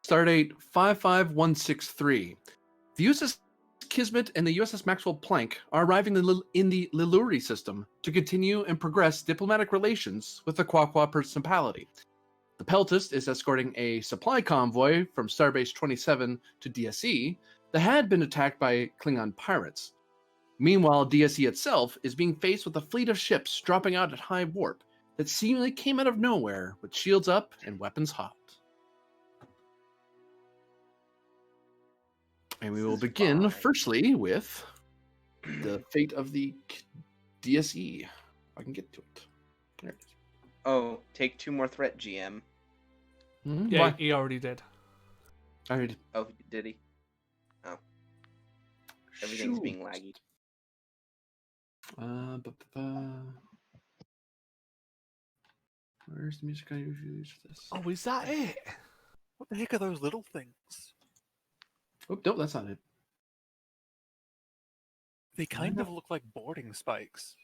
Stardate 55163. The USS Kismet and the USS Maxwell Planck are arriving in the Liluri system to continue and progress diplomatic relations with the Quaqua Principality. The Peltist is escorting a supply convoy from Starbase 27 to DSE that had been attacked by Klingon pirates. Meanwhile, DSE itself is being faced with a fleet of ships dropping out at high warp that seemingly came out of nowhere with shields up and weapons hot. And we will begin firstly with the fate of the DSE. If I can get to it. There it is. Oh, take 2 more threat, GM. Mm-hmm. Yeah, Why? he already did. I already. Oh, did he? Oh. Everything's Shoot. being laggy. Where's the music I usually use for this? Oh, is that it? What the heck are those little things? Oh, no, that's not it. They kind of look like boarding spikes.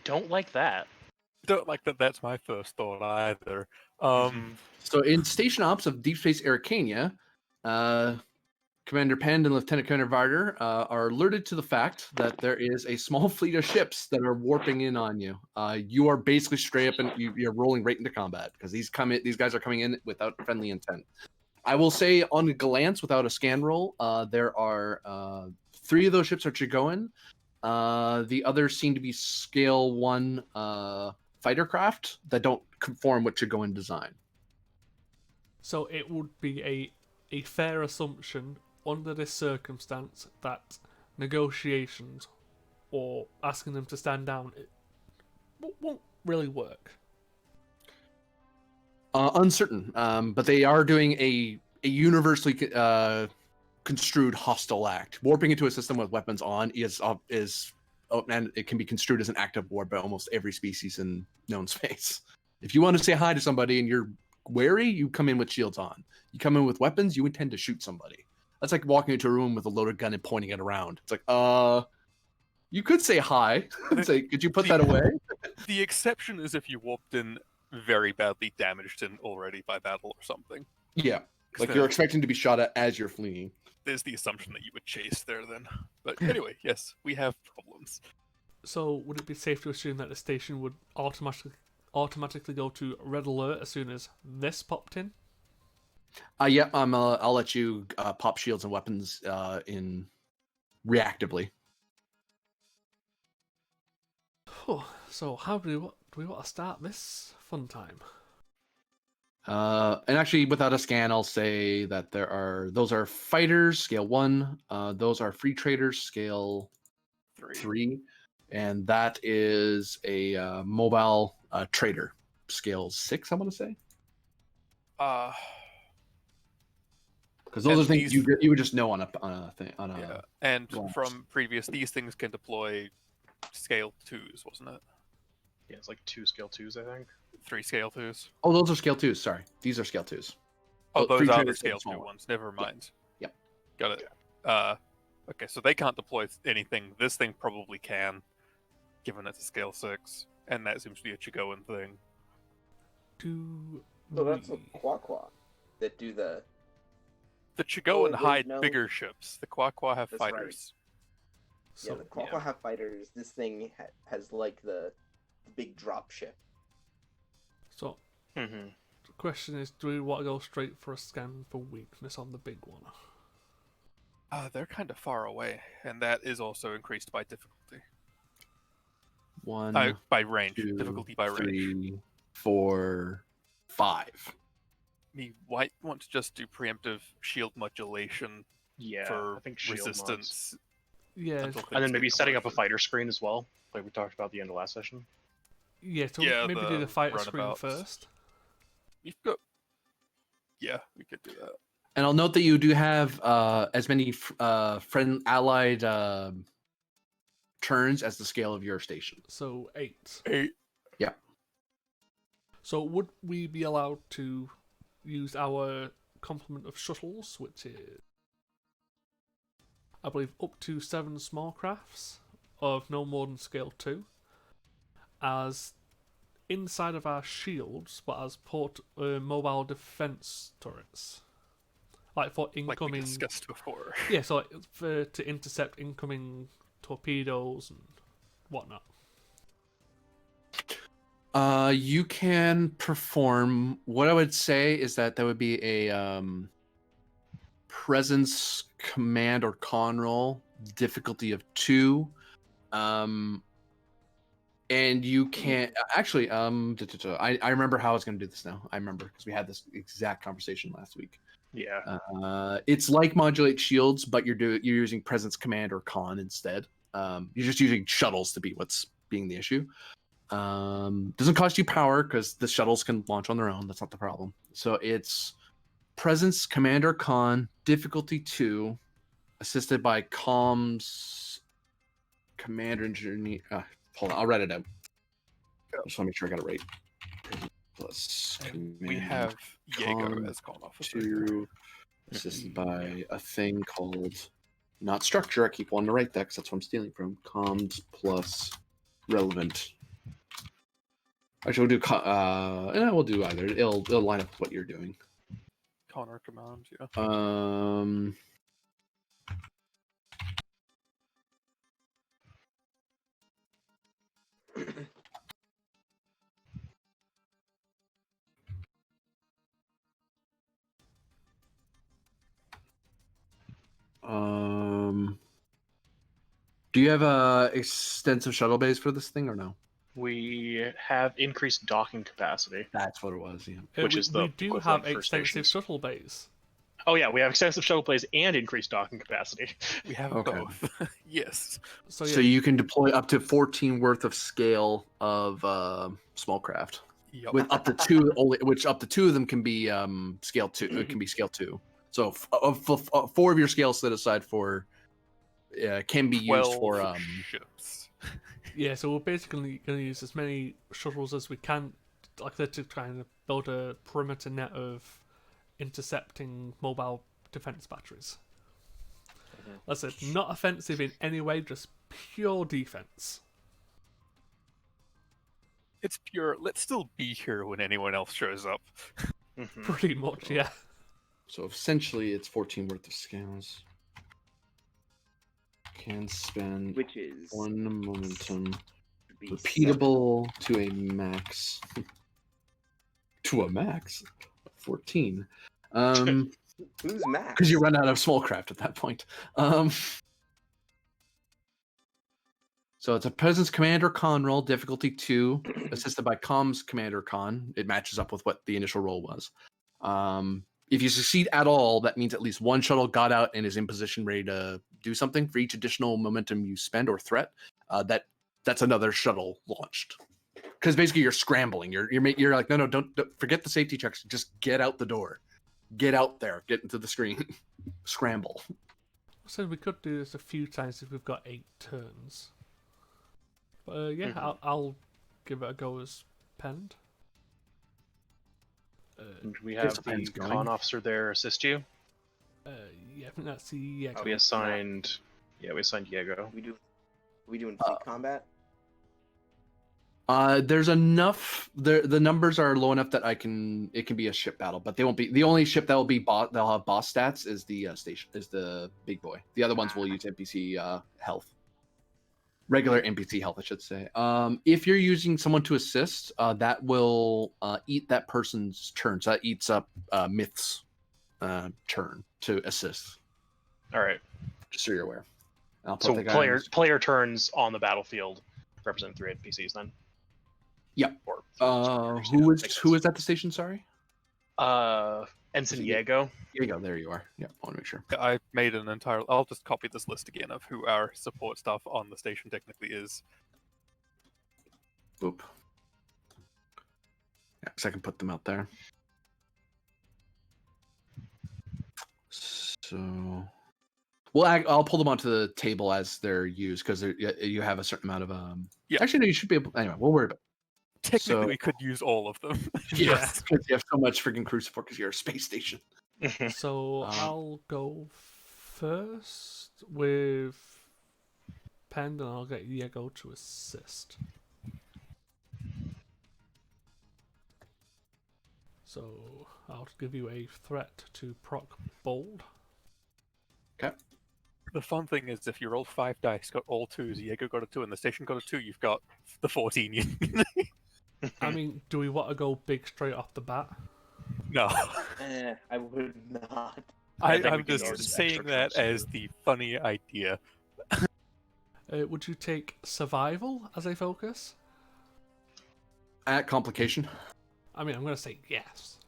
Don't like that. Don't like that. That's my first thought either. So in Station Ops of Deep Space Arcania, Commander Pend and Lieutenant Commander Varder are alerted to the fact that there is a small fleet of ships that are warping in on you. You are basically straight up and you're rolling right into combat because these guys are coming in without friendly intent. I will say on a glance, without a scan roll, there are 3 of those ships are Chigoan. The others seem to be Scale 1 fighter craft that don't conform with Chigoan design. So it would be a fair assumption under this circumstance that negotiations or asking them to stand down won't really work. Uncertain, but they are doing a universally construed hostile act. Warping into a system with weapons on is and it can be construed as an act of war by almost every species in known space. If you want to say hi to somebody and you're wary, you come in with shields on. You come in with weapons, you intend to shoot somebody. That's like walking into a room with a loaded gun and pointing it around. It's like, you could say hi. Say, could you put that away? The exception is if you walked in very badly damaged and already by battle or something. Yeah, like you're expecting to be shot at as you're fleeing. There's the assumption that you would chase there then. But anyway, yes, we have problems. So would it be safe to assume that the station would automatically go to red alert as soon as this popped in? Yeah, I'll let you pop shields and weapons in reactively. So how do we want to start this fun time? And actually, without a scan, I'll say that those are fighters, scale 1. Those are free traders, scale 3. And that is a mobile trader, scale 6, I want to say. Because those are things you would just know on a thing. Yeah, and from previous, these things can deploy scale 2s, wasn't it? Yeah, it's like 2 scale 2s, I think. 3 scale 2s. Oh, those are scale 2s. Sorry, these are scale 2s. Oh, those free are the traders scale 2 smaller. ones. Never mind. Yep. Got it. Okay, so they can't deploy anything. This thing probably can, given it's a scale 6, and that seems to be a Chigoan thing. So that's a Quaqua that do the... The Chigoan there's hide no- bigger ships. The Quaqua have That's fighters. Yeah, the Quaqua have fighters. This thing has like the big drop ship. So Mm-hmm. the question is, do we want to go straight for a scan for weakness on the big one? They're kind of far away, and that is also increased by difficulty. 1, By range. 2, Difficulty by range. 3, 4, 5. We might want to just do preemptive shield modulation Yeah, for I think shield resistance. Yeah, until And things then maybe get setting up a commercial. fighter screen as well, like we talked about at the end of last session. yeah. So Yeah, maybe do the the fighter screen runabouts. first. You've got... Yeah, we could do that. And I'll note that you do have as many friend allied turns as the scale of your station. So 8. 8. Yeah. So would we be allowed to use our complement of shuttles, which is, I believe, up to 7 small crafts of no more than scale 2, as inside of our shields, but as mobile defense turrets, like for Like we incoming. discussed before. Yeah, so like to intercept incoming torpedoes and whatnot. You can perform. What I would say is that would be a presence command or con roll, difficulty of 2. And you can't actually. I remember how I was going to do this now. I remember because we had this exact conversation last week. Yeah. It's like modulate shields, but you're using presence command or con instead. You're just using shuttles to be what's being the issue. Doesn't cost you power because the shuttles can launch on their own. That's not the problem. So it's presence command or con, difficulty 2, assisted by comms commander engineer. Hold on, I'll write it out. Just want to make sure I got it right. Plus We command have Jaeger con as con officer. 2, assisted by a thing called not structure. I keep wanting to write that because that's what I'm stealing from. Comms plus relevant. Actually, we'll do. We'll do either. It'll line up with what you're doing. Connor command, yeah. Do you have a extensive shuttle base for this thing or no? We have increased docking capacity. That's what it was. Yeah. Which we, is the we do equivalent have for extensive stations. shuttle bays. Oh yeah, we have extensive shuttle plays and increased docking capacity. We have Okay. both. Yes. So So you can deploy up to 14 worth of scale of small craft Yep. with up to 2 only, which up to 2 of them can be scale 2. It can be scale 2. So 4 of your scales set aside for can be used 12 for ships. yeah, so we're basically going to use as many shuttles as we can, like I said, to try and build a perimeter net of intercepting mobile defense batteries. That's it. Not offensive in any way, just pure defense. It's pure. Let's still be here when anyone else shows up. Mhm. Pretty much, yeah. So essentially, it's 14 worth of scales. Can spend Which is 1 momentum, be repeatable to a max. To a max, 14. Who's Max? Because you run out of small craft at that point. So it's a presence commander con roll, difficulty 2, assisted by comms commander con. It matches up with what the initial roll was. If you succeed at all, that means at least one shuttle got out and is in position ready to do something. For each additional momentum you spend or threat, that's another shuttle launched. Because basically you're scrambling. You're like, no, don't forget the safety checks. Just get out the door. Get out there. Get into the screen. Scramble. So we could do this a few times if we've got 8 turns. But yeah, I'll give it a go as penned. And we have the Penn's going. con officer there assist you. Yeah, I think that's the yeah. We assigned Diego. We doing fleet combat? There's enough. The numbers are low enough that it can be a ship battle, but they won't be. The only ship that will be they'll have boss stats is the station, is the big boy. The other ones will use NPC health. Regular NPC health, I should say. If you're using someone to assist, that will eat that person's turn. So that eats up Myth's turn to assist. All right. Just so you're aware. I'll put So the guy player turns on the battlefield represent 3 NPCs then. Yep. Or who is at the station? Sorry. Ensign Diego. Diego, there you are. Yeah, I want to make sure. I made an entire. I'll just copy this list again of who our support staff on the station technically is. Boop. Yeah, because I can put them out there. So, well, I'll pull them onto the table as they're used because you have a certain amount of Yeah. Actually, no, you should be able. Anyway, we'll worry about. Technically, So- we could use all of them. Yes, because you have so much freaking crew support because you're a space station. So I'll go first with Pend, and I'll get Diego to assist. So I'll give you a threat to proc bold. Okay. The fun thing is, if you roll 5 dice, got all 2s, Diego got a 2, and the station got a 2, you've got the 14. I mean, do we want to go big straight off the bat? No. I would not. I think we I'm can just go extra saying that trumps as too. the funny idea. Would you take survival as a focus? At complication. I mean, I'm going to say yes.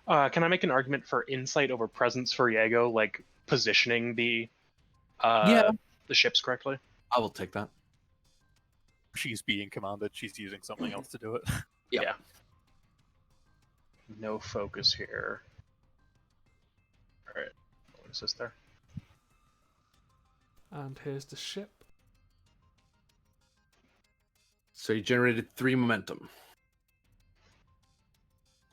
Can I make an argument for insight over presence for Yago, like positioning the ships correctly? I will take that. She's being commanded, she's using something else to do it. Yeah. No focus here. All right, what is this there? And here's the ship. So you generated 3 momentum.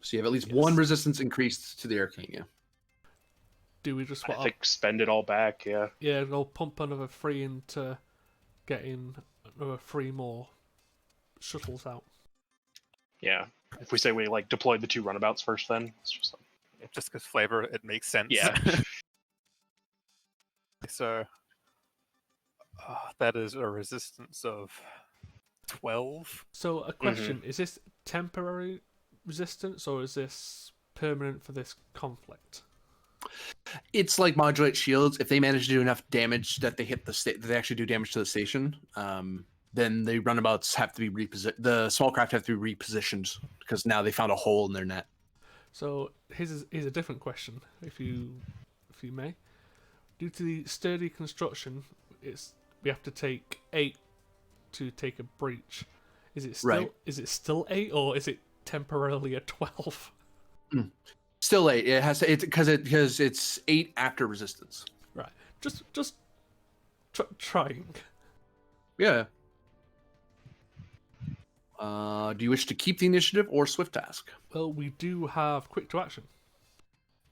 So you have at least Yes. 1 resistance increased to the arcane. Yeah. Do we just I want think spend it all back. Yeah. Yeah, go pump another 3 into getting another 3 more shuttles out. Yeah. If we say we like deployed the 2 runabouts first, then it's just like, Just because flavor, it makes sense. yeah. So that is a resistance of 12. So a question, is this temporary resistance or is this permanent for this conflict? It's like modulate shields. If they manage to do enough damage that they hit that they actually do damage to the station, then the runabouts have to be repositioned. The small craft have to be repositioned because now they found a hole in their net. So here's a different question, if you may. Due to the sturdy construction, we have to take 8 to take a breach. Is it still Right. Is it still 8 or is it temporarily a 12? Still 8. It has to, because it's 8 after resistance. Right. Just trying. Yeah. Do you wish to keep the initiative or swift task? Well, we do have quick to action.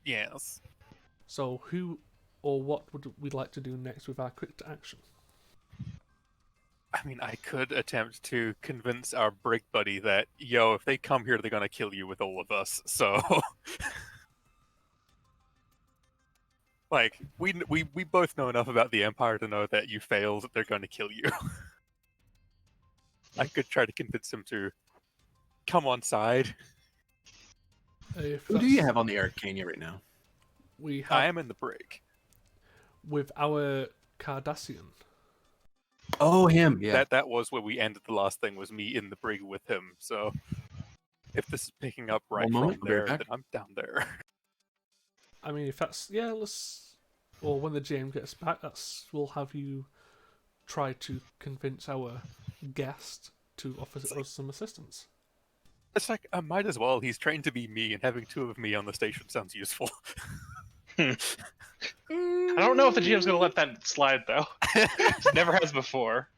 Yes. So who or what would we like to do next with our quick to action? I mean, I could attempt to convince our brig buddy that, yo, if they come here, they're gonna kill you with all of us. So, like, we both know enough about the Empire to know that you failed, they're gonna kill you. I could try to convince him to come on side. If Who do you that's- have on the Arcania right now? We have I am in the brig. with our Cardassian. Oh, him. Yeah. That was where we ended the last thing, was me in the brig with him. So, if this is picking up right One moment, from I'll be right there, back. then I'm down there. I mean, if that's let's. Or when the GM gets back, we'll have you try to convince our guest to offer us some assistance. It's like, I might as well. He's trained to be me, and having 2 of me on the station sounds useful. I don't know if the GM's gonna let that slide though. Never has before.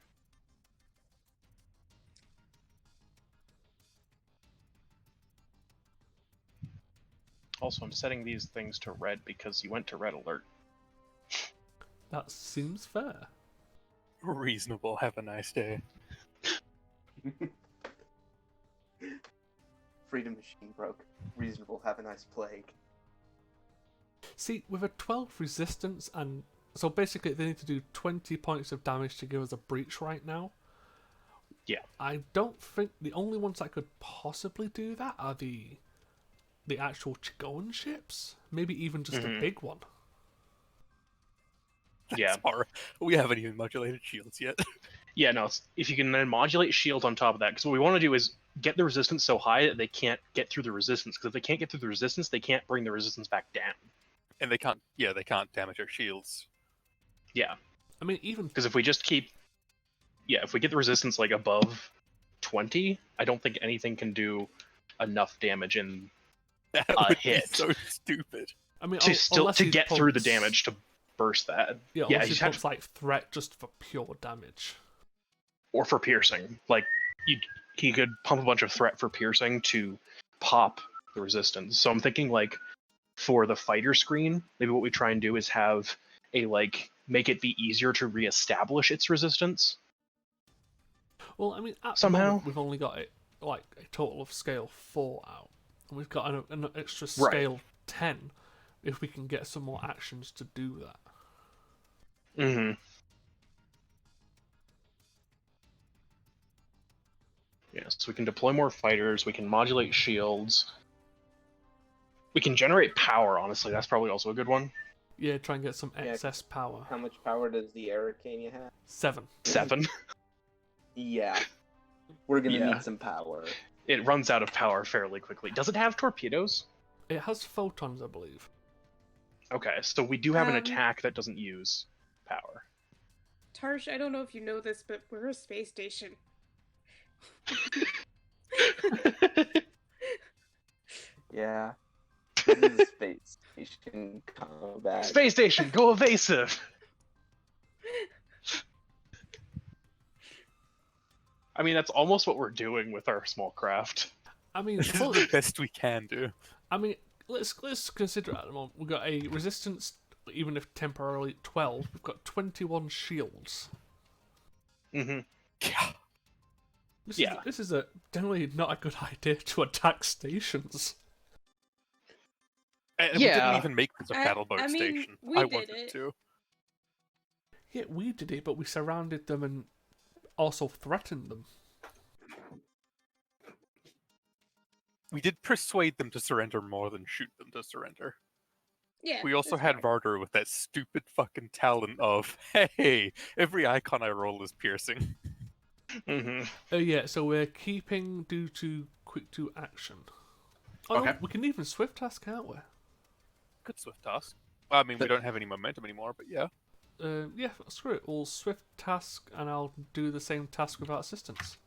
Also, I'm setting these things to red because you went to red alert. That seems fair. Reasonable. Have a nice day. Freedom machine broke. Reasonable. Have a nice plague. See, with a 12 resistance, and so basically they need to do 20 points of damage to give us a breach right now. Yeah. I don't think the only ones that could possibly do that are the actual Chigoan ships. Maybe even just a big one. Yeah. Sorry. We haven't even modulated shields yet. Yeah, no, if you can then modulate shield on top of that, because what we want to do is get the resistance so high that they can't get through the resistance, because if they can't get through the resistance, they can't bring the resistance back down. And they can't damage our shields. Yeah, I mean, even because if we just keep... Yeah, if we get the resistance like above 20, I don't think anything can do enough damage in That a would hit. be so stupid. I mean, to he get through the pumps- damage to burst that. Yeah, Yeah, unless you he have pumps like threat just for pure damage. or for piercing. Like, he could pump a bunch of threat for piercing to pop the resistance. So I'm thinking, like, for the fighter screen, maybe what we try and do is have a, like, make it be easier to reestablish its resistance. Well, I mean, at the Somehow. moment, we've only got it like a total of scale 4 out, and we've got an extra Right. scale 10 if we can get some more actions to do that. Mm-hmm. Yes, so we can deploy more fighters, we can modulate shields. We can generate power, honestly, that's probably also a good one. Yeah, try and get some Yeah. excess power. How much power does the Arcania have? 7. 7. Yeah. We're gonna Yeah. need some power. It runs out of power fairly quickly. Does it have torpedoes? It has photons, I believe. Okay, so we do have an Um, attack that doesn't use power. Tarsh, I don't know if you know this, but we're a space station. Yeah. This is space station combat. Space station, go evasive! I mean, that's almost what we're doing with our small craft. I mean, This is the best we can do. I mean, let's consider at the moment we've got a resistance, even if temporarily 12. We've got 21 shields. Mm-hmm. Yeah. This is a generally not a good idea to attack stations. And we Yeah. didn't even make this a battle boat I mean, station. we I did wanted it. to. Yeah, we did it, but we surrounded them and also threatened them. We did persuade them to surrender more than shoot them to surrender. Yeah. We also that's had fine. Varder with that stupid fucking talent of, hey, every icon I roll is piercing. Mm-hmm. Yeah, so we're keeping due to quick to action. Oh, no, Okay. we can even swift task, can't we? Good swift task. Well, I mean, we But- don't have any momentum anymore, but yeah. Yeah, screw it. We'll swift task, and I'll do the same task without assistance.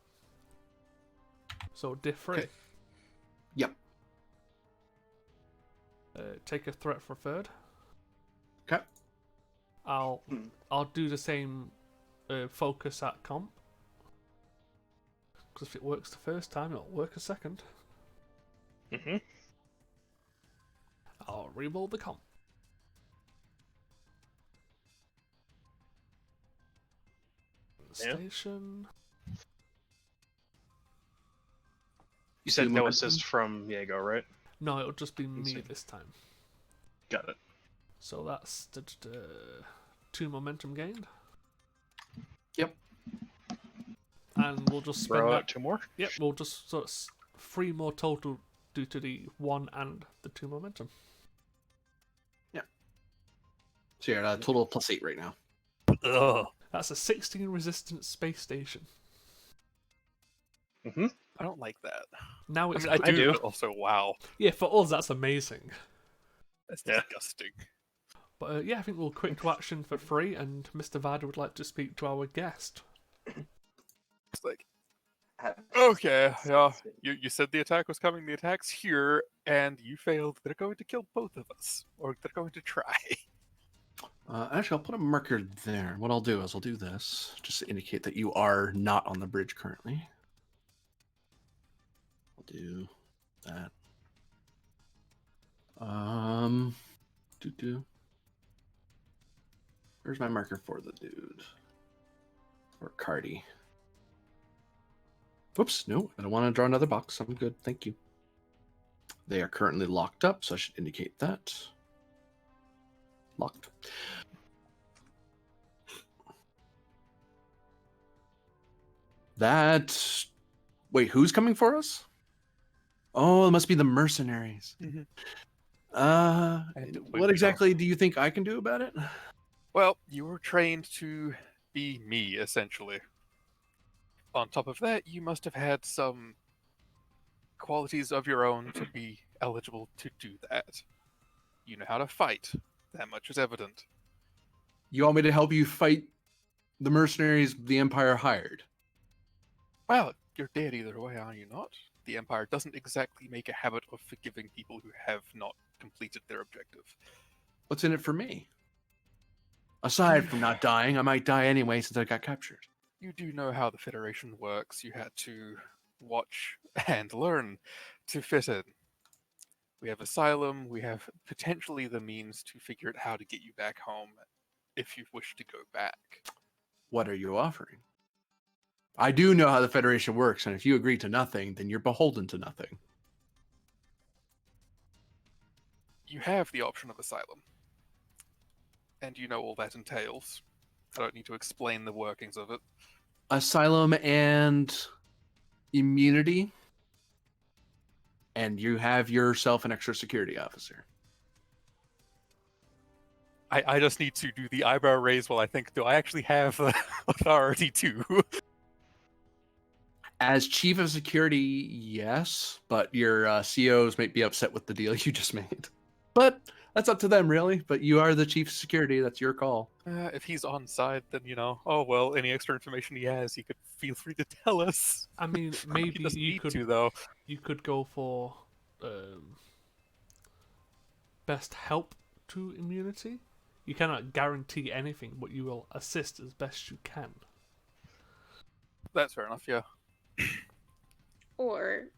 So diff 3. Okay. Yep. Take a threat for a third. Okay. I'll do the same focus at comp. Because if it works the first time, it'll work a second. Mm-hmm. I'll reroll the comp. Yeah. Station. You said Two no momentum. assist from Diego, right? No, it'll just be me see. this time. Got it. So that's 2 momentum gained. Yep. And we'll just spend Throw that. out 2 more. Yep, we'll just sort of 3 more total due to the 1 and the 2 momentum. So you're at a total of +8 right now. Ugh. That's a 16 resistance space station. Mm-hmm. I don't like that. Now I it's mean, I I do, do. but also, wow. yeah, for us that's amazing. That's Yeah. disgusting. But yeah, I think we'll quick to action for free, and Mr. Varda would like to speak to our guest. It's like, Have- okay, yeah, you said the attack was coming, the attack's here, and you failed. They're going to kill both of us. Or they're going to try. Actually, I'll put a marker there. What I'll do is I'll do this, just to indicate that you are not on the bridge currently. I'll do that. Where's my marker for the dude? Or Cardi? Whoops, no, I don't want to draw another box. I'm good, thank you. They are currently locked up, so I should indicate that. Locked. That. Wait, who's coming for us? Oh, it must be the mercenaries. Mhm. What wait, exactly do you think I can do about it? Well, you were trained to be me, essentially. On top of that, you must have had some qualities of your own to be eligible to do that. You know how to fight. That much is evident. You want me to help you fight the mercenaries the Empire hired? Well, you're dead either way, are you not? The Empire doesn't exactly make a habit of forgiving people who have not completed their objective. What's in it for me? Aside from not dying, I might die anyway since I got captured. You do know how the Federation works. You had to watch and learn to fit in. We have asylum. We have potentially the means to figure out how to get you back home if you wish to go back. What are you offering? I do know how the Federation works, and if you agree to nothing, then you're beholden to nothing. You have the option of asylum. And you know all that entails. I don't need to explain the workings of it. Asylum and immunity, and you have yourself an extra security officer. I just need to do the eyebrow raise while I think, do I actually have the authority to? As chief of security, yes, but your COs might be upset with the deal you just made. But that's up to them, really. But you are the chief of security. That's your call. If he's on side, then, oh, well, any extra information he has, he could feel free to tell us. I mean, He maybe doesn't you need could to, though. you could go for best help to immunity. You cannot guarantee anything, but you will assist as best you can. That's fair enough, yeah. Or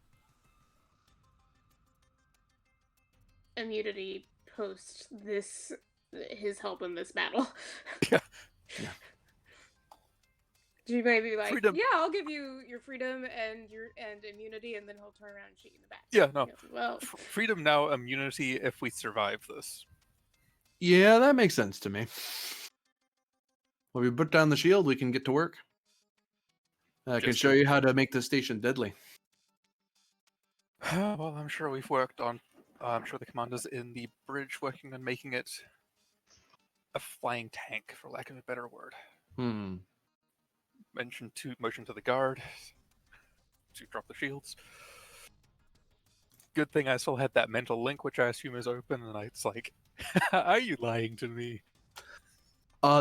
immunity post his help in this battle. Yeah. You might be like, Freedom. yeah, I'll give you your freedom and immunity, and then he'll turn around and shoot you in the back. Yeah, no. Well, Freedom now, immunity if we survive this. Yeah, that makes sense to me. When we put down the shield, we can get to work. I can Just show you how to make the station deadly. Well, I'm sure we've worked on... I'm sure the commander's in the bridge working on making it a flying tank, for lack of a better word. Motion to the guard to drop the shields. Good thing I still had that mental link, which I assume is open, and it's like, are you lying to me?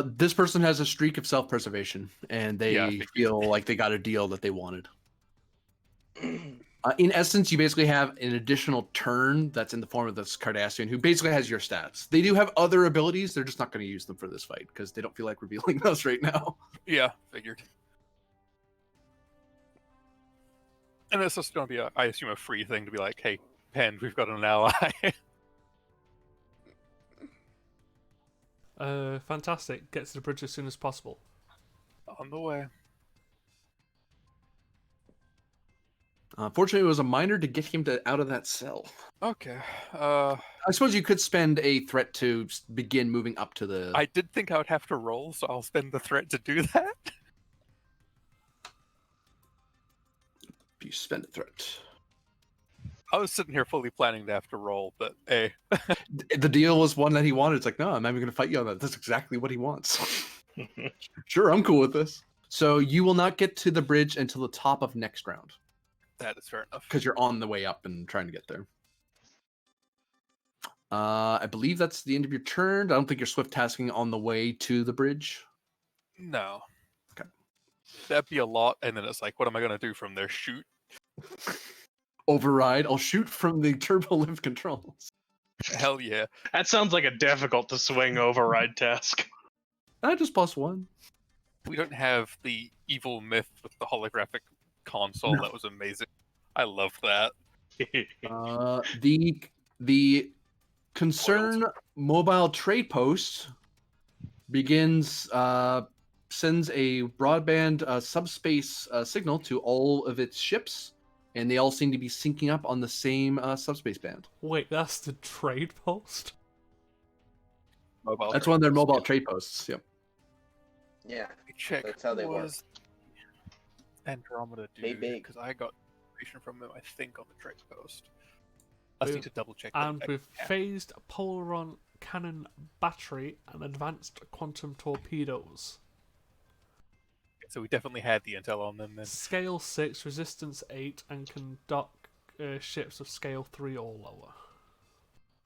This person has a streak of self-preservation, and they feel like they got a deal that they wanted. In essence, you basically have an additional turn that's in the form of this Cardassian, who basically has your stats. They do have other abilities, they're just not going to use them for this fight, because they don't feel like revealing those right now. Yeah, figured. And it's just going to be, I assume, a free thing to be like, hey, Pen, we've got an ally. Fantastic. Get to the bridge as soon as possible. On the way. Fortunately, it was a minor to get him out of that cell. Okay. I suppose you could spend a threat to begin moving up to the... I did think I would have to roll, so I'll spend the threat to do that. You spend a threat. I was sitting here fully planning to have to roll, but hey. The deal was one that he wanted. It's like, no, I'm not even going to fight you on that. That's exactly what he wants. Sure, I'm cool with this. So you will not get to the bridge until the top of next round. That is fair enough. Because you're on the way up and trying to get there. I believe that's the end of your turn. I don't think you're swift tasking on the way to the bridge. No. Okay. That'd be a lot, and then it's like, what am I going to do from there? Shoot? Override. I'll shoot from the turbo lift controls. Hell yeah. That sounds like a difficult to swing override task. Just +1. We don't have the evil myth with the holographic console. No. That was amazing. I love that. The Concern mobile trade post begins sends a broadband subspace signal to all of its ships, and they all seem to be syncing up on the same subspace band. Wait, that's the trade post? That's one of their mobile trade posts. Yep. Yeah. Check. That's how they work. Was Andromeda They do? big. Because I got information from them, I think, on the trade post. I just need to double check. And with phased Polaron cannon battery and advanced quantum torpedoes. So we definitely had the intel on them then. Scale 6, resistance 8, and can dock ships of scale 3 or lower.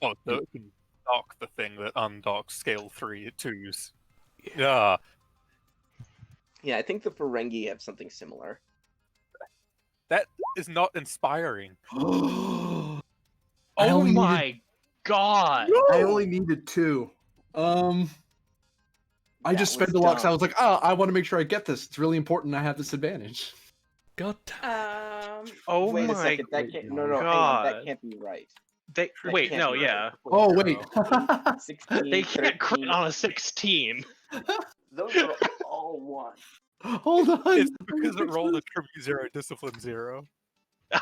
Oh, so it can dock the thing that undocks scale 3 at 2s. Yeah. Yeah, I think the Ferengi have something similar. That is not inspiring. Oh my god! I only needed 2. I just spent a lot because I was like, oh, I want to make sure I get this. It's really important I have this advantage. God damn. Oh Wait a my second. That can't, no, hang on. god! That can't be right. They, That wait, can't no, be yeah. right. Oh, wait. 16, They can't crit 13. on a 16. Those are all 1. Hold on. It's because it rolled a tribute 0, discipline 0.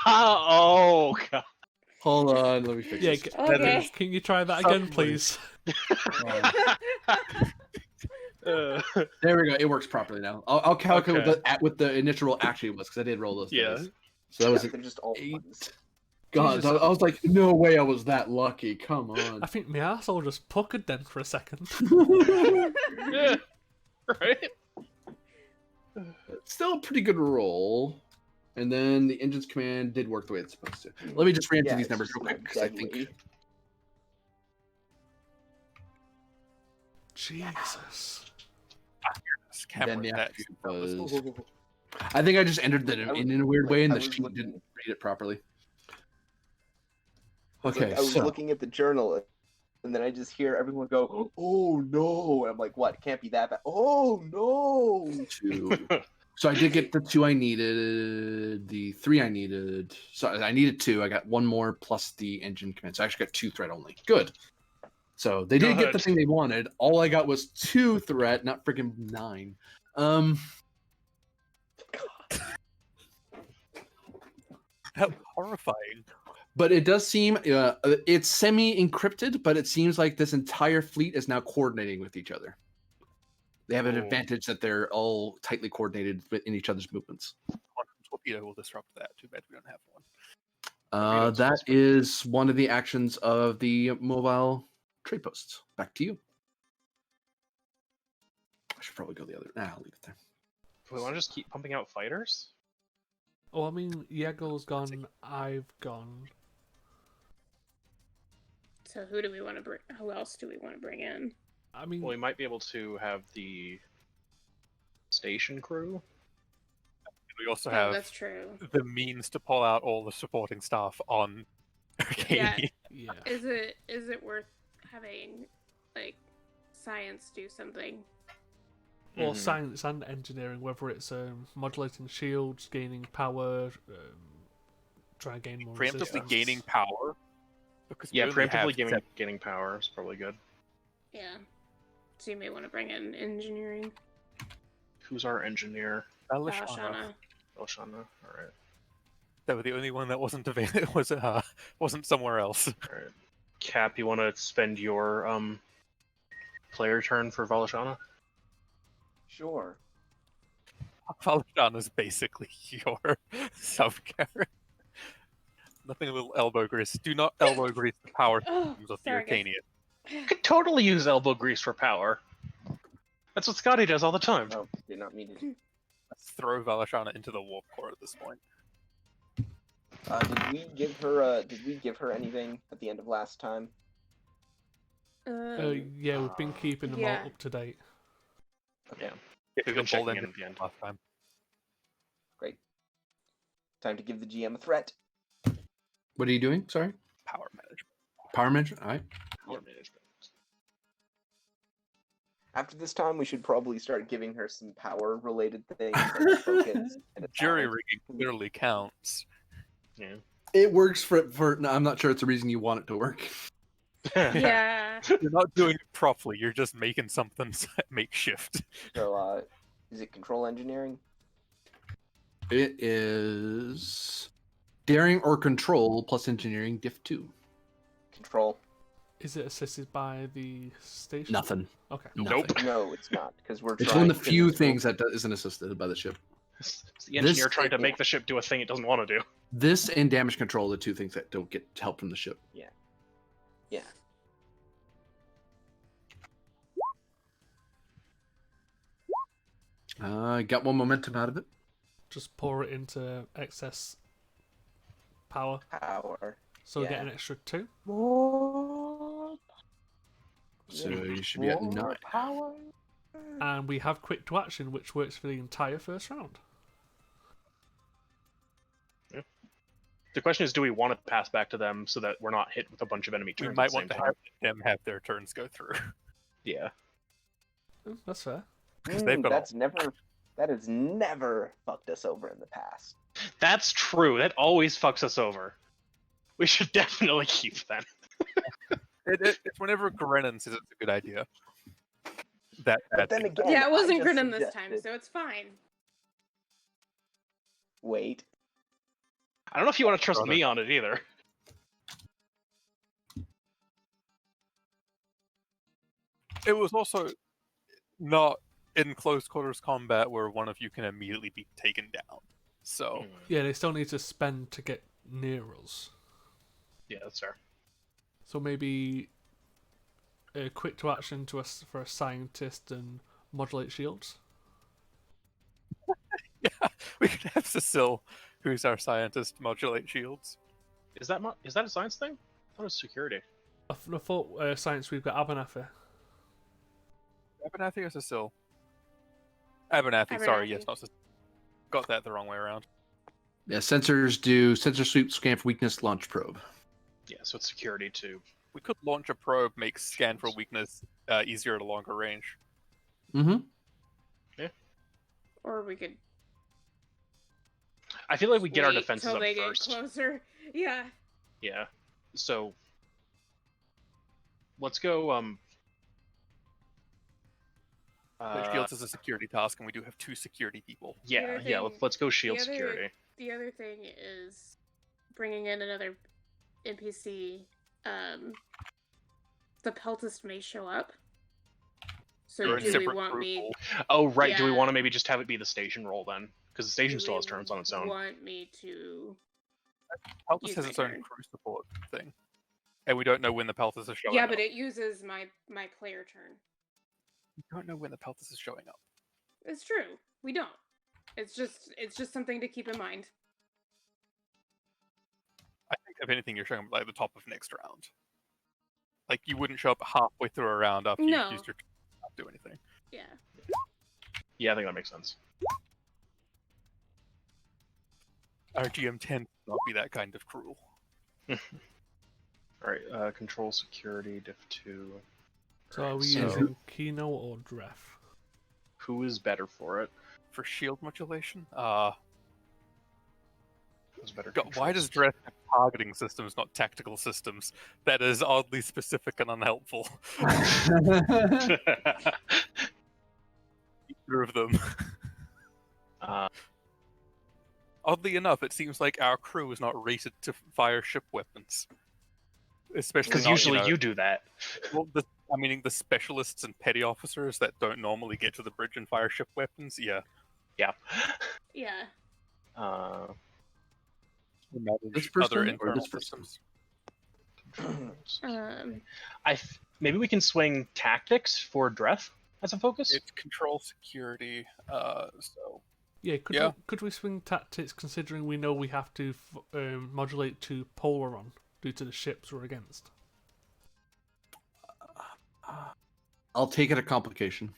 Oh god. Hold on, let me fix Yeah, this. Okay. can you try that again, Summary. please? Uh, There we go. It works properly now. I'll calculate Okay. what the initial roll actually was because I did roll those Yeah. dice. So that was They're just all 8. ones. God, Jesus. I was like, no way I was that lucky. Come I on. think my arsehole just puckered then for a second. yeah. Right? Still a pretty good roll. And then the engine's command did work the way it's supposed to. Let me just ran through Yeah, these it's numbers just real not quick because I think deadly. Jesus. then Cameron, the that's actual was. I think I just entered that in a weird way, and I the was sheet looking- didn't read it properly. It's Okay, like I was so looking at the journal, and then I just hear everyone go, "Oh no!" And I'm like, "What? It can't be that bad." Oh no! 2. So I did get the 2 I needed, the 3 I needed. So I needed 2. I got 1 more plus the engine command. So I actually got 2 threat only. Good. So they did get the Good. thing they wanted. All I got was 2 threat, not freaking 9. How horrifying. But it does seem it's semi-encrypted, but it seems like this entire fleet is now coordinating with each other. They have an Oh. advantage that they're all tightly coordinated in each other's movements. Quantum torpedo will disrupt that. Too bad we don't have one. Torpedoes That also- is one of the actions of the mobile trade posts. Back to you. I should probably go the other. I'll leave it there. Do we want to just keep pumping out fighters? Oh, I mean, Yego's gone, I've gone. So who do we want to bring? Who else do we want to bring in? I mean, Well, we might be able to have the station crew. We also Oh, have that's true. the means to pull out all the supporting staff on Arcadia. yeah. Is it worth having like science do something? Or Mhm. science and engineering, whether it's modulating shields, gaining power, trying to gain more Preemptively resistance. gaining power. Because we Yeah, only preemptively have gaining power is probably good. Yeah. So you may want to bring in engineering. Who's our engineer? Valashana. Valashana. Elshana. All right. They were the only one that wasn't available. Wasn't somewhere else. All right. Cap, you want to spend your player turn for Valashana? Sure. Valashana is basically your sub character. Nothing a little elbow grease. Do not elbow grease the power Oh, systems of the sorry, guys. Arcanian. Could totally use elbow grease for power. That's what Scotty does all the time. Oh, did not mean to. Let's throw Valashana into the warp core at this point. Did we give her? Did we give her anything at the end of last time? Yeah, we've been keeping them yeah. all up to date. Yeah. If We've you been can bolt checking in into at the end. last time. Great. Time to give the GM a threat. What are you doing? Sorry? Power management. Power management? All right. Power management. After this time, we should probably start giving her some power-related things like tokens and a Jury talent. rigging clearly counts. Yeah. It works for. No, I'm not sure it's the reason you want it to work. Yeah. You're not doing it properly. You're just making something makeshift. So, is it control engineering? It is daring or control plus engineering diff 2. Control. Is it assisted by the station? Nothing. Okay. Nope. Nothing. No, it's not because we're. It's trying one of the to few control- things that isn't assisted by the ship. It's the engineer This- trying to make the ship do a thing it doesn't want to do. This and damage control are the two things that don't get help from the ship. Yeah. Got one momentum out of it. Just pour it into excess power. Power. So we get Yeah. an extra 2. More. So you should be at 9. Power. And we have quick to action, which works for the entire first round. The question is, do we want to pass back to them so that we're not hit with a bunch of enemy We turns might at the same want to time? have them have their turns go through. Yeah. That's fair. Because they've got That's never. That has never fucked us over in the past. That's true. That always fucks us over. We should definitely keep them. It's whenever Grennan says it's a good idea. But then again, Yeah, it wasn't I just Grinnin this time, suggested- so it's fine. Wait. I don't know if you want to trust Brother. me on it either. It was also not in close quarters combat where one of you can immediately be taken down. So Yeah, they still need to spend to get near us. Yeah, that's fair. So maybe a quick to action to us for a scientist and modulate shields. yeah, we could have Cecile, who's our scientist, modulate shields. Is that a science thing? I thought it was security. I thought science we've got Abernathy. Abernathy or Cecile? Abernathy, sorry, yes, Abernathy. not Cecile. Got that the wrong way around. Yeah, sensors do sensor sweep, scan for weakness, launch probe. Yeah, so it's security too. We could launch a probe, make scan for weakness easier at a longer range. Mm-hmm. Or we could I feel like we get our wait defenses till up they first. get closer. Yeah. Yeah. So let's go. Shields is a security task, and we do have 2 security people. Yeah, other yeah. thing- Let's go shield the other- security. The other thing is bringing in another NPC. The Peltist may show up. So Or a do we separate want crew me? pool. Oh, right. Do we Yeah. want to maybe just have it be the station role then? Because the station do still we has turns on its own. Want me to? Peltis Use has my its own turn. crew support thing, and we don't know when the Peltis is showing Yeah, up. but it uses my player turn. We don't know when the Peltis is showing up. It's true. We don't. It's just something to keep in mind. I think if anything, you're showing up like the top of next round. Like you wouldn't show up halfway through a round after No. you've used your turn to not do anything. Yeah. Yeah, I think that makes sense. Our GM tends to not be that kind of cruel. All right. Control security diff 2. So are we So- using Kino or Dref? Who is better for it? For shield modulation, Who's better? God, why does Dress have targeting systems, not tactical systems? That is oddly specific and unhelpful. Either of them. Oddly enough, it seems like our crew is not rated to fire ship weapons. Especially Because not, usually you know, you do that. well, I'm meaning the specialists and petty officers that don't normally get to the bridge and fire ship weapons. Yeah. Yeah. Yeah. This Other person or internal this person? systems. Maybe we can swing tactics for Dreth as a focus. It's control security. So Yeah, Yeah. Could we swing tactics considering we know we have to modulate to Polaron due to the ships we're against? I'll take it a complication.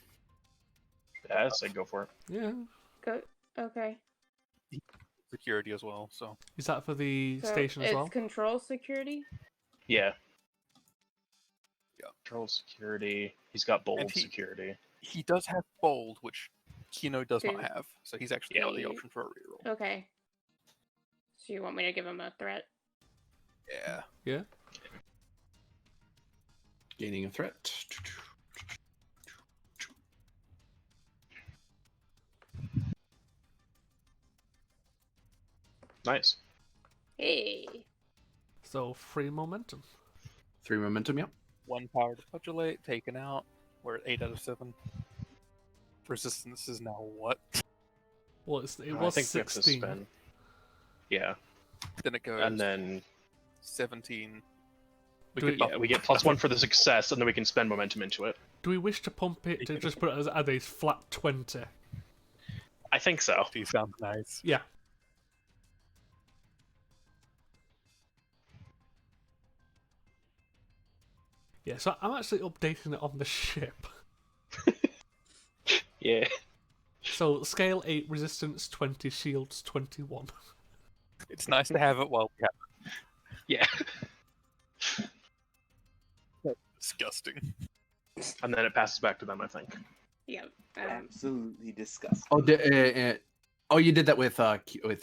Yeah, I'd say go for it. Yeah. Go. Okay. security as well. So Is that for the So station as it's well? control security. Yeah. Yeah. Control security. He's got bold And security. he does have bold, which Kino does not Do- have. So he's actually got the Okay. option for a reroll. Okay. So you want me to give him a threat? Yeah. Yeah. Gaining a threat. Nice. Hey. So free momentum. 3 momentum, yeah. 1 power to modulate, taken out. We're at 8 out of 7. Resistance is now what? Well, it I was think we have to 16. spend. Yeah, Then it goes and then 17. Do could we- buff yeah, we get +1 for the success, and then we can spend momentum into it. Do we wish to pump it to just put it as a flat 20? I think so. He sounds nice. Yeah. Yeah, so I'm actually updating it on the ship. Yeah. So scale 8, resistance 20, shields 21. It's nice to have it while we have Yeah. it. Disgusting. And then it passes back to them, I think. Yeah. Absolutely disgusting. Oh, you did that with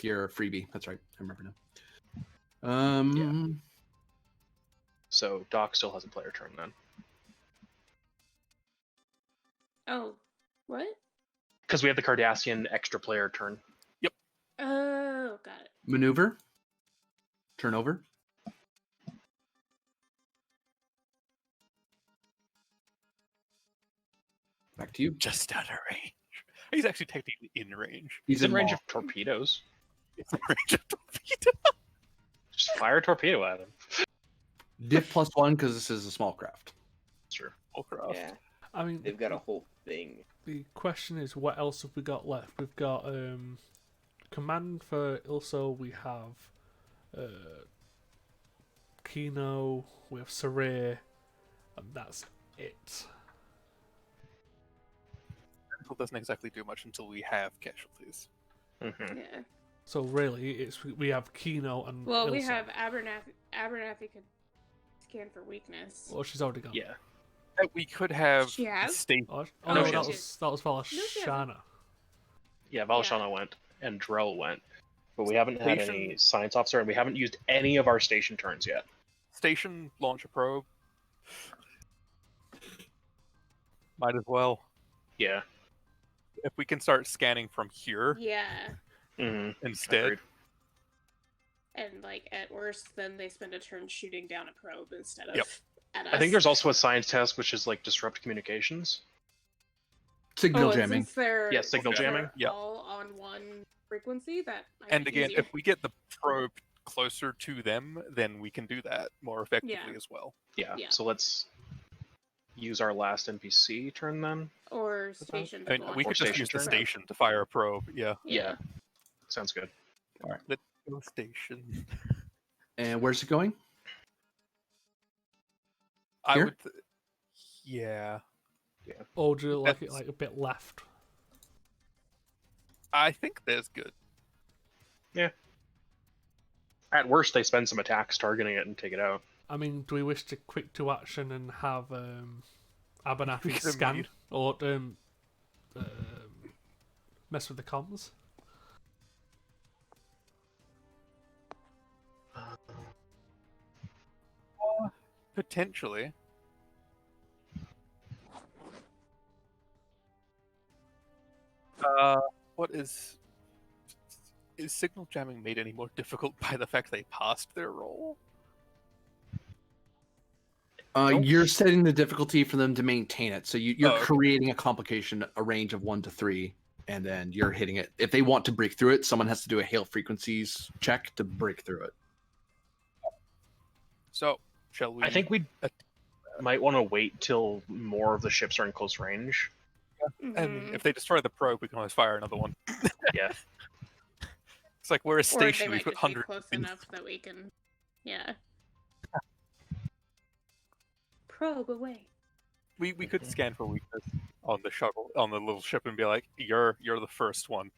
your freebie. That's right. I remember now. So Doc still has a player turn then. Oh. What? Because we have the Cardassian extra player turn. Oh. Maneuver. Turnover. Back to you. Just out of range. He's actually technically in range. He's in range law. of torpedoes. He's in range of torpedo. Just fire a torpedo at him. Diff +1 because this is a small craft. Sure. Warcraft. Yeah, I mean, they've got a whole thing. the question is, what else have we got left? We've got command for Ilso. We have Kino. We have Saray, and that's it. It doesn't exactly do much until we have casualties. Mm-hmm. Yeah. So really, we have Kino and Well, we Ilso. have Abernathy. Abernathy could scan for weakness. Well, she's already gone. Yeah. We could have She has? state. Oh, Oh, no, she that has. was she hasn't. Valashana. Yeah, Valashana went and Drell went. But we haven't had any science officer, and we haven't used any of our station turns yet. Station, launch a probe. Might as well. Yeah. If we can start scanning from here Yeah. Mm-hmm. instead. Agreed. And like at worst, then they spend a turn shooting down a probe instead of Yep. at us. I think there's also a science task, which is like disrupt communications. Signal and jamming. Since they're, Yeah, signal since they're jamming. Yep. all on one frequency, that might And be again, easier. if we get the probe closer to them, then we can do that more effectively Yeah. as well. Yeah. Yeah. So let's use our last NPC turn then. or station. I mean, we Or could just station use the turn. station to fire a probe. Yeah. Yeah. Sounds good. Go station. And where's it going? I Here? would. Yeah. Or do you like it That's- like a bit left? I think that's good. At worst, they spend some attacks targeting it and take it out. I mean, do we wish to quick to action and have Abernathy We can scan immediate- or mess with the comms? Potentially. What is signal jamming made any more difficult by the fact they passed their roll? Nope. You're setting the difficulty for them to maintain it. So you're Oh, okay. creating a complication, a range of 1 to 3, and then you're hitting it. If they want to break through it, someone has to do a hail frequencies check to break through it. So, shall we? I think we might want to wait till more of the ships are in close range. Mhm. And if they destroy the probe, we can always fire another one. Yeah. It's like we're a Or they station. We might put just be hundreds. close enough that we can, yeah. Probe away. We could scan for weakness on the shuttle, on the little ship, and be like, "You're the first one."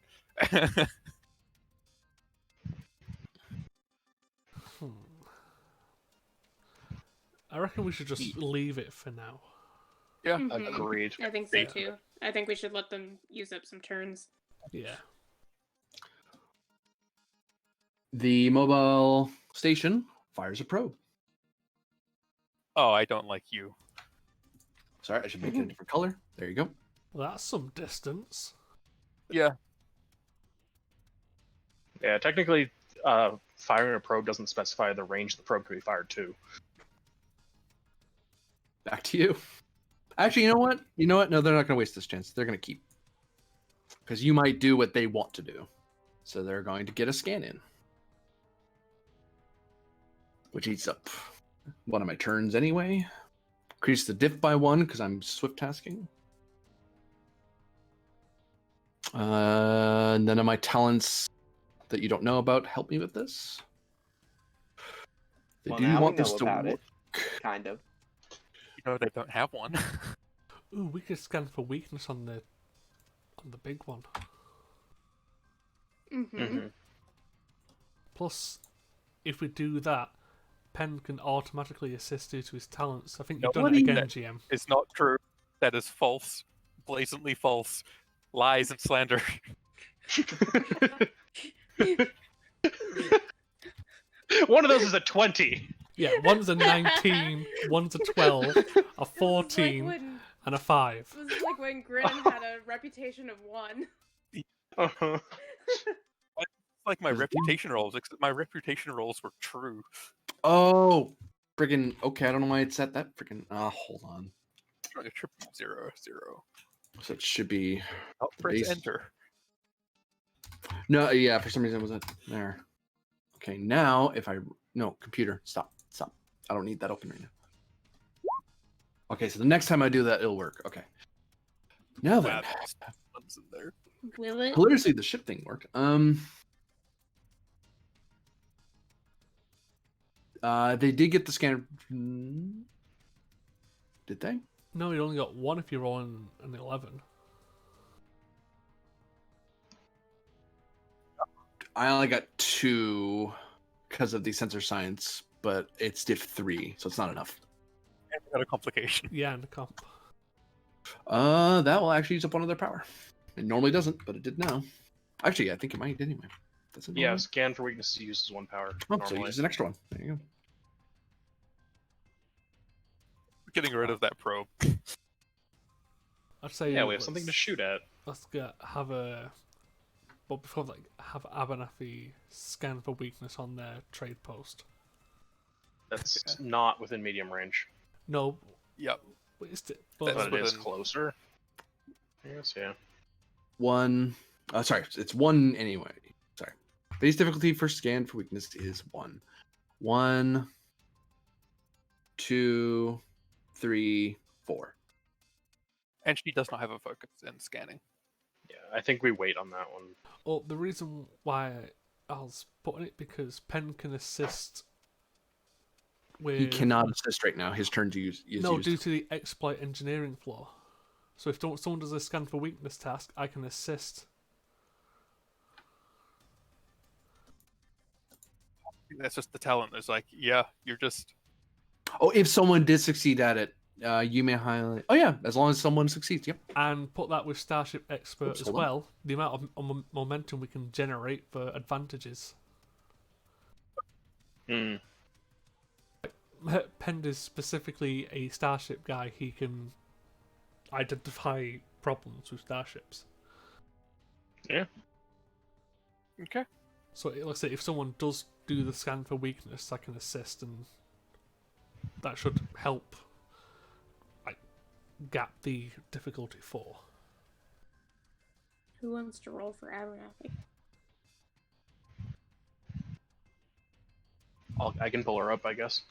I reckon we should just leave it for now. Yeah. Mhm. Agreed. I think so Yeah. too. I think we should let them use up some turns. Yeah. The mobile station fires a probe. Oh, I don't like you. Sorry, I should make it a different color. There you go. Well, that's some distance. Yeah. Yeah, technically, firing a probe doesn't specify the range the probe could be fired to. Back to you. Actually, you know what? You know what? No, they're not going to waste this chance. They're going to keep. Because you might do what they want to do. So they're going to get a scan in. Which eats up one of my turns anyway. Increase the diff by 1 because I'm swift tasking. None of my talents that you don't know about help me with this. They Well, do now want we know this to about work. it. Kind of. You know they don't have one. Ooh, we could scan for weakness on the big one. Mm-hmm. Mm-hmm. Plus, if we do that, Penn can automatically assist due to his talents. I think No, you've done what it do you- again, GM. It's not true. That is false. Blatantly false. Lies and slander. One of those is a 20. Yeah, one's a 19, one's a 12, a 14, and a 5. This is like when Grin had a reputation of 1. Uh-huh. like my Does it do- reputation rolls, except my reputation rolls were true. Oh, friggin' okay. I don't know why it's at that friggin'. Hold on. Trying to trip 0, 0. So it should be Oh, press base. enter. No, yeah. For some reason, it wasn't there. Okay, now if I no computer, stop. I don't need that open right now. Okay, so the next time I do that, it'll work. Okay. Now then, What's in there? Will it? hilariously, the ship thing worked. They did get the scanner. Did they? No, you only got one if you're on an 11. I only got 2 because of the sensor science, but it's diff 3, so it's not enough. And we got a complication. Yeah, and the comp. That will actually use up one of their power. It normally doesn't, but it did now. Actually, I think it might anyway. Does it Yeah, normally? scan for weaknesses uses 1 power. Oh, so normally. use an extra one. There you go. Getting rid of that probe. I'd say Yeah, we have something to shoot at. Let's have a. But before that, have Abernathy scan for weakness on their trade post. That's not within medium range, No, Yep. but it's That's but it is within- closer. Yes, yeah. 1. Sorry, it's 1 anyway. Sorry. Base difficulty for scan for weakness is 1. 1, 2, 3, 4. And she does not have a focus in scanning. Yeah, I think we wait on that one. Oh, the reason why I was putting it because Penn can assist with. He cannot assist right now. His turn to use is No, used. due to the exploit engineering flaw. So if someone does a scan for weakness task, I can assist. I think that's just the talent. It's like, yeah, you're just Oh, if someone did succeed at it, you may highlight. Oh yeah, as long as someone succeeds. Yep. And put that with Starship Expert Oops, as hold on. well. The amount of momentum we can generate for advantages. Hmm. Pend is specifically a Starship guy. He can identify problems with starships. Yeah. okay. So, let's say if someone does do the scan for weakness, I can assist, and that should help like gap the difficulty 4. Who wants to roll for Abernathy? I can pull her up, I guess.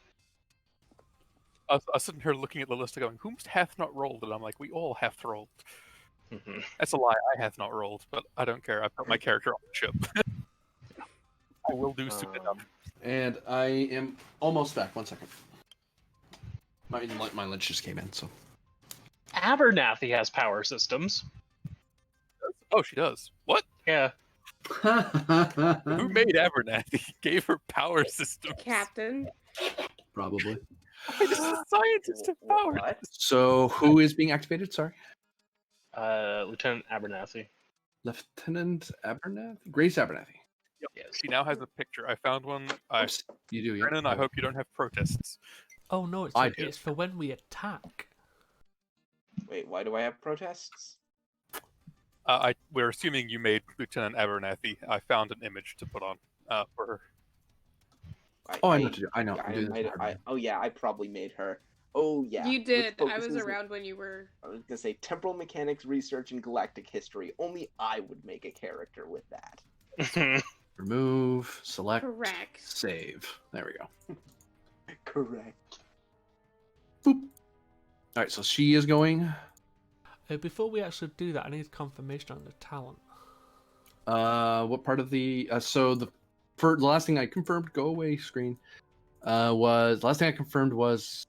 I was sitting here looking at the list and going, whom hath not rolled? And I'm like, we all hath rolled. Mhm. That's a lie. I have not rolled, but I don't care. I put my character on the ship. I will do soon enough. And I am almost back. 1 second. My lunch just came in, so. Abernathy has power systems. Oh, she does. What? Yeah. Who made Abernathy? Gave her power systems. Captain. Probably. Why does the scientist have power? What? So who is being activated? Sorry. Lieutenant Abernathy. Lieutenant Abernathy? Grace Abernathy. Yes. She now has a picture. I found one. I, Oops, you do, yeah. Brennan, I hope you don't have protests. Oh no, I do. it's for when we attack. Wait, why do I have protests? We're assuming you made Lieutenant Abernathy. I found an image to put on for her. Oh, I know what to do. I know. I I'm doing this might- for her. oh yeah, I probably made her. Oh yeah. You which did. I was focuses- around when you were. I was gonna say temporal mechanics research and galactic history. Only I would make a character with that. Remove, select, Correct. save. There we go. Correct. Boop. All right, so she is going. Before we actually do that, I need confirmation on the talent. What part of the? So the last thing I confirmed, go away screen. Was the last thing I confirmed was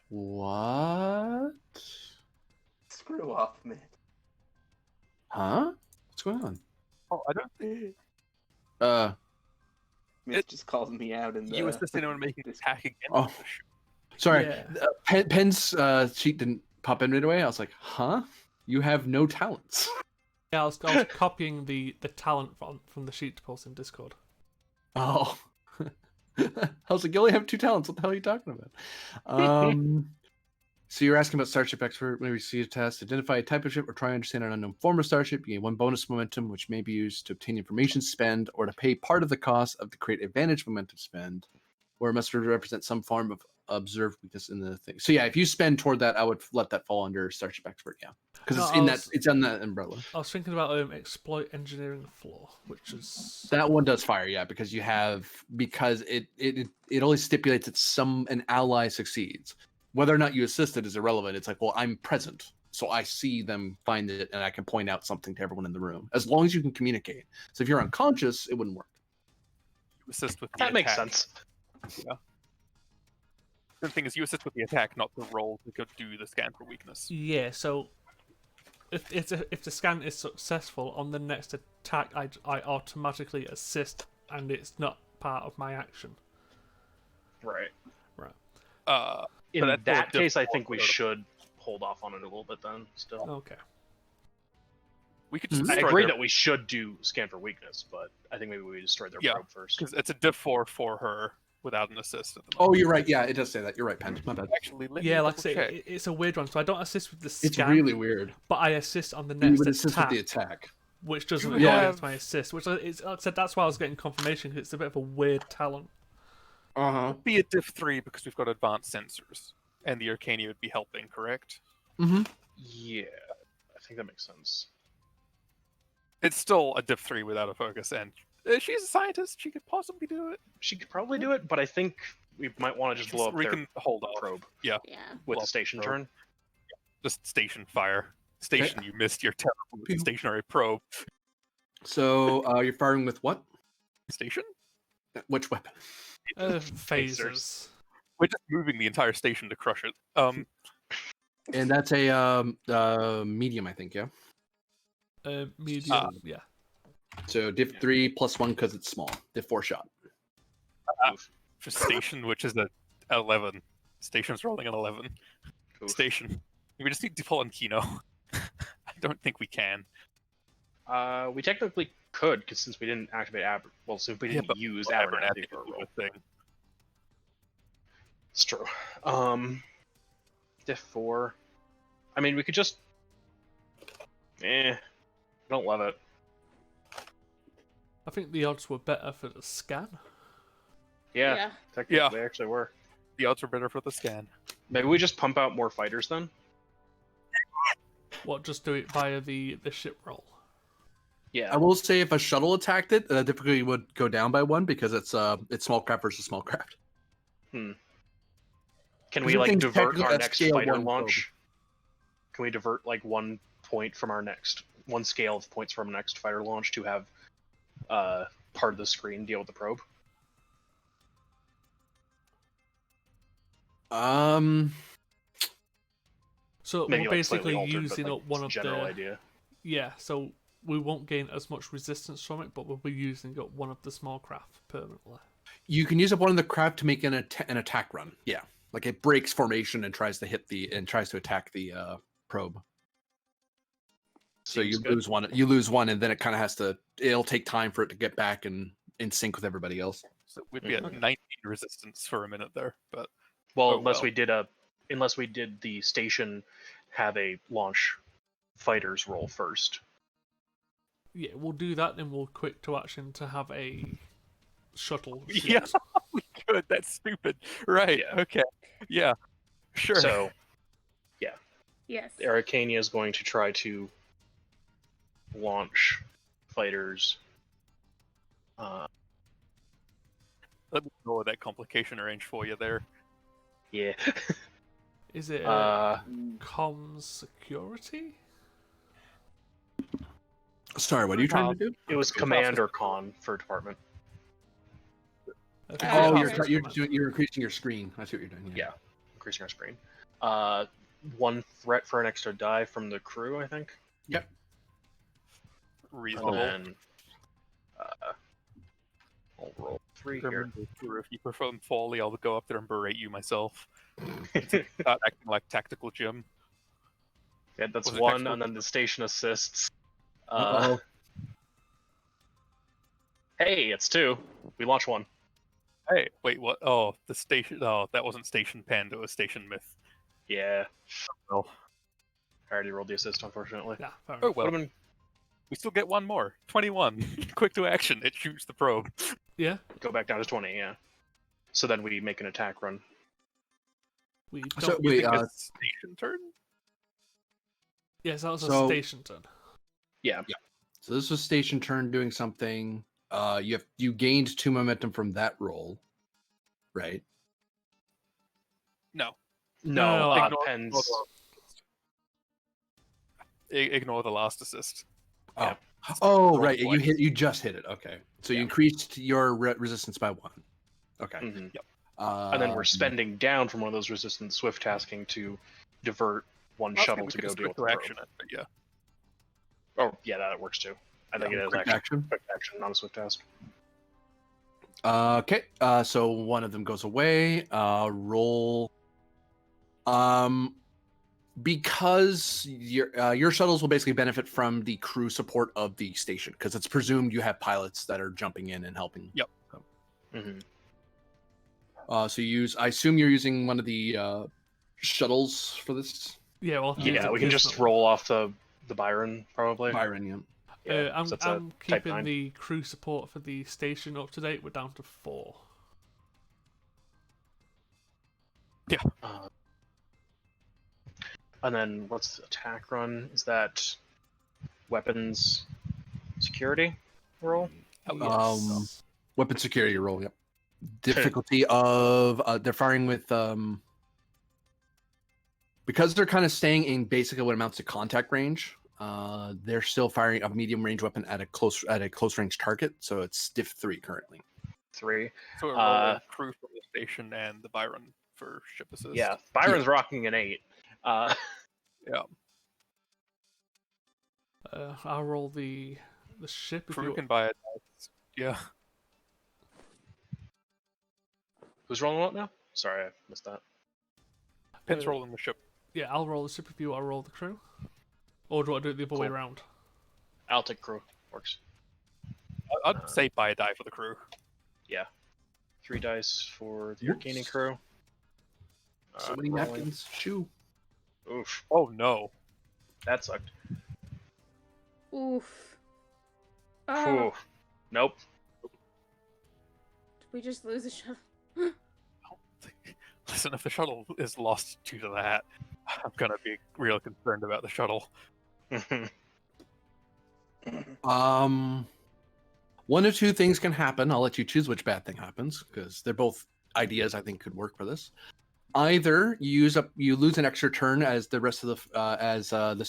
what? Screw off, man. Huh? What's going on? Oh, I don't. Mitch just calls me out in the. You assist anyone making an attack against Oh. the ship. Sorry, Yeah. Penn's sheet didn't pop in right away. I was like, huh? You have no talents. Yeah, I was copying the talent from the sheet to post in Discord. Oh. I was like, you only have 2 talents. What the hell are you talking about? So you're asking about Starship Expert. When we see a test, identify a type of ship or try to understand an unknown form of starship. You gain 1 bonus momentum, which may be used to obtain information spend or to pay part of the cost of the create advantage momentum spend, or it must represent some form of observed weakness in the thing. So yeah, if you spend toward that, I would let that fall under Starship Expert. Yeah, because No, it's I in was- that it's on that umbrella. I was thinking about exploit engineering flaw, which is That one does fire, yeah, because it only stipulates that an ally succeeds. Whether or not you assisted is irrelevant. It's like, well, I'm present, so I see them find it, and I can point out something to everyone in the room. As long as you can communicate. So if you're unconscious, it wouldn't work. You assist with the That attack. makes sense. The thing is, you assist with the attack, not the roll to go do the scan for weakness. yeah. So if the scan is successful on the next attack, I automatically assist, and it's not part of my action. Right. So In that's that still a case, I diff think we four. should hold off on it a little bit then. Still, Okay. We could just I destroy agree their, that we should do scan for weakness, but I think maybe we destroy their Yeah, probe first. because it's a diff 4 for her without an assist at the Oh, moment. you're right. Yeah, it does say that. You're right, Pen. My bad. Actually, let me Yeah, like I double say, check. it's a weird one. So I don't assist with the It's scan, really weird. but I assist on the You next would assist with attack, the attack. which doesn't You go have- against my assist. Which is, like I said, that's why I was getting confirmation, because it's a bit of a weird talent. Uh-huh. It'd be a diff 3 because we've got advanced sensors, and the Arcania would be helping, correct? Mm-hmm. Yeah, I think that makes sense. It's still a diff 3 without a focus, and she's a scientist. She could possibly do it. She could probably do it, but I think we might want to just blow up we their can hold off. probe Yeah. with Blow the up station probe. turn. Just station fire. Station, you missed your terrible Pew. stationary probe. So you're firing with what? Station? Which weapon? Phasers. We're just moving the entire station to crush it. And that's a medium, I think, yeah? Medium. Yeah. So diff 3 plus 1 because it's small. Diff 4 shot. For station, which is a 11. Station's rolling an 11. Oof. Station. We just need to pull on Kino. I don't think we can. We technically could, because since we didn't activate since we Yeah, didn't but use Abernathy Abernathy for a do roll. a thing. It's true. Diff 4. I mean, we could just. I don't love it. I think the odds were better for the scan. Yeah, technically Yeah. they actually were. The odds are better for the scan. Maybe we just pump out more fighters then. What, just do it via the ship roll? Yeah. I will say if a shuttle attacked it, the difficulty would go down by 1 because it's small craft versus small craft. Can Because we like everything's divert technically our at next scale fighter 1 launch? Can we divert like 1 point from our next 1 scale of points from our next fighter launch to have part of the screen deal with the probe? So Maybe we're like slightly basically altered, but, using like, up one of general the idea. yeah. So we won't gain as much resistance from it, but we'll be using up one of the small craft permanently. You can use up one of the craft to make an attack run. Yeah, like it breaks formation and tries to attack the probe. So Seems you good. lose one. You lose one, and then it kind of has to. It'll take time for it to get back in sync with everybody else. So we'd be at 19 resistance for a minute there, but Well, Oh, unless well. we did the station have a launch fighters roll first. Yeah, we'll do that. Then we'll quick to action to have a shuttle. Yeah. shoot. we could. That's stupid. Right. Yeah. Okay. Yeah. Sure. So Yes. Arcania is going to try to launch fighters. Let me know that complication range for you there. Yeah. Is it comms security? Sorry, what are you trying to do? It was command or con for department. I think Oh, it's you're comms. you're increasing your screen. I see what you're doing. Yeah. Increasing our screen. 1 threat for an extra die from the crew, I think. Reasonable. And then I'll roll 3 here. Remember, if you perform folly, I'll go up there and berate you myself. Not acting like tactical Jim. Yeah, that's Was it 1, tactical? and then the station assists. Uh-oh. Hey, it's 2. We launch 1. Hey, wait, what? Oh, the station. Oh, that wasn't Station Panda, it was Station Myth. Yeah. Well, I already rolled the assist, unfortunately. Yeah, fair oh enough. well. Would've been- We still get one more. 21. Quick to action. It shoots the probe. Yeah, go back down to 20, yeah. So then we make an attack run. we don't. So You wait, think it's station turn? Yes, that was a So- station turn. Yeah. So this was station turn doing something. You gained 2 momentum from that roll, right? No. No, ignore- Pens. Ignore the last assist. Oh, oh, Roll right. twice. You just hit it. Okay, so you Yeah. increased your resistance by 1. Okay. Mhm. Uh, And then we're spending down from one of those resistant swift tasking to divert one shuttle we to could go just deal with quick the to probe. action it, but yeah. Oh, yeah, that works too. I think it is quick actually action. quick action, not a swift task. Okay. So one of them goes away. Roll. Because your shuttles will basically benefit from the crew support of the station because it's presumed you have pilots that are jumping in and helping. Yep. Mm-hmm. So I assume you're using one of the shuttles for this. Yeah, well, Yeah, we can just roll off the Byron probably. Byron, yeah. Yeah, I'm, so it's a I'm type keeping 9. the crew support for the station up to date. We're down to 4. Uh, and then what's the attack run? Is that weapons security roll? Oh, yes. Weapon security roll. Yep. Difficulty of they're firing with because they're kind of staying in basically what amounts to contact range. They're still firing a medium range weapon at a close range target, so it's stiff 3 currently. 3. So we're rolling crew from the station and the Byron for ship assist. Yeah, Byron's rocking an 8. Yeah. I'll roll the ship. If Crew you can buy a dice. Yeah. Who's rolling what now? Sorry, I missed that. Pin's Uh, rolling the ship. Yeah, I'll roll the ship if you want to roll the crew. Or do I do it the other way Cool. around? I'll take crew. Works. I'd say buy a die for the crew. 3 dice for the Whoops. Arcane crew. So many rolling. napkins. Shoo. Oof, Oh no. that sucked. Oof. Phew. Nope. Did we just lose a shuttle? Listen, if the shuttle is lost due to that, I'm gonna be real concerned about the shuttle. One of 2 things can happen. I'll let you choose which bad thing happens because they're both ideas I think could work for this. Either you lose an extra turn as the rest of the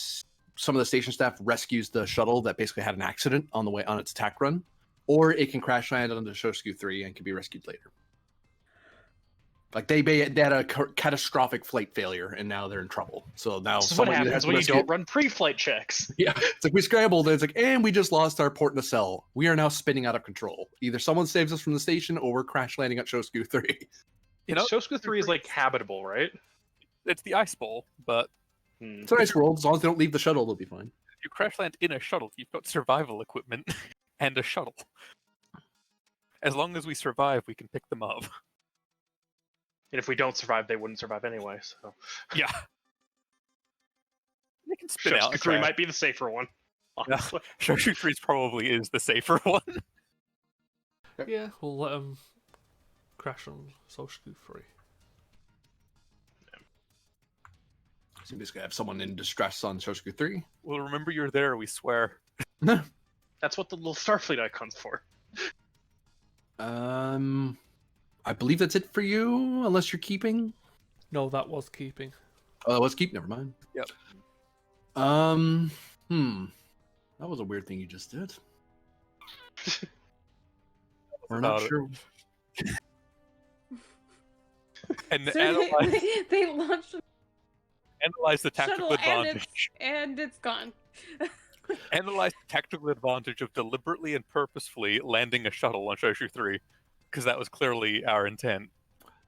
some of the station staff rescues the shuttle that basically had an accident on the way on its attack run, or it can crash land on the Shosku 3 and can be rescued later. Like they had a catastrophic flight failure and now they're in trouble. So now This is what someone either has happens to when you rescue don't run pre-flight checks. Yeah, it's like we scrambled. And it's like, and we just lost our port nacelle. We are now spinning out of control. Either someone saves us from the station, or we're crash landing at Shosku 3. You know, Shosku 3 is like habitable, right? it's the ice bowl, but It's a nice world. As long as they don't leave the shuttle, they'll be fine. if you crash land in a shuttle, you've got survival equipment and a shuttle. As long as we survive, we can pick them up. And if we don't survive, they wouldn't survive anyway. So Yeah. They can spin out. Shosku and 3 crash. might be the safer one. Honestly. Shoshu 3 probably is the safer one. Yeah, we'll let them crash on Shosku 3. So you basically have someone in distress on Shosku 3. Well, remember you're there, we swear. That's what the little Starfleet icon's for. I believe that's it for you, unless you're keeping. No, that was keeping. Oh, that was keep. Never mind. Yep. That was a weird thing you just did. We're not about it. sure. And So analyze, they launched a analyze the tactical shuttle advantage. and it's gone. Analyze the tactical advantage of deliberately and purposefully landing a shuttle on Shoshu 3, because that was clearly our intent.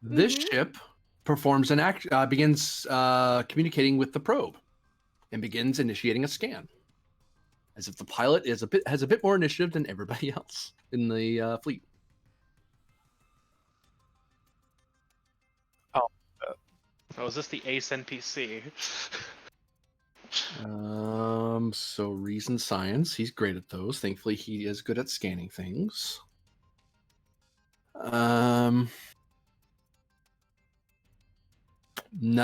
This Mhm. ship performs an act, begins communicating with the probe, and begins initiating a scan, as if the pilot has a bit more initiative than everybody else in the fleet. Oh, is this the ace NPC? So reason science, he's great at those. Thankfully, he is good at scanning things. None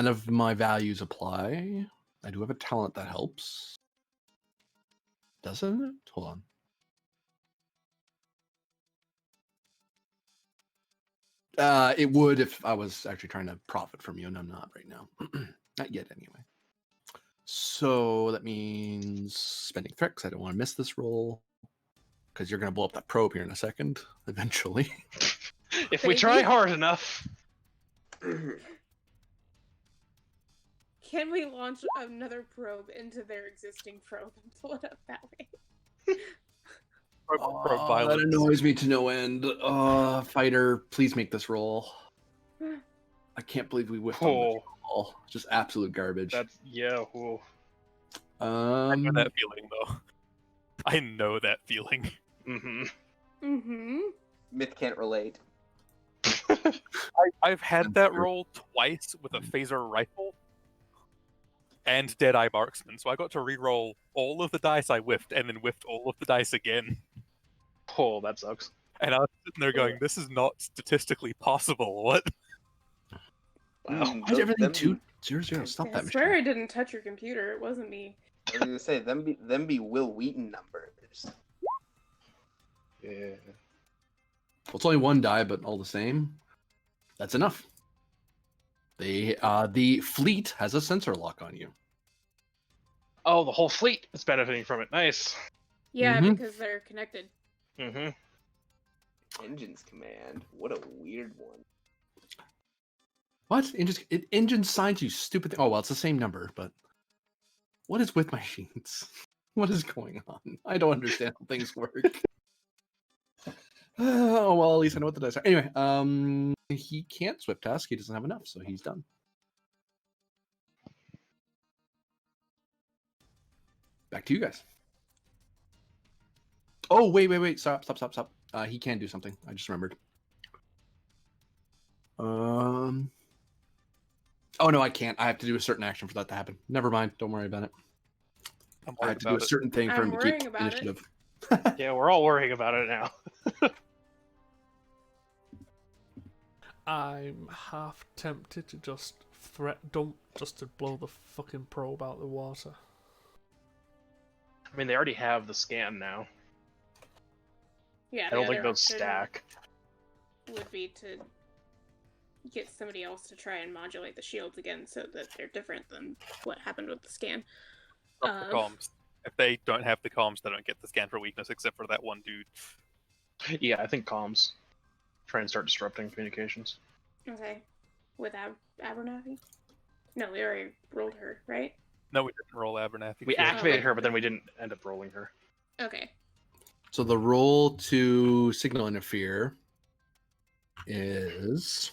of my values apply. I do have a talent that helps. Doesn't it? Hold on. It would if I was actually trying to profit from you, and I'm not right now. Not yet, anyway. So that means spending threat, because I don't want to miss this roll. Because you're going to blow up that probe here in a second, eventually. If we try hard enough. Can we launch another probe into their existing probe and pull it up that way? Probe That violence. annoys me to no end. Fighter, please make this roll. I can't believe we whiffed on this roll. Just absolute garbage. That's whoa. I know that feeling, though. I know that feeling. Mm-hmm. Mm-hmm. Myth can't relate. I've had that roll twice with a phaser rifle and Deadeye Marksman, so I got to re-roll all of the dice I whiffed and then whiffed all of the dice again. Oh, that sucks. And I was sitting there going, this is not statistically possible. What? Wow. Why is everything 200? Stop I that swear machine. I didn't touch your computer. It wasn't me. I was gonna say them be Will Wheaton numbers. Yeah. Well, it's only one die, but all the same, that's enough. The fleet has a sensor lock on you. Oh, the whole fleet is benefiting from it. Nice. Yeah, Mhm. because they're connected. Mm-hmm. Engines command. What a weird one. What? Engine signs, you stupid thing. Oh, well, it's the same number, but what is with machines? What is going on? I don't understand how things work. Oh, well, at least I know what the dice are. Anyway, he can't swift task. He doesn't have enough, so he's done. Back to you guys. Oh, wait. Stop. He can do something. I just remembered. Oh, no, I can't. I have to do a certain action for that to happen. Never mind. Don't worry about it. I'm I worried have to do about a it. certain thing for I'm him to worrying keep about it. initiative. Yeah, we're all worrying about it now. I'm half tempted to just threat dump just to blow the fucking probe out of the water. I mean, they already have the scan now. Yeah, I don't the think other those option stack. would be to get somebody else to try and modulate the shields again so that they're different than what happened with the scan. Drop the comms. If they don't have the comms, they don't get the scan for weakness, except for that one dude. Yeah, I think comms. Try and start disrupting communications. Okay. With Abernathy? No, we already rolled her, right? No, we didn't roll Abernathy. We She had- activated her, but then we didn't end up rolling her. Okay. So the roll to signal interfere is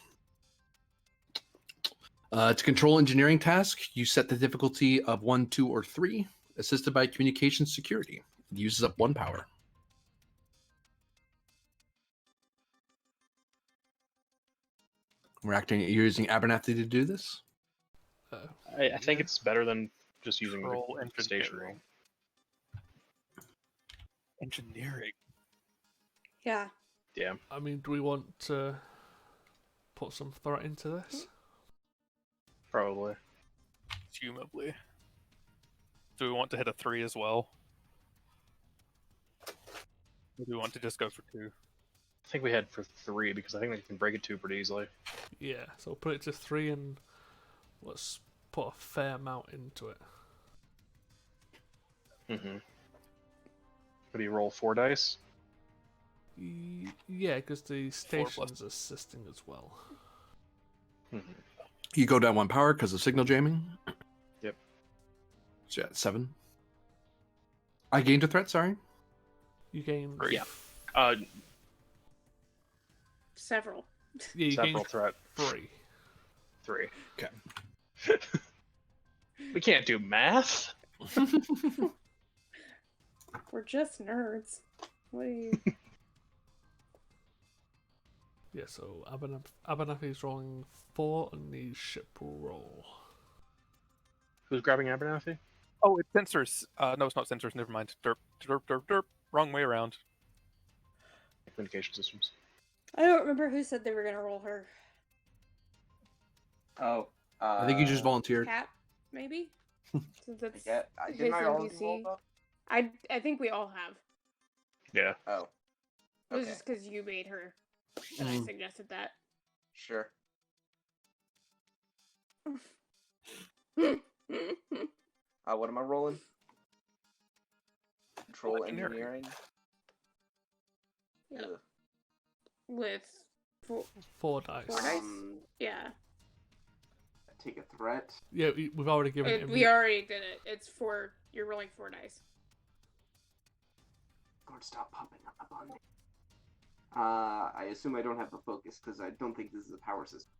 to control engineering task. You set the difficulty of 1, 2, or 3, assisted by communication security. It uses up 1 power. You're using Abernathy to do this. I think it's better than just using Control the stationary. Engineering. Yeah. Yeah. I mean, do we want to put some threat into this? Probably. Presumably. Do we want to hit a 3 as well? Or do we want to just go for 2? I think we had for 3 because I think we can break it 2 pretty easily. Yeah, so put it to 3 and let's put a fair amount into it. Mm-hmm. Maybe roll 4 dice. Yeah, because the 4 plus. station's assisting as well. Mm-hmm. You go down 1 power because of signal jamming. Yep. So yeah, 7. I gained a threat, sorry. You gain... Yeah. Several. Yeah, you Several gain threat. 3. 3. Okay. We can't do math. We're just nerds. What are you? Yeah, so Abernathy's rolling 4 on the ship roll. Who's grabbing Abernathy? Oh, it's sensors. No, it's not sensors. Never mind. Derp, derp, derp, derp. Wrong way around. Communication systems. I don't remember who said they were gonna roll her. Oh. I think you just volunteered. Cat, maybe? Since I that's get. his Didn't I already roll NPC. them? I think we all have. Yeah. Oh. It was Okay. just because you made her, and I suggested that. Sure. What am I rolling? Control Engineering. engineering. Yep. Ugh. With 4 dice. 4 dice? Yeah. Take a threat. Yeah, we've already given it. We already did it. It's 4. You're rolling 4 dice. Lord, stop popping up on me. I assume I don't have the focus because I don't think this is a power system.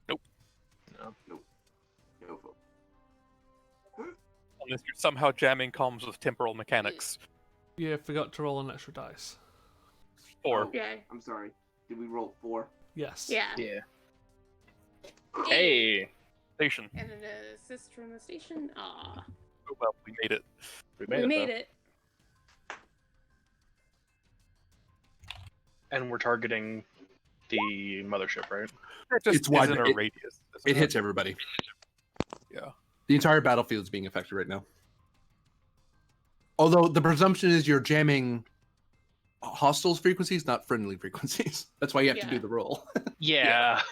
No. No focus. Unless you're somehow jamming comms with temporal mechanics. Yeah, forgot to roll an extra dice. Or Yeah. I'm sorry. Did we roll 4? Yes. Yeah. Yeah. Hey, station. And an assist from the station. Aw. Oh, well, we made it. we We made though. it. And we're targeting the mothership, right? That just It's wide- isn't a it- radius. It hits everybody. Yeah. The entire battlefield is being affected right now. Although the presumption is you're jamming hostiles frequencies, not friendly frequencies. That's why you have to do Yeah. the roll. Yeah.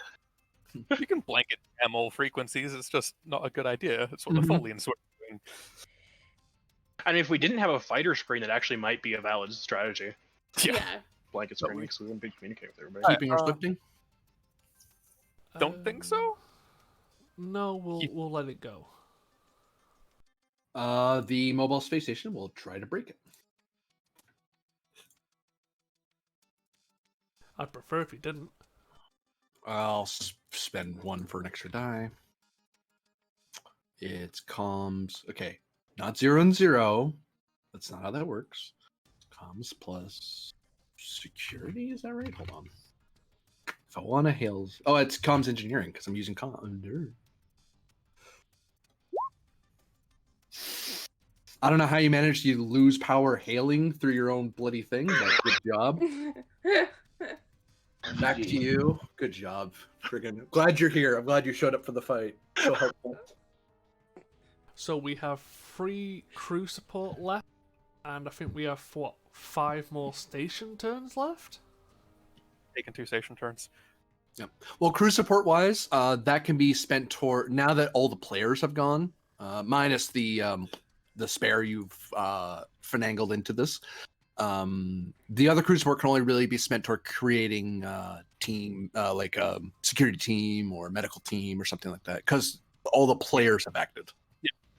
You can blanket ML frequencies. It's just not a good idea. It's what Mhm. the Folians were doing. And if we didn't have a fighter screen, that actually might be a valid strategy. Yeah. Blanket But screening, we- because we wouldn't be communicating with everybody. Alright. Keeping or swifting. Don't think so? No, we'll let it go. The mobile space station will try to break it. I'd prefer if you didn't. I'll spend 1 for an extra die. It's comms. Okay, not 0 and 0. That's not how that works. Comms plus security. Is that right? Hold on. If I want to hails, oh, it's comms engineering because I'm using comm. I don't know how you managed to lose power hailing through your own bloody thing, but good job. Back to you. Good job. Friggin' glad you're here. I'm glad you showed up for the fight. So helpful. So we have 3 crew support left, and I think we have 5 more station turns left. Taking 2 station turns. Well, crew support wise, that can be spent toward now that all the players have gone, minus the spare you've finagled into this. The other crew support can only really be spent toward creating team, like a security team or medical team or something like that, because all the players have acted.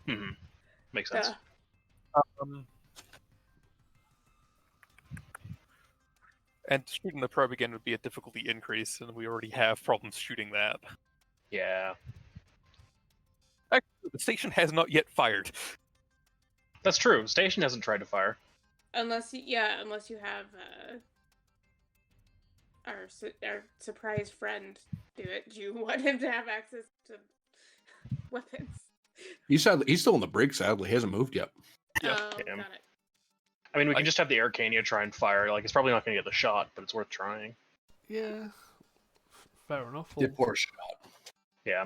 Hmm. Makes sense. Yeah. And shooting the probe again would be a difficulty increase, and we already have problems shooting that. Yeah. Actually, the station has not yet fired. That's true. Station hasn't tried to fire. Unless you have our surprise friend do it. Do you want him to have access to weapons? He's still in the brig. Sadly, he hasn't moved yet. Yeah. Oh, Yeah. got it. I mean, we can just have the Arcania try and fire. Like, it's probably not going to get the shot, but it's worth trying. Yeah, fair enough. Did poor shot. Yeah.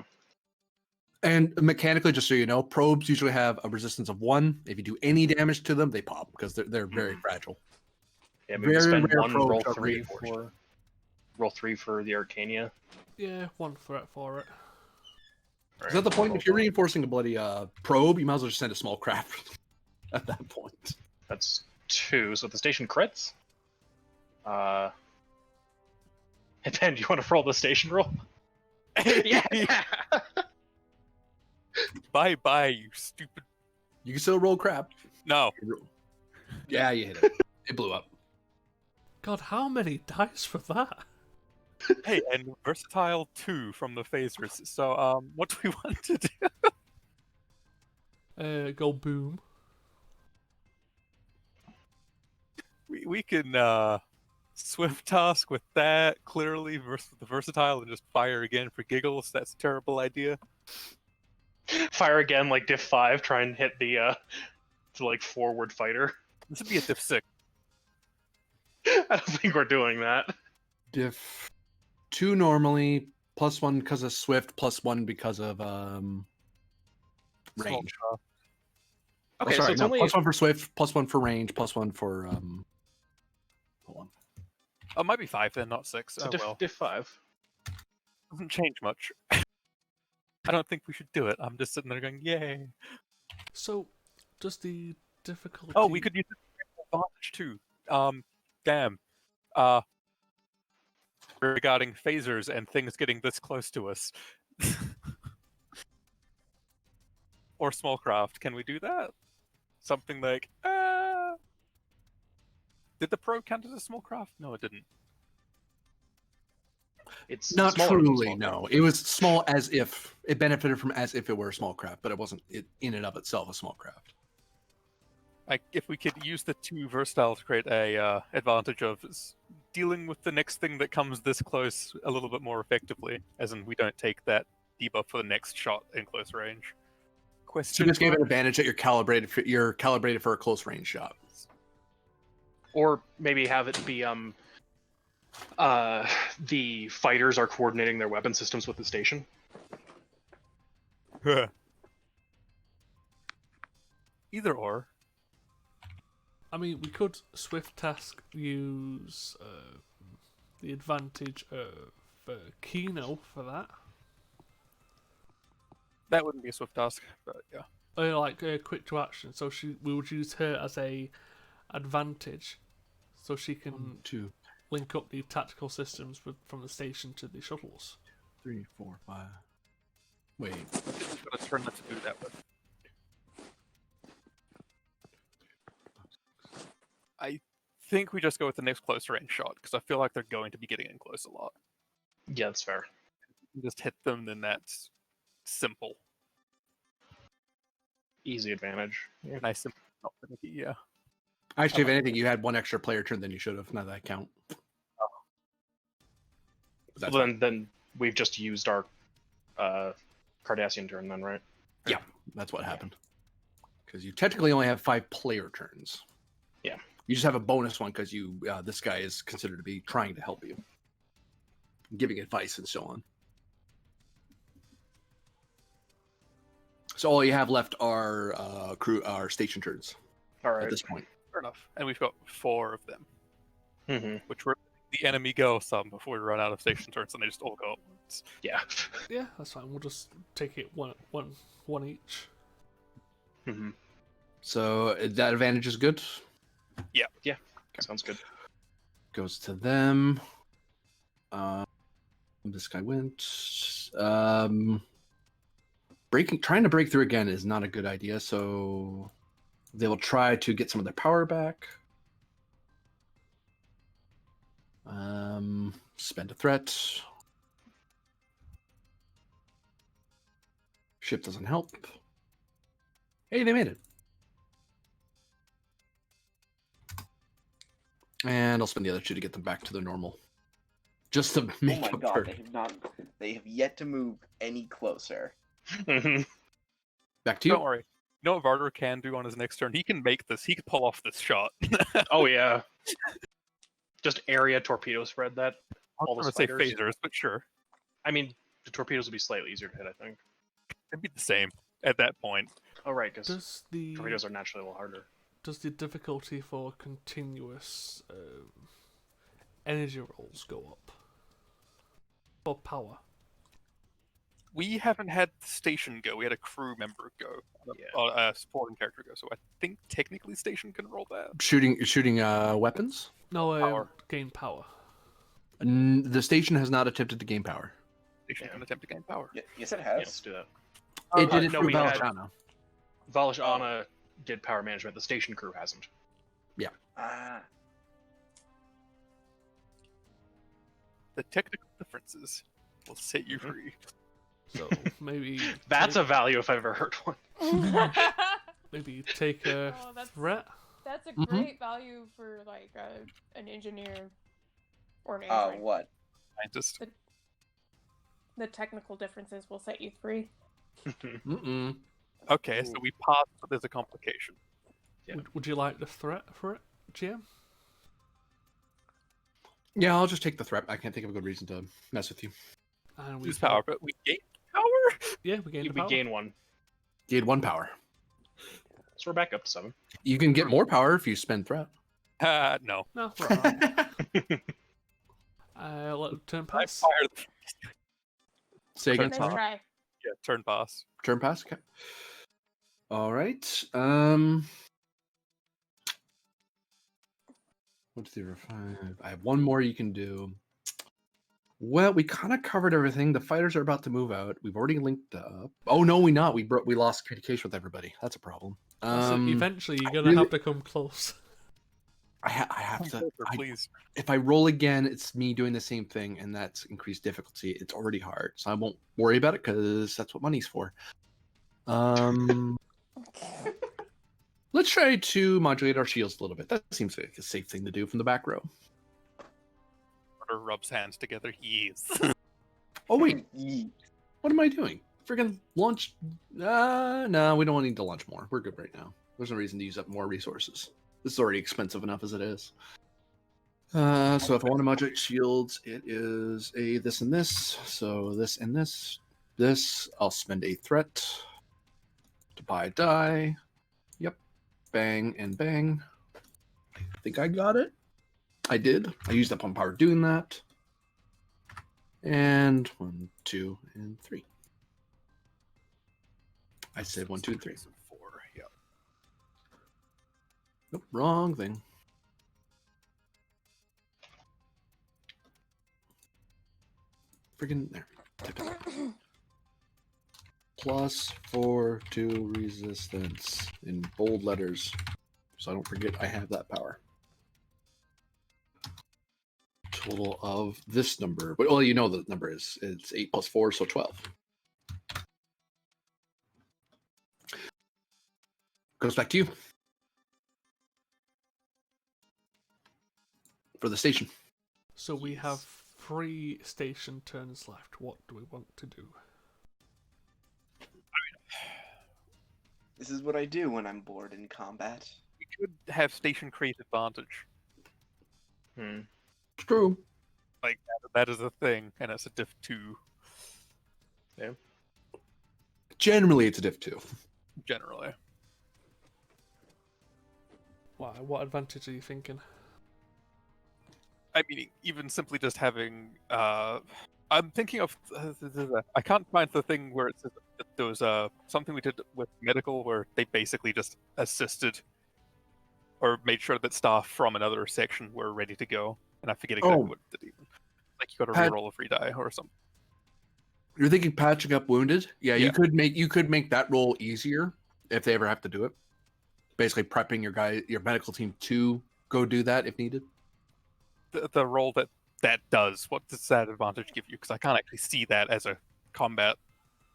And mechanically, just so you know, probes usually have a resistance of 1. If you do any damage to them, they pop because they're very fragile. Yeah, maybe Very spend rare 1, probes roll are 3 reinforced. for... Roll 3 for the Arcania. Yeah, 1 threat for it. Is that the point? If you're reinforcing a bloody probe, you might as well just send a small craft at that point. That's 2. So if the station crits... Hey, Ben, do you want to roll the station roll? Yeah! Bye, you stupid. You can still roll crap. No. Yeah, you hit it. It blew up. God, how many dice for that? Hey, and versatile 2 from the phasers. So, what do we want to do? Go boom. We can Swift task with that, clearly, versus the versatile and just fire again for giggles. That's a terrible idea. Fire again, like diff 5, try and hit the forward fighter. This would be a diff 6. I don't think we're doing that. Diff 2 normally, +1 because of Swift, +1 because of range. Okay, sorry, so it's no, only +1 for Swift, +1 for range, +1 for hold on. Oh, it might be 5 then, not 6. so Oh diff, well. diff 5. Doesn't change much. I don't think we should do it. I'm just sitting there going, yay. So, does the difficulty... Oh, we could use it for advantage too. Damn. Regarding phasers and things getting this close to us. Or small craft, can we do that? Something like, Did the pro count as a small craft? No, it didn't. It's Not smaller than truly, small no. craft. It was small as if it benefited from as if it were a small craft, but it wasn't in and of itself a small craft. Like, if we could use the 2 versatile to create a advantage of dealing with the next thing that comes this close a little bit more effectively, as in we don't take that debuff for the next shot in close range. So Question just gave an mark? advantage that you're calibrated for a close range shot. Or maybe have it be the fighters are coordinating their weapon systems with the station. Either or. I mean, we could Swift task use the advantage of Kino for that. That wouldn't be a swift task, but yeah. Like quick to action, so we would use her as a advantage, so she can 2, link up the tactical systems from the station to the shuttles. 3, 4, 5. Wait. We've got a turn left to do that with. I think we just go with the next close range shot, because I feel like they're going to be getting in close a lot. Yeah, that's fair. Just hit them, then that's simple. Easy advantage. Yeah. Nice, simple, not finicky, yeah. Actually, if anything, you had one extra player turn than you should have. Now that count. That's Well, then we've just used our Cardassian turn then, right? Yeah, that's what happened. Because you technically only have 5 player turns. Yeah. You just have a bonus one because you this guy is considered to be trying to help you, giving advice and so on. So all you have left are station turns All at right. this point. Fair enough. And we've got 4 of them, Mm-hmm. which were the enemy go some before we run out of station turns, and they just all go at once. Yeah. Yeah, that's fine. We'll just take it one each. Mm-hmm. So that advantage is good. Sounds good. Goes to them. This guy went. Trying to break through again is not a good idea. So they will try to get some of their power back. Spend a threat. Ship doesn't help. Hey, they made it. And I'll spend the other 2 to get them back to their normal. Just to Oh make my up god, for they have yet to move any closer. Mm-hmm. back to you. Don't worry. You know what Varder can do on his next turn? He can make this. He can pull off this shot. Oh yeah. Just area torpedo spread that. I All was those going to say fighters. phasers, but sure. I mean, the torpedoes would be slightly easier to hit, I think. It'd be the same at that point. Oh right, because Does the torpedoes are naturally a little harder. does the difficulty for continuous energy rolls go up? Or power? We haven't had the station go. We had a crew member go. Yeah. A supporting character go. So I think technically station can roll that. Shooting weapons. No, Power. gain power. The station has not attempted to gain power. Station can attempt to gain power. Yes, it Yeah, has. let's do that. It did it no, through we had- Valashana. Valish Anna did power management. The station crew hasn't. Ah, The technical differences will set you free. So maybe That's a value if I've ever heard one. maybe take a Oh, that's- threat. That's a Mhm. great value for like an engineer Or answering. What? Scientist. The technical differences will set you free. Mm-mm. Okay, so we passed, but there's a complication. Yeah. Would you like the threat for it, GM? Yeah, I'll just take the threat. I can't think of a good reason to mess with you. And we Use power, but we gain power? Yeah, we gain the We power. gain 1. Gain 1 power. So we're back up to 7. You can get more power if you spend threat. No. No, we're alright. Let turn I pass. fired the Say again, Nice sorry. try. turn pass. Turn pass. Okay. All right. 1, 2, 3, 4, 5. I have one more you can do. Well, we kind of covered everything. The fighters are about to move out. We've already linked up. Oh no, we not. We lost communication with everybody. That's a problem. So eventually, you're gonna really- have to come close. I have to. Closer, please. If I roll again, it's me doing the same thing, and that's increased difficulty. It's already hard, so I won't worry about it because that's what money's for. Let's try to modulate our shields a little bit. That seems like a safe thing to do from the back row. Order rubs hands together. Yes. Oh wait, Yeet. what am I doing? Friggin' launch? No, we don't need to launch more. We're good right now. There's no reason to use up more resources. This is already expensive enough as it is. So if I want to modulate shields, it is a this and this. So this and this. This, I'll spend a threat to buy a die. Yep. Bang and bang. I think I got it. I did. I used up one power doing that. And 1, 2, and 3. I said 1, 2, and 3. 4. Yeah. Nope, wrong thing. Friggin' there. Type it. +4 to resistance in bold letters, so I don't forget I have that power. Total of this number, but well, you know the number is it's 8 + 4, so 12. Goes back to you for the station. So we have 3 station turns left. What do we want to do? This is what I do when I'm bored in combat. We could have station create advantage. Hmm. It's true. Like that is a thing, and it's a diff 2 Generally, it's a diff 2. generally. What advantage are you thinking? I mean, even simply just having. I'm thinking of. I can't find the thing where it says that there was something we did with medical where they basically just assisted or made sure that staff from another section were ready to go. And I forget exactly what it did even. Like you got to Pat- reroll a free die or something. You're thinking patching up wounded? Yeah, Yeah. you could make that role easier if they ever have to do it. Basically, prepping your medical team to go do that if needed. The role that does, what does that advantage give you? Because I can't actually see that as a combat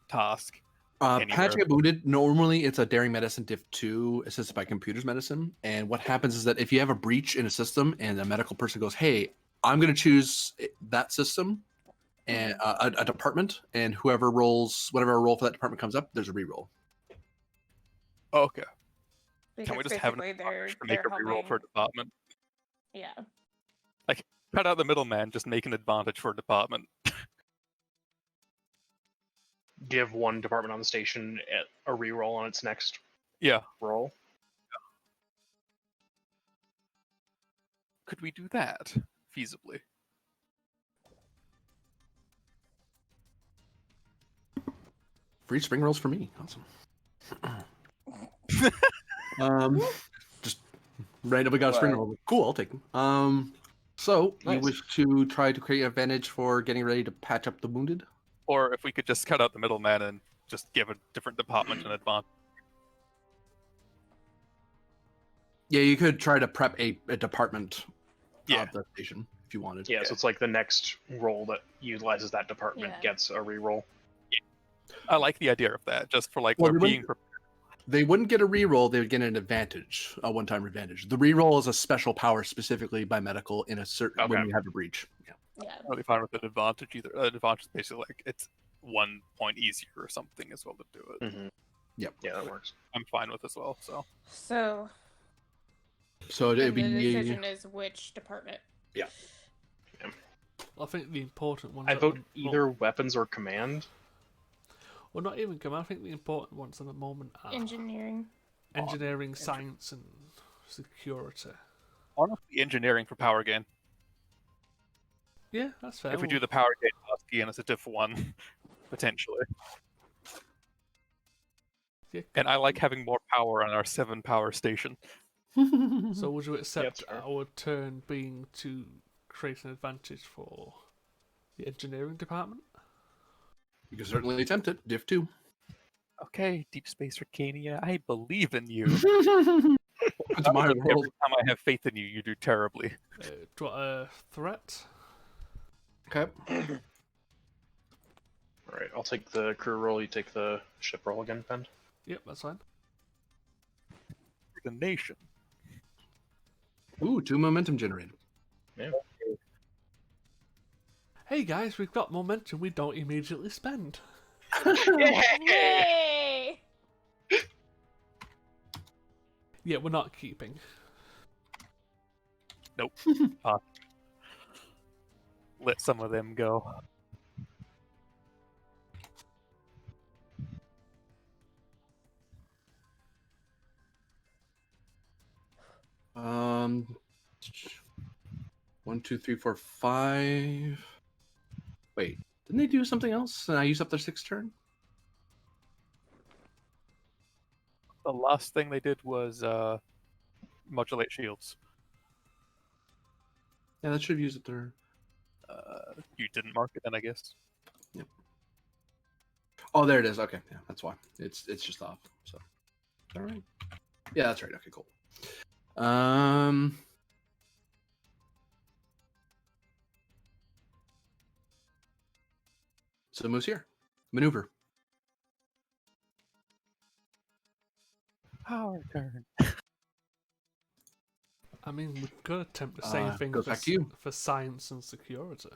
task. Anywhere. Patching up wounded, normally it's a daring medicine diff 2 assisted by computers medicine. And what happens is that if you have a breach in a system and a medical person goes, hey, I'm going to choose that system and a department, and whoever rolls, whatever roll for that department comes up, there's a reroll. Oh, okay. Because Can we just have an basically advantage to make a reroll for a helping- department? Yeah. Cut out the middleman, just make an advantage for a department. Give one department on the station a reroll on its next Yeah. roll. Could we do that feasibly? Free spring rolls for me. Awesome. Just randomly got a spring Wow. roll. Cool, I'll take them. So you Nice. wish to try to create advantage for getting ready to patch up the wounded? Or if we could just cut out the middleman and just give a different department an advantage. Yeah, you could try to prep a department Yeah. of the station if you wanted. Yeah, so it's like the next roll that utilizes that department Yeah. gets a reroll. I like the idea of that, just for like Well, we're we being. They wouldn't get a reroll; they would get an advantage, a one-time advantage. The reroll is a special power specifically by medical in a certain when Okay. you have a breach. Yeah. Yeah. Totally fine with an advantage either. An advantage is basically like it's 1 point easier or something as well to do it. Hmm. Yep. Yeah, that works. I'm fine with as well. So So So then it'd the be decision is which department. I think the important ones. I at vote the either weapons or command. Well, not even command. I think the important ones at the moment are Engineering. engineering, science, and security. honestly, engineering for power gain. Yeah, that's fair. If we do the power gain last key and it's a diff 1, potentially. Yeah. And I like having more power on our 7 power station. So would you accept fair. our turn being to create an advantage for the engineering department? You can certainly attempt it. Diff 2. Okay, Deep Space Arcania, I believe in you. It's my Every world. time I have faith in you, you do terribly. Do you want a threat? Okay. All right, I'll take the crew roll. You take the ship roll again, Pend. Yep, that's fine. The nation. Ooh, 2 momentum generated. Hey guys, we've got momentum we don't immediately spend. Yay! Yeah, we're not keeping. Nope. Let some of them go. Um, 1, 2, 3, 4, 5. Wait, didn't they do something else? And I use up their 6th turn. The last thing they did was modulate shields. Yeah, that should have used up their. You didn't mark it then, I guess. Oh, there it is. Okay, yeah, that's why. It's just off. So, all right. Yeah, that's right. Okay, cool. So moves here. Maneuver. Power turn. I mean, we could attempt the same thing goes for, back to you. for science and security.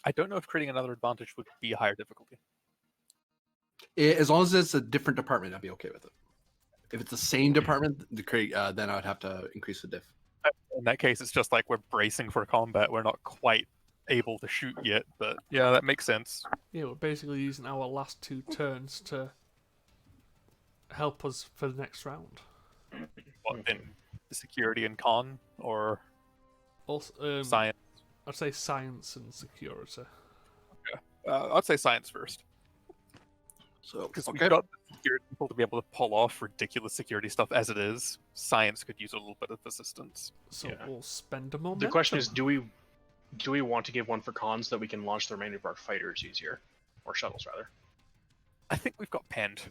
I don't know if creating another advantage would be a higher difficulty. As long as it's a different department, I'd be okay with it. If it's the same department, then I would have to increase the diff. In that case, it's just like we're bracing for combat. We're not quite able to shoot yet, but yeah, that makes sense. Yeah, we're basically using our last 2 turns to help us for the next round. What, in the security and con, or Also, science? I'd say science and security. I'd say science first. So Because okay. we've got the security people to be able to pull off ridiculous security stuff as it is. Science could use a little bit of assistance. So Yeah. we'll spend a moment. The question is, do we want to give one for cons so that we can launch the remainder of our fighters easier, or shuttles rather? I think we've got penned.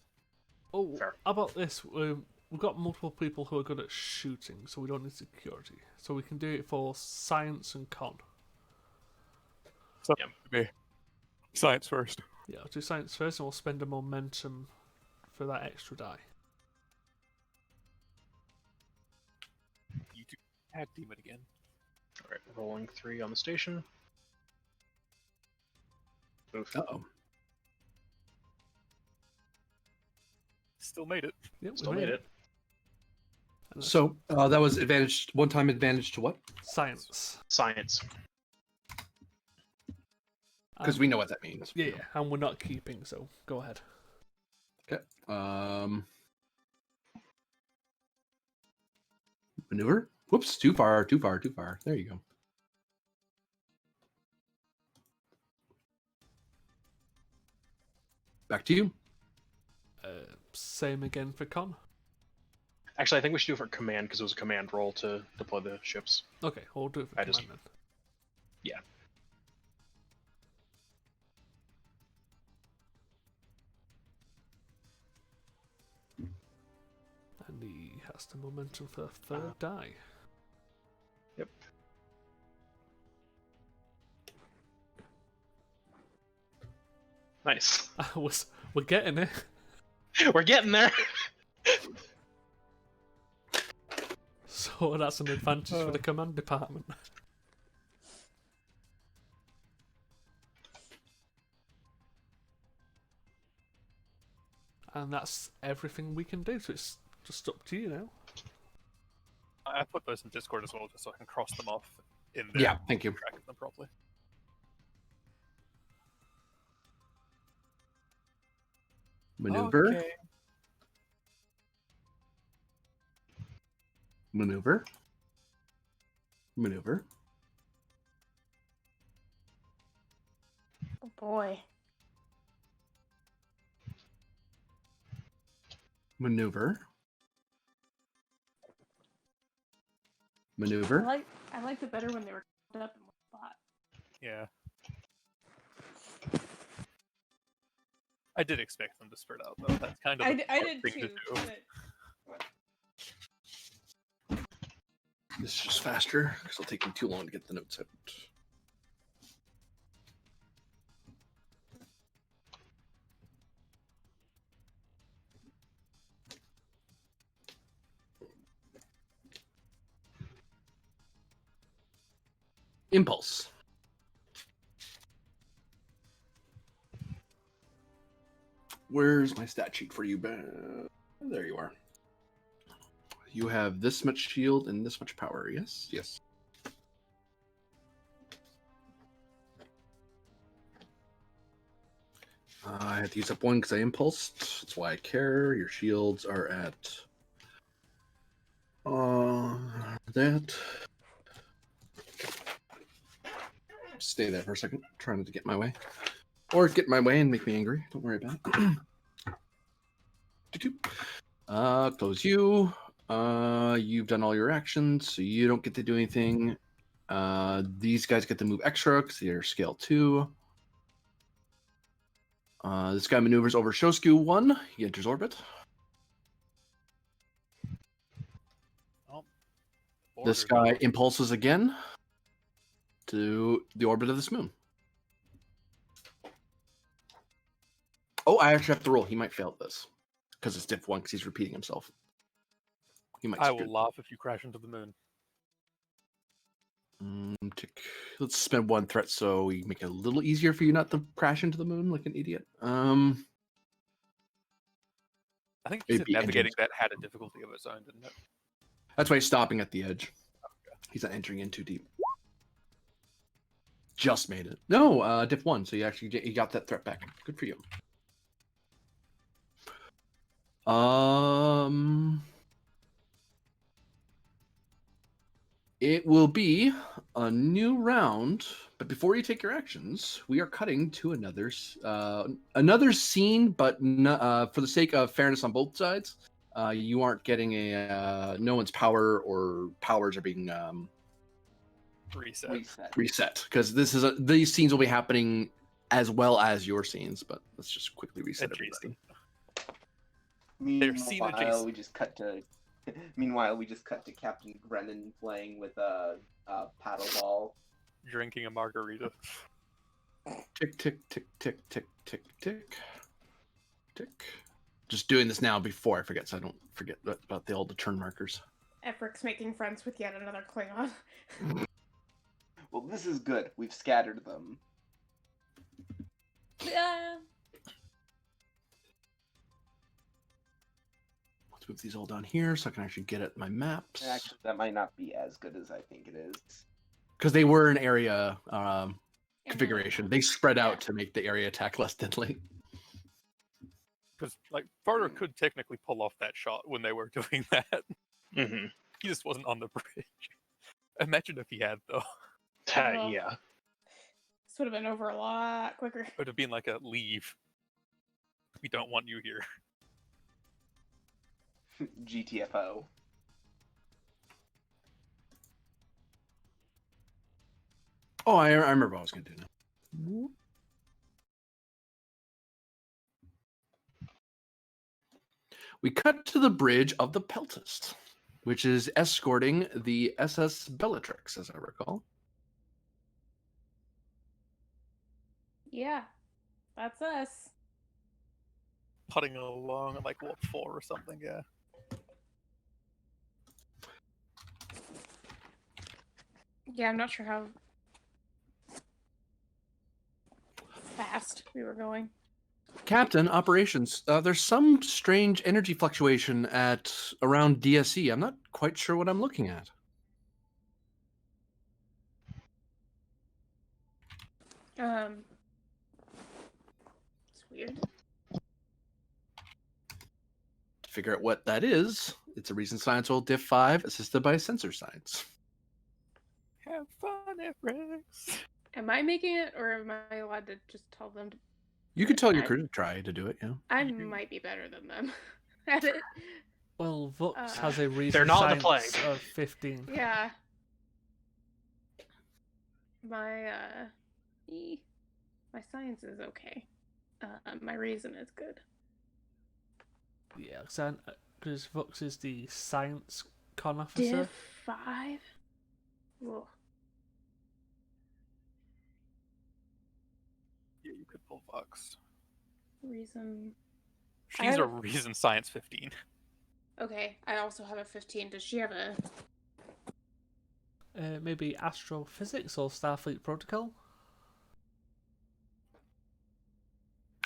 Oh, Fair. how about this? We've got multiple people who are good at shooting, so we don't need security. So we can do it for science and con. So Yeah. maybe science first. Yeah, I'll do science first, and we'll spend a momentum for that extra die. You do add demon again. All right, rolling 3 on the station. Oof. Uh-oh. Still made it. Yep, we Still made it. And that's So that was advantage. One-time advantage to what? science. Science. Because we know what that means. Yeah, yeah, and we're not keeping, so go ahead. Okay. Maneuver. Whoops! Too far. Too far. Too far. There you go. Back to you. Same again for con. Actually, I think we should do it for command because it was a command roll to deploy the ships. Okay, we'll do it for I just- command then. Yeah. And he has the momentum for the third die. Yep. Nice. We're getting it. We're getting there. So that's an advantage for the command department. And that's everything we can do, so it's just up to you now. I put those in Discord as well, just so I can cross them off in there. Yeah, thank you. Track them properly. Maneuver. Okay. Maneuver. Maneuver. Oh boy. Maneuver. Maneuver. I liked it better when they were up in one spot. Yeah. I did expect them to spread out, though. That's kind of I the did smart thing too. to do. But This is just faster because it'll take me too long to get the notes out. Impulse. Where's my stat sheet for you? There you are. You have this much shield and this much power. Yes? Yes. I had to use up one because I impulsed. That's why I care. Your shields are at that. Stay there for a second. Trying to get my way. Or get my way and make me angry. Don't worry about it. Close you. You've done all your actions, so you don't get to do anything. These guys get to move extra because they're scale 2. This guy maneuvers over Shosku 1. He enters orbit. Oh, This border. guy impulses again to the orbit of this moon. Oh, I actually have to roll. He might fail this because it's diff 1 because he's repeating himself. He might. I will laugh if you crash into the moon. Let's spend 1 threat so we make it a little easier for you not to crash into the moon like an idiot. I think you It'd said be navigating engines. that had a difficulty of its own, didn't it? That's why he's stopping at the edge. He's not entering in too deep. Just made it. No, diff 1, so you got that threat back. Good for you. It will be a new round, but before you take your actions, we are cutting to another scene. But for the sake of fairness on both sides, you aren't getting no one's power or powers are being Reset. because these scenes will be happening as well as your scenes. But let's just quickly reset Adjacent. everybody. They're scene Meanwhile, adjacent. we just cut to. Meanwhile, we just cut to Captain Brennan playing with a paddle ball. Drinking a margarita. Tick tick tick tick tick tick tick tick. Just doing this now before I forget, so I don't forget about the old turn markers. Efrick's making friends with yet another Klingon. Well, this is good. We've scattered them. Yeah. Let's move these all down here so I can actually get at my maps. Actually, that might not be as good as I think it is. Because they were an area configuration. They spread Yeah. out to make the area attack less deadly. Because, like, Farter could technically pull off that shot when they were doing that. Mm-hmm. He just wasn't on the bridge. Imagine if he had, though. Oh. Yeah. This would have been over a lot quicker. It would have been like a leave. We don't want you here. GTFO. Oh, I remember what I was going to do now. We cut to the bridge of the Peltist, which is escorting the SS Bellatrix, as I recall. Yeah. That's us. Putting along at like warp 4 or something, yeah. Yeah, I'm not sure how fast we were going. Captain, operations. There's some strange energy fluctuation at around DSE. I'm not quite sure what I'm looking at. It's weird. To figure out what that is, it's a Reason Science roll Diff 5, assisted by Sensor Science. Have fun, Rex. Am I making it, or am I allowed to just tell them to? You could tell your I- crew to try to do it, yeah. I might be better than them at it. Well, Vux Uh, has a reason They're not in the science flank. of 15. Yeah. My my science is okay. My reason is good. Yeah, because Vux is the science con officer. Div 5. Ugh. Yeah, you could pull Vox. Reason. I She's have a a- reason science 15. Okay, I also have a 15. Does she have a? Maybe astrophysics or Starfleet protocol.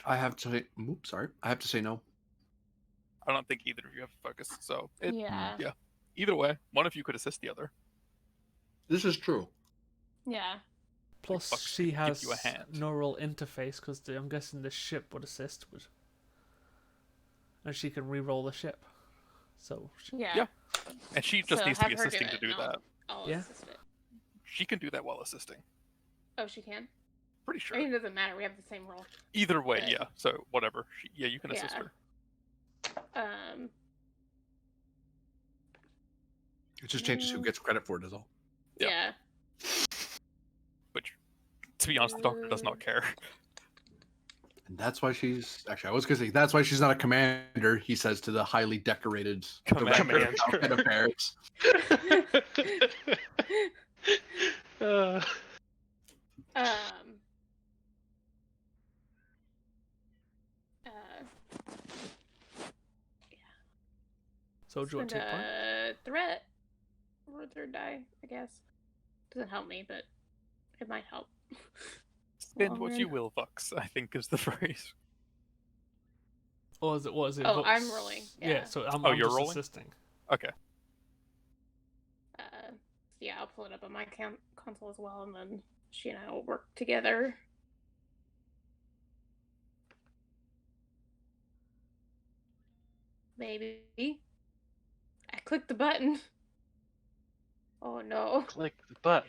I have to say, oops, sorry. I have to say no. I don't think either of you have focus, so Yeah. either way, one of you could assist the other. This is true. Yeah. Plus, Vux she could give has you a hand. neural interface because I'm guessing the ship would assist with, and she can re-roll the ship. So Yeah. Yeah. And she just So needs to be have her assisting it, to do and that. I'll Yeah. assist it. She can do that while assisting. Oh, she can. Pretty sure. I mean, it doesn't matter. We have the same role. Either way, but- yeah. So whatever. Yeah, you can assist Yeah. her. It just changes who gets credit for it, is all. Yeah. Yeah. Which, to be honest, the doctor does not care. And that's why she's actually I was gonna say that's why she's not a commander, he says to the highly decorated director of Falcon Affairs. Um. do you want to Spend take point? a threat or a third die, I guess. Doesn't help me, but it might help. Spend Long what run. you will, Vux, I think is the phrase. Or is it? What is it? Oh, Vux? I'm rolling, yeah. So I'm, Oh, I'm you're just rolling? assisting. Okay. Yeah, I'll pull it up on my console as well, and then she and I will work together. Maybe. I clicked the button. Oh no. Click the button.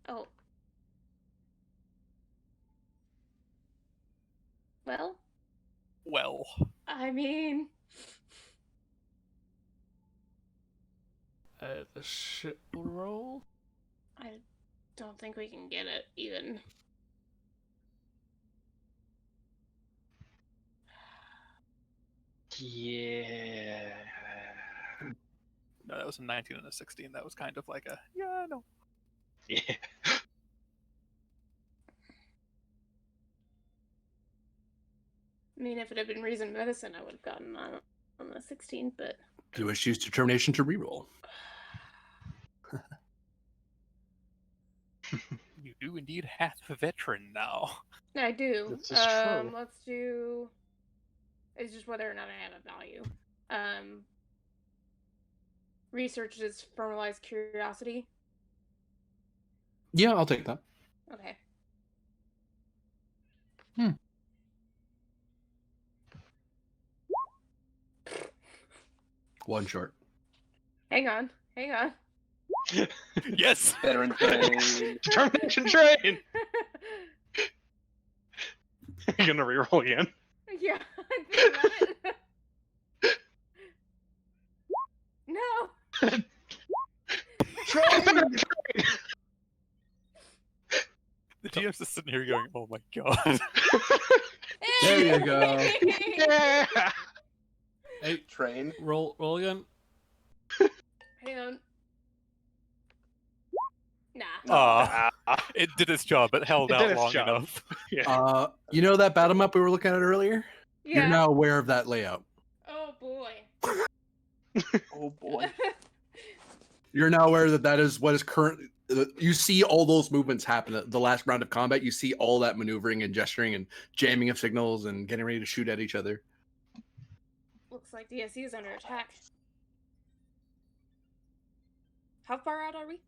Oh. Well, Well, I mean, The ship will roll. I don't think we can get it even. Yeah. no, that was a 19 and a 16. That was kind of like a, yeah, no. Yeah. I mean, if it had been reason medicine, I would have gotten on the 16, but Do wish use determination to reroll. You do indeed have a veteran now. I do. This is true. Let's do. It's just whether or not I have a value. Research is formalized curiosity. Yeah, I'll take that. Okay. One short. Hang on. Yes! Veteran train. Determination train! You're gonna reroll again. Yeah, I think about it. No. The GM's just sitting here going, oh my god. There you go. Yeah! Hey, Train. roll again. Hang on. Nah. It did its job. It held It out did its long job. enough. Yeah. You know that battle map we were looking at earlier? You're Yeah. now aware of that layout. Oh boy. Oh boy. You're now aware that that is what is current. You see all those movements happen at the last round of combat. You see all that maneuvering and gesturing and jamming of signals and getting ready to shoot at each other. Looks like DSE is under attack. How far out are we?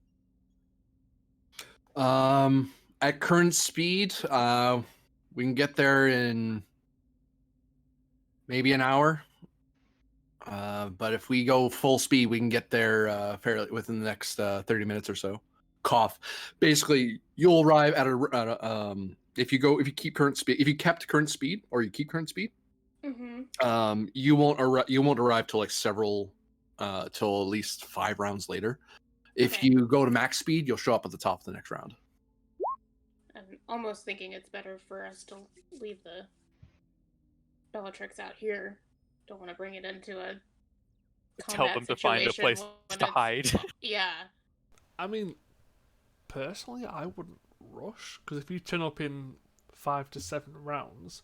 At current speed, we can get there in maybe an hour. But if we go full speed, we can get there fairly within the next 30 minutes or so. Cough. Basically, you'll arrive at if you keep current speed, if you kept current speed or you keep current speed, Mm-hmm. you won't arrive till like till at least 5 rounds later. If Okay. you go to max speed, you'll show up at the top of the next round. I'm almost thinking it's better for us to leave the Bellatrix out here. Don't want to bring it into a Tell combat them to find a situation place when to it's- hide. Yeah. I mean, personally, I wouldn't rush, because if you turn up in 5 to 7 rounds,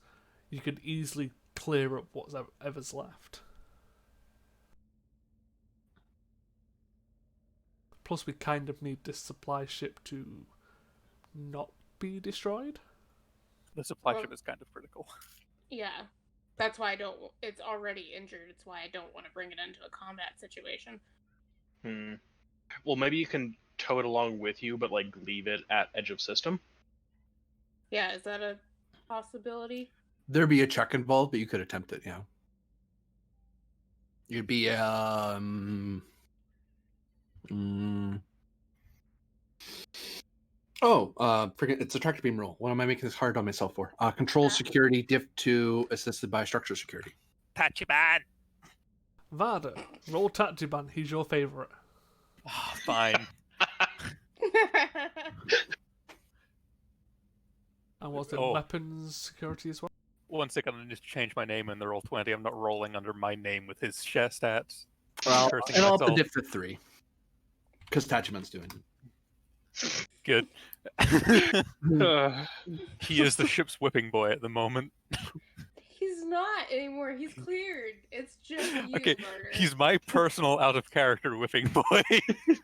you could easily clear up whatever's left. Plus, we kind of need this supply ship to not be destroyed. The supply Well- ship is kind of critical. Yeah. That's why I don't. It's already injured. It's why I don't want to bring it into a combat situation. Well, maybe you can tow it along with you, but like leave it at edge of system. Yeah, is that a possibility? There'd be a check involved, but you could attempt it. Yeah. You'd be freaking! It's a tractor beam roll. What am I making this hard on myself for? Control security, diff 2, assisted by structure security. Tachiban! Vada, roll Tactiban, he's your favourite. Fine. And what's it, Oh. weapons security as well? One second, I need to change my name in the roll 20. I'm not rolling under my name with his share stats. Well, Cursing and I'll up the myself. diff to 3. Because Tachiman's doing it. Good. Uh, He is the ship's whipping boy at the moment. He's not anymore. He's cleared. It's just you, Okay, Murder. he's my personal out-of-character whipping boy.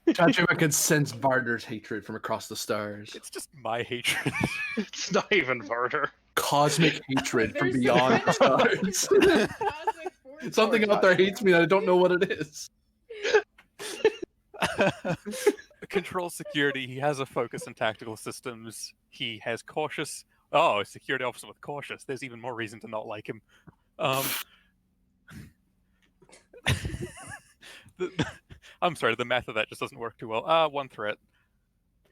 Tachiman can sense Varder's hatred from across the stars. It's just my hatred. it's not even Varder. Cosmic hatred from There's beyond the stars. Cosmic force. Something out there hates me and I don't know what it is. Control security. He has a focus in tactical systems. He has cautious. Oh, a security officer with cautious. There's even more reason to not like him. I'm sorry, the math of that just doesn't work too well. One threat.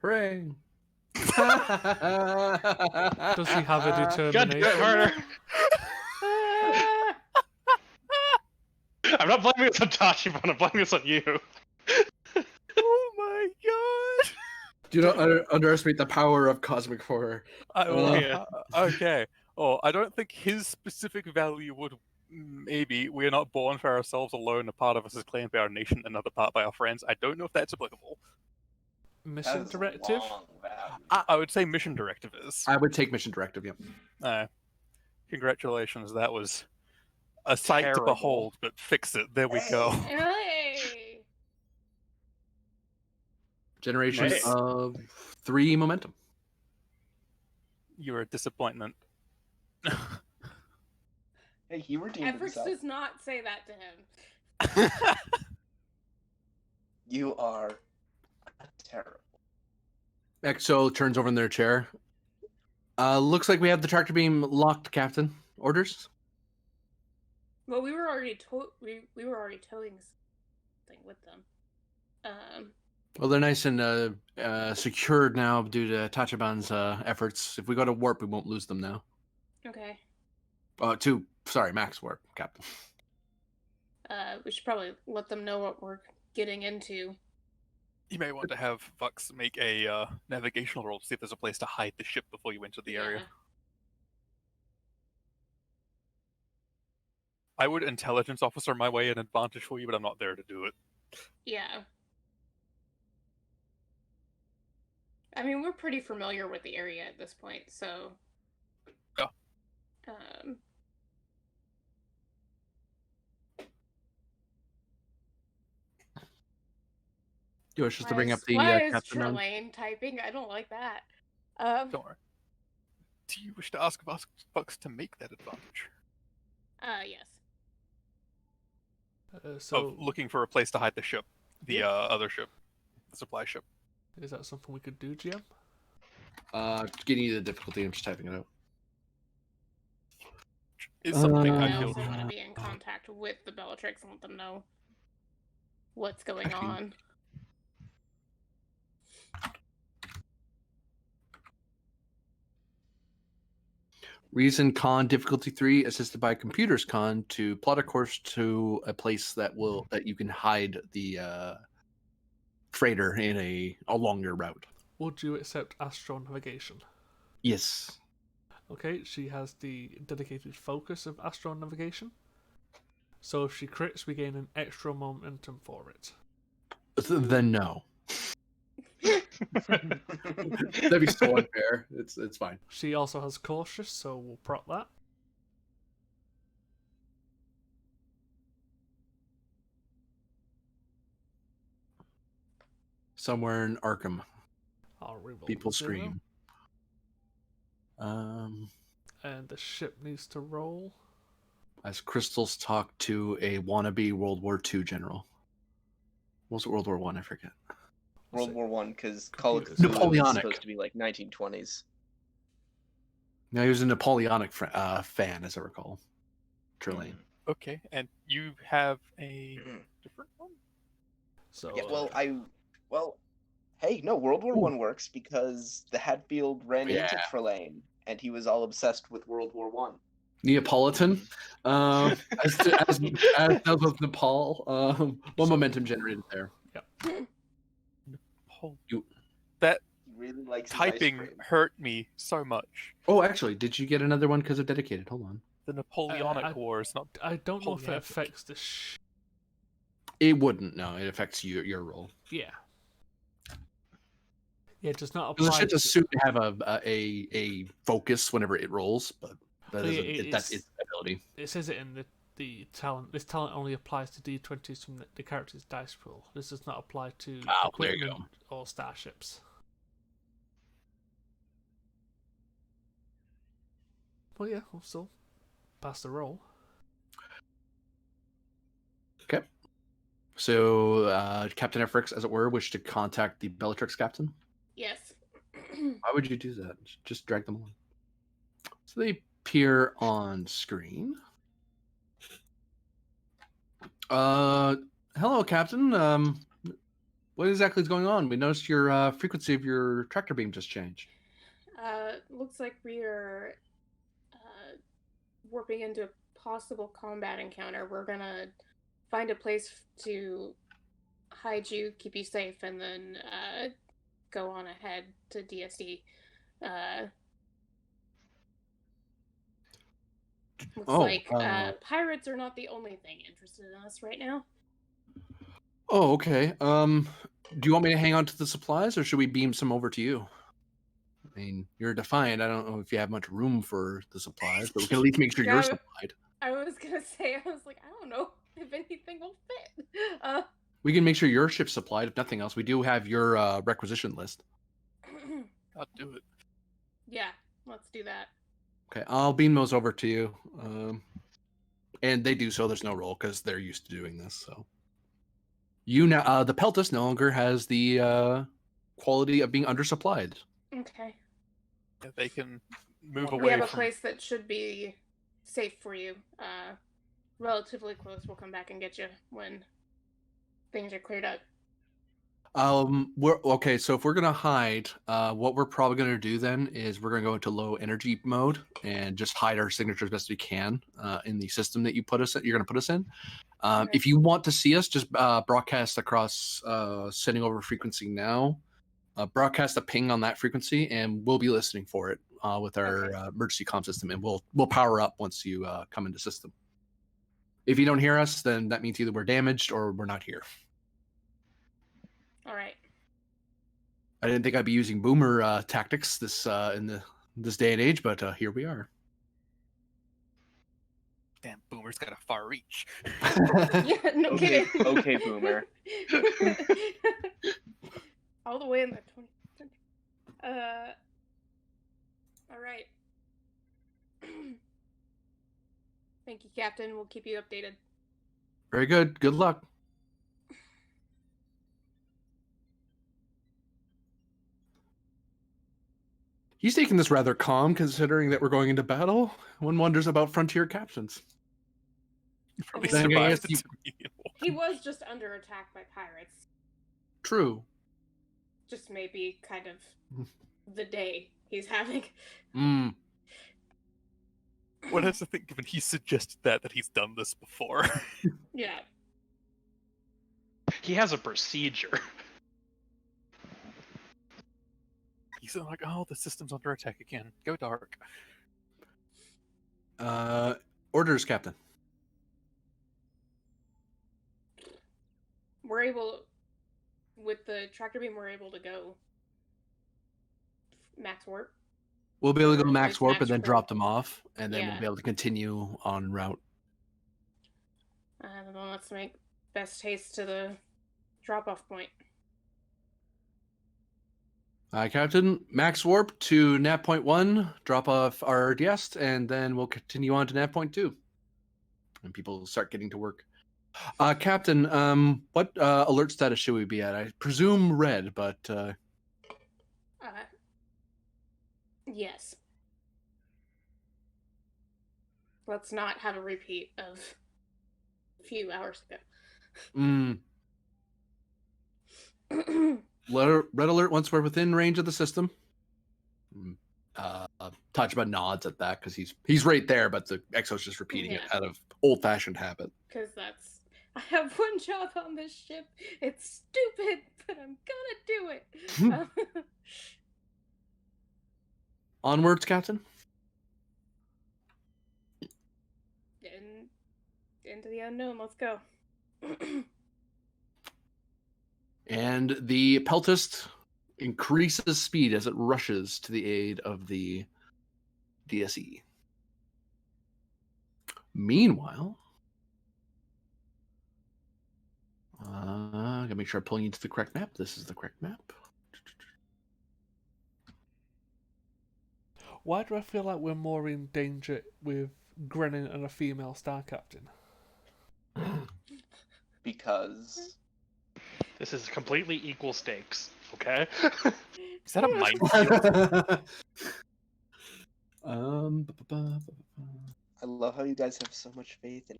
Hooray. Does he have a God damn determination? it, Varder! I'm not blaming this on Tachibana, I'm blaming this on you. Oh my god! Do not underestimate the power of cosmic horror. Yeah. Okay. Oh, I don't think his specific value would. Maybe we are not born for ourselves alone. A part of us is claimed by our nation, another part by our friends. I don't know if that's applicable. Mission That's directive? long value. I would say mission directive is. I would take mission directive, yep. Congratulations, that was a sight Terrible. to behold, but fix it. There we go. Hey. Generation Nice. of 3 momentum. You're a disappointment. Hey, he redeemed Efforts himself. does not say that to him. You are terrible. Exo turns over in their chair. Looks like we have the tractor beam locked, Captain. Orders? Well, we were already we were already towing something with them. Well, they're nice and secured now due to Tachiban's efforts. If we go to warp, we won't lose them now. Okay. Max warp, Captain. We should probably let them know what we're getting into. You may want to have Vux make a navigational roll to see if there's a place to hide the ship before you enter the area. I would intelligence officer my way an advantage for you, but I'm not there to do it. Yeah. I mean, we're pretty familiar with the area at this point, so. Yeah. You wish us to Why bring is, up the why is captain on? Trelane typing? I don't like that. Don't worry. Do you wish to ask Bucks to make that advantage? Yes. So Of looking for a place to hide the ship, the other ship, the supply ship. is that something we could do, GM? Getting you the difficulty. I'm just typing it out. Is something I I feel. also want to be in contact with the Bellatrix and let them know what's going Actually- on. Reason con difficulty 3, assisted by computers con, to plot a course to a place that you can hide the freighter in a longer route. Would you accept astral navigation? Yes. Okay, she has the dedicated focus of astral navigation. So if she crits, we gain an extra momentum for it. Then no. That'd be so unfair. It's fine. She also has cautious, so we'll prop that. Somewhere in Arkham, I'll reroll people the 0. scream. And the ship needs to roll. As crystals talk to a wannabe World War II general. What was it, World War One? I forget. World War One, because Call of Computers. Cthulhu is Napoleonic. supposed to be like 1920s. No, he was a Napoleonic fan, as I recall. Trelane. Okay, and you have a different one? So Yeah, hey, no, World War Ooh. One works because the Hatfield ran into Yeah. Trelane, and he was all obsessed with World War One. Neapolitan, as does with Nepal. One momentum generated there. That He really likes his ice typing cream. hurt me so much. Oh, actually, did you get another one because of dedicated? Hold on. The Napoleonic I- Wars, not I don't know if it Polyamorous. affects the It wouldn't. No, it affects your roll. Yeah. Yeah, it does not Because the apply. ship does soon have a focus whenever it rolls, but that Oh, yeah, isn't that's its ability. It says it in the talent. This talent only applies to D20s from the character's dice pool. This does not apply to Oh, there you equipment or starships. Well, yeah, we'll still pass the roll. Okay. So, Captain Efrix, as it were, wish to contact the Bellatrix captain. Yes. Why would you do that? Just drag them along. So they appear on screen. Hello, Captain. What exactly is going on? We noticed your frequency of your tractor beam just changed. Looks like we are warping into a possible combat encounter. We're gonna find a place to hide you, keep you safe, and then go on ahead to DSD. Looks like pirates are not the only thing interested in us right now. Oh, okay. Do you want me to hang on to the supplies, or should we beam some over to you? I mean, you're Defiant. I don't know if you have much room for the supplies, but we can at least make sure Yeah, you're supplied. I was gonna say, I was like, I don't know if anything will fit. We can make sure your ship's supplied. If nothing else, we do have your requisition list. I'll do it. Yeah, let's do that. Okay, I'll beam those over to you. And they do so. There's no roll because they're used to doing this. So you now, the Peltus no longer has the quality of being undersupplied. Okay. Yeah, they can move We away have a from. place that should be safe for you. Relatively close. We'll come back and get you when things are cleared up. We're okay. So if we're gonna hide, what we're probably gonna do then is we're gonna go into low energy mode and just hide our signature as best we can in the system that you're gonna put us in. Okay. If you want to see us, just broadcast across sending over frequency now. Broadcast a ping on that frequency, and we'll be listening for it with our emergency comm system, and we'll power up once you come into system. If you don't hear us, then that means either we're damaged or we're not here. All right. I didn't think I'd be using boomer tactics this this day and age, but here we are. Damn, Boomer's got a far reach. Yeah, no Okay, kidding. okay, Boomer. All the way in the 20th. All right. Thank you, Captain. We'll keep you updated. Very good. Good luck. He's taking this rather calm, considering that we're going into battle. One wonders about frontier captains. Probably Then again, survived the yes, Dominion War. He was just under attack by pirates. True. Just maybe kind of the day he's having. Mm. One has to think, given he suggested that he's done this before. Yeah. He has a procedure. He's like, oh, the system's under attack again. Go dark. Orders, Captain. We're able, with the tractor beam, we're able to go max warp. We'll be able to go Or at max least warp max and then warp. drop them off, and then we'll Yeah. be able to continue en route. And then let's make best haste to the drop-off point. Captain, max warp to nav point 1, drop off our DS, and then we'll continue on to nav point 2. And people start getting to work. Captain, what alert status should we be at? I presume red, but Yes. Let's not have a repeat of a few hours ago. red alert once we're within range of the system. Tajima nods at that because he's right there, but the Exo's just repeating it Yeah. out of old-fashioned habit. Because I have one job on this ship. It's stupid, but I'm gonna do it. Onwards, Captain. Into the unknown. Let's go. And the Peltist increases speed as it rushes to the aid of the DSE. Meanwhile, gotta make sure I'm pulling you to the correct map. This is the correct map. Why do I feel like we're more in danger with Grennan and a female star captain? Because This is completely equal stakes, okay? Is that a minefield? I love how you guys have so much faith in.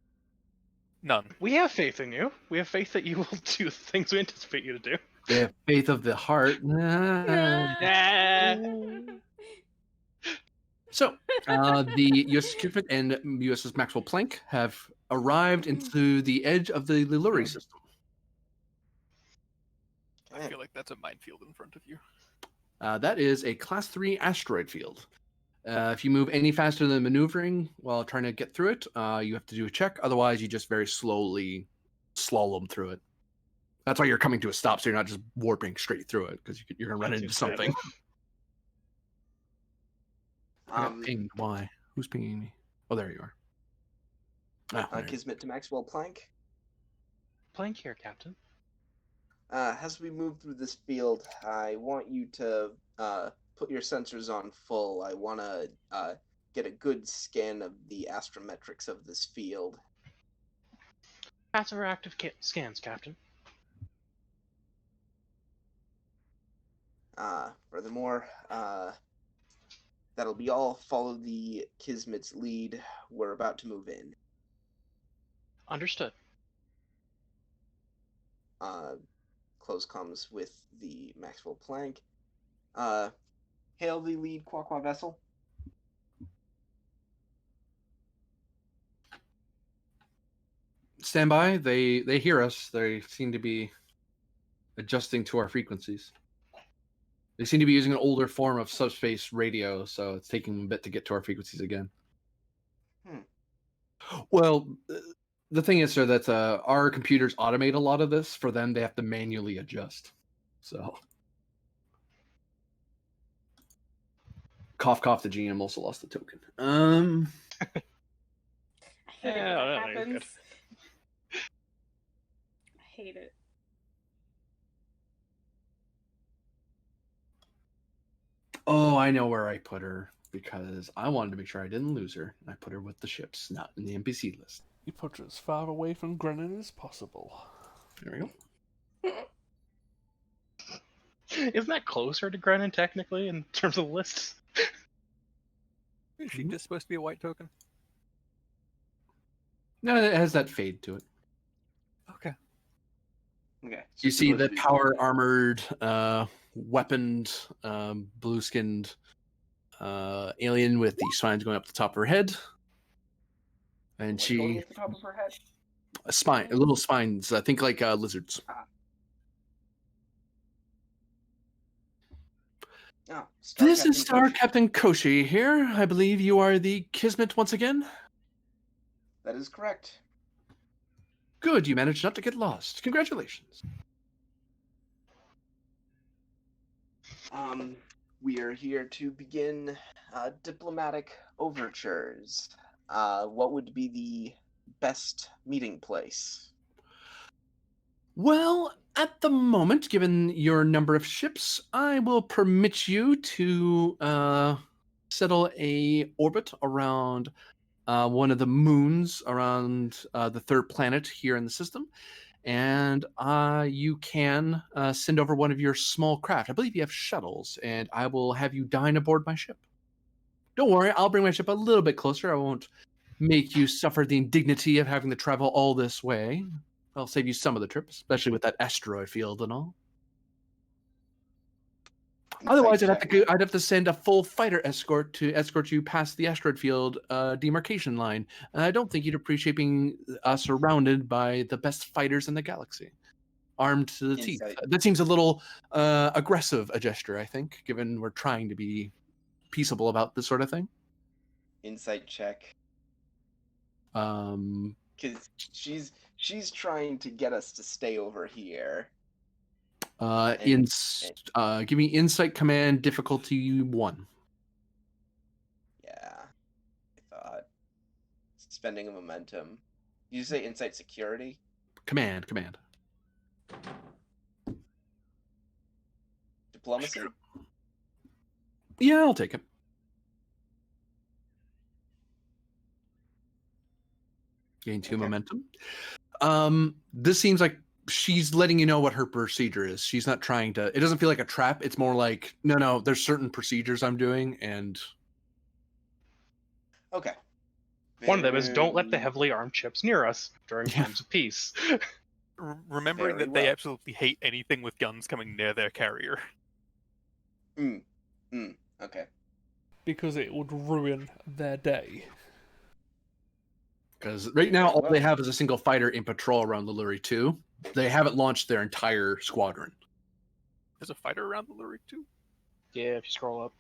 None. We have faith in you. We have faith that you will do the things we anticipate you to do. They have faith of the heart. So, the USS Cupid and USS Maxwell Planck have arrived into the edge of the Liluri system. I feel like that's a minefield in front of you. That is a Class 3 asteroid field. If you move any faster than maneuvering while trying to get through it, you have to do a check. Otherwise, you just very slowly slalom through it. That's why you're coming to a stop, so you're not just warping straight through it, because you're going to run into something. I got pinged. Why? Who's pinging me? Oh, there you are. There you Kismet to Maxwell Planck. Plank here, Captain. As we move through this field, I want you to put your sensors on full. I want to get a good scan of the astrometrics of this field. Passive or active scans, Captain. Furthermore, that'll be all. Follow the Kismet's lead. We're about to move in. Understood. Close comms with the Maxwell Planck. Hail the lead Quaqua vessel. Stand by. They hear us. They seem to be adjusting to our frequencies. They seem to be using an older form of subspace radio, so it's taking them a bit to get to our frequencies again. Well, the thing is, sir, that our computers automate a lot of this. For them, they have to manually adjust. So Cough, cough. The GM also lost the token. I hate it when Yeah, that that is good. happens. I hate it. Oh, I know where I put her because I wanted to make sure I didn't lose her. I put her with the ships, not in the NPC list. You put her as far away from Grennan as possible. There we go. Isn't that closer to Grennan technically in terms of lists? Is she just supposed to be a white token? No, it has that fade to it. Okay. Okay. You see the supposed to be power white. armored, weaponed, blue skinned alien with the spines going up the top of her head. And What's going she at the top of her head? a spine, little spines. I think like lizards. Oh, Star This Captain is Star Koshi. Captain Koshi here. I believe you are the Kismet once again. That is correct. Good, you managed not to get lost. Congratulations. We are here to begin diplomatic overtures. What would be the best meeting place? Well, at the moment, given your number of ships, I will permit you to settle a orbit around one of the moons around the third planet here in the system. And you can send over one of your small craft. I believe you have shuttles, and I will have you dine aboard my ship. Don't worry, I'll bring my ship a little bit closer. I won't make you suffer the indignity of having to travel all this way. I'll save you some of the trip, especially with that asteroid field and all. Otherwise, Insight check. I'd have to send a full fighter escort to escort you past the asteroid field demarcation line. And I don't think you'd appreciate being surrounded by the best fighters in the galaxy, armed to the teeth. Insight. That seems a little aggressive a gesture, I think, given we're trying to be peaceable about this sort of thing. Insight check. Um, Because she's trying to get us to stay over here. give me insight command difficulty 1. Yeah, I thought. Spending a momentum. You say insight security? Command. Diplomacy? Yeah, I'll take it. Gain 2 Okay. momentum. This seems like she's letting you know what her procedure is. She's not trying to. It doesn't feel like a trap. It's more like, no. There's certain procedures I'm doing, and Okay. One of them is don't let the Very- heavily armed ships near us during Yeah. times of peace. Remembering Very that they well. absolutely hate anything with guns coming near their carrier. Okay. Because it would ruin their day. because right now all Well- they have is a single fighter in patrol around Liluri 2. They haven't launched their entire squadron. There's a fighter around the Liluri too? Yeah, if you scroll up.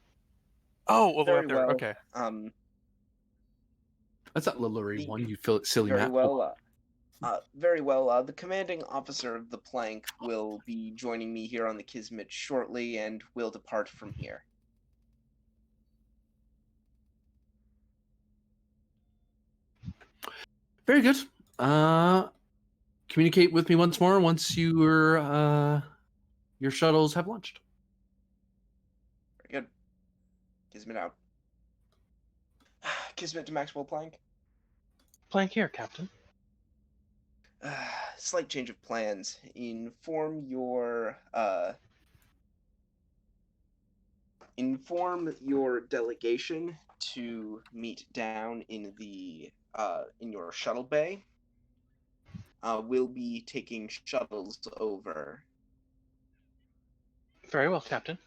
Oh, all the way Very up there. well. Okay. That's not Liluri The- 1. You feel silly Very map. well. Very well. The commanding officer of the plank will be joining me here on the Kismet shortly, and will depart from here. Very good. Communicate with me once more once your shuttles have launched. Very good. Kismet out. Kismet to Maxwell Plank. Plank here, Captain. Slight change of plans. Inform your delegation to meet down in the in your shuttle bay. We'll be taking shuttles over. Very well, Captain.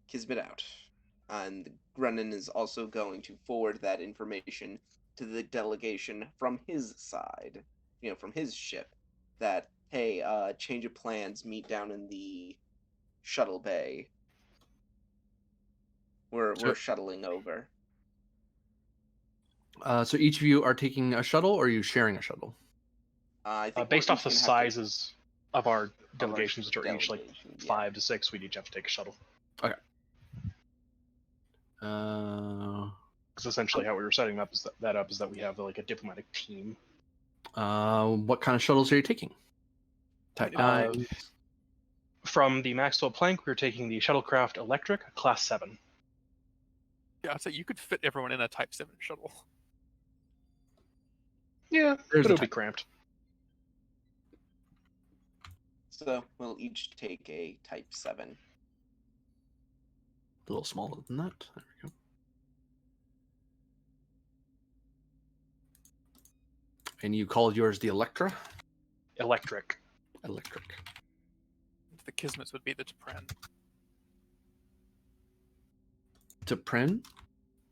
Kismet out. And Grennan is also going to forward that information to the delegation from his side, from his ship, that, hey, change of plans, meet down in the shuttle bay. We're shuttling over. So each of you are taking a shuttle, or are you sharing a shuttle? I think Based we're off the each gonna have to- sizes of our delegations, which are each like delegation, yeah. 5 to 6, we'd each have to take a shuttle. Because essentially how we were setting up is that we have like a diplomatic team. What kind of shuttles are you taking? Type 9. From the Maxwell Planck, we were taking the shuttlecraft Electric, Class 7. Yeah, so you could fit everyone in a Type 7 shuttle. Yeah, There's but a it'll be type. cramped. So we'll each take a Type 7. A little smaller than that. There we go. And you called yours the Electra? Electric. Electric. The Kismets would be the T'Pren. T'Pren?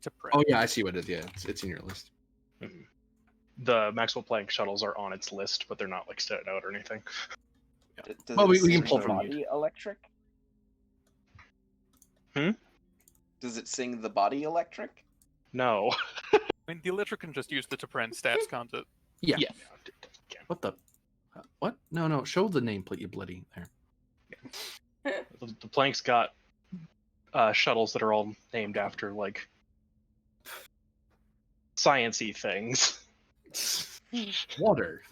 T'Pren. Oh yeah, I see what it is. Yeah, it's in your list. Mhm. The Maxwell Planck shuttles are on its list, but they're not like stated out or anything. Does Well, it we can sing pull the from body electric? Hmm? Does it sing the body electric? No. I mean, the Electric can just use the T'Pren stats, can't it? Yeah. Yeah. What the? What? No. Show the nameplate, you bloody. There. The Planck's got shuttles that are all named after like science-y things. Water.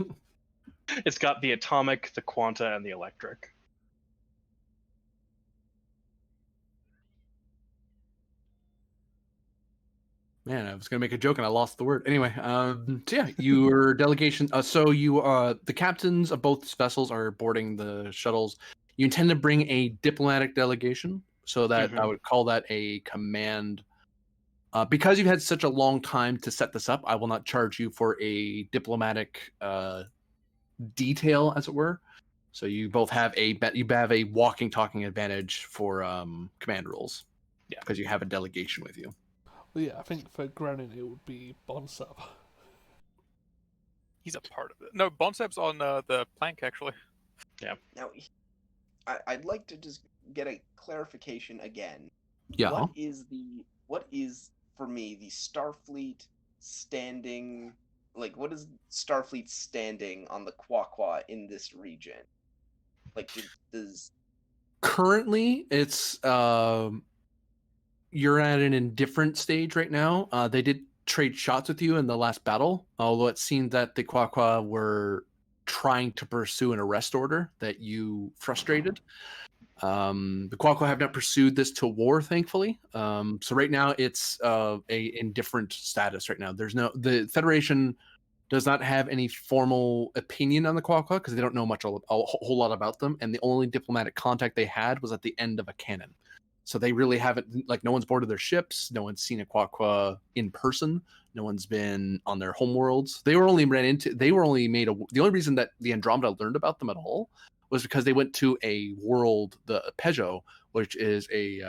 It's got the atomic, the quanta, and the electric. Man, I was gonna make a joke and I lost the word. Anyway, so yeah, your delegation. So you, the captains of both vessels are boarding the shuttles. You intend to bring a diplomatic delegation, so that I Mhm. would call that a command. Because you've had such a long time to set this up, I will not charge you for a diplomatic detail, as it were. So you both have a walking, talking advantage for command rules. Yeah. Because you have a delegation with you. Well, yeah, I think for Grannon it would be Bonsab. He's a part of it. No, Bonsab's on the Planck, actually. Now, I'd like to just get a clarification again. Yeah. What is for me the Starfleet standing? Like, what is Starfleet standing on the Quaqua in this region? Like, does Currently, it's you're at an indifferent stage right now. They did trade shots with you in the last battle, although it seemed that the Quaqua were trying to pursue an arrest order that you frustrated. The Quaqua have not pursued this to war, thankfully. So right now it's a indifferent status. Right now, the Federation does not have any formal opinion on the Quaqua because they don't know a whole lot about them, and the only diplomatic contact they had was at the end of a cannon. So they really haven't, like, no one's boarded their ships, no one's seen a Quaqua in person, no one's been on their homeworlds. The only reason that the Andromeda learned about them at all was because they went to a world, the Peugeot, which is a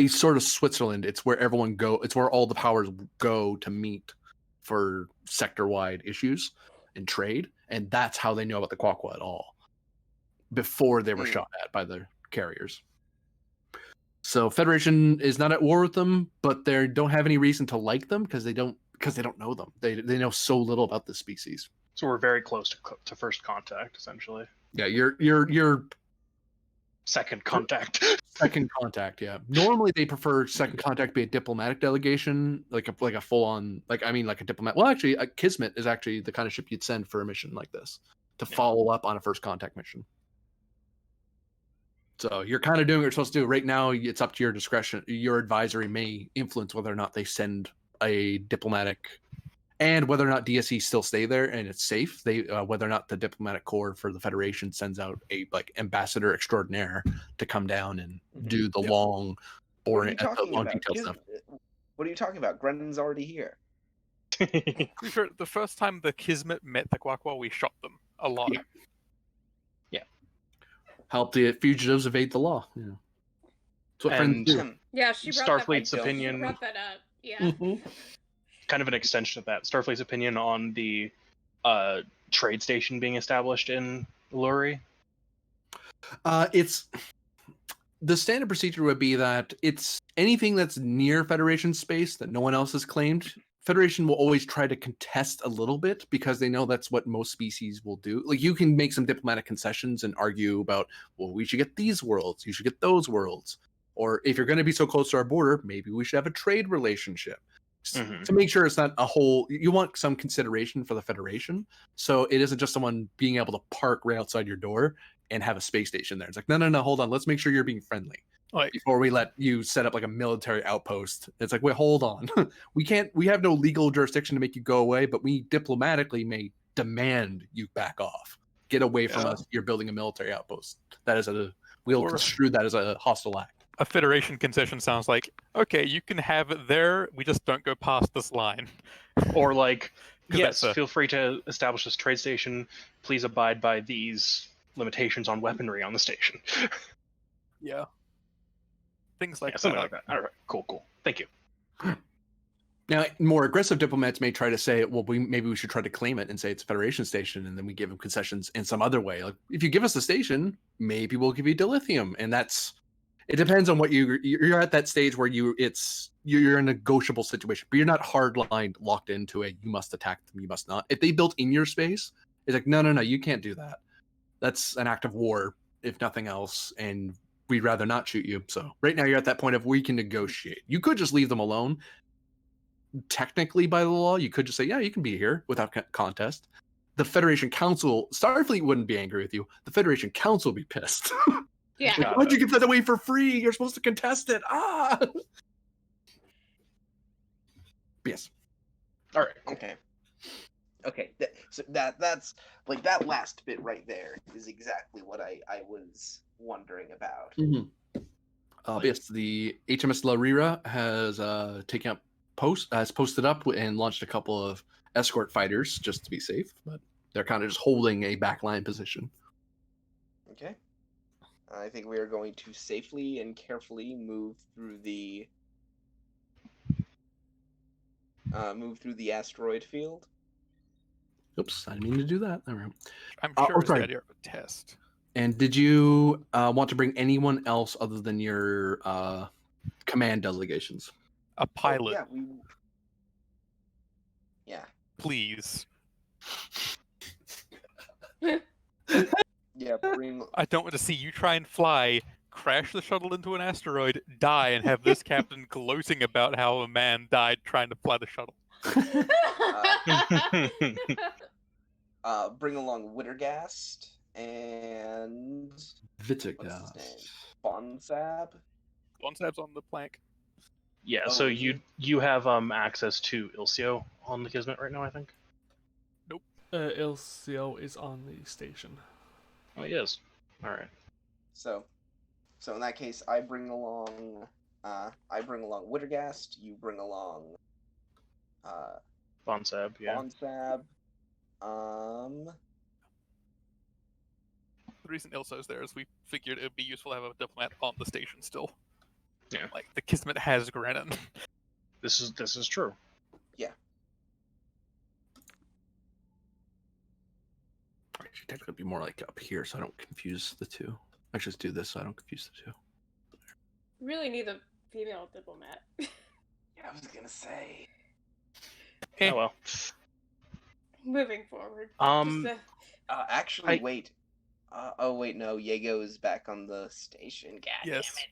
sort of Switzerland. It's where it's where all the powers go to meet for sector-wide issues and trade, and that's how they know about the Quaqua at all before they were shot at by the carriers. So Federation is not at war with them, but they don't have any reason to like them because they don't know them. They know so little about this species. So we're very close to first contact, essentially. Yeah, you're Second contact. second contact. Yeah, normally they prefer second contact be a diplomatic delegation, like a full on, like a diplomat. Well, actually, a Kismet is actually the kind of ship you'd send for a mission like this to follow up on a first contact mission. So you're kind of doing what you're supposed to do. Right now, it's up to your discretion. Your advisory may influence whether or not they send a diplomatic, and whether or not DSE still stay there and it's safe. Whether or not the diplomatic corps for the Federation sends out a ambassador extraordinaire to come down and do the long, boring, long detailed stuff. What are you talking about? Grennan's already here. Pretty sure the first time the Kismet met the Quaqua, we shot them a lot. Yeah. Help the fugitives evade the law. Yeah. That's what friends do. Yeah, she brought Starfleet's that up. opinion. She brought that up. Yeah. Mhm. Kind of an extension of that. Starfleet's opinion on the trade station being established in Liluri. It's the standard procedure would be that it's anything that's near Federation space that no one else has claimed. Federation will always try to contest a little bit because they know that's what most species will do. Like you can make some diplomatic concessions and argue about, well, we should get these worlds, you should get those worlds. Or if you're going to be so close to our border, maybe we should have a trade relationship. To make sure it's not a whole, you want some consideration for the Federation. So it isn't just someone being able to park right outside your door and have a space station there. It's like, no, hold on. Let's make sure you're being friendly Like, before we let you set up like a military outpost. It's like, wait, hold on. We have no legal jurisdiction to make you go away, but we diplomatically may demand you back off. Get away from us. You're building a military outpost. We'll construe that as a hostile act. a Federation concession sounds like, okay, you can have it there, we just don't go past this line. Or like, 'Cause yes, that's feel free to establish this trade station. Please abide by these limitations on weaponry on the station. Yeah. Things like Something that. like that. All right, cool. Thank you. Now, more aggressive diplomats may try to say, well, maybe we should try to claim it and say it's a Federation station, and then we give them concessions in some other way. Like, if you give us the station, maybe we'll give you dilithium, and it depends on what you're at that stage where you're in a negotiable situation, but you're not hardlined locked into you must attack them, you must not. If they built in your space, it's like, no, you can't do that. That's an act of war, if nothing else, and we'd rather not shoot you. So right now you're at that point of we can negotiate. You could just leave them alone. Technically, by the law, you could just say, yeah, you can be here without contest. The Federation Council, Starfleet wouldn't be angry with you. The Federation Council would be pissed. Yeah. Like, why'd you give that away for free? You're supposed to contest it. Yes. All right. Okay. So that's like that last bit right there is exactly what I was wondering about. Yes, the HMS Liluri has taken up has posted up and launched a couple of escort fighters just to be safe, but they're kind of just holding a backline position. Okay. I think we are going to safely and carefully move through the asteroid field. Oops, I didn't mean to do that. There we go. I'm sure it's sorry. the idea of a test. And did you want to bring anyone else other than your command delegations? A pilot, Yeah. please. Yeah, bring I don't want to see you try and fly, crash the shuttle into an asteroid, die, and have this captain gloating about how a man died trying to fly the shuttle. bring along Wittergast and Vittigast. Bonsab. Bonsab's on the plank. Yeah, Oh, so is you have access to Ilsio on the Kismet right now, I think. Ilcio is on the station. Oh, he is. All right. So in that case, I bring along Wittergast. You bring along Bonsab, yeah. Bonsab. The reason Ilso's there is we figured it would be useful to have a diplomat on the station still. Yeah. Like, the Kismet has Grennan. This is true. Yeah. Actually, technically, it'd be more like up here, so I don't confuse the two. I should just do this so I don't confuse the two. Really need a female diplomat. Yeah, I was gonna say. Eh. Oh well. Moving forward. Actually, wait. Wait, no. Jaego is back on the station. God Yes. damn it.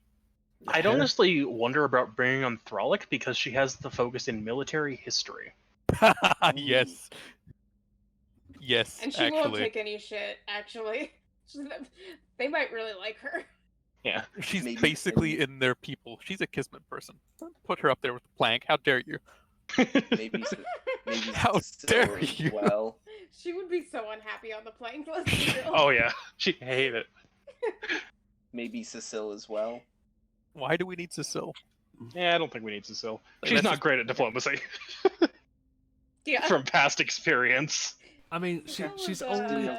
I'd honestly wonder about bringing on Thralic because she has the focus in military history. Yes. Yes, And she actually. won't take any shit, actually. They might really like her. Yeah. She's Maybe- basically in their people. She's a Kismet person. Put her up there with the plank. How dare you? Maybe How Cecile dare as you. Well, She would be so unhappy on the playing list. Still. Oh yeah, she hate it. maybe Cecile as well. Why do we need Cecile? Yeah, I don't think we need Cecile. She's Let's not just- great at diplomacy Yeah. from past experience. I mean, That she's was, only.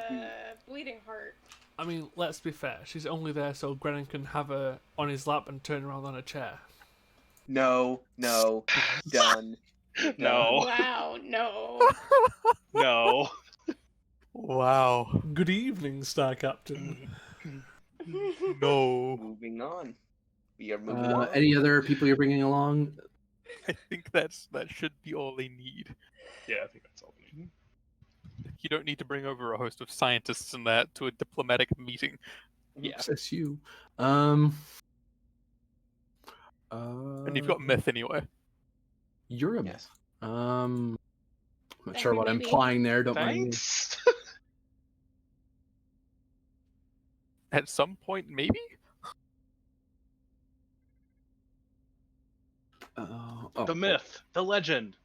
Bleeding Heart. I mean, let's be fair. She's only there so Grennan can have her on his lap and turn around on a chair. No, done. No, Wow, no. no. Wow. Good evening, Star Captain. No. Moving on. We are moving on. Any other people you're bringing along? I think that should be all they need. Yeah, I think that's all we need. You don't need to bring over a host of scientists and that to a diplomatic meeting. Yeah. Says you. And you've got myth anyway. You're a Yes. myth. I'm not Thank sure you, what I'm baby. implying there. Don't mind me. Thanks. At some point, maybe? Oh, The myth, the legend,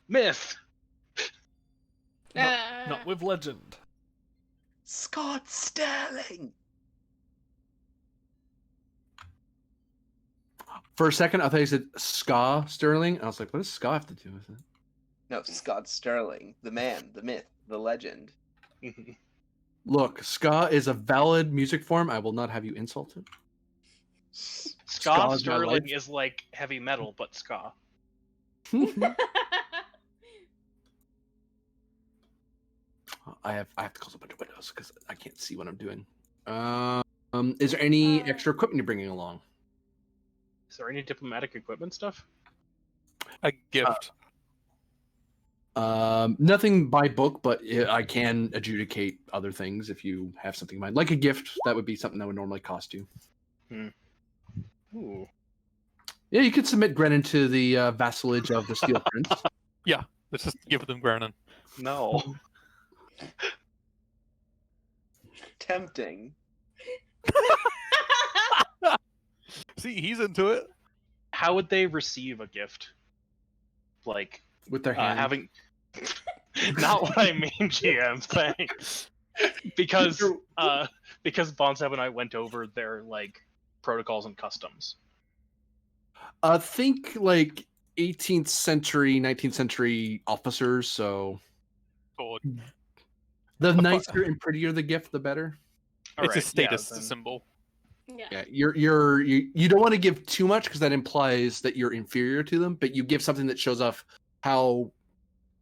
myth. Not with legend. Scott Sterling. For a second, I thought you said Ska Sterling. I was like, what does Ska have to do with it? No, Scott Sterling, the man, the myth, the legend. Look, Ska is a valid music form. I will not have you insult it. Ska Ska's my Sterling life. is like heavy metal, but ska. I have to close a bunch of windows because I can't see what I'm doing. Is there any extra equipment you're bringing along? Is there any diplomatic equipment stuff? A gift. Nothing by book, but I can adjudicate other things if you have something in mind. Like a gift, that would be something that would normally cost you. Ooh. Yeah, you could submit Grennan to the vassalage of the Steel Prince. Let's just give them Grannon. No. Tempting. See, he's into it. How would they receive a gift? Like With their hand. having. Not what I mean, GM. Thanks. Because Bonsab and I went over their like protocols and customs. Think like 18th century, 19th century officers. So Sword. the nicer and prettier the gift, the better. It's a Alright, yeah, status then- symbol. Yeah. Yeah, you don't want to give too much because that implies that you're inferior to them. But you give something that shows off how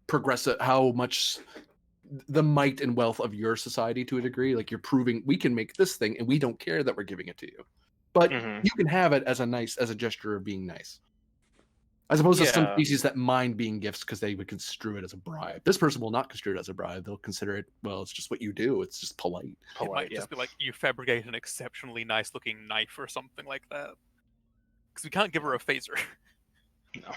progressive, how much the might and wealth of your society to a degree. Like you're proving we can make this thing, and we don't care that we're giving it to you. But Mhm. you can have it as a gesture of being nice, as opposed to some Yeah. species that mind being gifts because they would construe it as a bribe. This person will not construe it as a bribe. They'll consider it, well, it's just what you do. It's just polite. It Polite, might yeah. just be like you fabricate an exceptionally nice looking knife or something like that. Because we can't give her a phaser. No.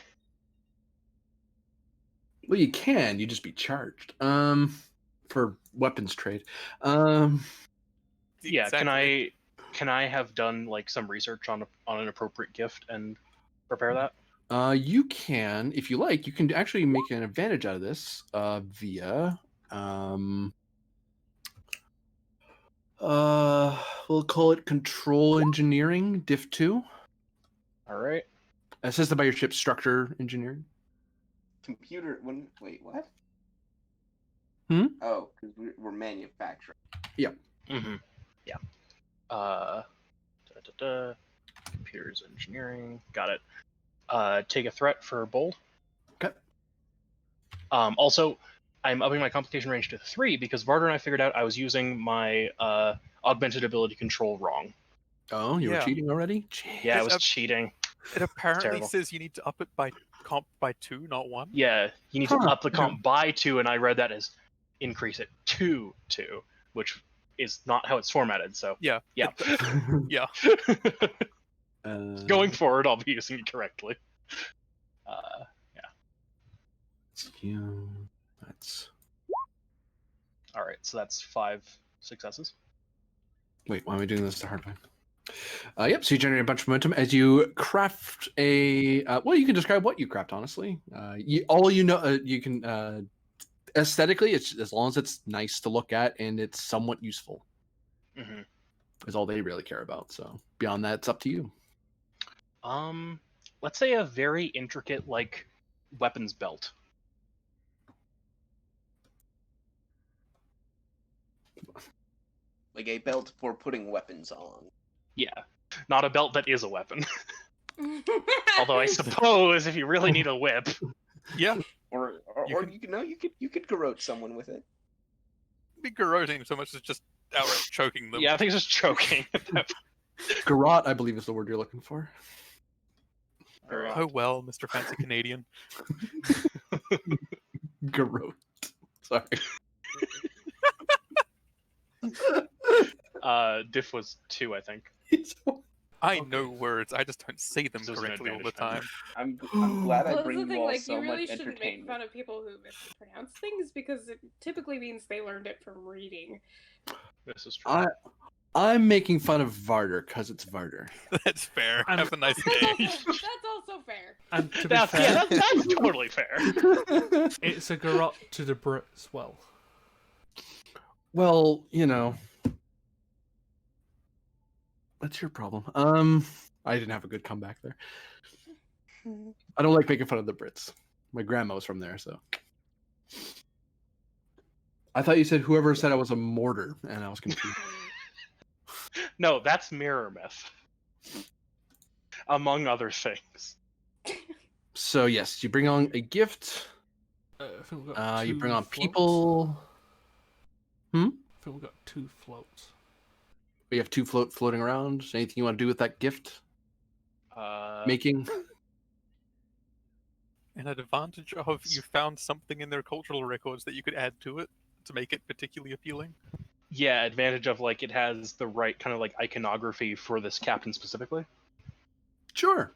Well, you can. You just be charged. For weapons trade. Yeah, Exactly. can I have done like some research on an appropriate gift and prepare that? You can, if you like, you can actually make an advantage out of this via we'll call it control engineering, diff 2. All right. Assisted by your ship's structure engineering. Computer. Wait, what? Hmm? Oh, because we're manufacturing. Mm-hmm. Yeah. Computers engineering. Got it. Take a threat for bold. Okay. Also, I'm upping my complication range to 3 because Varder and I figured out I was using my augmented ability control wrong. Oh, you were Yeah. cheating already? Yeah, I It's was a- cheating. It apparently terrible. says you need to up it by comp by 2, not 1. Yeah, you need to Huh. up the comp by 2, and I read that as increase it to 2, which is not how it's formatted. So Yeah. yeah. Yeah. Going forward, I'll be using it correctly. Yeah, that's. All right, so that's 5 successes. Wait, why am I doing this the hard way? Yep, so you generate a bunch of momentum as you craft a. Well, you can describe what you craft, honestly. You can. Aesthetically, it's as long as it's nice to look at and it's somewhat useful, Mm-hmm. is all they really care about. So beyond that, it's up to you. Let's say a very intricate, like, weapons belt. Like a belt for putting weapons on. Yeah, not a belt that is a weapon. Although I suppose if you really need a whip, Yeah. Or you could garrote someone with it. Be garroting so much as just outright choking them. yeah, I think it's just choking. Garrote, I believe, is the word you're looking for. Garrot. Oh well, Mr. Fancy Canadian. Garrot. Sorry. Diff was 2, I think. I Okay. know words, I just don't say them So it's an correctly all the advantage time. I'm glad I Well, that's bring the you thing. all Like, so you really much shouldn't make entertainment. fun of people who mispronounce things because it typically means they learned it from reading. This is true. I'm making fun of Varder because it's Varder. That's fair. And- Have a nice That's day. also fair. And to be That's, fair, yeah, that's totally fair. it's a garrot to the Brits. Well, Well, that's your problem. I didn't have a good comeback there. I don't like making fun of the Brits. My grandma was from there, so. I thought you said whoever said I was a mortar, and I was confused. No, that's mirror myth. Among other things. So yes, you bring on a gift. I think we've got You two bring on floats. people. I think we've got 2 floats. We have 2 floating around. Anything you want to do with that gift making? An advantage of you found something in their cultural records that you could add to it to make it particularly appealing. Yeah, advantage of like it has the right kind of like iconography for this captain specifically. Sure.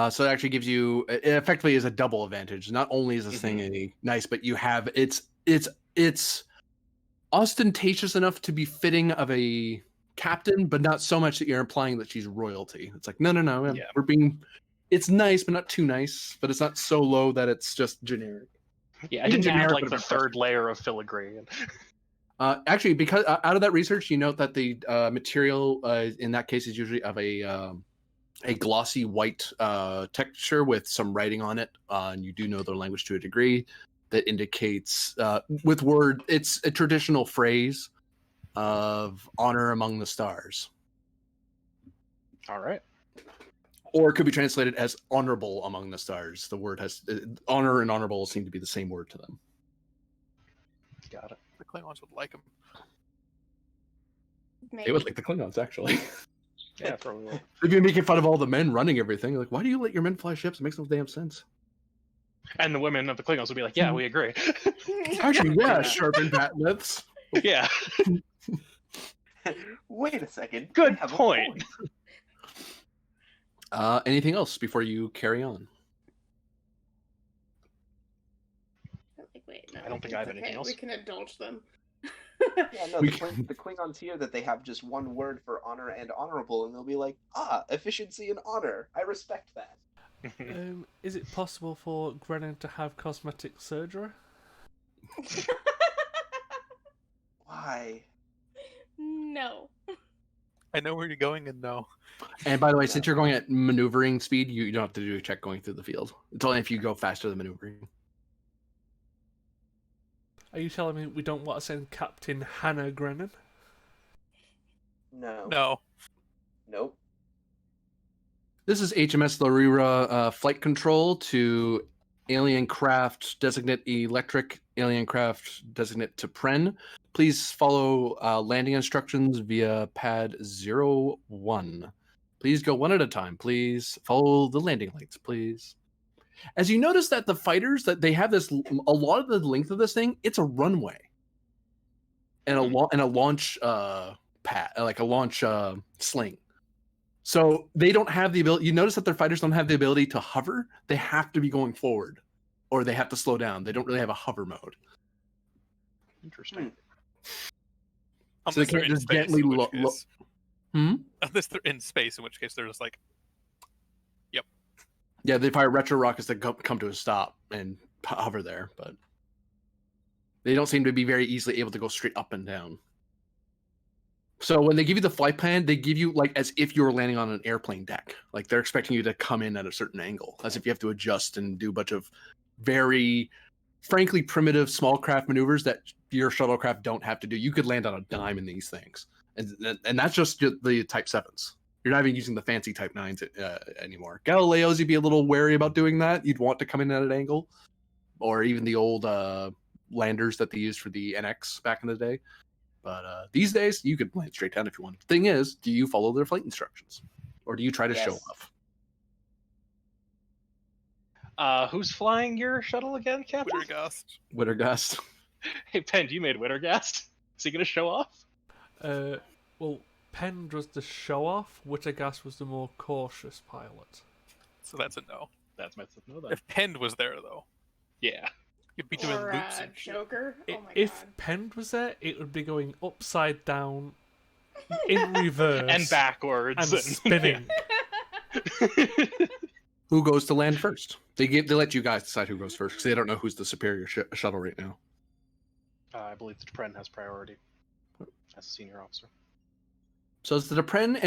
So it actually gives you, it effectively is a double advantage. Not only is this thing nice, but you have it's ostentatious enough to be fitting of a captain, but not so much that you're implying that she's royalty. It's like no, Yeah. we're being. It's nice, but not too nice. But it's not so low that it's just generic. Yeah, I Even didn't add generic, like but the it's third layer of filigree. Actually, because out of that research, you note that the material in that case is usually of a glossy white texture with some writing on it, and you do know their language to a degree that indicates it's a traditional phrase of honor among the stars, All right. or it could be translated as honorable among the stars. The word has honor and honorable seem to be the same word to them. Got it. The Klingons would like them. They would like the Klingons, actually. Yeah, probably. They've been making fun of all the men running everything. Like, why do you let your men fly ships? It makes no damn sense. And the women of the Klingons would be like, "Yeah, we agree." Actually, yeah, sharpen bat myths. Yeah, Wait a second. Good I have a point. Anything else before you carry on? Like, wait, no, I don't think I have it's anything else. We can indulge them. Yeah, no, We the Klingons here that they have just one word for honor and honorable, and they'll be like, efficiency and honor. I respect that. Is it possible for Grennan to have cosmetic surgery? Why? No. I know where you're going, and no. And by the way, since you're going at maneuvering speed, you don't have to do a check going through the field. It's only if you go faster than maneuvering. Are you telling me we don't want to send Captain Hannah Grennan? No. No. Nope. This is HMS Liluri flight control to alien craft designate electric, alien craft designate to Pren. Please follow landing instructions via pad 01. Please go one at a time. Please follow the landing lights, please. As you notice that the fighters, that they have this, a lot of the length of this thing, it's a runway. And a launch pad, like a launch sling. So they don't have the ability. You notice that their fighters don't have the ability to hover. They have to be going forward, or they have to slow down. They don't really have a hover mode. Interesting. So they can't just gently Unless they're in space, in which case they're just like, Yeah, they fire retro rockets that come to a stop and hover there, but they don't seem to be very easily able to go straight up and down. So when they give you the flight plan, they give you like as if you were landing on an airplane deck. Like they're expecting you to come in at a certain angle, as if you have to adjust and do a bunch of very, frankly, primitive small craft maneuvers that your shuttlecraft don't have to do. You could land on a dime in these things, and that's just the Type 7s. You're not even using the fancy Type 9s anymore. Galileos, you'd be a little wary about doing that. You'd want to come in at an angle, or even the old landers that they used for the NX back in the day. But these days, you could land straight down if you want. The thing is, do you follow their flight instructions? Or do you try to show Yes. off? Who's flying your shuttle again, Captain? Wittergast. Wittergust. Hey, Pen, you made Wittergast. Is he gonna show off? Well, Penn was the show-off. Wittergast was the more cautious pilot. So that's a no. That's my no then. If Pend was there, though, Yeah. you'd be doing Or loops and shit. Joker. Oh my If god. Penn was there, it would be going upside down, in reverse, And backwards. and spinning. Who goes to land first? They let you guys decide who goes first because they don't know who's the superior shuttle right now. I believe the Pren has priority as a senior officer. So as the Pren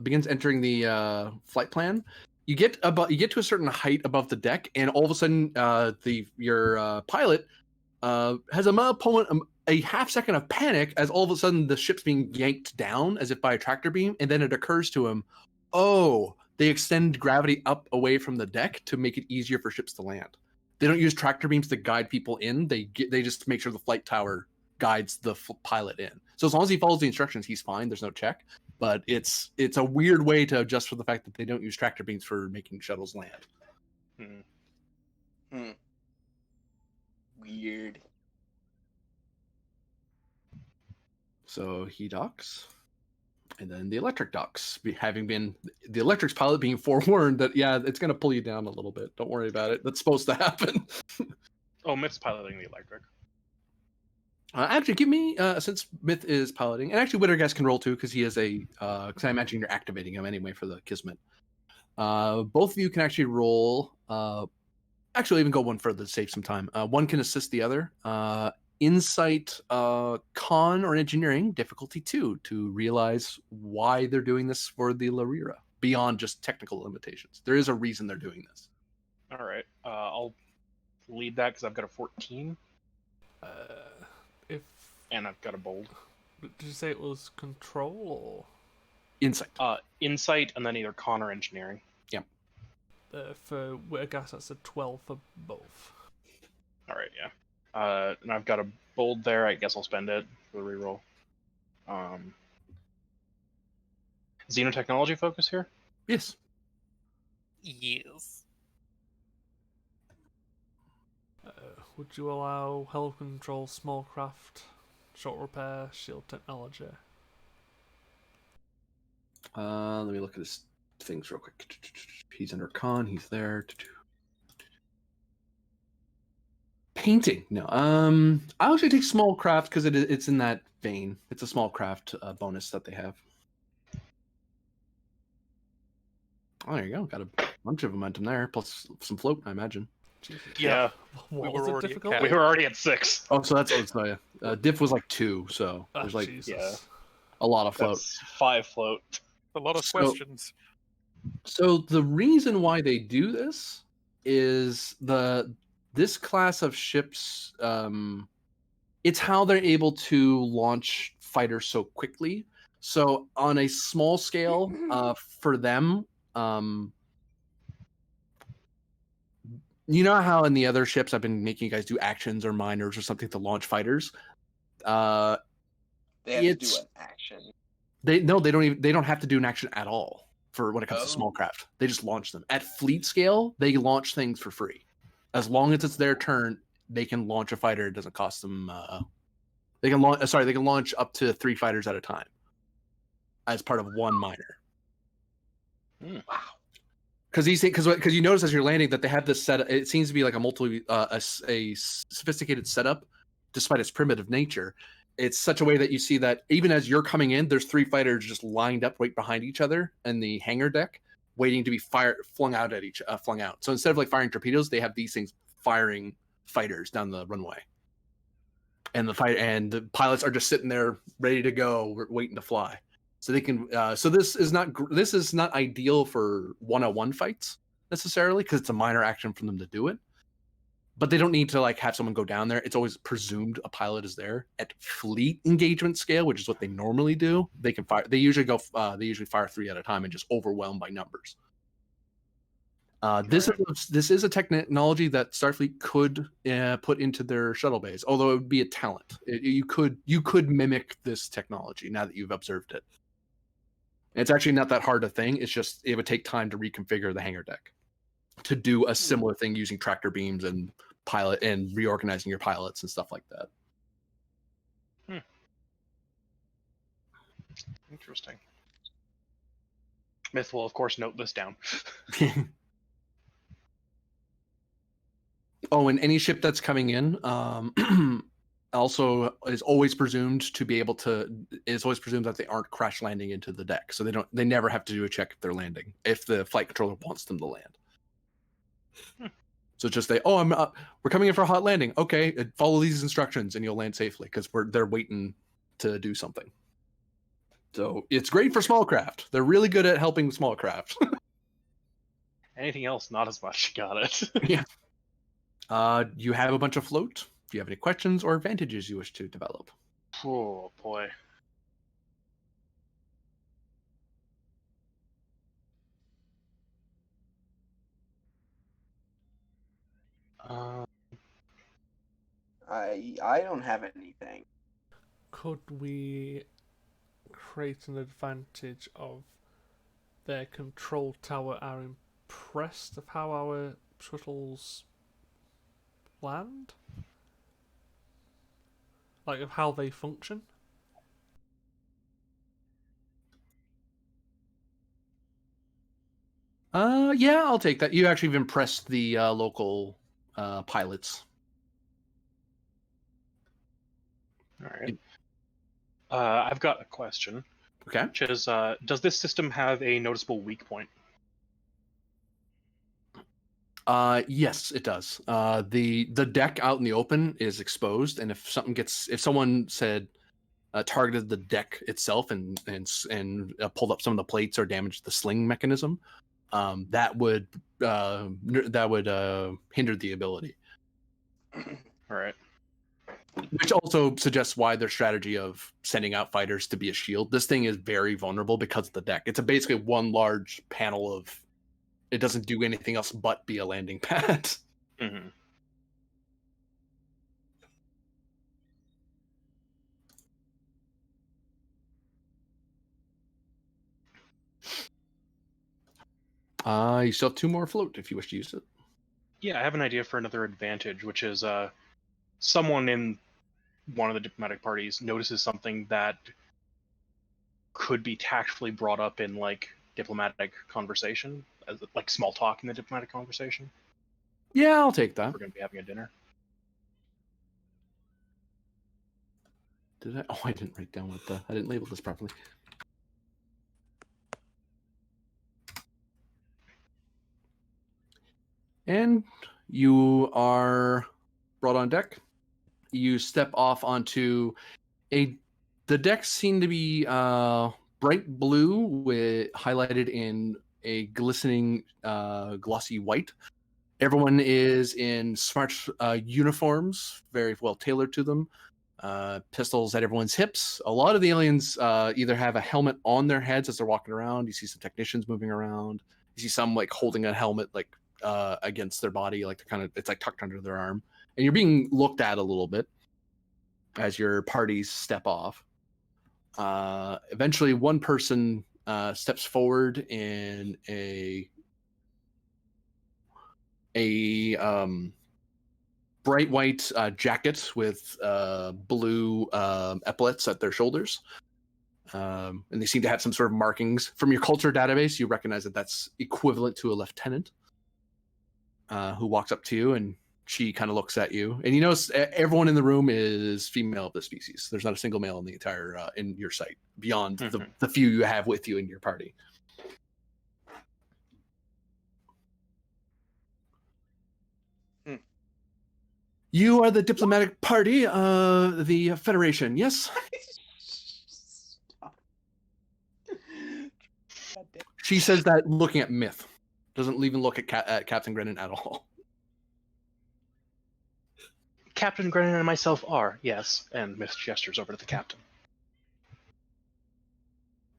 begins entering the flight plan, you get to a certain height above the deck, and all of a sudden, your pilot has a half second of panic as all of a sudden the ship's being yanked down as if by a tractor beam, and then it occurs to him, oh, they extend gravity up away from the deck to make it easier for ships to land. They don't use tractor beams to guide people in. They just make sure the flight tower guides the pilot in. So as long as he follows the instructions, he's fine. There's no check. But it's a weird way to adjust for the fact that they don't use tractor beams for making shuttles land. Weird. So he docks, and then the electric docks, having been the electric's pilot being forewarned that, yeah, it's going to pull you down a little bit. Don't worry about it. That's supposed to happen. Oh, Myth's piloting the electric. Actually, give me, since Myth is piloting, and actually Wittergast can roll too, because he is because I imagine you're activating him anyway for the Kismet. Both of you can actually roll, actually even go one further to save some time. One can assist the other. Insight, con, or engineering, difficulty 2, to realize why they're doing this for the Larira, beyond just technical limitations. There is a reason they're doing this. All right. I'll lead that because I've got a 14. And I've got a bold. Did you say it was control Insight. Insight, and then either con or engineering. or for Wittergast? That's a 12 for both. All right, yeah. And I've got a bold there. I guess I'll spend it for the reroll. Xenotechnology focus here? Yes. Yes. Would you allow heli control, small craft, short repair, shield technology? Let me look at his things real quick. He's under con. He's there. Painting. No. I'll actually take small craft because it's in that vein. It's a small craft bonus that they have. Oh, there you go. Got a bunch of momentum there, plus some float, I imagine. Jesus. Yeah. What We was were it already at difficult? cap. We were already at 6. Oh, so that's yeah. Diff was like 2, so Ah, there's like Jesus. a lot of float. That's 5 float. A lot of So- questions. So the reason why they do this is this class of ships, it's how they're able to launch fighters so quickly. So on a small scale, for them, you know how in the other ships I've been making you guys do actions or minors or something to launch fighters. They have to do It's- an action. They don't have to do an action at all for when it comes to Oh. small craft. They just launch them. At fleet scale, they launch things for free. As long as it's their turn, they can launch a fighter. It doesn't cost them they can launch up to 3 fighters at a time as part of one minor. Wow. Because you notice as you're landing that they have this setup. It seems to be like a sophisticated setup, despite its primitive nature. It's such a way that you see that even as you're coming in, there's 3 fighters just lined up right behind each other in the hangar deck, waiting to be flung out. So instead of like firing torpedoes, they have these things firing fighters down the runway, and the pilots are just sitting there ready to go, waiting to fly. So they can. So this is not ideal for one-on-one fights necessarily because it's a minor action for them to do it. But they don't need to like have someone go down there. It's always presumed a pilot is there. At fleet engagement scale, which is what they normally do, they can fire. They usually fire 3 at a time and just overwhelmed by numbers. This is a technology that Starfleet could put into their shuttle bays, although it would be a talent. You could mimic this technology now that you've observed it. It's actually not that hard a thing. It's just it would take time to reconfigure the hangar deck. to do a similar thing using tractor beams and pilot and reorganizing your pilots and stuff like that. Interesting. Myth will, of course, note this down. Oh, and any ship that's coming in also is always presumed to be able to. It's always presumed that they aren't crash landing into the deck, so they never have to do a check if they're landing if the flight controller wants them to land. So just say, "Oh, we're coming in for a hot landing. Okay, follow these instructions, and you'll land safely because they're waiting to do something." So it's great for small craft. They're really good at helping small craft. Anything else, not as much. Got it. Yeah. You have a bunch of float. Do you have any questions or advantages you wish to develop? Oh boy. I don't have anything. Could we create an advantage of their control tower are impressed of how our shuttles land? Like, of how they function? Yeah, I'll take that. You actually have impressed the local pilots. All right. I've got a question, Okay. which is, does this system have a noticeable weak point? Yes, it does. The deck out in the open is exposed, and if someone said targeted the deck itself and pulled up some of the plates or damaged the sling mechanism, that would hinder the ability. All right. Which also suggests why their strategy of sending out fighters to be a shield. This thing is very vulnerable because of the deck. It's basically one large panel of. It doesn't do anything else but be a landing pad. Mm-hmm. You still have 2 more float if you wish to use it. Yeah, I have an idea for another advantage, which is someone in one of the diplomatic parties notices something that could be tactfully brought up in like diplomatic conversation, as like small talk in the diplomatic conversation. Yeah, I'll take that. We're going to be having a dinner. Did I? Oh, I didn't write down I didn't label this properly. And you are brought on deck. You step off onto the decks seem to be bright blue with highlighted in a glistening glossy white. Everyone is in smart uniforms, very well tailored to them. Pistols at everyone's hips. A lot of the aliens either have a helmet on their heads as they're walking around. You see some technicians moving around. You see some like holding a helmet like against their body, like it's like tucked under their arm. And you're being looked at a little bit as your parties step off. Eventually, one person steps forward in a bright white jacket with blue epaulets at their shoulders. And they seem to have some sort of markings. From your culture database, you recognize that that's equivalent to a lieutenant who walks up to you, and she kind of looks at you. And you notice everyone in the room is female of the species. There's not a single male in the entire in your site beyond the few you have with you in your party. You are the diplomatic party of the Federation, yes? She says that looking at Myth. Doesn't even look at Captain Grennan at all. Captain Grennan and myself are, yes. And Myth gestures over to the captain.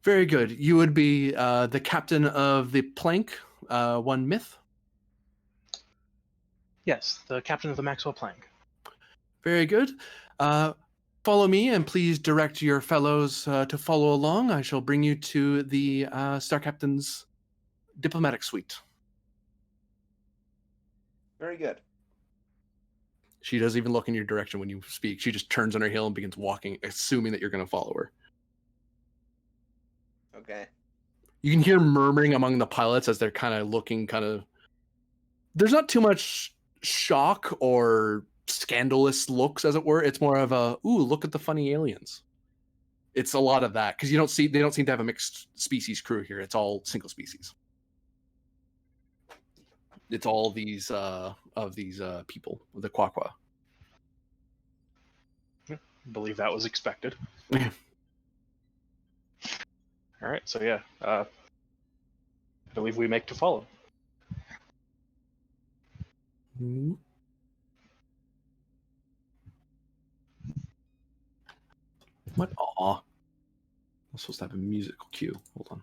Very good. You would be the captain of the plank, one Myth? Yes, the captain of the Maxwell Plank. Very good. Follow me, and please direct your fellows to follow along. I shall bring you to the Star Captain's diplomatic suite. Very good. She doesn't even look in your direction when you speak. She just turns on her heel and begins walking, assuming that you're going to follow her. Okay. You can hear murmuring among the pilots as they're kind of looking There's not too much shock or scandalous looks, as it were. It's more of a, ooh, look at the funny aliens. It's a lot of that, because they don't seem to have a mixed species crew here. It's all single species. It's all these people, the Quaqua. I believe that was expected. Yeah. All right, so yeah, I believe we make to follow. What? Aw. I'm supposed to have a musical cue. Hold on.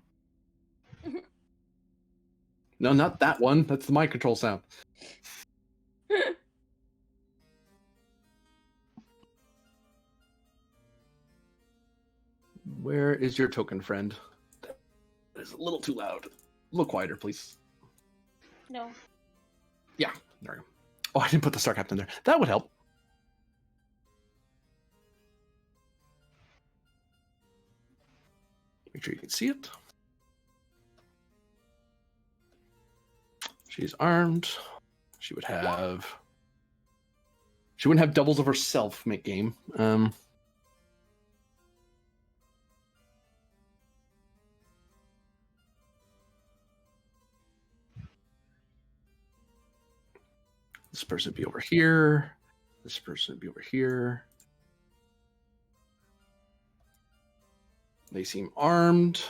No, not that one. That's the mic control sound. Where is your token, friend? That is a little too loud. A little quieter, please. No. Yeah, there we go. Oh, I didn't put the Star Captain there. That would help. Make sure you can see it. She's armed. She wouldn't have doubles of herself mid game. This person would be over here. This person would be over here. They seem armed.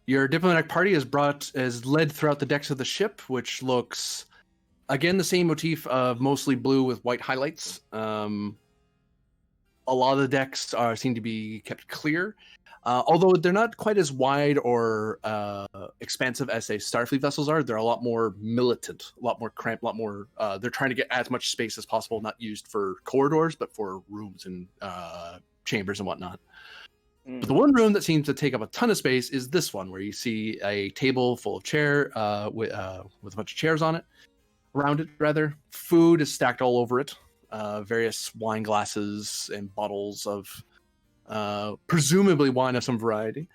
Your diplomatic party is led throughout the decks of the ship, which looks, again, the same motif of mostly blue with white highlights. A lot of the decks seem to be kept clear, although they're not quite as wide or expansive as, say, Starfleet vessels are. They're a lot more militant, a lot more cramped, a lot more. They're trying to get as much space as possible, not used for corridors, but for rooms and chambers and whatnot. But the one room that seems to take up a ton of space is this one, where you see a table full of with a bunch of chairs on it, around it rather. Food is stacked all over it. Various wine glasses and bottles of presumably wine of some variety.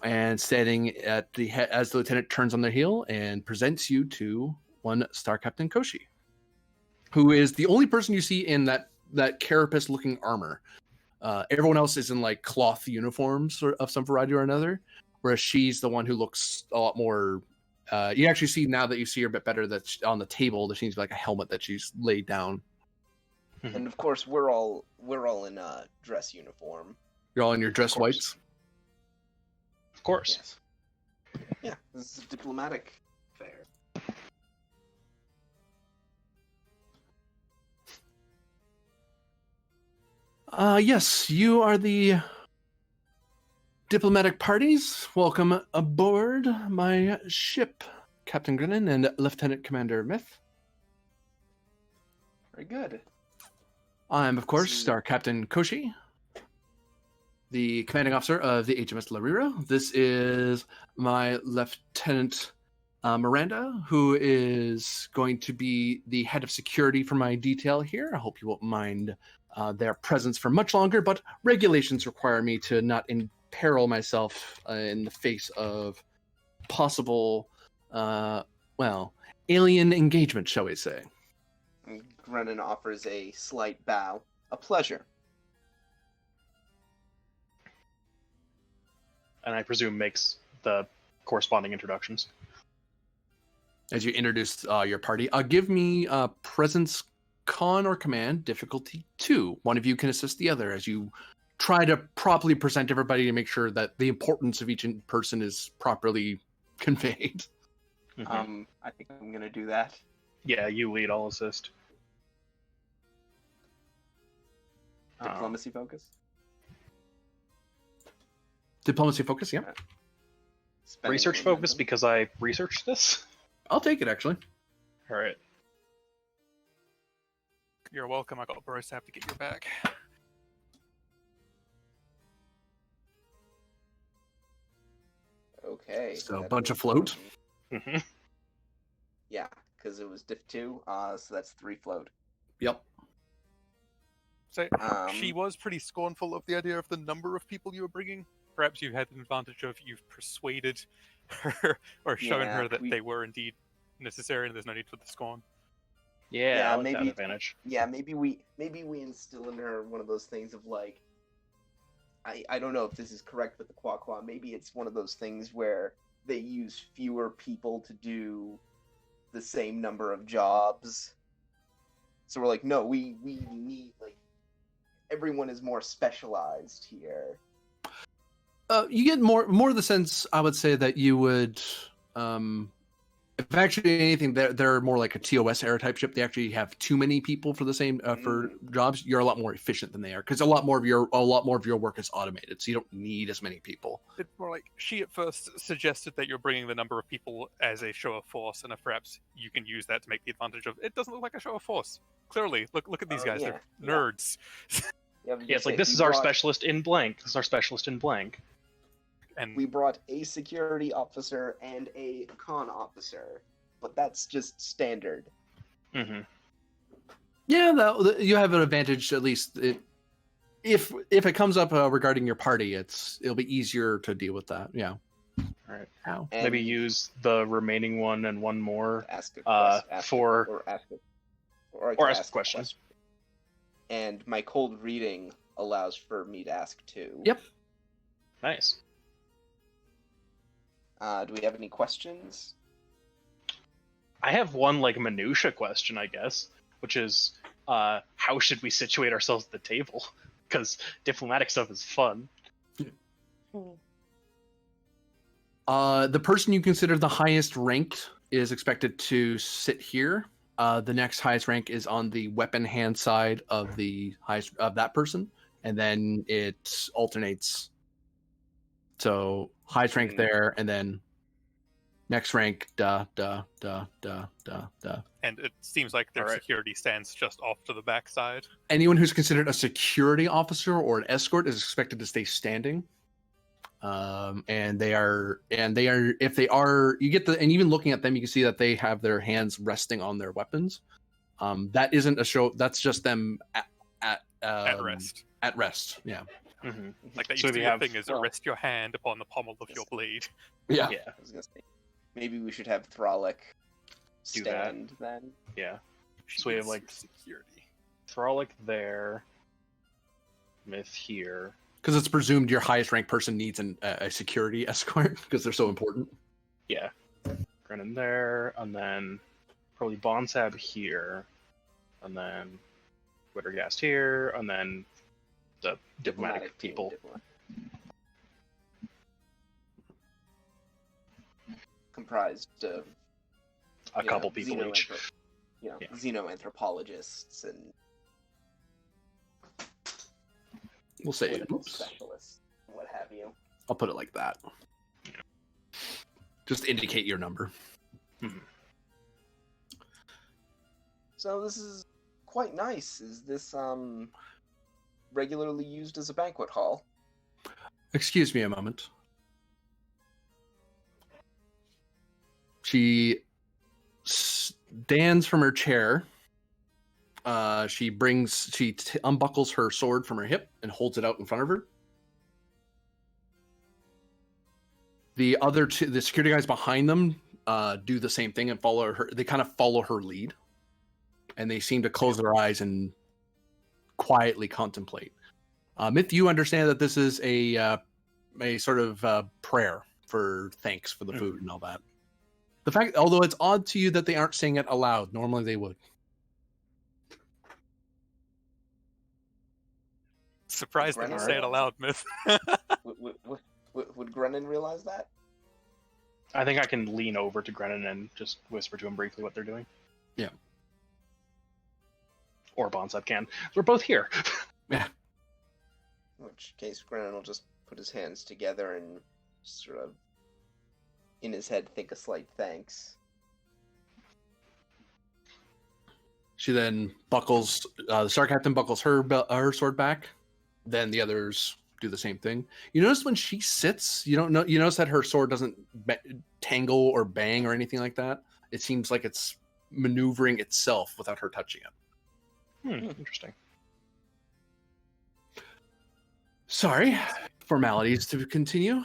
And standing at the head as the lieutenant turns on their heel and presents you to one Star Captain Koshi, who is the only person you see in that carapace-looking armor. Everyone else is in like cloth uniforms of some variety or another, whereas she's the one who looks a lot more. You actually see, now that you see her a bit better, that on the table there seems to be like a helmet that she's laid down. And of course, we're all in dress uniform. You're all in your dress whites. Of course. Yes. Yeah, this is a diplomatic affair. Yes, you are the diplomatic parties. Welcome aboard my ship, Captain Grinnan and Lieutenant Commander Myth. Very good. I'm, of course, Star Captain Koshi, the commanding officer of the HMS Liluri. This is my Lieutenant Miranda, who is going to be the head of security for my detail here. I hope you won't mind their presence for much longer, but regulations require me to not imperil myself in the face of possible, alien engagement, shall we say. Grennan offers a slight bow. A pleasure. And I presume makes the corresponding introductions. As you introduce your party, give me presence, con, or command, difficulty 2. One of you can assist the other as you try to properly present everybody to make sure that the importance of each person is properly conveyed. Mm-hmm. I think I'm gonna do that. Yeah, you lead, I'll assist. Diplomacy focus. Diplomacy focus, yeah. Spending Research momentum. focus because I researched this. I'll take it, actually. All right. You're welcome. I got a Boris to have to get your back. Okay. So, that bunch of was, float? Hmm. Yeah, because it was diff 2, so that's 3 float. Yep. So she was pretty scornful of the idea of the number of people you were bringing. Perhaps you had an advantage of you've persuaded her or shown Yeah, her that they were indeed necessary and there's no need for the scorn. Yeah, Yeah, I like that maybe- advantage. Yeah, maybe we instill in her one of those things of like, I don't know if this is correct with the Quaqua. Maybe it's one of those things where they use fewer people to do the same number of jobs. So we're like, no, we need, like, everyone is more specialized here. You get more of the sense, I would say, that you would, if actually anything, they're more like a TOS era type ship. They actually have too many people for the same for jobs. You're a lot more efficient than they are because a lot more of your work is automated, so you don't need as many people. It's more like she at first suggested that you're bringing the number of people as a show of force, and if perhaps you can use that to make the advantage of it doesn't look like a show of force. Clearly, look at these guys; Yeah, they're nerds. Yeah, Yeah, it's like this is our specialist in blank. This is our specialist in blank. And We brought a security officer and a con officer, but that's just standard. Hmm. Yeah, you have an advantage at least. If it comes up regarding your party, it'll be easier to deal with that. Yeah. All right. How? And Maybe use the remaining one and one more ask a for ask ask a question. And my cold reading allows for me to ask 2. Yep. Nice. Do we have any questions? I have one like minutia question, I guess, which is how should we situate ourselves at the table? Because diplomatic stuff is fun. The person you consider the highest ranked is expected to sit here. The next highest rank is on the weapon hand side of the highest of that person, and then it alternates. So highest rank there, and then next rank, da. and it seems like their Alright. security stands just off to the backside. Anyone who's considered a security officer or an escort is expected to stay standing. And they are, if they are, you get and even looking at them, you can see that they have their hands resting on their weapons. That isn't a show. That's just them at Rest. At rest. Yeah. Mm-hmm. Like that So used to we be a have- thing is rest your hand upon the pommel of your blade. Yeah. Yeah. I was gonna say, maybe we should have Thralic Do that. stand then. Yeah. She So we have, needs like, security. Thralic there. Myth here. Because it's presumed your highest ranked person needs a security escort because they're so important. Yeah. Grennan there, and then probably Bonsab here, and then Wittergast here, and then the diplomatic team, people. Comprised of A couple people each. Yeah. xenoanthropologists and We'll say, political oops, specialists, what have you. I'll put it like that. Just to indicate your number. So this is quite nice. Is this regularly used as a banquet hall? Excuse me a moment. She stands from her chair. She unbuckles her sword from her hip and holds it out in front of her. The other two, the security guys behind them, do the same thing and follow her. They kind of follow her lead, and they seem to close their eyes and quietly contemplate. If you understand that this is a sort of prayer for thanks for the food and all that. The fact, although it's odd to you that they aren't saying it aloud, normally they would. Surprised they Grennan didn't say it aloud, Myth. Would Grennan realize that? I think I can lean over to Grennan and just whisper to him briefly what they're doing. Yeah. Or Bonsab can. We're both here. In which case, Grennan will just put his hands together and sort of, in his head, think a slight thanks. She then buckles, the Star Captain buckles her sword back. Then the others do the same thing. You notice when she sits, you notice that her sword doesn't tangle or bang or anything like that. It seems like it's maneuvering itself without her touching it. Interesting. Sorry, Formalities to continue.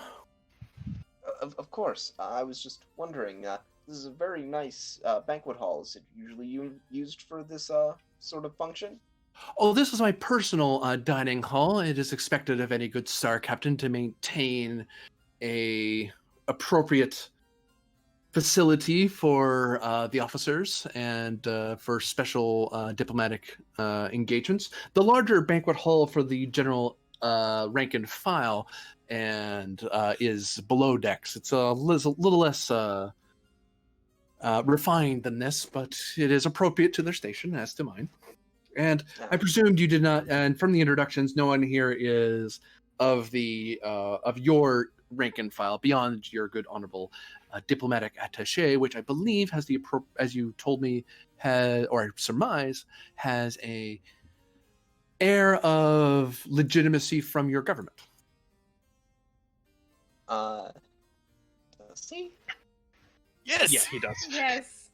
Of course. I was just wondering. This is a very nice banquet hall. Is it usually used for this sort of function? Oh, this is my personal dining hall. It is expected of any good Star Captain to maintain a appropriate facility for the officers and for special diplomatic engagements. The larger banquet hall for the general rank and file and is below decks. It's a little less refined than this, but it is appropriate to their station, as to mine. And I presumed you did not. And from the introductions, no one here is of your rank and file beyond your good honorable diplomatic attaché, which I believe has as you told me, or I surmise, has a air of legitimacy from your government. Does he? Yes. Yeah, he does. Yes.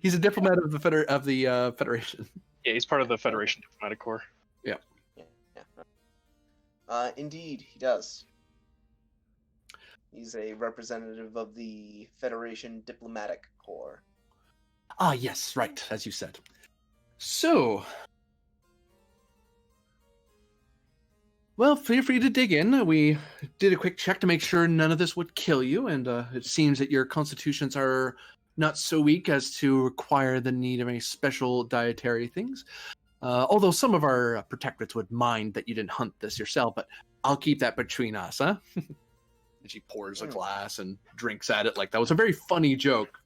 He's a diplomat of the Federation. Yeah, he's part of the Federation Diplomatic Corps. Yeah. Indeed, he does. He's a representative of the Federation Diplomatic Corps. Ah, yes, right, as you said. So, well, feel free to dig in. We did a quick check to make sure none of this would kill you, and it seems that your constitutions are not so weak as to require the need of any special dietary things. Although some of our protectorates would mind that you didn't hunt this yourself, but I'll keep that between us, huh? And she pours a glass and drinks at it like that was a very funny joke.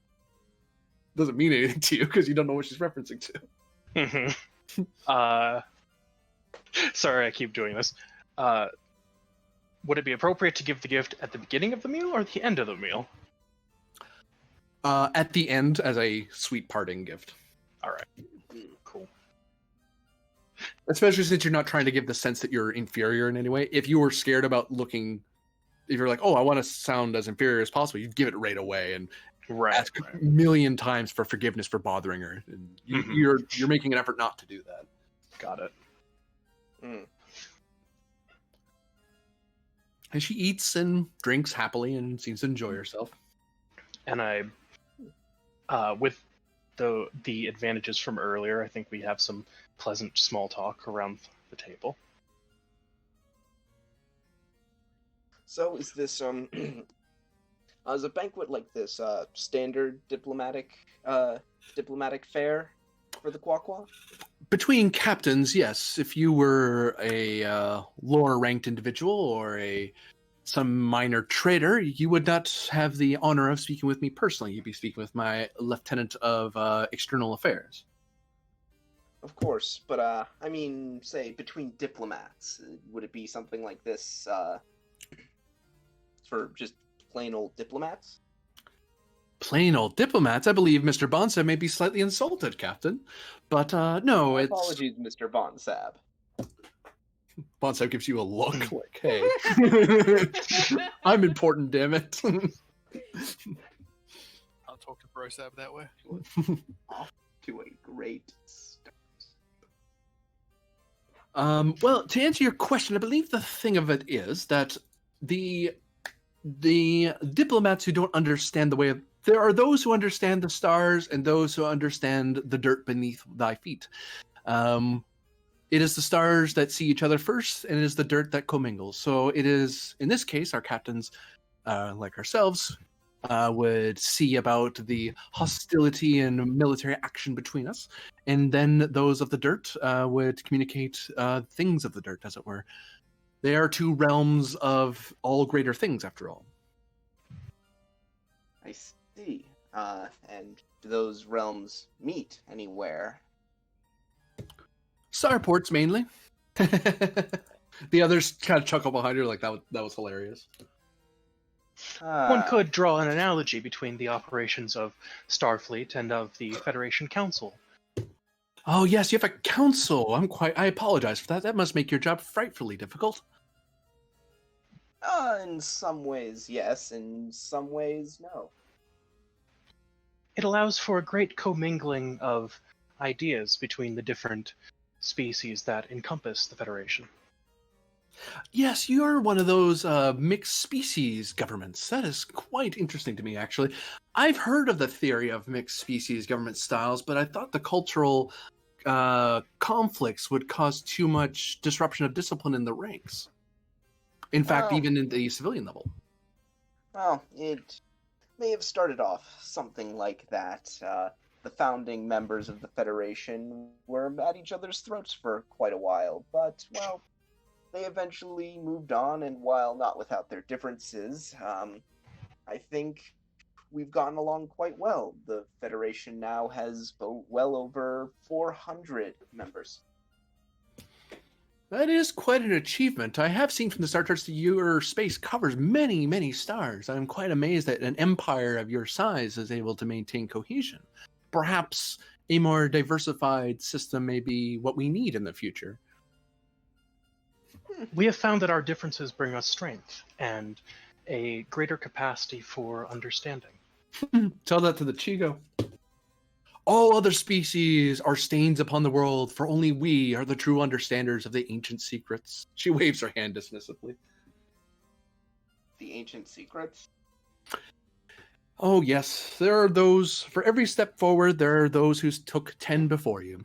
Doesn't mean anything to you because you don't know what she's referencing to. Sorry, I keep doing this. Would it be appropriate to give the gift at the beginning of the meal or the end of the meal? At the end, as a sweet parting gift. All right. Cool. Especially since you're not trying to give the sense that you're inferior in any way. If you were scared about looking, if you're like, oh, I want to sound as inferior as possible, you'd give it right away and ask a million times for forgiveness for bothering her. And you're making an effort not to do that. Got it. And she eats and drinks happily and seems to enjoy herself. And I, with the advantages from earlier, I think we have some pleasant small talk around the table. So is this is a banquet like this standard diplomatic fare for the Quaqua? Between captains, yes. If you were a lower ranked individual or some minor trader, you would not have the honor of speaking with me personally. You'd be speaking with my lieutenant of external affairs. Of course, but I mean, say between diplomats, would it be something like this for just plain old diplomats? Plain old diplomats? I believe Mr. Bonsab may be slightly insulted, Captain. But no, it's... Apologies, Mr. Bonsab. Bonsab gives you a look like, hey, I'm important, damn it. I'll talk to Brosab that way. Off to a great start. Well, to answer your question, I believe the thing of it is that the diplomats who don't understand the way of... There are those who understand the stars and those who understand the dirt beneath thy feet. It is the stars that see each other first, and it is the dirt that commingles. So it is, in this case, our captains, like ourselves, would see about the hostility and military action between us, and then those of the dirt would communicate things of the dirt, as it were. They are two realms of all greater things, after all. I see. And do those realms meet anywhere? Starports, mainly. The others kind of chuckle behind her like that was hilarious. One could draw an analogy between the operations of Starfleet and of the Federation Council. Oh yes, you have a council. I apologize for that. That must make your job frightfully difficult. In some ways, yes. In some ways, no. It allows for a great commingling of ideas between the different species that encompass the Federation. Yes, you're one of those mixed species governments. That is quite interesting to me, actually. I've heard of the theory of mixed species government styles, but I thought the cultural conflicts would cause too much disruption of discipline in the ranks. In fact, Well, even in the civilian level. well, it may have started off something like that. The founding members of the Federation were at each other's throats for quite a while, but, well, they eventually moved on, and while not without their differences, I think we've gotten along quite well. The Federation now has well over 400 members. That is quite an achievement. I have seen from the Star Charts that your space covers many, many stars. I'm quite amazed that an empire of your size is able to maintain cohesion. Perhaps a more diversified system may be what we need in the future. We have found that our differences bring us strength and a greater capacity for understanding. Tell that to the Chigo. All other species are stains upon the world, for only we are the true understanders of the ancient secrets. She waves her hand dismissively. The ancient secrets? Oh, yes, there are those. For every step forward, there are those who took 10 before you.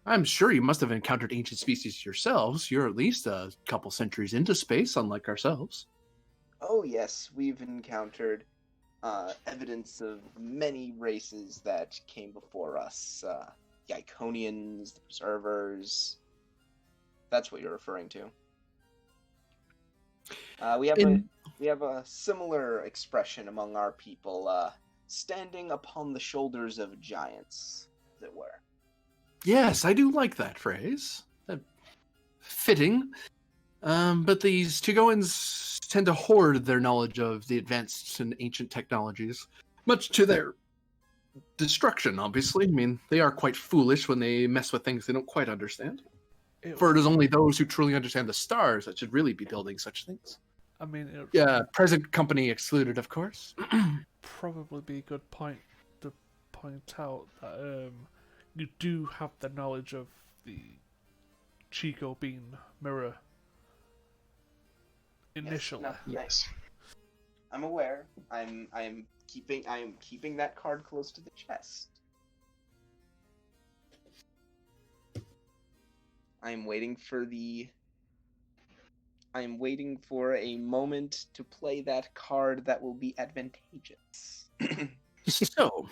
I'm sure you must have encountered ancient species yourselves. You're at least a couple centuries into space, unlike ourselves. Oh, yes, we've encountered evidence of many races that came before us. The Iconians, the Preservers. That's what you're referring to. We have a similar expression among our people, standing upon the shoulders of giants, as it were. Yes, I do like that phrase. Fitting. But these Chigoans tend to hoard their knowledge of the advanced and ancient technologies, much to their destruction, obviously. I mean, they are quite foolish when they mess with things they don't quite understand. For it is only those who truly understand the stars that should really be building such things. I mean, it Yeah, present company excluded, of course. probably be a good point to point out that you do have the knowledge of the Chico Bean mirror initially. Yes. I'm aware. I am keeping that card close to the chest. I'm waiting for a moment to play that card that will be advantageous. So,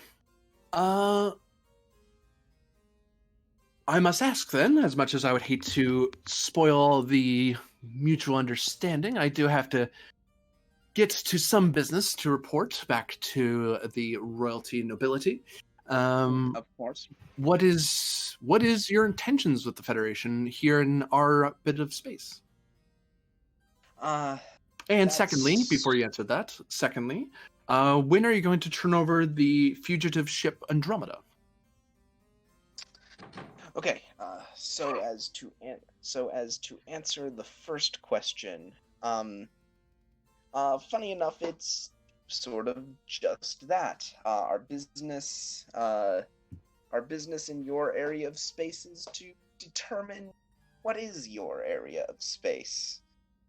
I must ask then, as much as I would hate to spoil the mutual understanding, I do have to get to some business to report back to the royalty nobility. Of course. What is your intentions with the Federation here in our bit of space? And secondly, before you answer that, when are you going to turn over the fugitive ship Andromeda? Okay, so as to answer the first question, funny enough, it's sort of just that. Our business in your area of space is to determine what is your area of space.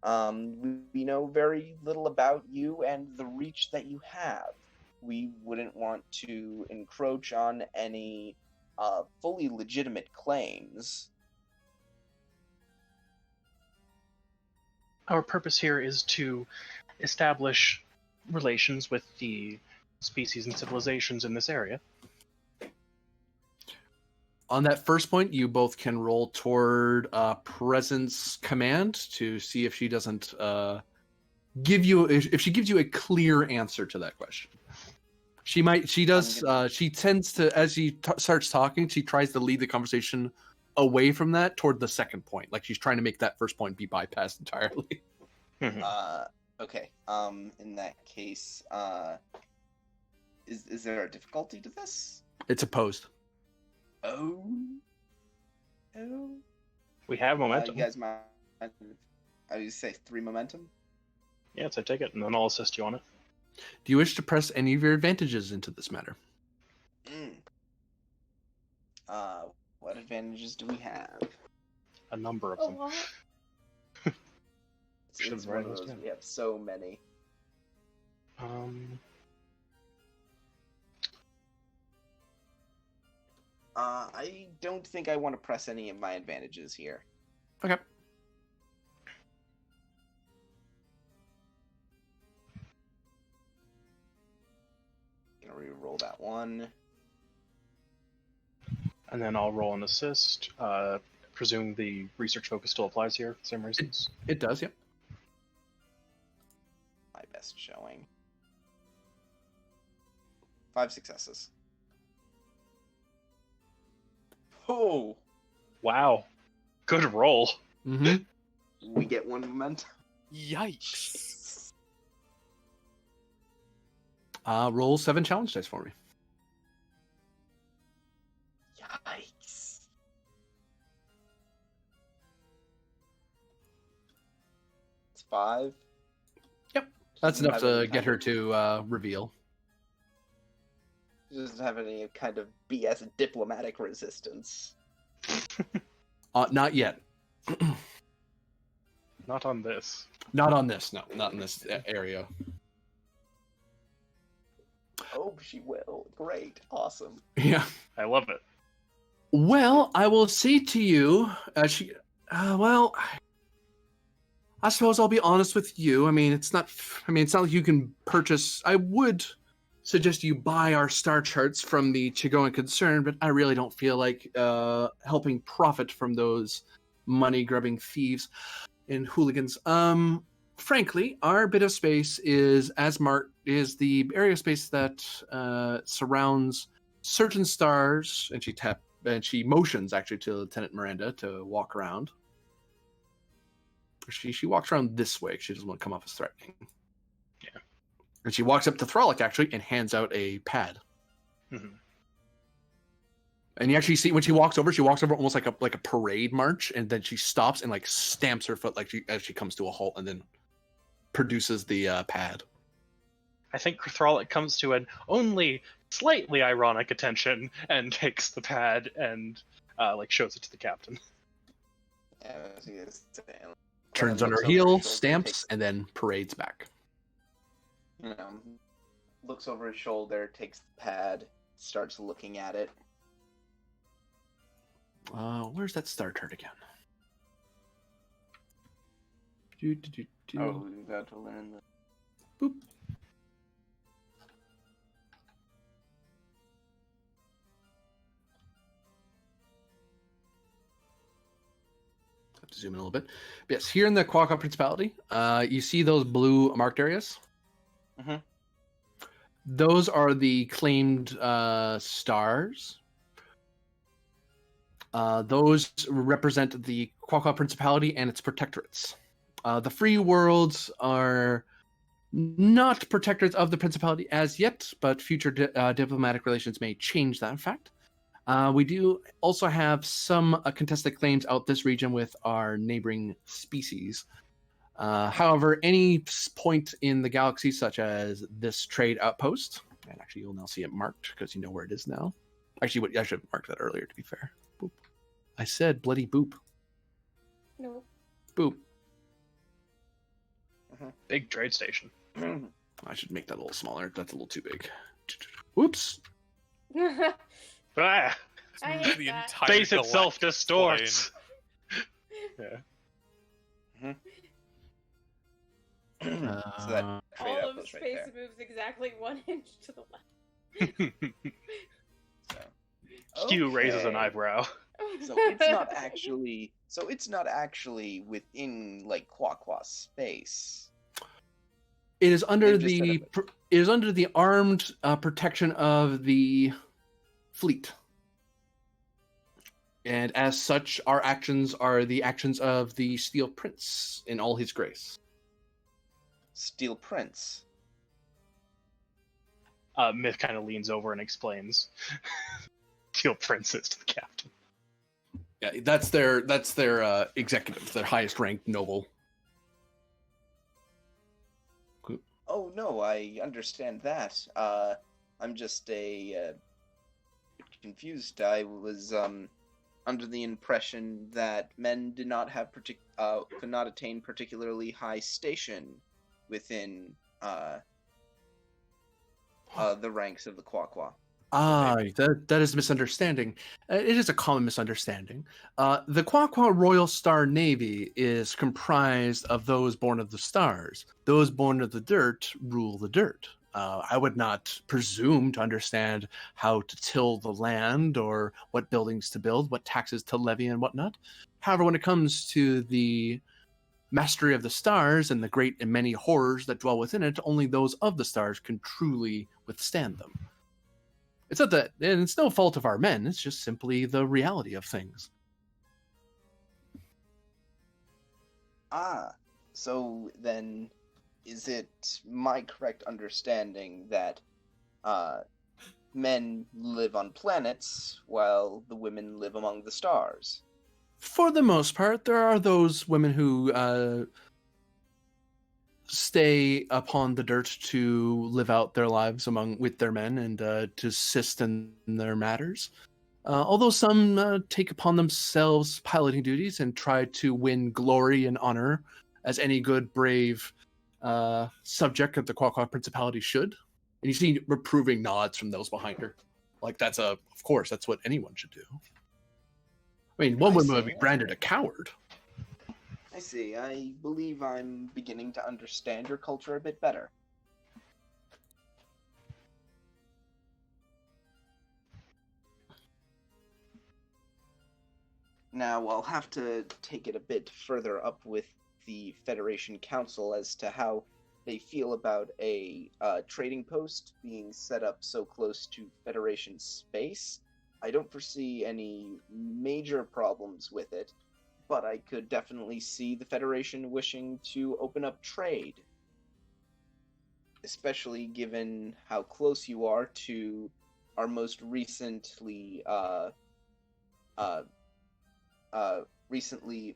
We know very little about you and the reach that you have. We wouldn't want to encroach on any fully legitimate claims. Our purpose here is to establish relations with the species and civilizations in this area. On that first point, you both can roll toward presence command to see if she doesn't if she gives you a clear answer to that question. She tends to, as she starts talking, she tries to lead the conversation away from that toward the second point. Like she's trying to make that first point be bypassed entirely. Okay. In that case, is there a difficulty to this? It's opposed. Oh. Oh. We have momentum. You guys might. I would say 3 momentum. Yeah, so take it, and then I'll assist you on it. Do you wish to press any of your advantages into this matter? What advantages do we have? A number of A them. lot. Should've It's one written of those those. down. We have so many. I don't think I want to press any of my advantages here. Okay. Gonna re-roll that one. And then I'll roll an assist. Presume the research focus still applies here, same reasons. It does, yep. My best showing. 5 successes. Oh, Wow. Good roll. Mm-hmm. we get 1 momentum. Yikes. Roll 7 challenge dice for me. Yikes. It's 5. That's Doesn't enough have any to get kind her of- to reveal. Doesn't have any kind of BS diplomatic resistance. Not yet. Not on this. Not on this. No, not in this area. Oh, she will. Great. Awesome. Yeah. I love it. Well, I will say to you, well, I suppose I'll be honest with you. I mean, it's not like you can purchase. I would suggest you buy our star charts from the Chigoan Concern, but I really don't feel like helping profit from those money-grubbing thieves and hooligans. Frankly, our bit of space is the area of space that surrounds certain stars, and she motions actually to Lieutenant Miranda to walk around. She walks around this way. She doesn't want to come off as threatening. Yeah. And she walks up to Throlic actually and hands out a pad. Mhm. And you actually see when she walks over almost like a parade march, and then she stops and like stamps her foot as she comes to a halt, and then produces the pad. I think Thralic comes to an only slightly ironic attention and takes the pad and shows it to the captain. Yeah, I was gonna say, Turns Kinda on her looks over heel, his shoulder, stamps, takes- and then parades back. Looks over his shoulder, takes the pad, starts looking at it. Where's that star chart again? Oh, we got to learn the. Boop. Have to zoom in a little bit. But yes, here in the Qualcomm Principality, you see those blue marked areas? Mhm. Those are the claimed stars. Those represent the Qualcomm Principality and its protectorates. The free worlds are not protectorates of the Principality as yet, but future diplomatic relations may change that fact. We do also have some contested claims out this region with our neighboring species. However, any point in the galaxy, such as this trade outpost, and actually you'll now see it marked because you know where it is now. Actually, I should have marked that earlier, to be fair. Boop. I said bloody boop. No. Boop. Big trade station. I should make that a little smaller. That's a little too big. Whoops. Ah! I Move hate the that. entire Space itself galactic distorts. plane. Yeah. So that trade All of outpost right space there. moves exactly 1 inch to the left. So. Q raises an Okay. eyebrow. So it's not actually. So it's not actually within like Quaqua space. It is under They've just set it is under the armed protection of the fleet, and as such, our actions are the actions of the Steel Prince in all his grace. Steel Prince. Myth kind of leans over and explains. deal princes to the captain. Yeah, that's their executive, their highest ranked noble. Oh no, I understand that. I'm just a bit confused. I was under the impression that men did not have could not attain particularly high station within the ranks of the Quaqua. That is a misunderstanding. It is a common misunderstanding. The Quaqua Royal Star Navy is comprised of those born of the stars. Those born of the dirt rule the dirt. I would not presume to understand how to till the land or what buildings to build, what taxes to levy, and whatnot. However, when it comes to the mastery of the stars and the great and many horrors that dwell within it, only those of the stars can truly withstand them. It's not that, and it's no fault of our men. It's just simply the reality of things. So then, is it my correct understanding that men live on planets while the women live among the stars? For the most part, there are those women who stay upon the dirt to live out their lives with their men and to assist in their matters. Although some take upon themselves piloting duties and try to win glory and honor, as any good, brave subject of the Quaqua Principality should. And you see reproving nods from those behind her. Like, of course, that's what anyone should do. I mean, one woman would be branded a coward. I see. I believe I'm beginning to understand your culture a bit better. Now, I'll have to take it a bit further up with the Federation Council as to how they feel about a trading post being set up so close to Federation space. I don't foresee any major problems with it, but I could definitely see the Federation wishing to open up trade, especially given how close you are to our most recently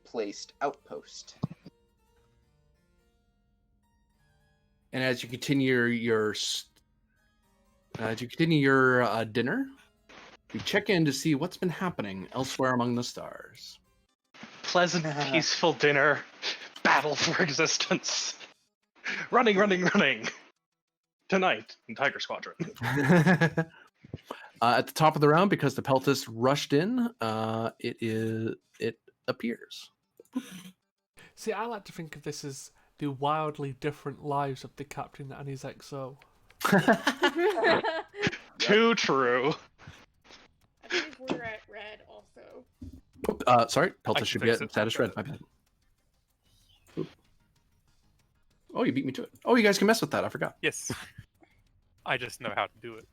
placed outpost. And as you continue your dinner, you check in to see what's been happening elsewhere among the stars. Pleasant, peaceful dinner. Battle for existence. Running. Tonight in Tiger Squadron. At the top of the round, because the Peltist rushed in, it appears. See, I like to think of this as the wildly different lives of the captain and his XO. Too true. I believe we're at red also. Sorry, I Peltist can should be fix at it. status red. My bad. Oop. Oh, you beat me to it. Oh, you guys can mess with that. I forgot. Yes. I just know how to do it.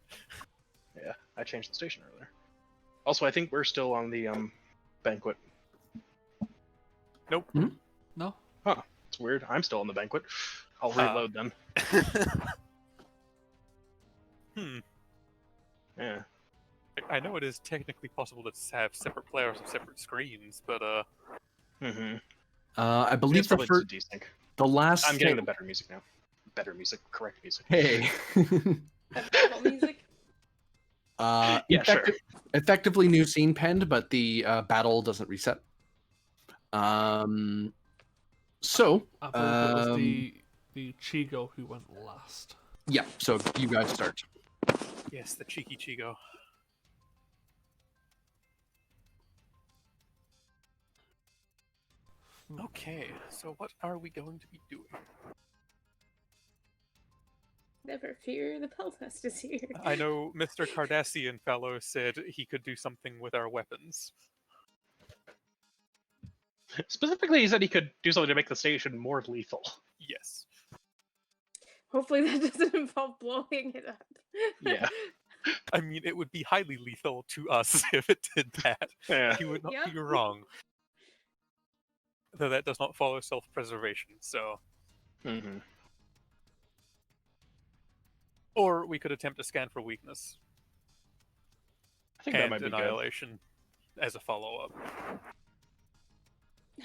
Yeah, I changed the station earlier. Also, I think we're still on the banquet. Nope. No? Huh. It's weird. I'm still on the banquet. I'll reload then. Yeah. I know it is technically possible to have separate players on separate screens, but I believe It's probably just desync. the last. I'm getting the better music now. Better music, correct music. Hey. Battle music. Yeah, sure. Effectively new scene penned, but the battle doesn't reset. So I believe it was the Chigo who went last. yeah, so you guys start. yes, the cheeky Chigo. Okay, so what are we going to be doing? Never fear, the Peltest is here. I know Mr. Cardassian fellow said he could do something with our weapons. Specifically, he said he could do something to make the station more lethal. Yes. Hopefully that doesn't involve blowing it up. Yeah. I mean, it would be highly lethal to us if it did that. Yeah. He would not Yep. be wrong. Though that does not follow self-preservation, so... Mm-hmm. Or we could attempt to scan for weakness. think that and might be good. Annihilation as a follow-up.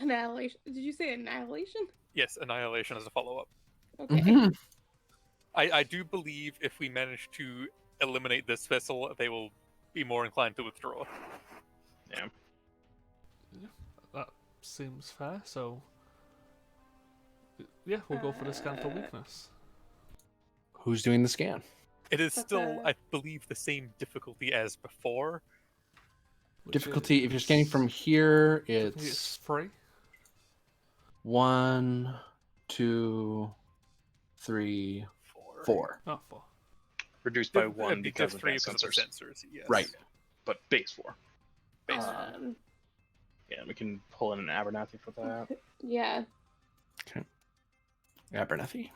Annihilation. Did you say annihilation? Yes, Annihilation as a follow-up. Okay. Mhm. I do believe if we manage to eliminate this vessel, they will be more inclined to withdraw. Yeah. That seems fair. So, yeah, we'll go for the scan for weakness. Who's doing the scan? It is But still, the- I believe, the same difficulty as before. which Difficulty. If you're is- scanning from here, I think it's 3. 1, 2, 3, 4. Oh, 4. Reduced by Div- 1 Div because of 3 advanced because of sensors. the sensors, yes. Right. But base 4. Base Yeah, we can pull in an Abernathy for that. Yeah. Abernathy.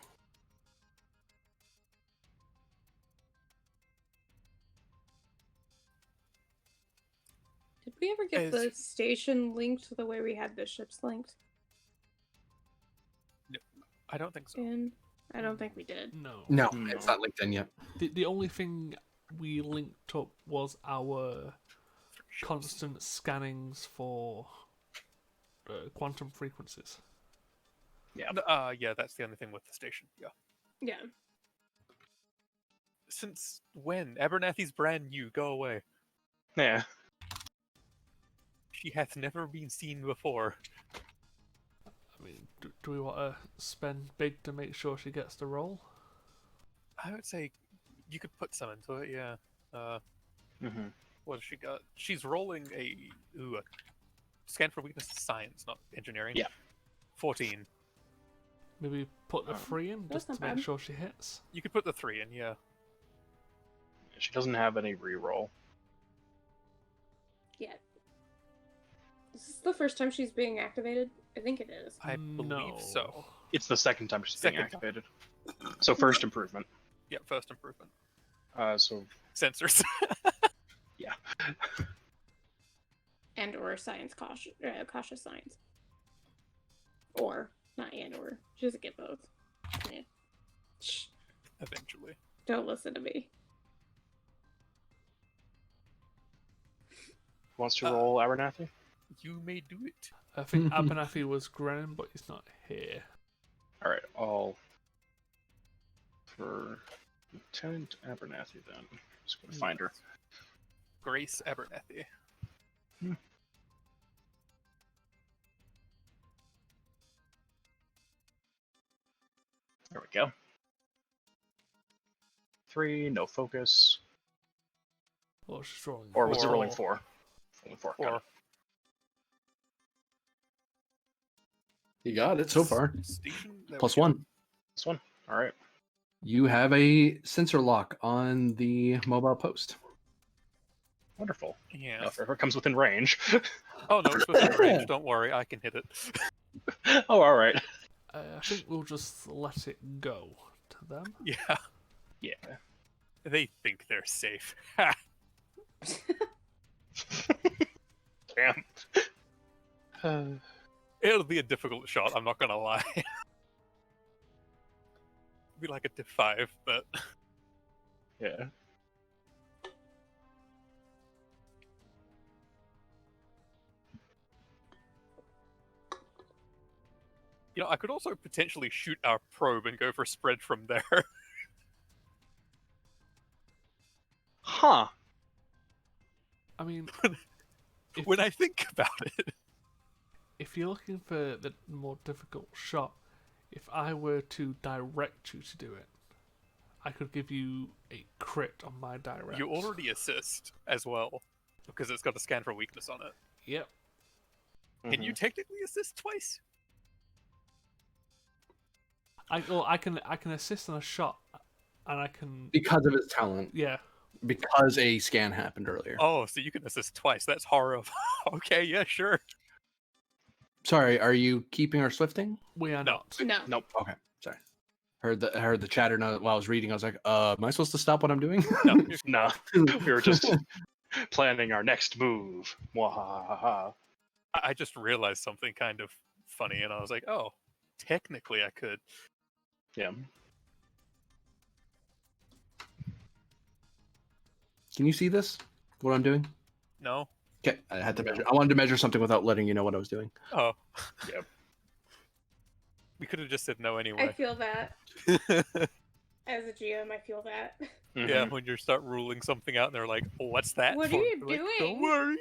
Did we ever get As- the station linked the way we had the ships linked I don't think so. in? I don't think we did. No. No, No. it's not linked in yet. The only thing we linked up was our constant scannings for quantum frequencies. Yeah. Yeah, that's the only thing with the station. Yeah. Yeah. Since when? Abernathy's brand new. Go away. Yeah. She hath never been seen before. I mean, do we want to spend big to make sure she gets the role? I would say you could put some into it. Yeah. Mm-hmm. What has she got? She's rolling a scan for weakness science, not engineering. Yeah. 14. Maybe put the 3 in That's just to not make bad. sure she hits. You could put the 3 in. Yeah. She doesn't have any reroll. Yeah. Is this the first time she's being activated? I think it is. I believe No. so. It's the second time she's being Second time. activated. So first improvement. Yeah. First improvement. So Sensors. yeah. And or science cautious science. Or not and or. She doesn't get both. Yeah. Shh. Eventually. Don't listen to me. Wants to roll Abernathy? You may do it. I think Abernathy was Grennan, but he's not here. Alright, I'll for Lieutenant Abernathy then. Just gonna find her. Grace Abernathy. There we go. 3, no focus. Oh, she's rolling. Or was it rolling 4? 4? Rolling 4. got Or it. You got it so far. station. There we Plus go. 1. This one. Alright. You have a sensor lock on the mobile post. Wonderful. Yeah. If it ever comes within range. Oh no, it's within range. Don't worry, I can hit it. Oh, alright. I think we'll just let it go to them. Yeah. Yeah. They think they're safe. Damn. It'll be a difficult shot, I'm not gonna lie. Be like a div 5, but Yeah. you know, I could also potentially shoot our probe and go for a spread from there. Huh. I mean, if, when I think about it. if you're looking for the more difficult shot, if I were to direct you to do it, I could give you a crit on my direct. You already assist as well, because it's got a scan for weakness on it. Yep. Can you technically assist twice? I can assist on a shot, and I can. Because of his talent. Yeah. Because a scan happened earlier. Oh, so you can assist twice. That's horrible. Okay, yeah, sure. Sorry, are you keeping our swifting? We are No. not. No. Nope. Okay. Sorry. Heard the chatter note while I was reading. I was like, am I supposed to stop what I'm doing? No. No. We were just planning our next move. Mwahaha. I just realized something kind of funny, and I was like, oh, technically I could. Yeah. Can you see this? What I'm doing? No. Okay, I had to measure. I wanted to measure something without letting you know what I was doing. Oh. Yep. We could have just said no I anyway. feel that. As a GM, I feel that. Yeah, Mhm. when you start ruling something out and they're like, oh, what's that What for? are you You're like, Don't doing? worry.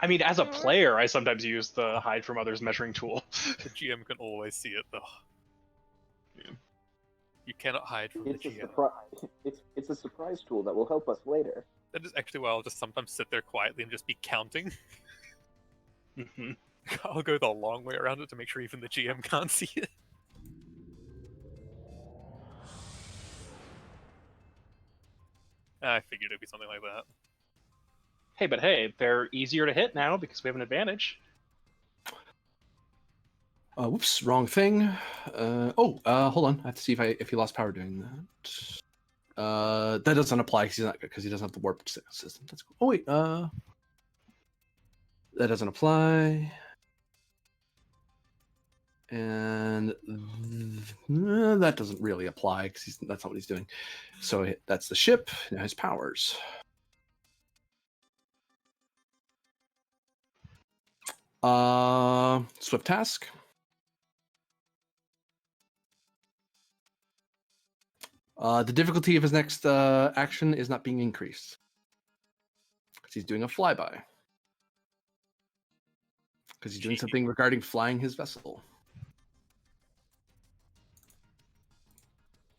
I mean, as a Alright. player, I sometimes use the hide from others measuring tool. The GM can always see it, though. Yeah. You cannot hide from the It's a GM. surprise. It's a surprise tool that will help us later. That is actually why I'll just sometimes sit there quietly and just be counting. hmm I'll go the long way around it to make sure even the GM can't see it. I figured it'd be something like that. Hey, but hey, they're easier to hit now because we have an advantage. Whoops, wrong thing. Hold on. I have to see if he lost power doing that. That doesn't apply because he doesn't have the warp system. That's cool. Oh wait, that doesn't apply. And that doesn't really apply because that's not what he's doing. So that's the ship. Now his powers. Swift task. The difficulty of his next action is not being increased because he's doing a flyby. Because he's doing something regarding flying his vessel.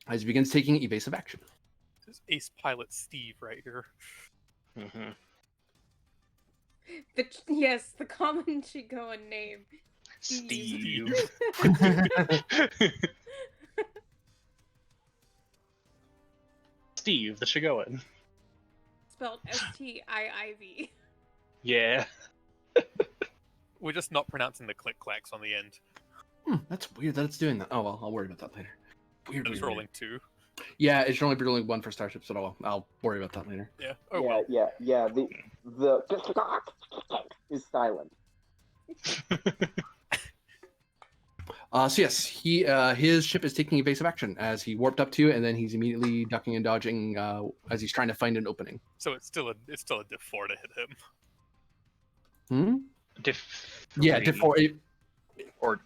As he begins taking evasive action. This is Ace Pilot Steve right here. hmm Yes, the common Chigoan name. Steve. Steve, the Shigoan. Spelled Stiiv. Yeah. We're just not pronouncing the click clacks on the end. That's weird that it's doing that. Oh well, I'll worry about that later. Weird. It's rolling 2. Yeah, it should only be rolling 1 for starships, but I'll worry about that later. Yeah. Oh well. Yeah. The is silent. So yes, his ship is taking evasive action as he warped up to you, and then he's immediately ducking and dodging as he's trying to find an opening. So it's still a diff 4 to hit him. Hmm? Diff. Yeah, diff 4. Or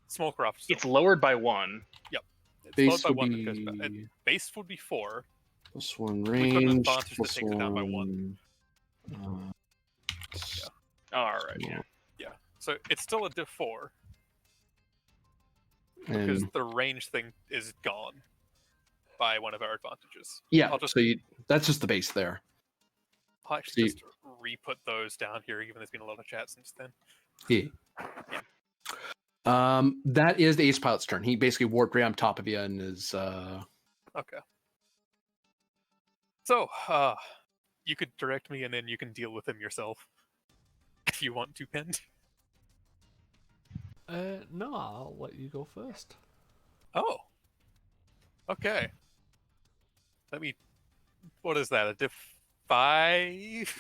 Small craft. it's lowered by 1. It's Base lowered by would 1 because be base would be 4. plus 1 put an range. advantage that Plus takes it down by 1. All right. So it's still a diff 4 And because the range thing is gone by one of our advantages. yeah, I'll just- so that's just the base there. I'll actually So just re-put those down here, given there's been a lot of chat since then. Yeah. That is the Ace Pilot's turn. He basically warped right on top of you and is Okay. So, you could direct me, and then you can deal with him yourself if you want to, Pen. No, I'll let you go first. Oh. Okay. Let me. What is that? A diff 5?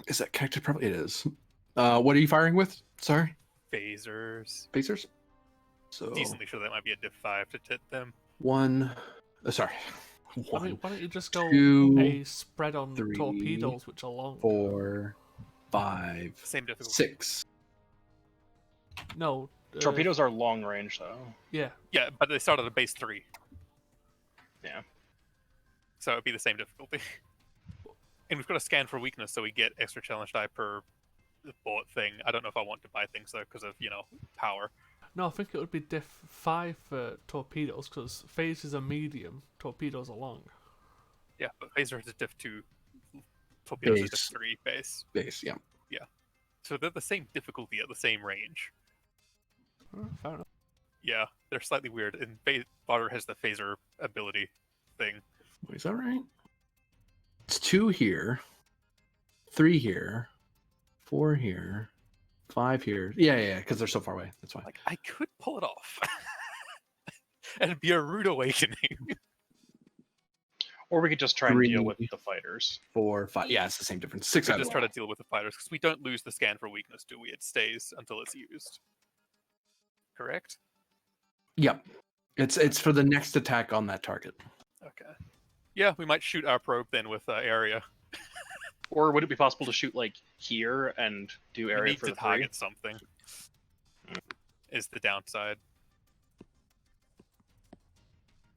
is that connected? Probably it is. What are you firing with? Sorry, Phasers. phasers. So Decently sure that might be a diff 5 to hit them. 1. Sorry, Why 1, don't you just go 2, a spread on 3, torpedoes, which are long? 4, 5, Same difficulty. 6. No. Torpedoes are long range, though. Yeah. Yeah, but they start at a base 3. Yeah. So it'd be the same difficulty. And we've got to scan for weakness, so we get extra challenge die per bullet thing. I don't know if I want to buy things, though, because of, power. No, I think it would be diff 5 for torpedoes, because phasers are medium, torpedoes are long. Yeah, but phaser is a diff 2. Torpedoes is a diff Base. 3 base. Base, yeah. So they're the same difficulty at the same range. Fair enough. Yeah, they're slightly weird. And Barter has the phaser ability thing. Is that right? It's 2 here, 3 here, 4 here, 5 here. Yeah, because they're so far away. That's fine. Like, I could pull it off. And it'd be a rude awakening. Or we could just try and deal 3, with the fighters. 4, 5. Yeah, it's the same difference. 6 We out of just try to deal with the fighters, because we don't lose the scan for weakness, do we? It stays until it's used. Correct? Yep. It's for the next attack on that target. Okay. Yeah, we might shoot our probe then with area. Or would it be possible to shoot like here and do We area need for to the three? target something. Is the downside.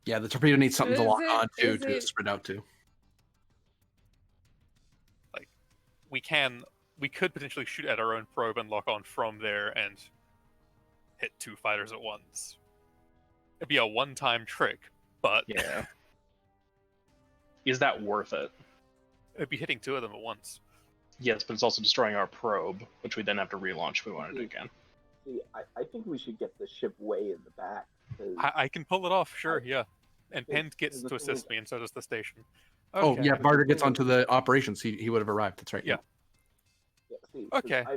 Yeah, the torpedo needs something to Is lock it- on to is to it- spread out to. We could potentially shoot at our own probe and lock on from there and hit 2 fighters at once. It'd be a one-time trick, but Yeah. Is that worth it? it'd be hitting 2 of them at once. Yes, but it's also destroying our probe, which we then have to relaunch if we wanted it again. See, I think we should get the ship way in the back. 'cause I can pull it off, sure, yeah. And It- Penn gets the to thing assist is- me, and so does the station. Oh Okay. yeah, the Barter thing gets is- onto the operations. He would have arrived. That's right. Yeah. Yeah, see, 'cause Okay, I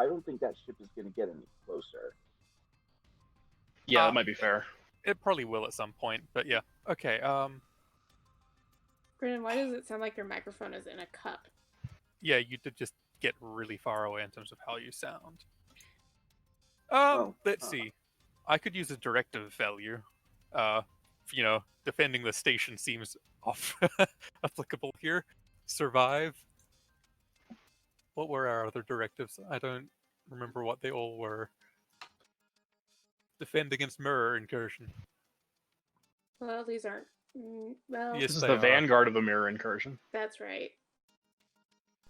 don't think that ship is going to get any closer. Yeah, Uh, that might be fair. It probably will at some point, but yeah. Okay, Brandon, why does it sound like your microphone is in a cup? yeah, you did just get really far away in terms of how you sound. Let's see. I could use a directive value. Defending the station seems off applicable here. Survive. What were our other directives? I don't remember what they all were. Defend against mirror incursion. Well, these aren't. Well, Yes. This is they the are. vanguard of the mirror incursion. that's right.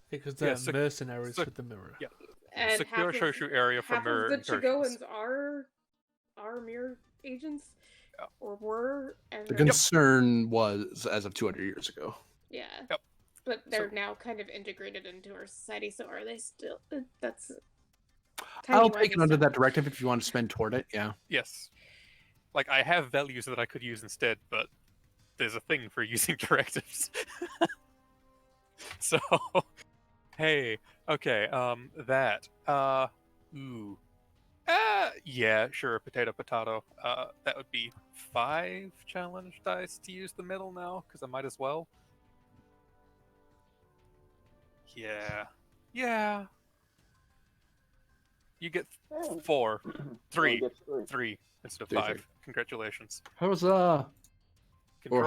Because Yeah, they're mercenaries with the mirror. yeah. And Secure half Shoshu area for half mirror of the incursions. Chigoans are mirror agents, Yeah. or were, and The they're- concern was as of 200 years ago. yeah. Yep. But they're So- now kind of integrated into our society. So are they still? That's. I'll tiny-wise take it under stuff. that directive if you want to spend toward it. Yeah. Yes. Like, I have values that I could use instead, but there's a thing for using directives. So, hey, okay, yeah, sure, potato. That would be 5 challenge dice to use the middle now, because I might as well. Yeah. You get Eh, 4, only 3, gets three. 3 instead of Three, 5. three. Congratulations. How was Control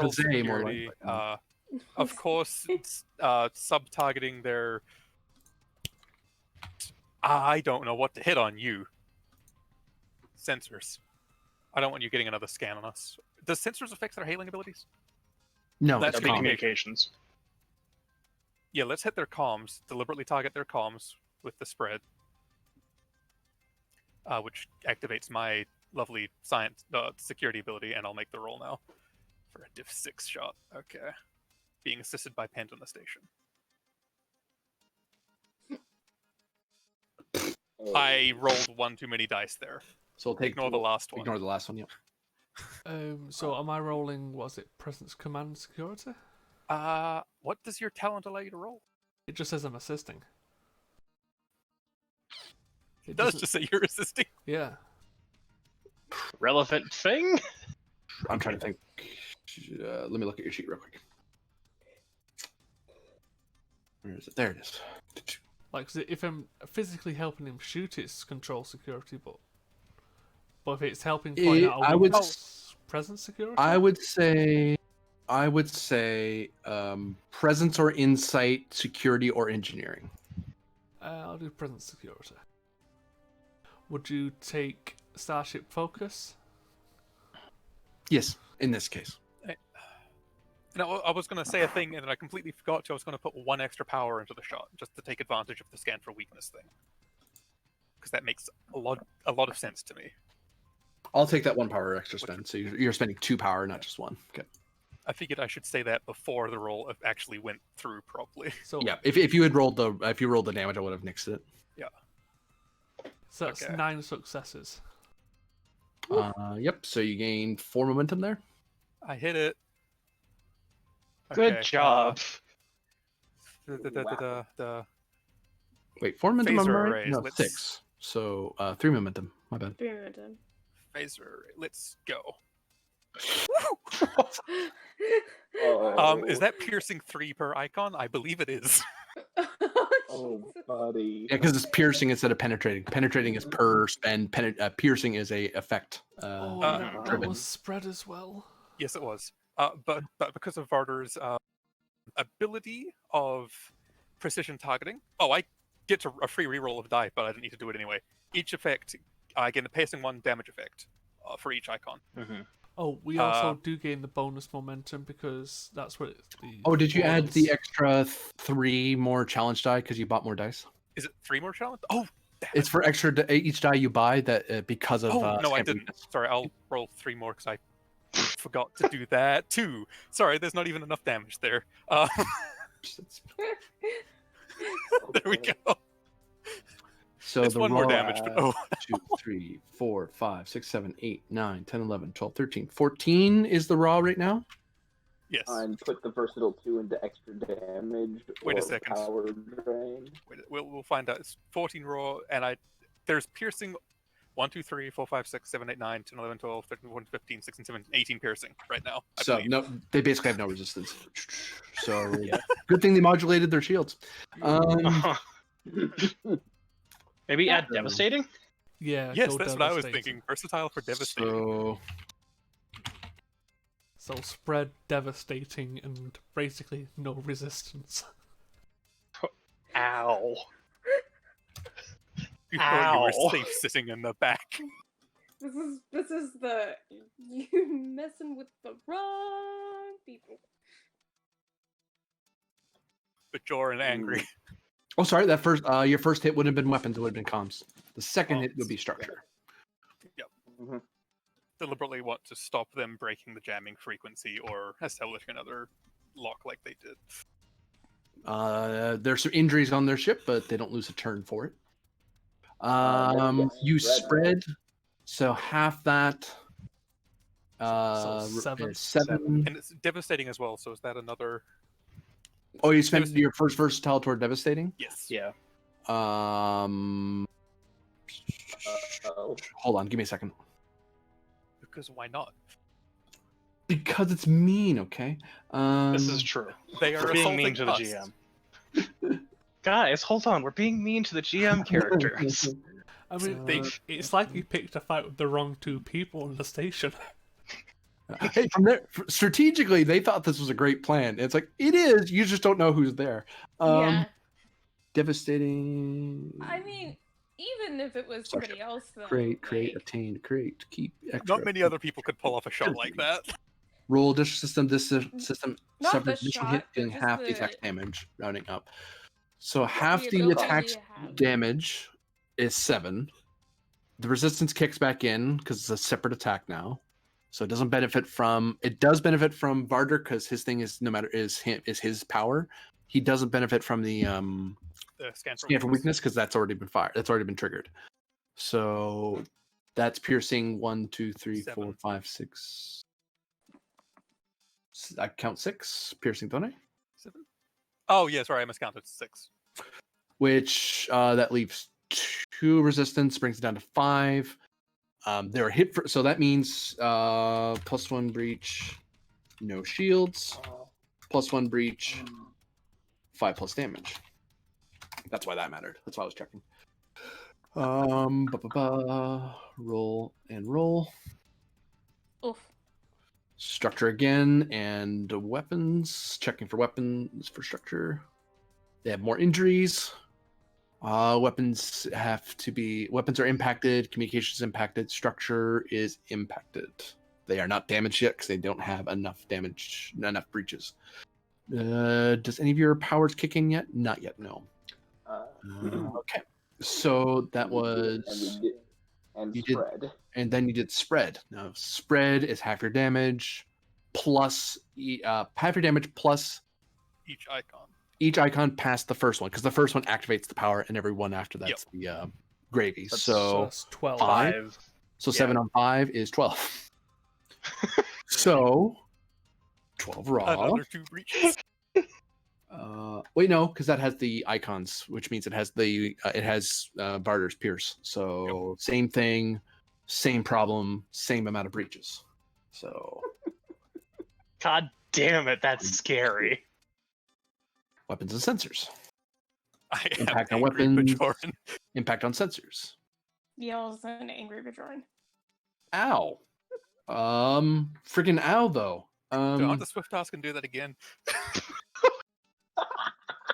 Jose, more security, likely. of course, sub-targeting their... I don't know what to hit on you. Sensors. I don't want you getting another scan on us. Does sensors affect their hailing abilities? No, That's it's That'd be calm. communications. Yeah, let's hit their comms. Deliberately target their comms with the spread. Which activates my lovely science security ability, and I'll make the roll now for a diff 6 shot. Okay. Being assisted by Pent on the station. I rolled 1 too many dice there. So we'll take Ignore the last one. Ignore the last one. Yeah. So am I rolling, was it presence, command, security? What does your talent allow you to roll? It just says I'm assisting. It does doesn't- just say you're assisting. Yeah. Relevant thing? I'm trying to think. Let me look at your sheet real quick. Where is it? There it is. Like, 'cause if I'm physically helping him shoot, it's control security, but if it's helping point out I a would weakness, presence security? I would say presence or insight, security or engineering. I'll do presence security. Would you take Starship Focus? Yes, in this case. No, I was going to say a thing, and then I completely forgot to. I was going to put 1 extra power into the shot, just to take advantage of the scan for weakness thing. Because that makes a lot of sense to me. I'll take that 1 power extra spend. So you're spending 2 power, not just 1. Okay. I figured I should say that before the roll actually went through properly. So Yeah. If you rolled the damage, I would have nixed it. So that's Okay. 9 successes. Yep. So you gain 4 momentum there. I hit it. Good Okay, job. The Wait, 4 momentum. Phaser am I right? arrays, No, let's- 6. So 3 momentum. My bad. 3 momentum. phaser array. Let's go. Is that piercing 3 per icon? I believe it is. Oh, buddy. Yeah, because it's piercing instead of penetrating. Penetrating is per spend. Piercing is a effect. That driven. was spread as well. Yes, it was. But because of Varder's ability of precision targeting. Oh, I get a free reroll of die, but I didn't need to do it anyway. Each effect, I gain the pacing 1 damage effect for each icon. Mhm. Oh, we also do gain the bonus momentum because that's what it's the. Oh, did you add the bonus- extra 3 more challenge die because you bought more dice? Is it 3 more challenge? Oh, damn It's it. for extra each die you buy that because of. Oh, no, I Stamp didn't. weakness. Sorry, I'll roll 3 more because I forgot to do that too. Sorry, there's not even enough damage there. There we go. So It's the 1 more raw damage, but oh. 2, 3, 4, 5, 6, 7, 8, 9, 10, 11, 12, 13, 14 is the raw right now. Yes. And put the versatile 2 into extra damage Wait a or second. power drain. Wait, we'll find out. It's 14 raw, and there's piercing 1, 2, 3, 4, 5, 6, 7, 8, 9, 10, 11, 12, 13, 14, 15, 16, 17, 18 piercing right now. I So believe. no, they basically have no resistance. So good thing they modulated their shields. Maybe add So- devastating. Yeah. Yes, go that's what I was devastating. thinking. Versatile for devastating. So So spread devastating and basically no resistance. Ow. You thought you were Ow. safe sitting in the back. This is the you messing with the wrong people. But you're an angry. oh, sorry. That first, your first hit wouldn't have been weapons; it would have been comms. The second hit would be structure. Deliberately want to stop them breaking the jamming frequency or establishing another lock like they did. There's some injuries on their ship, but they don't lose a turn for it. Then we get You spread. spread, so half that. So seven. is 7. And it's devastating as well, so is that another? Oh, you spent Devastating. your first versatile toward devastating. Yes. Yeah. Hold on, give me a second. Because why not? Because it's mean, okay? This is true. They are We're being mean to the assaulting GM. Guys, hold on. We're being mean to the GM characters. I mean, it's Uh, like you picked a fight with the wrong 2 people in the station. Hey, from there, strategically, they thought this was a great plan. It's like it is. You just don't know who's there. Yeah. Devastating. I mean, even if it was somebody else, though. Create, like, attain, create, keep. Extra. Not many other people could pull off a shot like that. Roll dish system. This system Not suffers the initial shot, hit, but dealing just half the the- attack damage, rounding up. So half the ability attack's you have. damage is 7. The resistance kicks back in because it's a separate attack now. So it doesn't benefit from. It does benefit from Varder because his thing is his power. He doesn't benefit from the The scan for scan for weakness because that's already been fired. That's already been triggered. So that's piercing 1, 2, 3, 4, 7. 5, 6. I count 6 piercing, don't I? 7? Oh, yeah, sorry, I miscounted. 6. Which that leaves 2 resistance, brings it down to 5. They're hit for, so that means +1 breach, no shields, +1 breach, 5 plus damage. That's why that mattered. That's why I was checking. Roll and roll. Oof. Structure again and weapons. Checking for weapons for structure. They have more injuries. Weapons are impacted. Communications impacted. Structure is impacted. They are not damaged yet because they don't have enough damage, not enough breaches. Does any of your powers kick in yet? Not yet. No. Okay. So that was. And You did- spread. And then you did spread. Now spread is half your damage, plus half your damage plus Each icon. each icon past the first one because the first one activates the power, and every one after that's the gravy. So that's 12. 5. So 7 on 5 is 12. So 12 raw. Another 2 breaches. Wait, no, because that has the icons, which means it has Barter's Pierce. So same thing, same problem, same amount of breaches. So God damn it, that's scary. weapons and sensors. I am Impact on angry, weapons. Bajoran. Impact on sensors. Yells an angry Bajoran. Ow. Freaking ow though. Do I want the Swift Task and do that again?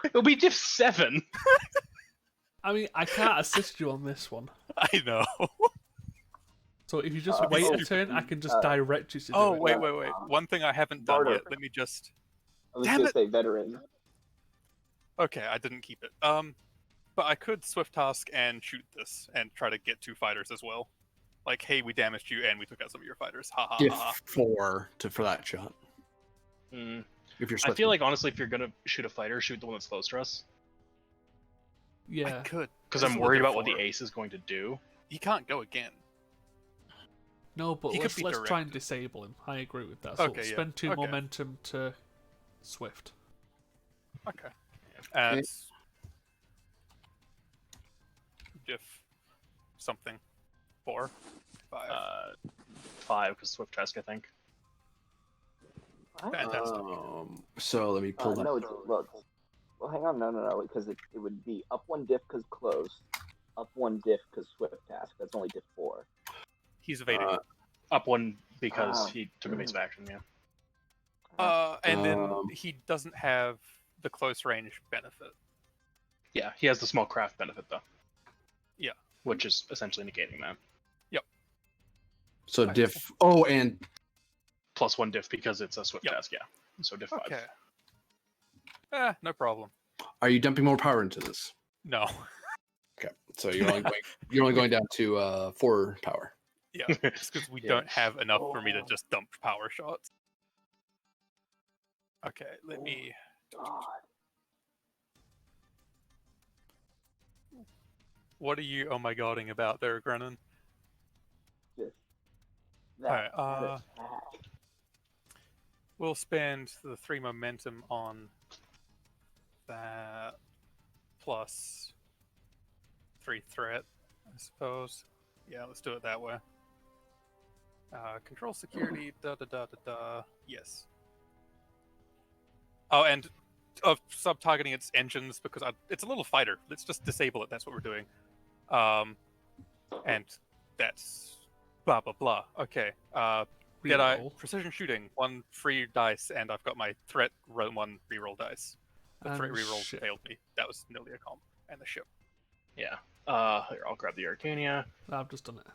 It'll be diff 7. I mean, I can't assist you on this one. I know. So if you just Oh, wait a yeah. turn, I can just direct you to do Oh, it. wait. One thing I haven't done Barter. yet. Let me just. I was Damn gonna it! say veteran. Okay, I didn't keep it. But I could swift task and shoot this and try to get 2 fighters as well. Like, hey, we damaged you and we took out some of your fighters. Ha ha Diff ha. 4 for that shot. Mm. If you're I feel like, honestly, if you're going to shoot a fighter, shoot the one that's close to us. Yeah. I could. Because This I'm is what worried they're about what the for. ace is going to do. He can't go again. No, but He could let's be try and directed. disable him. I agree with that. So Okay, yeah. spend 2 Okay. momentum to Swift. Okay. It's diff something. 4, 5. 5, because Swift Task, I think. What? Fantastic. So let me pull that. No, it's well, hang on, no, because it would be up 1 diff because close, up 1 diff because swift task. That's only diff 4. He's evading. Up 1 because Oh. he took evasive action, yeah. And then he doesn't have the close range benefit. Yeah, he has the small craft benefit, though. Yeah. Which is essentially negating that. So diff. Oh, and Plus 1 diff because it's a Swift Yep. Task, yeah. So diff 5. Okay. No problem. are you dumping more power into this? No. Okay, so you're only going down to 4 power. Yeah. Just because we don't have enough for me to just dump power shots. Okay, let me. God. What are you oh my godding about there, Grennan? Just Alright, that attack. We'll spend the 3 momentum on that plus 3 threat, I suppose. Yeah, let's do it that way. Control security, yes. Oh, and sub-targeting its engines because it's a little fighter. Let's just disable it. That's what we're doing. And that's blah blah blah. Okay. Did I Reroll. precision shooting 1 free dice, and I've got my threat 1 reroll dice. The threat And reroll ship. failed me. That was nearly a comp. And the ship. Yeah. Here, I'll grab the Arcania. I've just done it.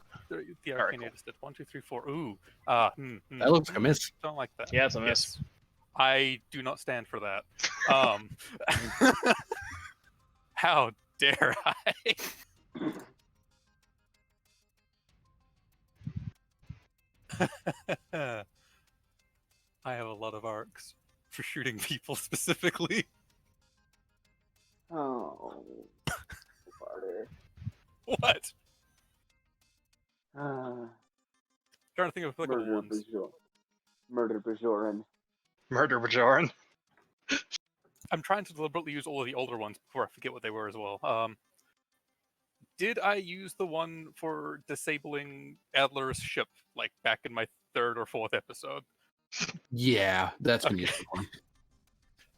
The Alright, Arcania cool. just did 1, 2, 3, 4. Ooh. That looks like a miss. Don't like that. Yeah, it's a miss. Yes. I do not stand for that. How dare I? I have a lot of arcs for shooting people specifically. Oh, Barter. What? Uh, Trying to think of applicable Murder ones. Bajoran. Murder Bajoran. I'm trying to deliberately use all of the older ones before I forget what they were as well. Did I use the one for disabling Adler's ship, like back in my 3rd or 4th episode? Yeah, that's been Okay. used before.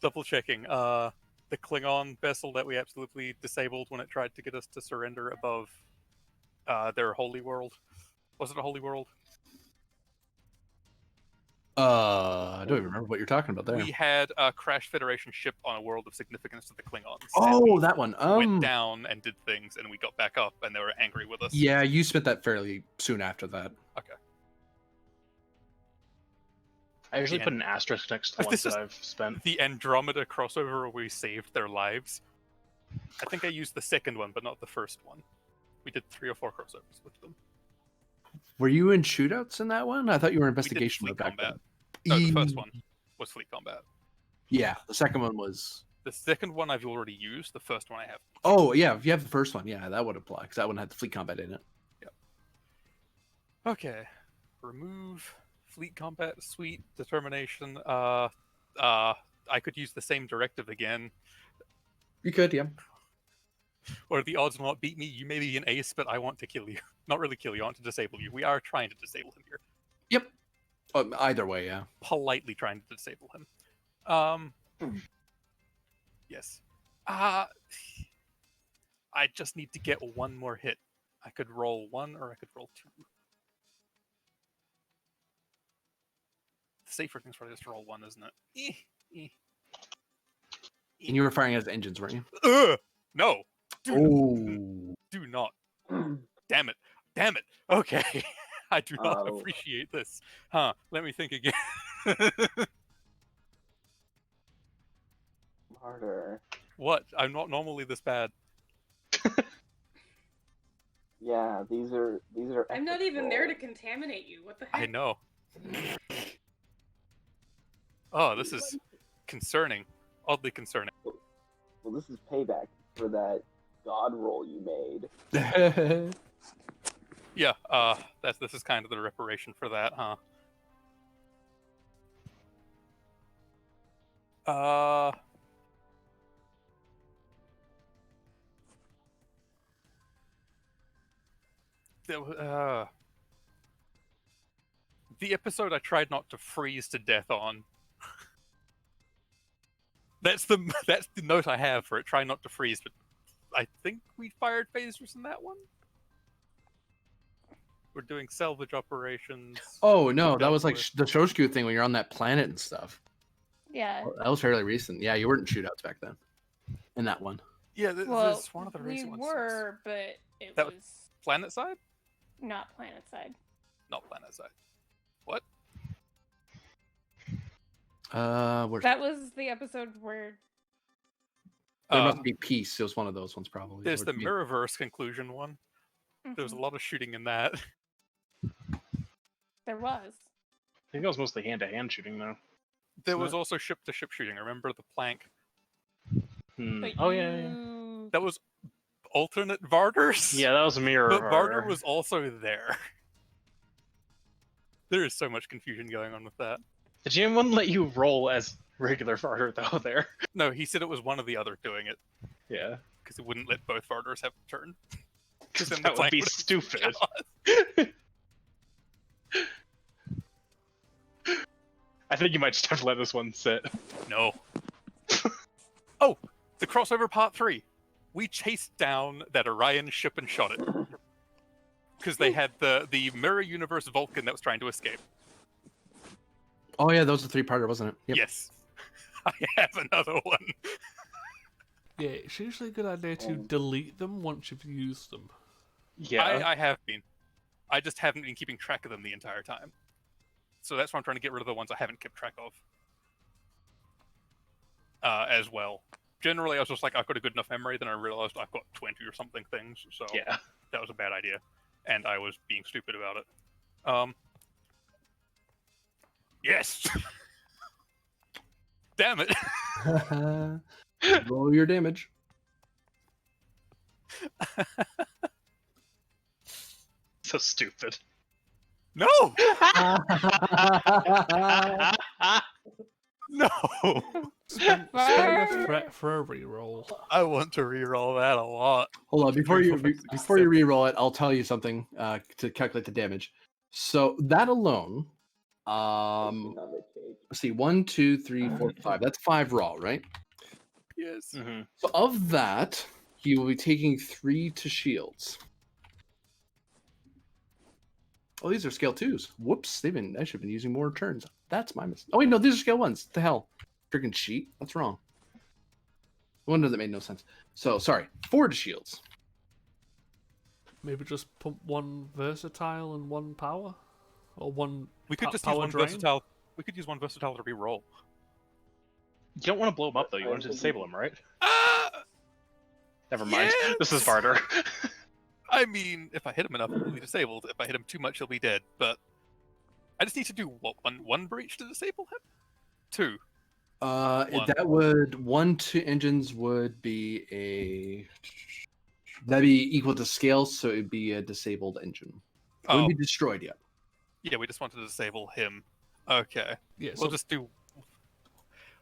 Double checking. The Klingon vessel that we absolutely disabled when it tried to get us to surrender above their holy world. Was it a holy world? I don't even remember what you're talking about there. We had a Crash Federation ship on a world of significance to the Klingons. and Oh, we that one. went down and did things, and we got back up, and they were angry with us. Yeah, you spent that fairly soon after that. Okay. I usually The put an asterisk next to the ones This that is- I've spent. The Andromeda crossover where we saved their lives. I think I used the second one, but not the first one. We did 3 or 4 crossovers with them. Were you in shootouts in that one? I thought you were in investigation fleet mode back combat. then. No, the first one was fleet combat. Yeah, the second one was. The second one I've already used. The first one I have. Oh yeah, if you have the first one, yeah, that would apply because that one had the fleet combat in it. Okay. Remove fleet combat suite determination. I could use the same directive again. You could, yeah. Or the odds will not beat me. You may be an ace, but I want to kill you. Not really kill you. I want to disable you. We are trying to disable him here. Yep. Either way, yeah. Politely trying to disable him. Yes. I just need to get 1 more hit. I could roll 1 or I could roll 2. The safer thing's probably just roll 1, isn't it? And you were firing as engines, weren't you? No. Oh. Do not. Damn it. Damn it. Okay. I do not Oh. appreciate this. Huh. Let me think again. Harder. What? I'm not normally this bad. Yeah, these are. I'm not ethics even there to rolls. contaminate you. What the I heck? know. Oh, this is concerning. Oddly concerning. Well, this is payback for that god roll you made. Yeah, this is kind of the reparation for that, huh? The episode I tried not to freeze to death on. That's the note I have for it. Try not to freeze, but I think we fired phasers in that one. We're doing salvage operations. Oh no, that was like With- the Shoshku thing when you're on that planet and stuff. Yeah. That was fairly recent. Yeah, you weren't in shootouts back then. In that one. Yeah, Well, this one of the we recent ones. were, but it That was was- Planet side? not planet side. Not planet side. What? Where's That was the episode where there must be peace. It was one of those ones probably. There's Or the maybe- Mirrorverse conclusion one. There was a Mhm. lot of shooting in that. there was. I think that was mostly hand-to-hand shooting, though. There was also ship-to-ship shooting. Remember the plank? Hmm. But Oh yeah, yeah. you... That was alternate Varders. Yeah, that was a mirror. But Varder was also there. There is so much confusion going on with that. Did anyone let you roll as regular Varder though? There. No, he said it was one of the other doing it Yeah. because it wouldn't let both Varders have a turn. Because then the That would plank be have stupid. shot. I think you might just have to let this one sit. No. Oh, the crossover part 3. We chased down that Orion ship and shot it. Because they had the Mirror Universe Vulcan that was trying to escape. Oh yeah, that was a three-parter, wasn't it? Yep. Yes. I have another one. Yeah, it's usually a good idea to delete them once you've used them. Yeah. I have been. I just haven't been keeping track of them the entire time. So that's why I'm trying to get rid of the ones I haven't kept track of. As well. Generally, I was just like, I've got a good enough memory, then I realized I've got 20 or something things, so Yeah. that was a bad idea. And I was being stupid about it. Yes! Damn it! Roll your damage. So stupid. No! No! Spend a threat for a reroll. I want to reroll that a lot. Hold on, before Three, you four, five, six, before you seven. re-roll it, I'll tell you something to calculate the damage. So that alone, Another cage. let's see, 1, 2, 3, 4, 5. That's 5 raw, right? Yes. Hmm. So of that, he will be taking 3 to shields. Oh, these are scale 2s. Whoops, I should have been using more turns. That's my mistake. Oh wait, no, these are scale 1s. The hell, freaking sheet. That's wrong. No wonder that made no sense. So sorry, 4 to shields. Maybe just pump one versatile and one power, or one. We could just use power one drain? versatile. We could use one versatile to re-roll. You don't want to blow him up though. You want to disable him, right? Ah! Never mind. This is Yes! Varder. I mean, if I hit him enough, he'll be disabled. If I hit him too much, he'll be dead. But I just need to do what, one breach to disable him? 2. One. That would 1 to engines would be that'd be equal to scale, so it'd be a disabled engine. It Oh, wouldn't be destroyed yet. yeah, we just wanted to disable him. Okay. Yeah, We'll so just do...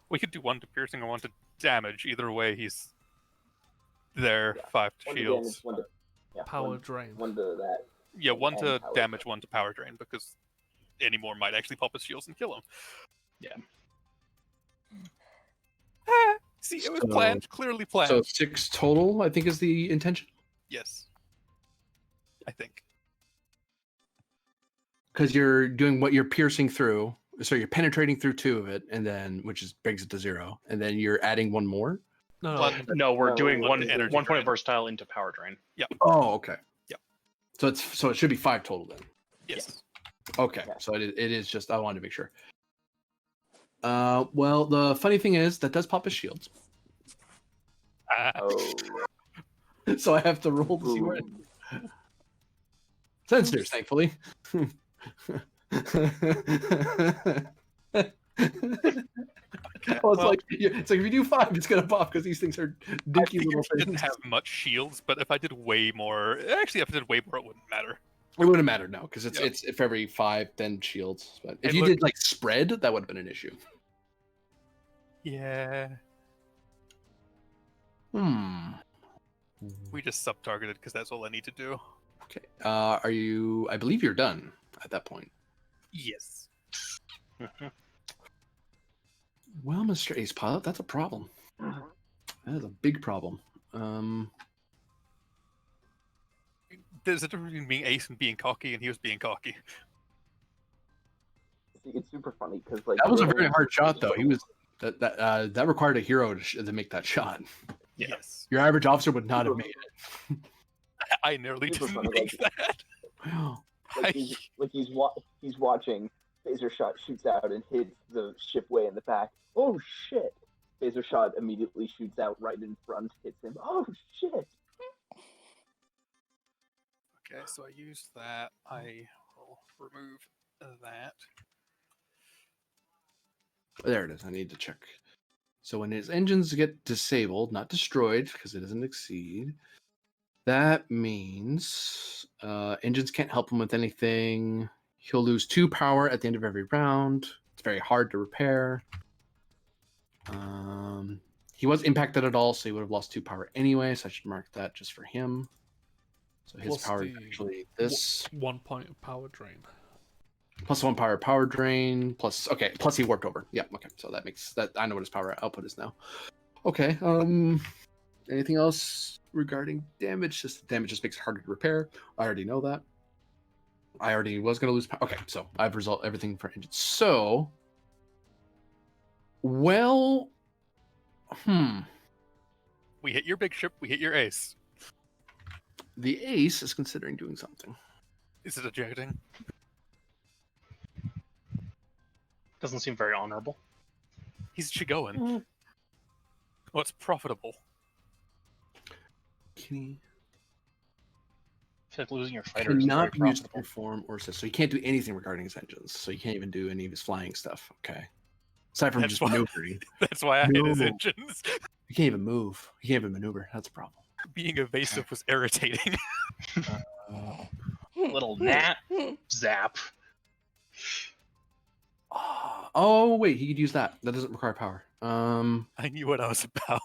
We could do 1 to piercing or 1 to damage. Either way, he's there. Yeah. 5 to One to shields. damage, one to power one, drain. one to that. Yeah, 1 to and power damage, 1 to power drain, because any more might actually pop his shields and kill him. Yeah. Ah, see, it was So- planned. Clearly planned. So 6 total, I think, is the intention. Yes. I think. Because you're doing what you're piercing through. So you're penetrating through 2 of it, and then which is brings it to 0, and then you're adding 1 more. No, One- No, we're No, doing one one energy one point drain. of versatile into power drain. Oh, okay. Yep. So it should be 5 total then. Yes. Okay. Yeah. So it is just I wanted to make sure. Well, the funny thing is that does pop his shields, Oh. so I have to roll to see where it Ooh. sensors, thankfully. Well, it's well- like if you do 5, it's gonna pop because these things are I dinky figured little he didn't things. have much shields, but if I did way more, actually, if I did way more, it wouldn't matter. It wouldn't matter now because Yeah. it's if every 5, then shields. But if And you look- did like spread, that would have been an issue. Yeah, we just sub-targeted because that's all I need to do. Okay. Are you? I believe you're done at that point. Yes. Well, Mr. Ace Pilot, that's a problem. That is a big problem. There's a difference between being ace and being cocky, and he was being cocky. See, it's super funny because like That was a we're very only- hard shot, though. He was that required a hero to make that shot. Yeah. Yes. Your average officer would not have made it. I nearly Super didn't funny, make that. Wow. like he's watching. Phaser shot shoots out and hits the shipway in the back. Oh shit! Phaser shot immediately shoots out right in front, hits him. Oh shit! Okay, so I used that. I will remove that. There it is. I need to check. So when his engines get disabled, not destroyed, because it doesn't exceed, that means engines can't help him with anything. He'll lose 2 power at the end of every round. It's very hard to repair. He was impacted at all, so he would have lost 2 power anyway, so I should mark that just for him. So his Plus power is the actually this. 1 point of power drain. Plus 1 power drain. Plus he warped over. Yeah, okay. So that makes that I know what his power output is now. Okay. Anything else regarding damage? Just damage just makes it harder to repair. I already know that. I already was gonna lose power. Okay, so I've resolved everything for engines. So well We hit your big ship, we hit your ace. the ace is considering doing something. Is it ejecting? Doesn't seem very honorable. He's Chigoan. Well, it's profitable. Can he I feel like losing your fighter is very cannot be used to profitable. perform or assist. So he can't do anything regarding his engines. So he can't even do any of his flying stuff. Okay. Aside from That's just why- maneuvering. That's why I hit his No. engines. He can't even move. He can't even maneuver. That's a problem. Being evasive was irritating. Little gnat zap. Oh wait, he could use that. That doesn't require power. I knew what I was about.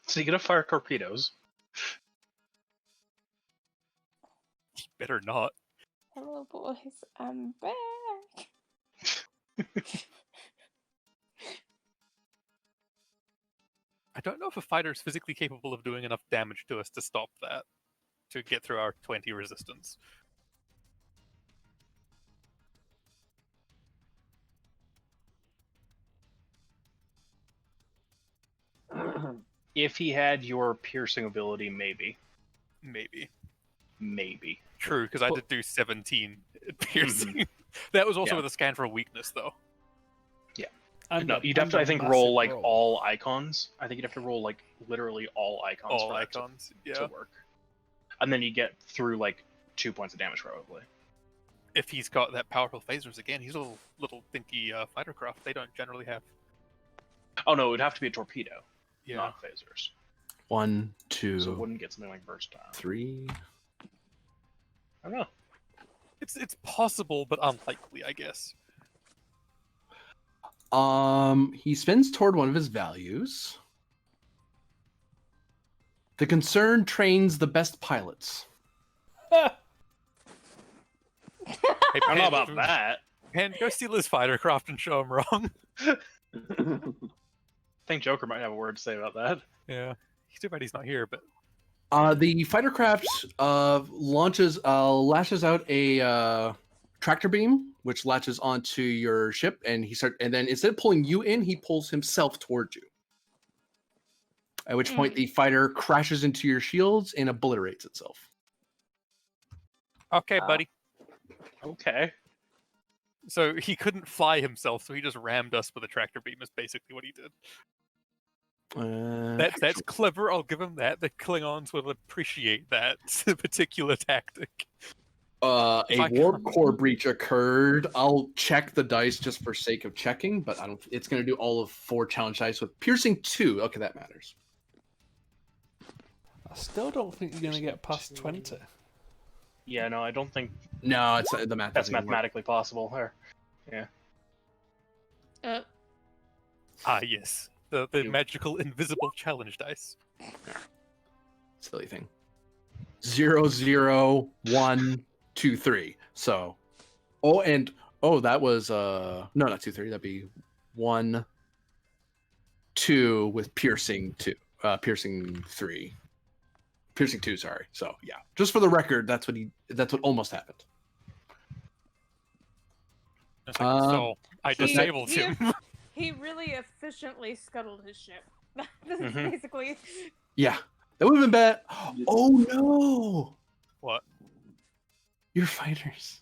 So you get to fire torpedoes. He better not. Hello, boys. I'm back. I don't know if a fighter is physically capable of doing enough damage to us to stop that, to get through our 20 resistance. If he had your piercing ability, maybe. Maybe. Maybe. True, because I did do 17 piercing. That was also Yeah. with a scan for weakness, though. And No, a- you'd have and to, a I think, massive roll like roll. all icons. I think you'd have to roll like literally all icons All for that icons. to Yeah. work. And then you get through like 2 points of damage probably. If he's got that powerful phasers again, he's a little dinky fighter craft. They don't generally have. Oh no, it would have to be a torpedo, Yeah. not phasers. 1, 2, So it wouldn't get something like versatile. 3. I don't know. It's possible, but unlikely, I guess. He spends toward one of his values. The concern trains the best pilots. Hey, I don't know Pen, about that. Pen, go steal his fighter craft and show him wrong. I think Joker might have a word to say about that. Yeah. He's too bad he's not here, but The fighter craft lashes out a tractor beam, which latches onto your ship, and then instead of pulling you in, he pulls himself towards you. At which point the fighter crashes into your shields and obliterates itself. Okay, buddy. Okay. So he couldn't fly himself, so he just rammed us with a tractor beam. Is basically what he did. That's clever. I'll give him that. The Klingons will appreciate that particular tactic. A I warp can't- core breach occurred. I'll check the dice just for sake of checking, but I don't. It's going to do all of 4 challenge dice with piercing 2. Okay, that matters. I still don't think you're going to get past 20. Yeah, no, I don't think No, it's the math. that's doesn't even work. mathematically possible. Or, Ah, yes. The magical invisible challenge dice. Silly thing. 0, 0, 1, 2, 3. So, that was no, not 2, 3. That'd be 1, 2 with piercing 2, piercing 3, piercing 2. Sorry. So yeah, just for the record, that's what almost happened. It's like, so I disabled he- him. He really efficiently scuttled his ship. That's basically. Yeah, that would have been bad. Oh no! What? Your fighters.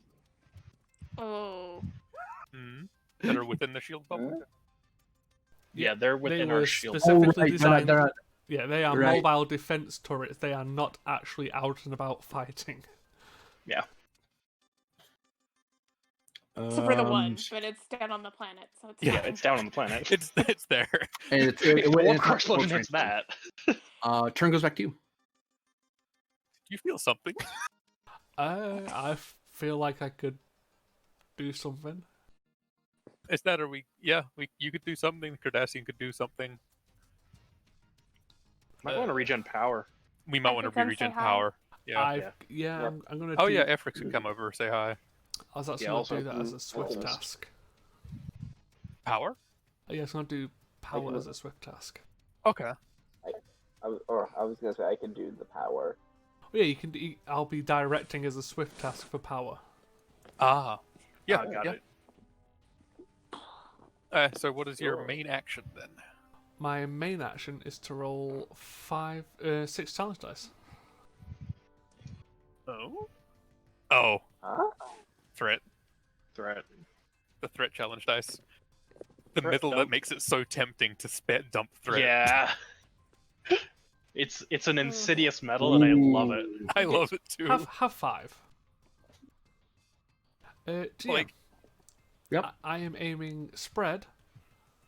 Oh. That are within the shield bubble. yeah, they're within our were shield. specifically They're designed. not- Yeah, they are Right. mobile defense turrets. They are not actually out and about fighting. Yeah. Except for the one, but it's down on the planet, so it's Yeah, fine. it's down on the planet. It's there. And it's If the warp it's core not explosion full hits strength. that. Turn goes back to you. You feel something? I feel like I could do something. Is that are we? Yeah, you could do something. Cardassian could do something. Might want to regen power. We might I want to could come regen say hi. power. Yeah. Yeah. I'm gonna. Oh do, yeah, Efrix can come over, say hi. I was actually Yeah, gonna also- do that as a swift also- task. Power? Oh, yes, I'm gonna do power can- as a swift task. Okay. I was gonna say I can do the power. Oh, yeah, you can. I'll be directing as a swift task for power. Ah. Yeah. Got it. So what is your Sure. main action then? My main action is to roll 6 challenge dice. Oh. Oh. Huh? Threat. Threat. The threat challenge dice. The Threat middle that dump. makes it so tempting to dump threat. Yeah. It's an insidious metal, and I love it. I love it too. Have 5. GM, Like- Yep. I am aiming spread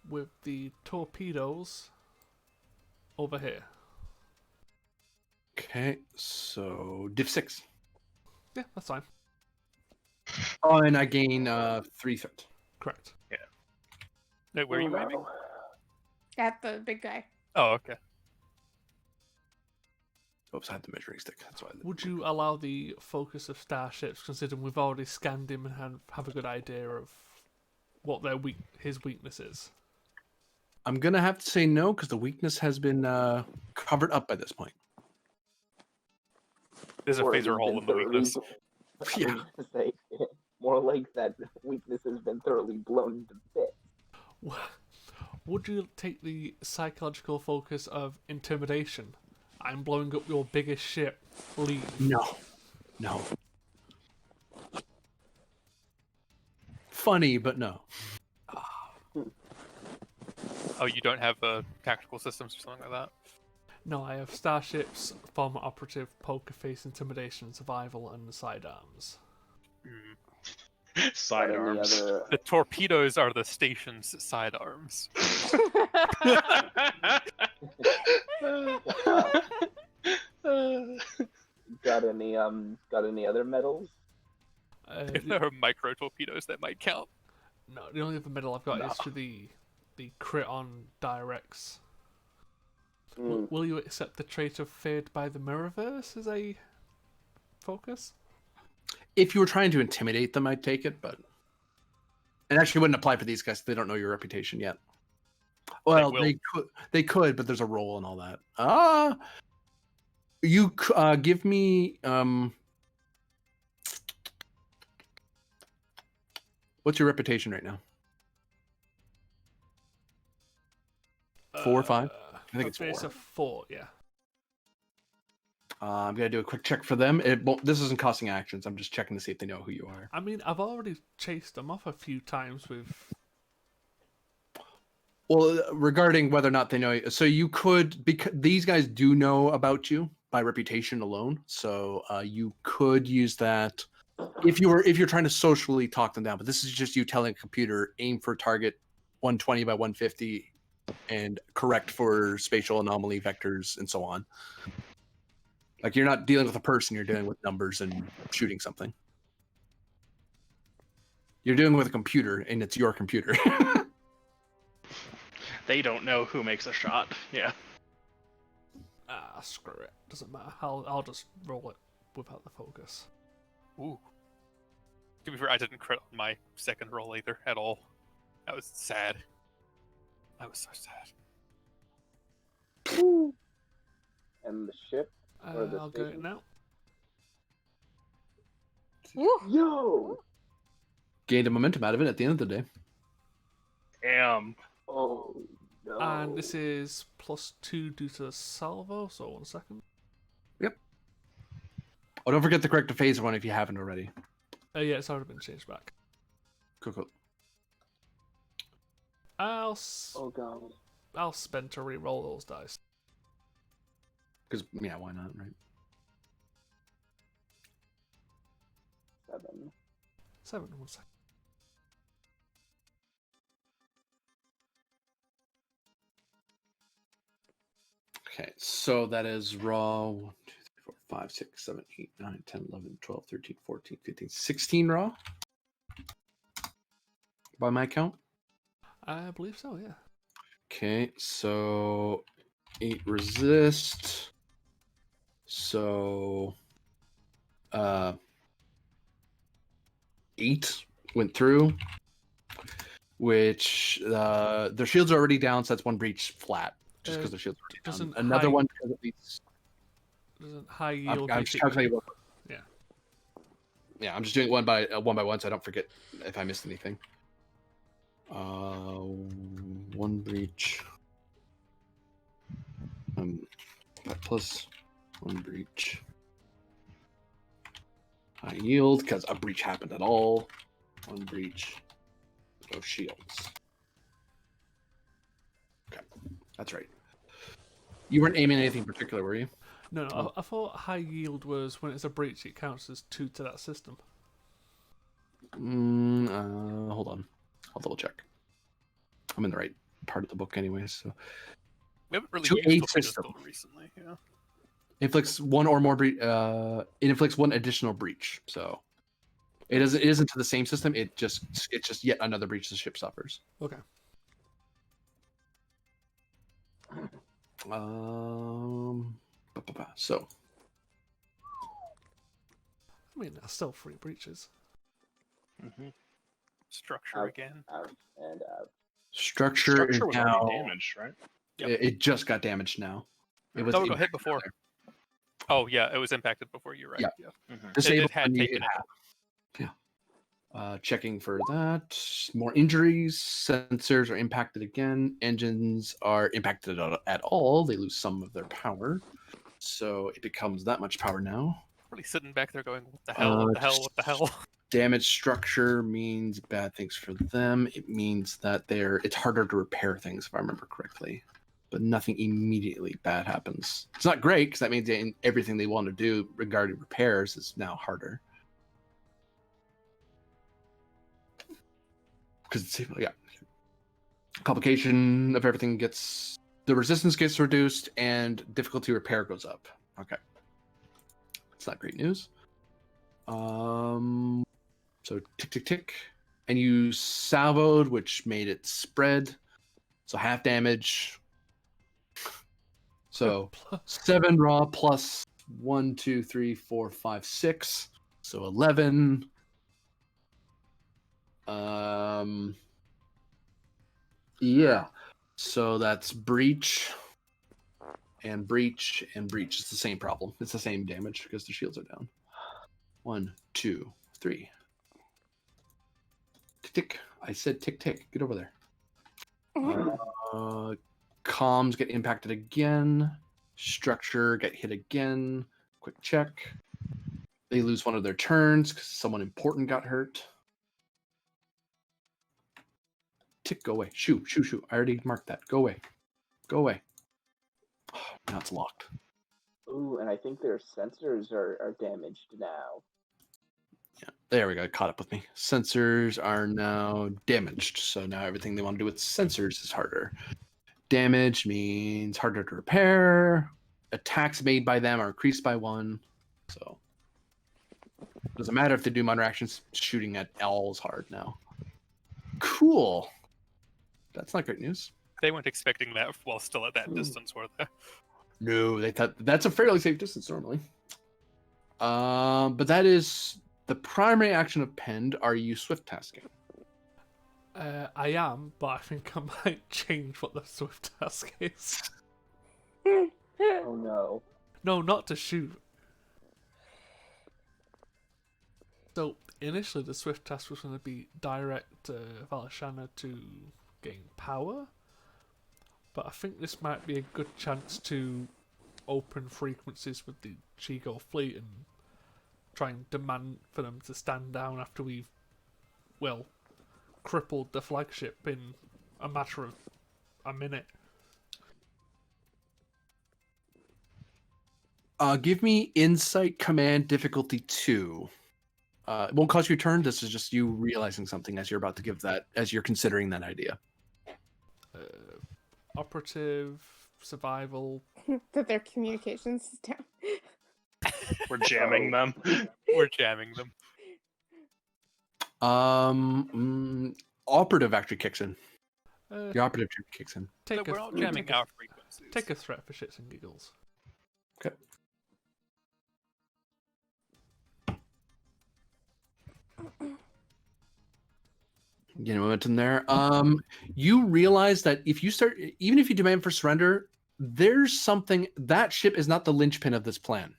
with the torpedoes over here. Okay, so diff 6. Yeah, that's fine. Oh, and I gain 3 threat. Correct. Wait, where are you aiming? At the big guy. Oh, okay. Oops, I had the measuring stick. That's why. Would you allow the focus of starships, considering we've already scanned him and have a good idea of what his weakness is? I'm gonna have to say no because the weakness has been covered up by this point. There's a Or phaser it's hole been in the thoroughly- weakness. Yeah. I was gonna say, more like that weakness has been thoroughly blown to bits. Would you take the psychological focus of intimidation? I'm blowing up your biggest ship. Leave. No. Funny, but no. Oh, you don't have tactical systems or something like that? No, I have starships, former operative, poker face, intimidation, survival, and sidearms. Sidearms. The torpedoes are the station's sidearms. Got any other medals? If there are micro torpedoes, that might count. No, the only other medal I've got is for the crit on directs. Will you accept the trait of Feared by the Mirrorverse as a focus? If you were trying to intimidate them, I'd take it, but it actually wouldn't apply for these guys. They don't know your reputation yet. Well, will. they could, but there's a role and all that. You give me what's your reputation right now? 4 or 5? I think it's It's 4. a 4, yeah. I'm gonna do a quick check for them. This isn't costing actions. I'm just checking to see if they know who you are. I mean, I've already chased them off a few times with. Well, regarding whether or not they know you, so you could, because these guys do know about you by reputation alone. So you could use that if you're trying to socially talk them down. But this is just you telling a computer aim for target 120 by 150 and correct for spatial anomaly vectors and so on. Like you're not dealing with a person, you're dealing with numbers and shooting something. You're dealing with a computer, and it's your computer. They don't know who makes a shot. Yeah. Screw it. Doesn't matter. I'll just roll it without the focus. Ooh. To be fair, I didn't crit on my second roll either at all. That was sad. That was so sad. And the ship. Or the I'll go station? now. Yo! Gained a momentum out of it at the end of the day. Damn. Oh no. And this is +2 due to the salvo, so 1 second. Oh, don't forget to correct the phase one if you haven't already. Yeah, it's already been changed back. Cool. I'll God. spend to re-roll those dice. Because, yeah, why not, right? 7. 7, 1 second. Okay, so that is raw 1, 2, 3, 4, 5, 6, 7, 8, 9, 10, 11, 12, 13, 14, 15, 16 raw. By my count. I believe so, yeah. Okay, so 8 resist. So 8 went through, which their shields are already down, so that's 1 breach flat, just because their shields are already down. doesn't Another high- one because at least Doesn't high yield I'm just calculating. Yeah. Yeah, I'm just doing it one by one, so I don't forget if I missed anything. 1 breach. Plus 1 breach. High yield, because a breach happened at all. 1 breach. No shields. Okay, that's right. You weren't aiming anything in particular, were you? No, I thought high yield was when it's a breach, it counts as 2 to that system. Hold on. I'll double check. I'm in the right part of the book anyway, so. We haven't really To used aid the system. pistol recently, yeah. Inflicts 1 or more it inflicts 1 additional breach. So it isn't to the same system, it's just yet another breach the ship suffers. Okay. So I mean, that's still 3 breaches. Mm-hmm. Structure Out. again. Out and out. structure is was now already damaged, right? Yep. it just got damaged now. It was No, it got hit impacted before. earlier. Oh yeah, it was impacted before. You're right. Yeah. Yeah. Mm-hmm. Disabled had when you taken hit it. half. Yeah. Checking for that. More injuries. Sensors are impacted again. Engines are impacted at all. They lose some of their power. So it becomes that much power now. Really sitting back there going, what the hell, what the hell, what the hell? Damaged structure means bad things for them. It means that it's harder to repair things, if I remember correctly. But nothing immediately bad happens. It's not great, because that means everything they want to do regarding repairs is now harder. Because complication of everything the resistance gets reduced and difficulty repair goes up. Okay, it's not great news. So tick tick tick, and you salvoed, which made it spread. So half damage. So 7 raw plus 1, 2, 3, 4, 5, 6. So 11. Yeah. So that's breach and breach and breach. It's the same problem. It's the same damage because the shields are down. 1, 2, 3. Tick tick. I said tick tick. Get over there. Comms get impacted again. Structure get hit again. Quick check. They lose one of their turns because someone important got hurt. Tick, go away. Shoo. I already marked that. Go away. Oh, now it's locked. Ooh, and I think their sensors are damaged now. Yeah, there we go. It caught up with me. Sensors are now damaged. So now everything they want to do with sensors is harder. Damage means harder to repair. Attacks made by them are increased by 1. So doesn't matter if they do minor actions. Shooting at all is hard now. Cool. That's not great news. They weren't expecting that while still at that distance, were they? No, they thought that's a fairly safe distance normally. But that is the primary action of Pend. Are you swift tasking? I am, but I think I might change what the swift task is. Oh no. No, not to shoot. So initially, the swift task was going to be direct Valashana to gain power, but I think this might be a good chance to open frequencies with the Chigo fleet and try and demand for them to stand down after we've, well, crippled the flagship in a matter of a minute. Give me insight command difficulty 2. It won't cost you a turn. This is just you realizing something as you're about to give that, as you're considering that idea. Operative, survival. That their communications is down. We're jamming them. We're jamming them. Operative actually kicks in. Uh, The operative kicks in. take But a, we're not jamming our frequencies. take a threat for shits and giggles. Okay. Getting momentum there. You realize that if you start, even if you demand for surrender, there's something, that ship is not the linchpin of this plan.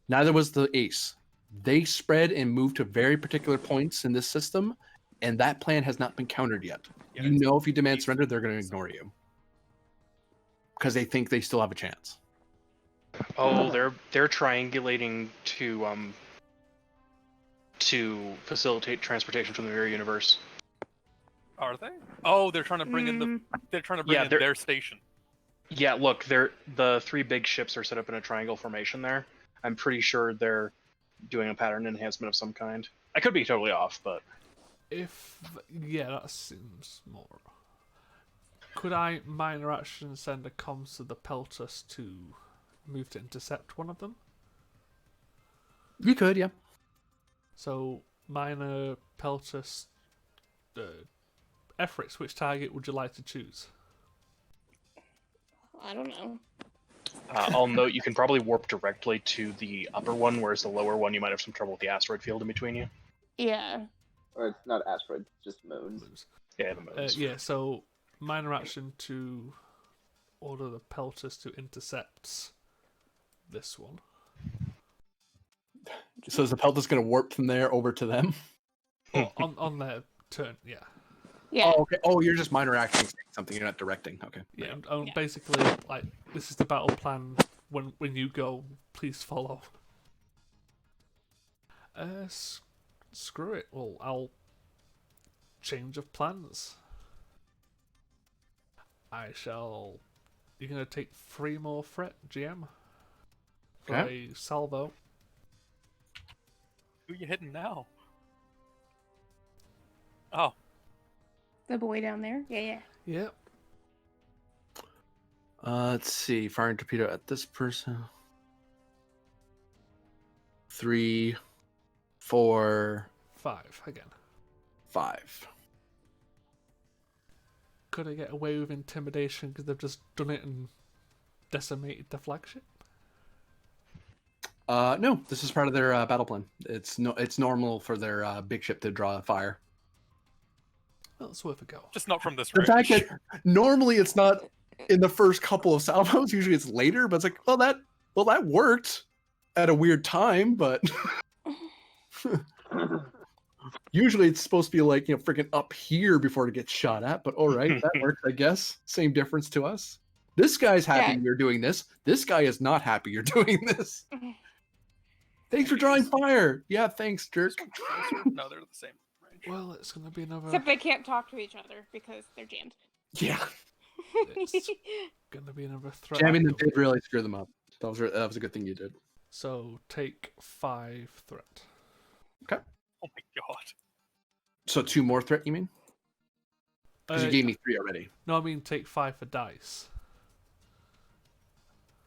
Neither was the ace. They spread and moved to very particular points in this system, and that plan has not been countered yet. Yeah, You know if you demand surrender, they're going to ignore you. Because they think they still have a chance. Oh, they're triangulating to facilitate transportation from the mirror universe. Are they? Oh, they're trying to bring in the. They're trying to bring Yeah, in they're- their station. Yeah, look, the 3 big ships are set up in a triangle formation there. I'm pretty sure they're doing a pattern enhancement of some kind. I could be totally off, but Yeah, that seems more. Could I minor action send a comms to the Peltus to move to intercept one of them? You could, yeah. So, minor Peltus efforts, which target would you like to choose? I don't know. I'll note you can probably warp directly to the upper one, whereas the lower one you might have some trouble with the asteroid field in between you. Yeah. Or it's not asteroids, just moons. Moves. Yeah, the moons. Yeah, so minor action to order the Peltus to intercept this one. So is the Peltus going to warp from there over to them? Well, on their turn, yeah. Yeah. Oh, okay. Oh, you're just minor acting something. You're not directing. Okay. Yeah, Yeah. basically, like, this is the battle plan. When you go, please follow. Screw it. Well, I'll change of plans. I shall. You're gonna take 3 more threat, GM. For Okay. a salvo. Who are you hitting now? Oh, The boy down there. Yeah. Yep. Let's see. Firing torpedo at this person. 3, 4, 5 again. 5. Could I get away with intimidation because they've just done it and decimated the flagship? No, this is part of their battle plan. It's normal for their big ship to draw fire. Well, it's worth a go. just not from this The range. fact that normally it's not in the first couple of salvos, usually it's later, but it's like, well, that worked at a weird time, but Usually it's supposed to be like, freaking up here before it gets shot at, but all right, that works, I guess. Same difference to us. This guy's happy Yeah. you're doing this. This guy is not happy you're doing this. Thanks for drawing fire. Yeah, thanks, jerk. This one's closer? No, they're the same range. Well, it's going to be another. Except they can't talk to each other because they're jammed. Yeah. It's going to be another threat. Jamming them action. did really screw them up. That was a good thing you did. So take 5 threat. Oh my god. So 2 more threat, you mean? Because you gave me 3 already. No, I mean take 5 for dice.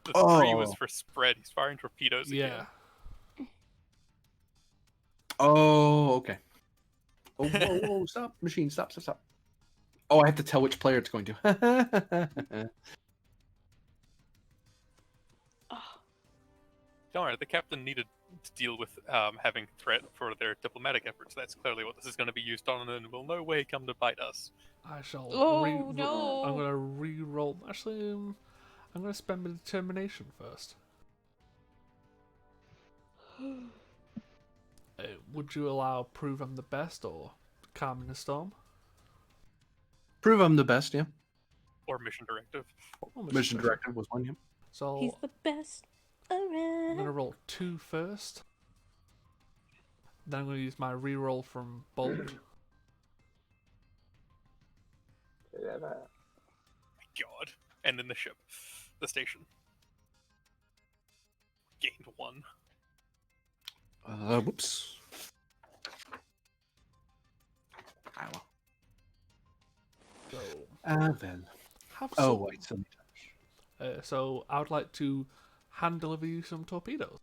The 3 was Oh. for spread. He's firing torpedoes again. Yeah. Oh, okay. Oh, whoa, stop. Machine, stop. Oh, I have to tell which player it's going to. Don't worry, the captain needed to deal with having threat for their diplomatic efforts. That's clearly what this is going to be used on, and will no way come to bite us. I shall. Oh, no. I'm going to re-roll. Actually, I'm going to spend my determination first. Would you allow prove I'm the best or calm in the storm? Prove I'm the best, yeah. Or mission directive. Oh, Mission directive was one, yeah. So He's the best I'm going to around. roll 2 first. Then I'm going to use my re-roll from Bolt. My god. And then the ship. The station. Gained 1. Whoops. Ow. So, Well. have Oh, some. wait. So So I would like to hand deliver you some torpedoes.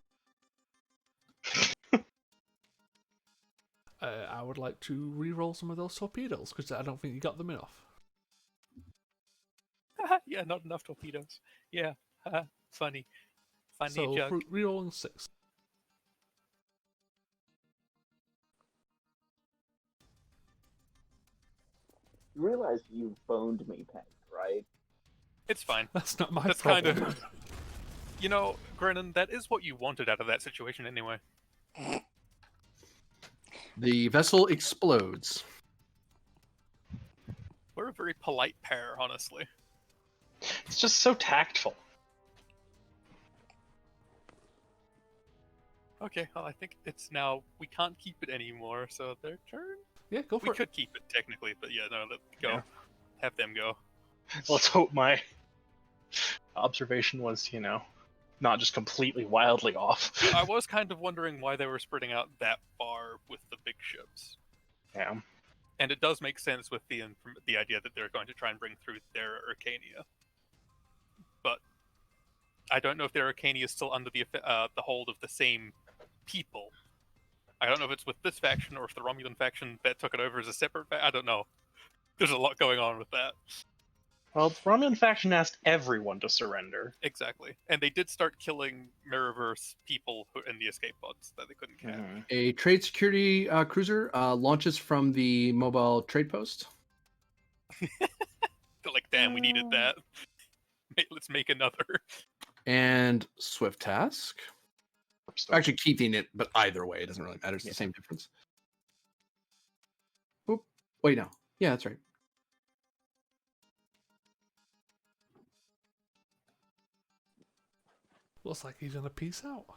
I would like to re-roll some of those torpedoes because I don't think you got them enough. Yeah, not enough torpedoes. Yeah. Funny. Funny So joke. re-rolling 6. You realize you phoned me, Penny, right? It's fine. That's not my That's problem. kind of... You know, Grennan, that is what you wanted out of that situation anyway. the vessel explodes. We're a very polite pair, honestly. It's just so tactful. Okay, well, I think it's now... We can't keep it anymore, so their turn? Yeah, go for We it. could keep it, technically, but yeah, no, let's go. Yeah. Have them go. Let's hope my observation was, not just completely wildly off. I was kind of wondering why they were spreading out that far with the big ships. Yeah. And it does make sense with the idea that they're going to try and bring through their Arcania. But I don't know if their Arcania is still under the hold of the same people. I don't know if it's with this faction or if the Romulan faction that took it over as a separate I don't know. There's a lot going on with that. Well, the Romulan faction asked everyone to surrender. Exactly. And they did start killing Mirrorverse people in the escape pods that they couldn't catch. Mhm. A trade security cruiser launches from the mobile trade post. They're like, damn, we needed that. Let's make another. And Swift Task. Actually, keeping it, but either way, it doesn't really matter. It's the same difference. Oop. Wait, no. Yeah, that's right. Looks like he's gonna peace out.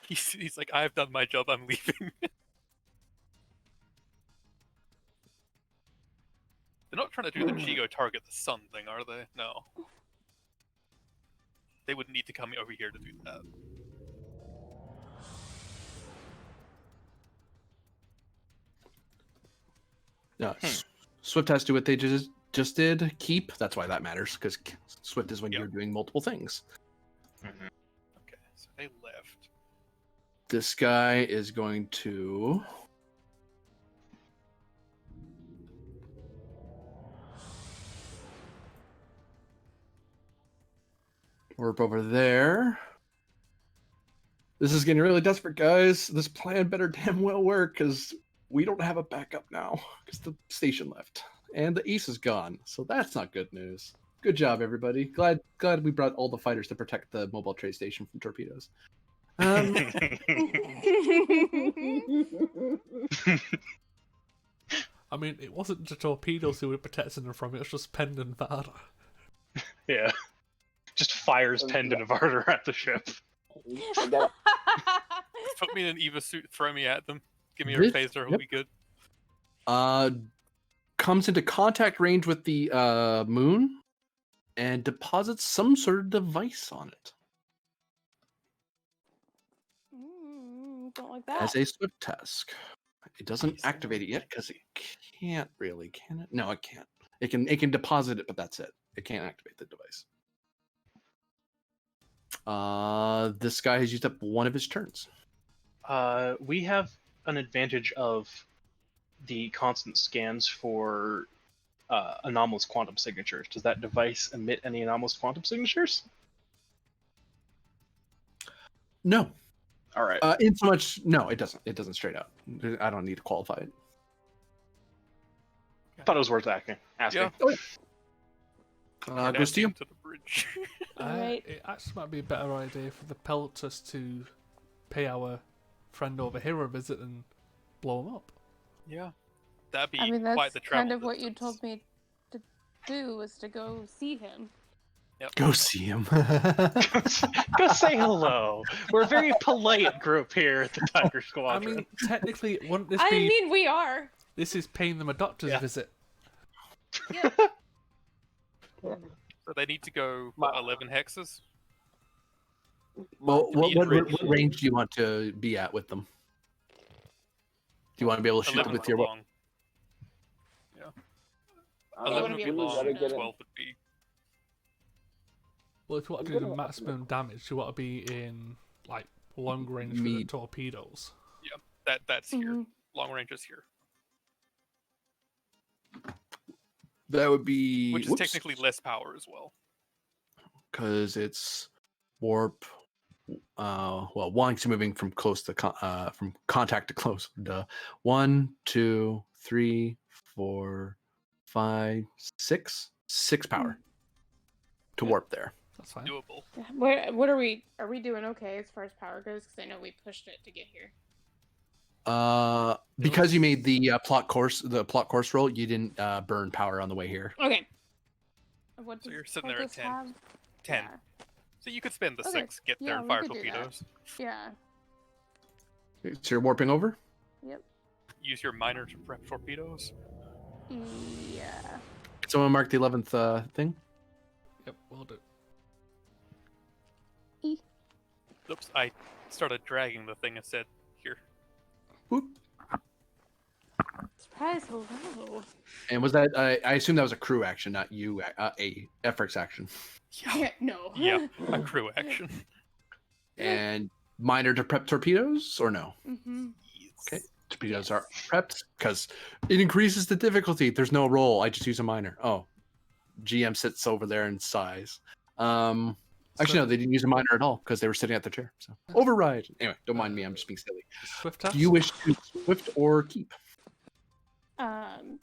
He's like, I've done my job, I'm leaving. They're not trying to do the Chigo target the sun thing, are they? No. They would need to come over here to do that. No, Swift has to do what they just did. Keep. That's why that matters, because Swift is when Yep. you're doing multiple things. Mhm. Okay, so they left. This guy is going to... warp over there. This is getting really desperate, guys. This plan better damn well work, because we don't have a backup now, because the station left. And the ace is gone, so that's not good news. Good job, everybody. Glad we brought all the fighters to protect the mobile trade station from torpedoes. I mean, it wasn't the torpedoes who were protecting them from it, it was just Pend and Varda. Yeah. Just fires Pend and Varder at the ship. I got Put me in an Eva suit, throw me at them. Give me a This- phaser, it'll yep. be good. Comes into contact range with the moon and deposits some sort of device on it Don't like that. as a swift task. It doesn't activate it yet because it can't really, can it? No, it can't. It can deposit it, but that's it. It can't activate the device. This guy has used up one of his turns. We have an advantage of the constant scans for anomalous quantum signatures. Does that device emit any anomalous quantum signatures? No. All right. In so much, no, it doesn't. It doesn't straight up. I don't need to qualify it. Thought it was worth asking. Yeah. Goes to you. To the bridge. Alright. It actually might be a better idea for the Pelters to pay our friend over here a visit and blow him up. Yeah. That'd be I mean, quite that's the travel kind of what you distance. told me to do, was to go see him. Yep. Go see him. Go say hello. We're a very polite group here at the Tiger I Squadron. mean, technically, wouldn't this I be... mean, we are. This is paying them a doctor's Yeah. visit. Yeah. So they need to go, what, 11 hexes? Well, To be in range. what range do you want to be at with them? Do you want to be able to shoot 11 with would your be weapon? long. Yeah. I 11 wanna would be be able to long, shoot and him. 12 would be... Well, if you want to do the maximum damage, you want to be in, like, long range for the Meat. torpedoes. That's here. Mhm. Long range is here. That would be Which is technically less power as well. because it's warp. Well, one's moving from close to from contact to close. Duh. 1, 2, 3, 4, 5, 6. 6 power to warp there. That's fine. Doable. What are we? Are we doing okay as far as power goes? Because I know we pushed it to get here. Because you made the plot course roll, you didn't burn power on the way here. Okay. What So does you're sitting there at Porthos 10. have? 10. So you could spend the Okay. 6, get there Yeah, and we fire could do that. torpedoes. Yeah. So you're warping over. Yep. Use your miner to prep torpedoes. Yeah. Someone mark the 11th thing. Yep, will do. Oops, I started dragging the thing and said, here. Whoop. Surprise! Hello. And was that? I assume that was a crew action, not you. A FX action. Yeah. No. Yeah, a crew action. And miner to prep torpedoes or no? Mm-hmm. Okay. Torpedoes are prepped because it increases the difficulty. There's no roll. I just use a miner. Oh, GM sits over there and sighs. Actually, no, they didn't use a miner at all because they were sitting at the chair. So override. Anyway, don't mind me. I'm just being silly. Swift task? Do you wish to swift or keep? Do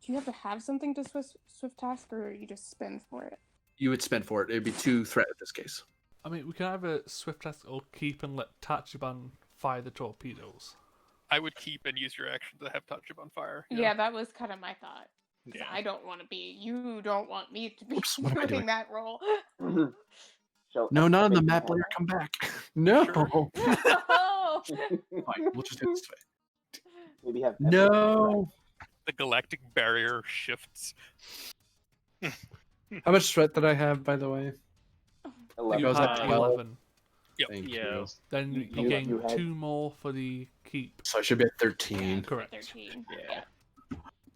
you have to have something to swift task, or you just spend for it? You would spend for it. It'd be 2 threat in this case. I mean, we can either swift task or keep and let Tachiban fire the torpedoes. I would keep and use your action to have Tachiban fire. Yeah, that was kind of my thought. 'Cause Yeah. I don't want to be. You don't want me to be Oops, what am I doing? doing that role. So, No, not on the maybe map. have- Let her come back. No. No. Fine. We'll just do it this way. Maybe have No. The galactic barrier shifts. How much threat did I have, by the way? You 11. goes up had to 12. 11. Thank Yeah. you. Then you You- gain you had- 2 more for the keep. So I should be at 13. Correct. 13. Yeah.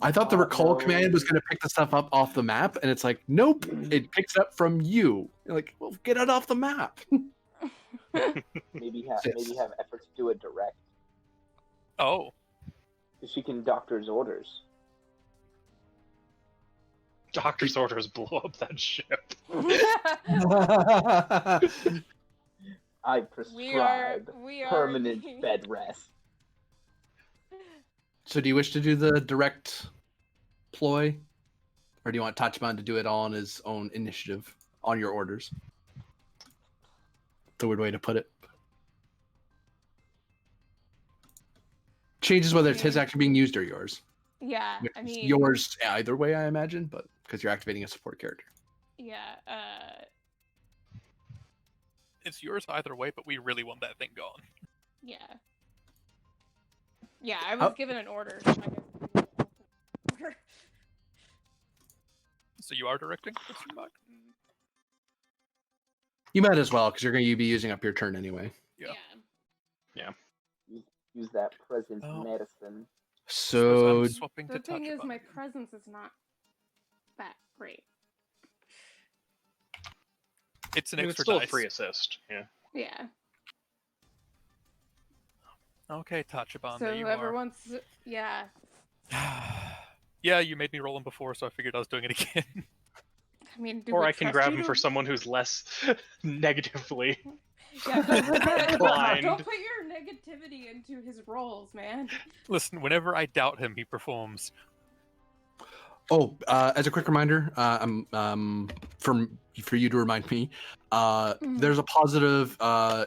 I thought the recall no. command was going to pick the stuff up off the map, and it's like, nope, it picks it up from you. You're like, well, get it off the map. Maybe have Yes. efforts to do it direct. Oh, Because she can doctor's orders. Doctor's orders blow up that ship. I we are. prescribe We are. permanent bed rest. So do you wish to do the direct ploy? Or do you want Tachibana to do it all on his own initiative, on your orders? The weird way to put it. Changes whether it's his Okay. action being used or yours. Yeah, Which I is mean, yours either way, I imagine, but because you're activating a support character. yeah, It's yours either way, but we really want that thing gone. yeah. Yeah, I was Oh. given an order. So I guess order. So you are directing? Question mark? You might as well, because you're going to be using up your turn anyway. Yeah. Use that present Oh. medicine. So, I'm swapping The to thing is, Tachibana. my presence is not that great. It's an I mean, extra it's still dice. a free assist. Yeah. Yeah. Okay, Tachibana, So you whoever are. wants, yeah. Yeah, you made me roll him before, so I figured I was doing it again. I mean, do Or we I can trust grab you him to- for someone who's less negatively. Yeah, don't Inclined. put your negativity into his rolls, man. Listen, whenever I doubt him, he performs. as a quick reminder, for you to remind me, there's a positive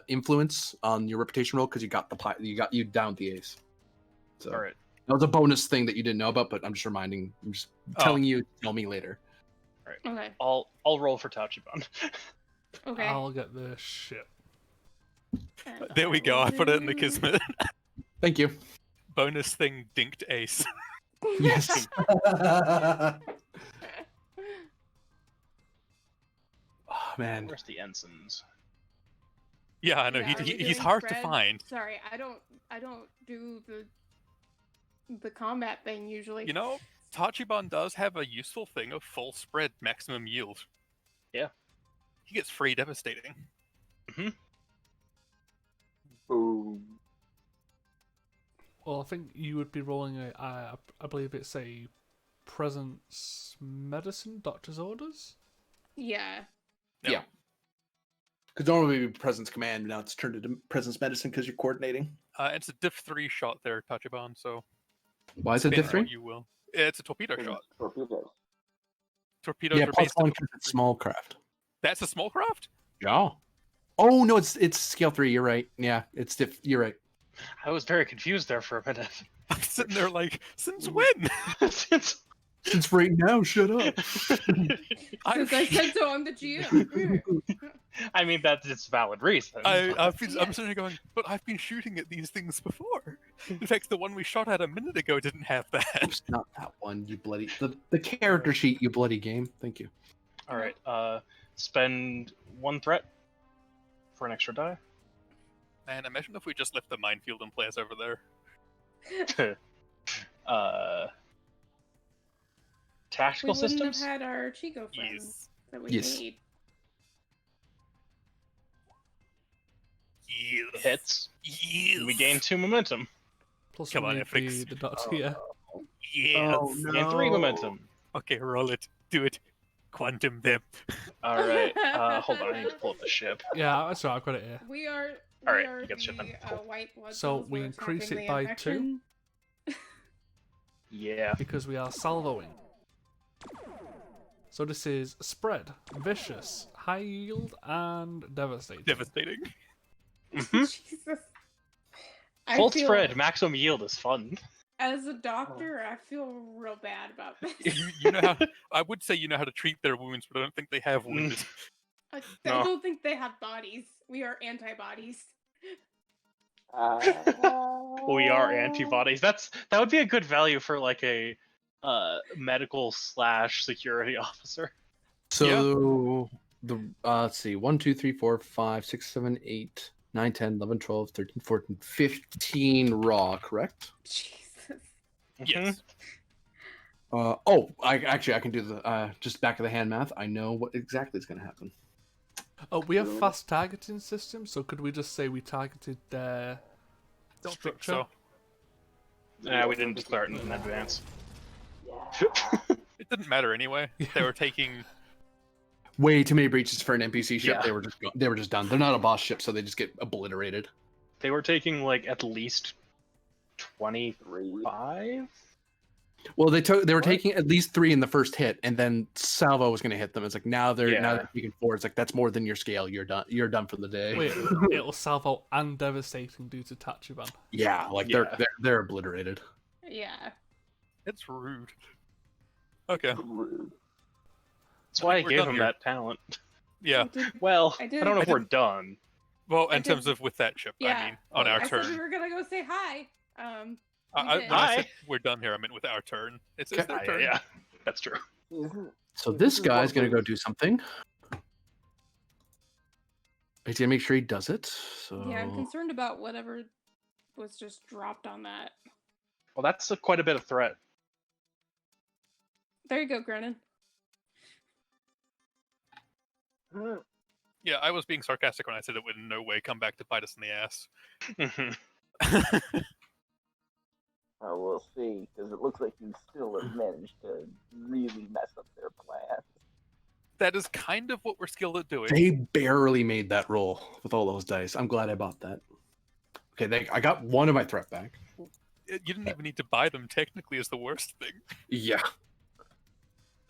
influence on your reputation roll because you downed the ace. So All right. that was a bonus thing that you didn't know about, but I'm just telling you. Tell me later. Okay. I'll roll for Tachibana. Okay. I'll get this shit. And There we go, I put it in the do- kismet. Thank you. Bonus thing, dinked ace. Yes. Oh man. Where's the ensigns? Yeah, I know, Yeah, are we he's doing hard to spread? find. Sorry, I don't do the combat thing usually. You know, Tachibana does have a useful thing of full spread maximum yield. Yeah. He gets free devastating. Boom. Well, I think you would be rolling I believe it's a presence medicine, doctor's orders. Yeah. No. Yeah. Because normally it would be presence command, now it's turned into presence medicine because you're coordinating. It's a diff 3 shot there, Tachibana, so Why is it spin diff what 3? you will. It's a torpedo shot. Torpedoes. Torpedoes Yeah, are plus based one on... because it's small craft. That's a small craft? Yeah. Oh no, it's scale 3. You're right. Yeah, it's diff. You're right. I was very confused there for a minute. I'm sitting there like, since when? Since right now, shut up. Since I said so, I'm the GM. I mean, that's its valid reason. I'm sitting there going, but I've been shooting at these things before. In fact, the one we shot at a minute ago didn't have that. It's not that one, you bloody the character sheet, you bloody game. Thank you. All right. Spend 1 threat for an extra die. Man, imagine if we just left the minefield in place over there. We Tactical wouldn't systems. have had our Chico friends Yes. that we Yes. need. Yes. Hits. Yes. We gain 2 momentum. Plus Come we on, need FX. the doctor. Yeah. Yes. Gain 3 momentum. Okay, roll it. Do it. Quantum them. All right. Hold on. I need to pull up the ship. Yeah, that's right. I've got it here. We are. All we right, are you get the ship then. Cool. white blood So cells. we We're increase attacking it the by infection. Yeah. Because we are salvoing. So this is spread, vicious, high yield, and devastating. Devastating. Jesus. I Full feel- spread, maximum yield is fun. As a doctor, I feel real bad about this. you know how I would say you know how to treat their wounds, but I don't think they have wounds. I No. don't think they have bodies. We are antibodies. We are antibodies. That would be a good value for like a medical / security officer. So let's see, 1, 2, 3, 4, 5, 6, 7, 8, 9, 10, 11, 12, 13, 14, 15 raw, correct? Jesus. Yes. I can do the just back of the hand math. I know what exactly is going to happen. Oh, we have fast targeting systems, so could we just say we targeted their Don't structure? think so. Nah, we didn't declare it in advance. It didn't matter anyway. They were taking. Way too many breaches for an NPC ship. Yeah. They were just done. They're not a boss ship, so they just get obliterated. They were taking like at least 25. Well, they were What? taking at least 3 in the first hit, and then Salvo was going to hit them. It's like now they're Yeah. taking 4. It's like that's more than your scale. You're done. You're done for the day. Wait, it'll salvo and devastating due to Tachibana. Yeah, like Yeah. they're obliterated. Yeah. It's rude. Okay. Rude. That's why I We're gave done him here. that talent. Yeah. Well, I I, did- don't know if I we're didn't- done. Well, I in did- terms of with that chip, Yeah. I mean, on our I said we turn. were gonna go say hi. When did. I Hi. said we're done here, I meant with our turn. It's Okay. their Yeah, turn. yeah, that's true. So this guy's going to go do something. He's going to make sure he does it. So Yeah, I'm concerned about whatever was just dropped on that. Well, that's quite a bit of threat. There you go, Grennan. Yeah, I was being sarcastic when I said it would in no way come back to bite us in the ass. Mhm. Oh, we'll see, because it looks like you still have managed to really mess up their plan. That is kind of what we're skilled at doing. they barely made that roll with all those dice. I'm glad I bought that. Okay, I got one of my threat back. You didn't even need to buy them, technically, is the worst thing. Yeah.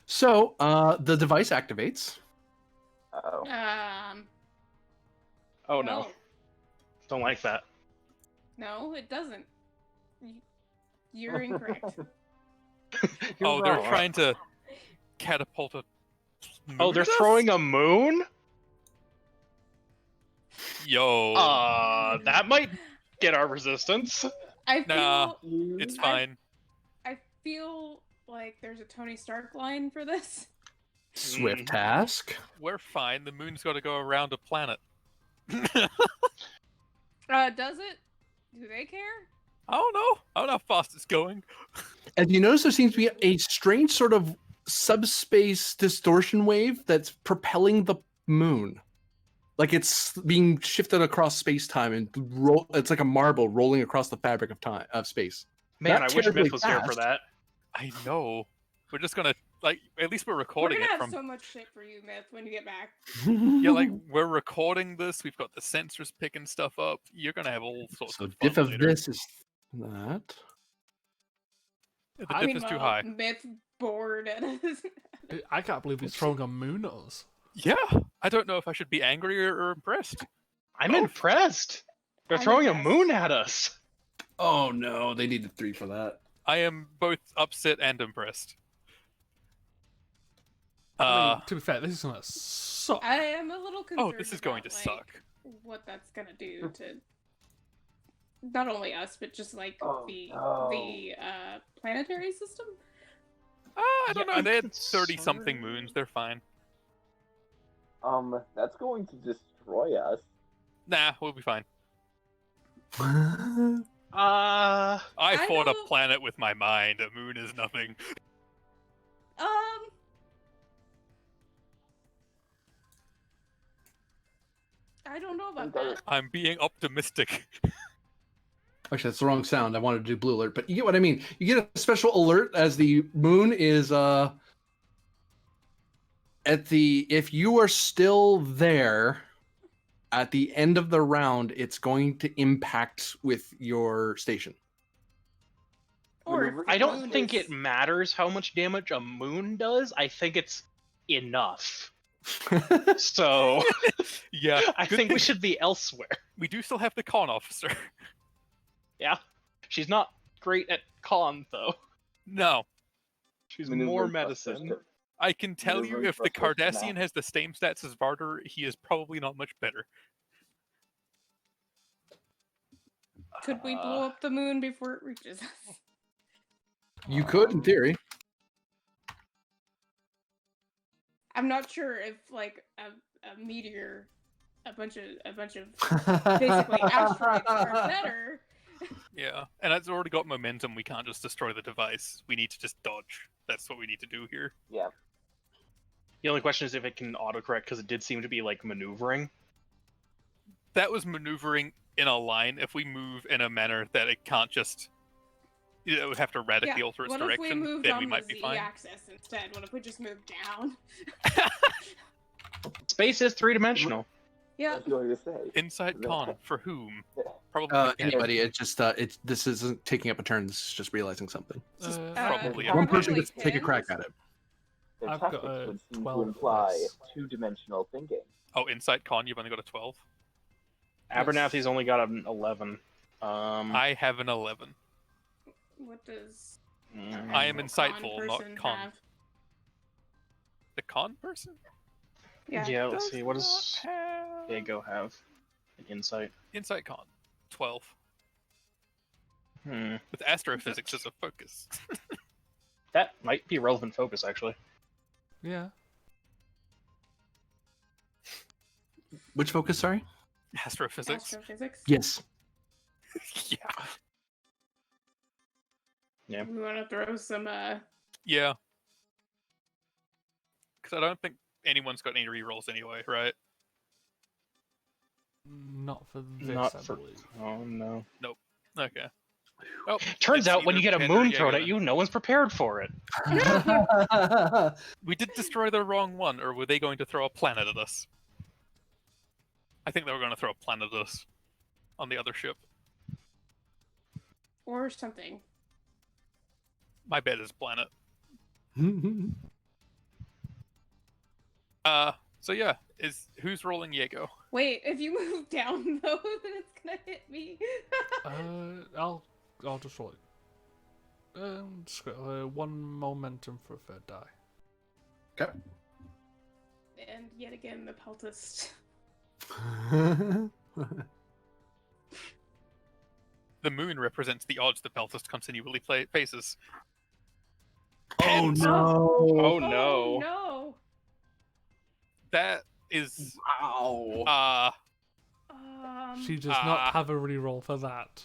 So the device activates. Uh-oh. Oh no, don't like that. No, it doesn't. You're incorrect. Oh, they're wrong. trying to catapult a. Oh, they're moon at us? throwing a moon? Yo. That might get our resistance. I feel Nah. It's fine. I feel like there's a Tony Stark line for this. Swift task. We're fine. The moon's got to go around a planet. Does it? Do they care? I don't know. I don't know how fast it's going. As you notice, there seems to be a strange sort of subspace distortion wave that's propelling the moon. Like it's being shifted across space-time and it's like a marble rolling across the fabric of space. Man, Not I wish terribly Myth was here for fast. that. I know. We're just gonna at least we're We're recording gonna it have from. so much shit for you, Myth, when you get back. Yeah, like we're recording this. We've got the sensors picking stuff up. You're gonna have all sorts So of fun diff of later. this is that. The diff is too high. Myth bored at us. I can't believe he's throwing a moon at us. Yeah, I don't know if I should be angry or impressed. I'm Oh. impressed. They're I'm throwing impressed. a moon at us. Oh no, they needed 3 for that. I am both upset and impressed. I mean, to be fair, this is gonna suck. I am a little concerned. Oh, this is going to about, suck. What that's gonna do to not only us, but just like Oh, the no. planetary system. I don't Yeah, know. I'm They had 30-something concerned. moons. They're fine. That's going to destroy us. Nah, we'll be fine. Uh, I fought know- a planet with my mind. A moon is nothing. I don't know about that. I'm being optimistic. Actually, that's the wrong sound. I wanted to do blue alert, but you get what I mean. You get a special alert as the moon is if you are still there at the end of the round, it's going to impact with your station. Or if Maneuver- the I don't moon think is- it matters how much damage a moon does. I think it's enough. So Yeah, I good think we thing- should be elsewhere. We do still have the con officer. Yeah, she's not great at con though. No, She's Maneuvering more thrusters medicine. to- I can tell you Maneuvering if the thrusters to Cardassian now. has the same stats as Varder, he is probably not much better. Could we blow up the moon before it reaches us? You could, in theory. I'm not sure if like a meteor, a bunch of basically asteroids are better. Yeah, and it's already got momentum. We can't just destroy the device. We need to just dodge. That's what we need to do here. Yeah. The only question is if it can autocorrect because it did seem to be like maneuvering. That was maneuvering in a line. If we move in a manner that it can't just, it would have to radically alter its What if we direction, moved then on we might the be fine. Z-axis instead? What if we just moved down? Space is 3-dimensional. Yeah. What do you want to say? Insight No. con for whom? Probably Kenny. Anybody. It's just this isn't taking up a turn. This is just realizing something. Probably One everybody. person gets to take a Pins. crack at it. Their I've got tactics a would seem 12 to imply this. two-dimensional thinking. Oh, Insight con, you've only got a 12. Abernathy's only got an 11. I have an 11. What does I am con insightful, not person con. have? The con person? Yeah, let's see. What not does have... Diego have? An insight. Insight con, 12. Hmm. With astrophysics as a focus. That might be relevant focus, actually. Yeah. Which focus? Sorry. Astrophysics? Astrophysics. Yes. Yeah. Yeah. We want to throw some. Yeah. Because I don't think anyone's got any rerolls anyway, right? Not for this, Not I for. believe. Oh no. Okay. Oh, Turns it's out when either you get a Pen or moon Diego thrown at then. you, no one's prepared for it. We did destroy the wrong one, or were they going to throw a planet at us? I think they were going to throw a planet at us on the other ship. Or something. My bet is planet. So yeah, who's rolling Jaego? Wait, if you move down though, then it's gonna hit me. I'll just roll it. Just got, one momentum for a third die. Okay. And yet again, the peltist. The moon represents the odds the Peltist continually faces. Oh And no! Oh no. No. that is Wow. She does not have a reroll for that.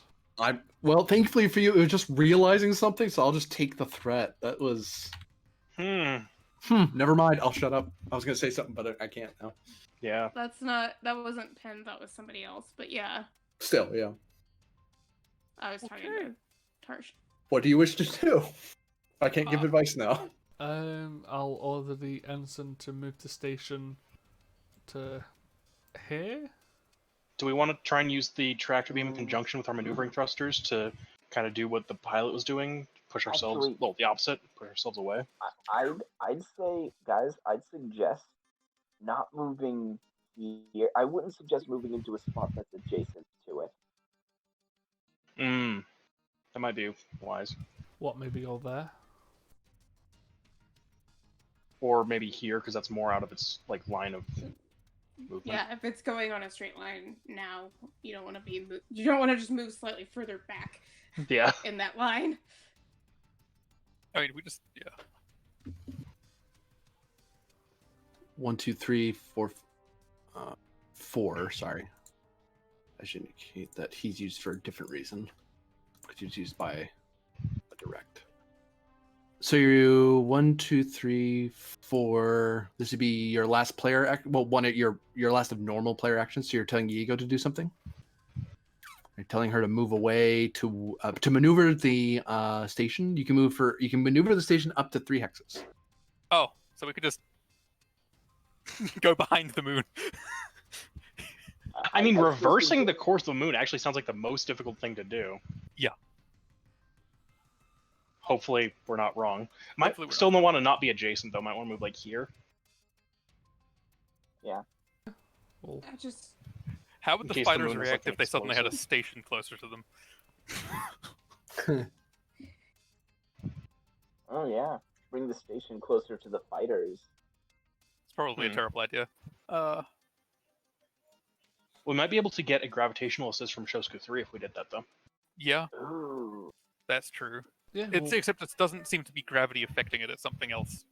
Well, thankfully for you, it was just realizing something, so I'll just take the threat. That was. Never mind. I'll shut up. I was gonna say something, but I can't now. Yeah. That wasn't Penn, that was somebody else, but yeah. Still, yeah. I was talking to Tarsh. What do you wish to do? I can't give advice now. I'll order the ensign to move the station to here. Do we want to try and use the tractor beam in conjunction with our maneuvering thrusters to kind of do what the pilot was doing? Push ourselves, Actually- well, the opposite, push ourselves away? I'd say, guys, I'd suggest not moving here. I wouldn't suggest moving into a spot that's adjacent to it. That might be wise. What, maybe go there? Or maybe here, because that's more out of its like line of movement. Yeah, if it's going on a straight line now, you don't want to you don't want to just move slightly further back Yeah. in that line. I mean, we just 1, 2, 3, 4. 4. Sorry, I should indicate that he's used for a different reason. Because he's used by a direct. So you 1, 2, 3, 4. This would be your last player one of your last of normal player actions. So you're telling Diego to do something. You're telling her to move away to maneuver the station. You can maneuver the station up to 3 hexes. oh, so we could just go behind the moon. I mean, I reversing the suppose- course of the moon actually sounds like the most difficult thing to do. Yeah. Hopefully, we're not wrong. Might Hopefully we're still want to not be adjacent, though. Might want to move like here. Well, I just How would In the case the fighters moon is, react like, if they suddenly had a explosive. station closer to them? Oh yeah, bring the station closer to the fighters. It's probably a terrible idea. We might be able to get a gravitational assist from Shosku 3 if we did that, though. Yeah, Ooh. that's true. yeah. Except it doesn't seem to be gravity affecting it. It's something else.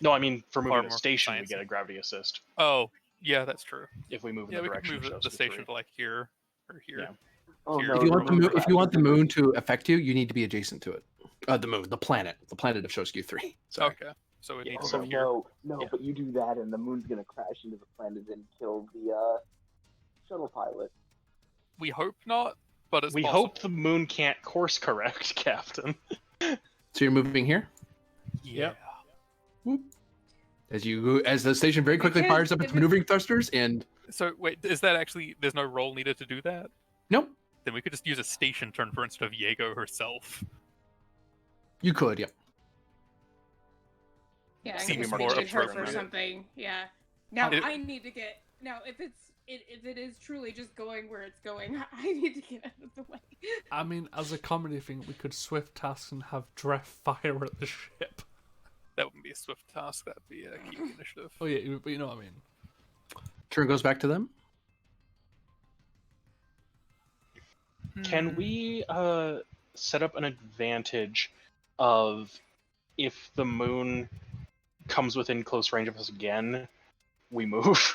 No, I mean, for Far moving the more station, we sciencey. get a gravity assist Oh, yeah, that's true. if we move in Yeah, the we could direction move of the Shosku station 3. to like here or here. Yeah. Oh, Here. no, If you want no, no, if you want the moon to affect you, you need to be adjacent to it. The planet of Shosku 3. Sorry. Okay, so it Yeah, needs Oh, to go here. no, Yeah. but you do that and the moon's gonna crash into the planet and kill the shuttle pilot. We hope not, but it's We possible. hope the moon can't course correct, Captain. So you're moving here Yeah. as the station very quickly Because fires up its if maneuvering thrusters and So wait, is that actually? There's no roll needed to do that. Nope. Then we could just use a station turn for instead of Jaego herself. You could, yep. Yeah, in Seems case we more need her for appropriate. something. Yeah. Now It- I need to get. Now if it is truly just going where it's going, I need to get out of the way. I mean, as a comedy thing, we could swift task and have Dref fire at the ship. That wouldn't be a swift task. That'd be a keep initiative. Oh yeah, but you know what I mean. Turn goes back to them. Can we set up an advantage of if the moon comes within close range of us again, we move?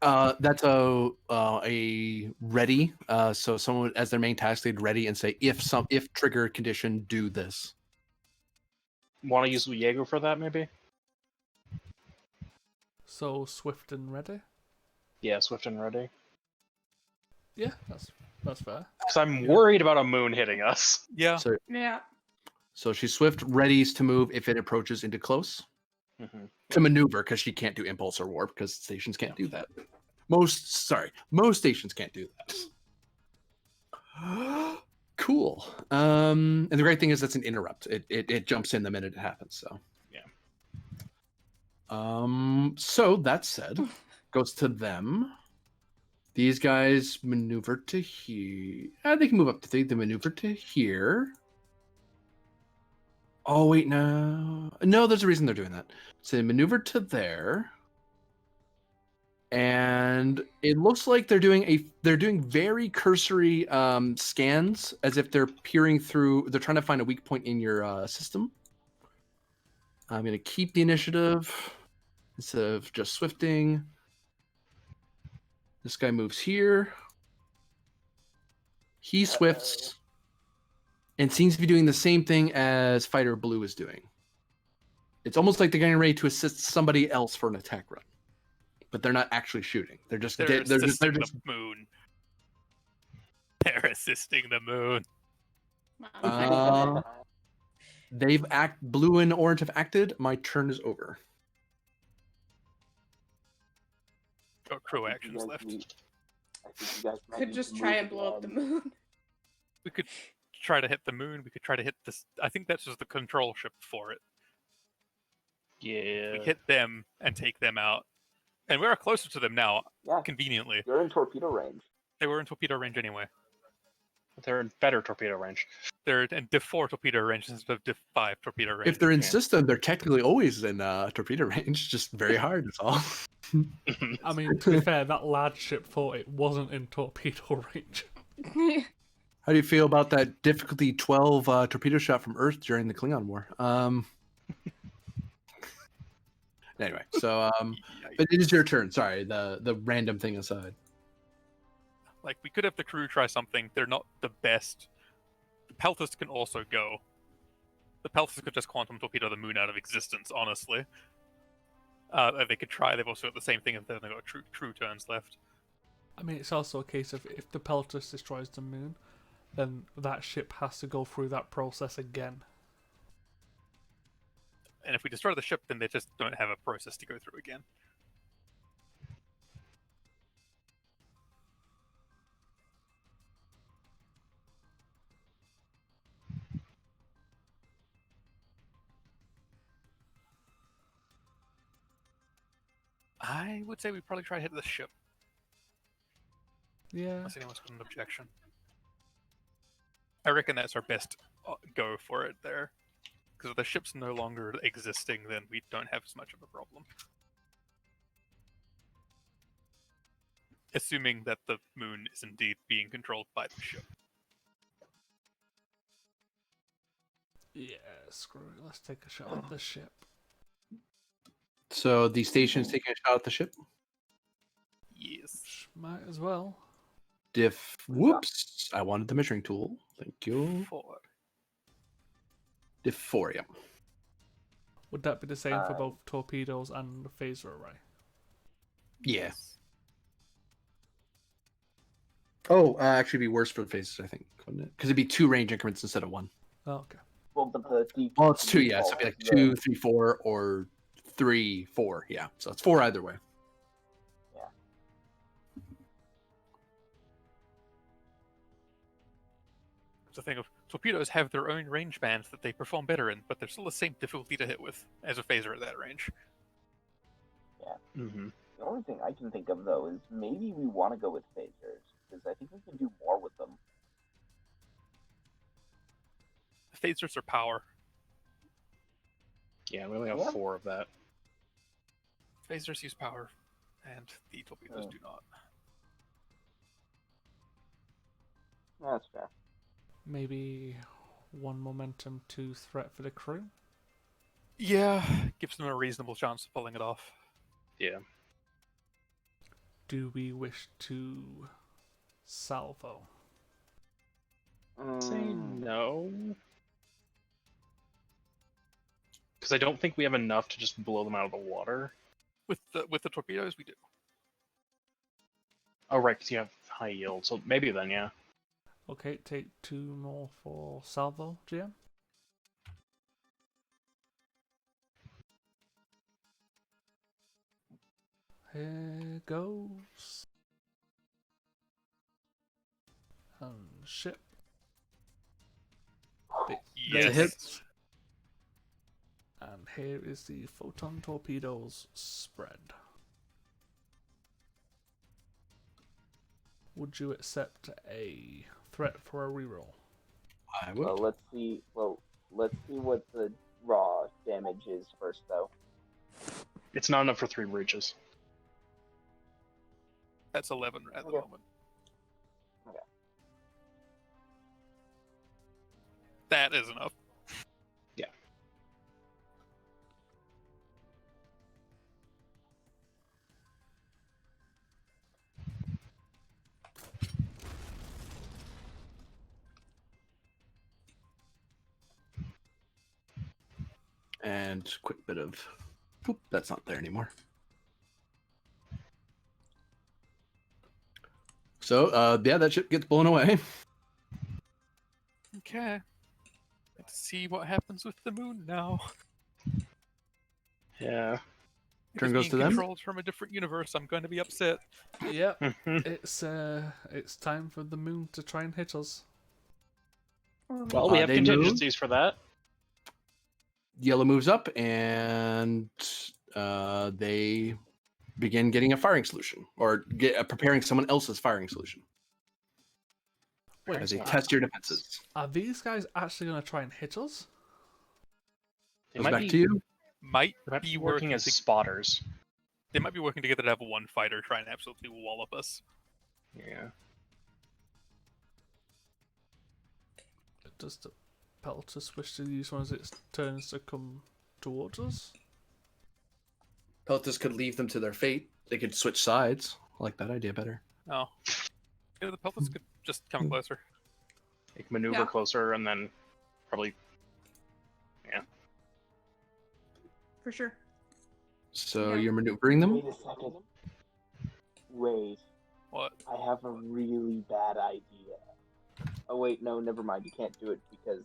That's a ready. So someone as their main task, they'd ready and say if trigger condition, do this. Want to use Jaego for that, maybe? So swift and ready. Yeah, swift and ready. Yeah, that's fair. Because I'm worried about a moon hitting us. Yeah. So Yeah. so she's swift, readies to move if it approaches into close. Mm-hmm. To maneuver because she can't do impulse or warp because stations can't do that. Most stations can't do that. Cool. And the great thing is that's an interrupt. It jumps in the minute it happens. So Yeah. So that said, goes to them. These guys maneuver to here. They can move up to three. They maneuver to here. Oh wait, no, there's a reason they're doing that. So they maneuver to there, and it looks like they're doing very cursory scans, as if they're peering through. They're trying to find a weak point in your system. I'm gonna keep the initiative instead of just swifting. This guy moves here. He swifts. And seems to be doing the same thing as Fighter Blue is doing. It's almost like they're getting ready to assist somebody else for an attack run, but they're not actually shooting. They're just Assisting the moon. They're assisting the moon. Blue and orange have acted. My turn is over. Got crew actions left. I think you guys might Could need just to try move and blow up the again. moon. We could try to hit the moon. We could try to hit this. I think that's just the control ship for it. Yeah. We hit them and take them out. And we're closer to them now, Yeah, conveniently. you're in torpedo range. They were in torpedo range anyway. They're in better torpedo range. They're in diff 4 torpedo range instead of diff 5 torpedo range. If they're in Yeah. system, they're technically always in torpedo range. Just very hard. That's all. I mean, to be fair, that large ship thought it wasn't in torpedo range. How do you feel about that difficulty 12 torpedo shot from Earth during the Klingon War? Anyway, so but it is your turn. Sorry, the random thing aside. Like, we could have the crew try something. They're not the best. The Pelters can also go. The Pelters could just quantum torpedo the moon out of existence, honestly. They could try. They've also got the same thing if they've got crew turns left. I mean, it's also a case of if the Peltus destroys the moon, then that ship has to go through that process again. And if we destroy the ship, then they just don't have a process to go through again. I would say we probably try to hit the ship, Yeah. unless anyone's got an objection. I reckon that's our best go for it there. Because if the ship's no longer existing, then we don't have as much of a problem. Assuming that the moon is indeed being controlled by the ship. Yeah, screw it. Let's take a shot at the ship. So the station's taking a shot at the ship. Yes. Might as well. Whoops! I wanted the measuring tool. Thank you. 4. Diff 4, yeah. Would that be the same for both torpedoes and the phaser array? Yeah. Oh, actually, it'd be worse for the phases, I think, wouldn't it? Because it'd be 2 range increments instead of 1. Oh, okay. Well, Well, it's 2, yeah. So it'd be like 2, 3, 4, or 3, 4. Yeah. So it's 4 either way. It's a thing of torpedoes have their own range bands that they perform better in, but they're still the same difficulty to hit with as a phaser at that range. Mm-hmm. The only thing I can think of, though, is maybe we want to go with phasers, because I think we can do more with them. Phasers are power. Yeah, we only have Yeah. 4 of that. Phasers use power, and the torpedoes do not. That's fair. Maybe 1 momentum, 2 threat for the crew. Yeah, gives them a reasonable chance of pulling it off. Yeah. Do we wish to salvo? Say Mm, no. Because I don't think we have enough to just blow them out of the water. With the torpedoes, we do. Oh, right, because you have high yield. So maybe then, yeah. Okay, take 2 more for salvo, GM. Here goes. And ship. Yes. hit. And here is the photon torpedoes spread. Would you accept a threat for a reroll? I would. well, let's see. Well, let's see what the raw damage is first, though. It's not enough for 3 breaches. That's 11 at the Okay. moment. Okay. That is enough. Yeah. And quick bit of. Oop, that's not there anymore. So, yeah, that ship gets blown away. Okay. Let's see what happens with the moon now. Yeah. If Turn it's goes being to them. controlled from a different universe, I'm going to be upset. Yep, it's time for the moon to try and hit us. Or Well, we have they move. contingencies for that. Yellow moves up, and they begin getting a firing solution, or preparing someone else's firing solution Wait, as they test your defenses. are these guys actually going to try and hit us? They Goes might back be, to you. Might they might be be working as spotters. They might be working together to have one fighter try and absolutely wallop us. Yeah. Does the Peltus wish to use one as its turns to come towards us? Peltus could leave them to their fate. They could switch sides. I like that idea better. Oh. Yeah, the peltets could just come closer. They can maneuver Yeah. closer and then probably. Yeah. For sure. So Yeah. you're maneuvering them. Wait a second. Wait, What? I have a really bad idea. Oh wait, no, never mind. You can't do it because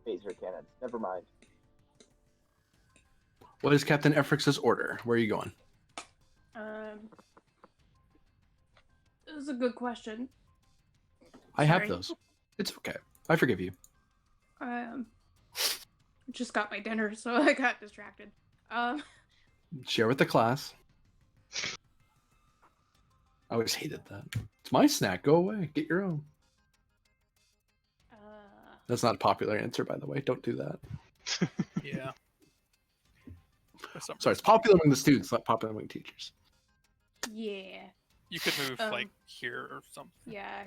phaser cannons. Never mind. What is Captain Efrix's order? Where are you going? This is a good question. I have Sorry. those. It's okay. I forgive you. Just got my dinner, so I got distracted. Share with the class. I always hated that. It's my snack. Go away. Get your own. That's not a popular answer, by the way. Don't do that. Yeah. For some Sorry, it's reason. popular among the students, not popular among teachers. yeah, You could move Um, like here or something. yeah,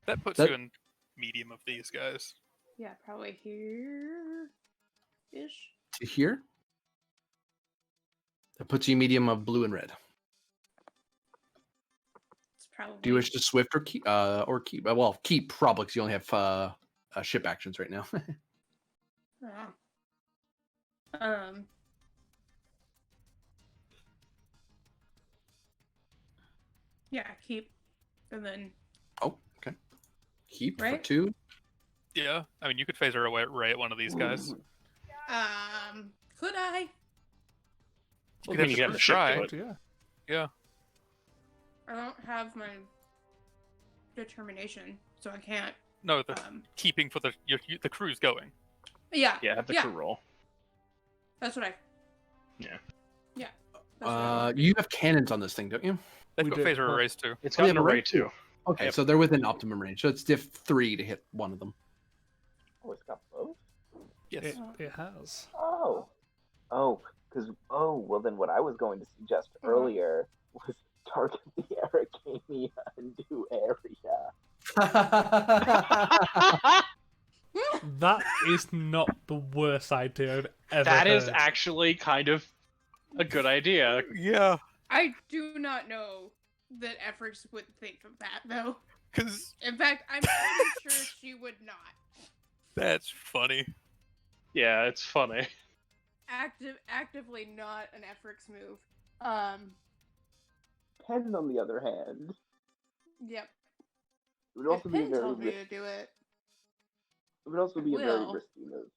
That puts That- you in medium of these guys. yeah. Probably here, ish. To here, that puts you medium of blue and red. It's probably. Do you wish to swift or keep? Well, keep probably because you only have ship actions right now. Um. Yeah, keep, and then Oh, okay. Keep for Right? 2. Yeah. I mean, you could phaser away right at one of these guys. Could I? You I could mean, you have got the the ship try. to it. Yeah. Yeah. I don't have my determination, so I can't. No, the keeping for the crew's going. Yeah. Yeah, have the crew roll. That's what I. Yeah. Yeah. That's what I want. You have cannons on this thing, don't you? They've We got do. phaser arrays too. It's Oh, got they an have array array too. Okay, Yep. so they're within optimum range. So it's diff 3 to hit one of them. Oh, it's got both? Yes. It has. Oh. Well, then what I was going to suggest Mhm. earlier was target the Aracania new area. That is not the worst idea I've ever That is heard. actually kind of a good idea. Yeah, I do not know that Efforts would think of that though. because In fact, I'm pretty sure she would not. that's funny. Yeah, it's funny. Actively not an Efforts move. Pen, on the other hand, Yep. it would also If be a Pin very told me to risky. do it, It would also be a very will. risky move.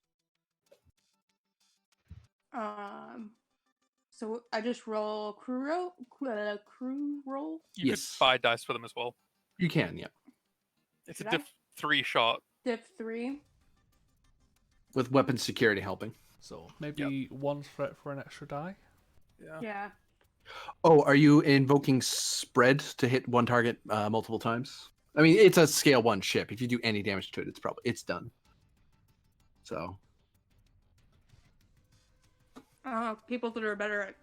So I just roll crew roll. You Yes. could buy dice for them as well. You can, yeah. It's Should a I? diff 3 shot. Dip 3. With weapon security helping. So maybe one threat for an extra die. Yeah. Yeah. Oh, are you invoking spread to hit one target multiple times? I mean, it's a scale 1 ship. If you do any damage to it, it's done. So People that are better at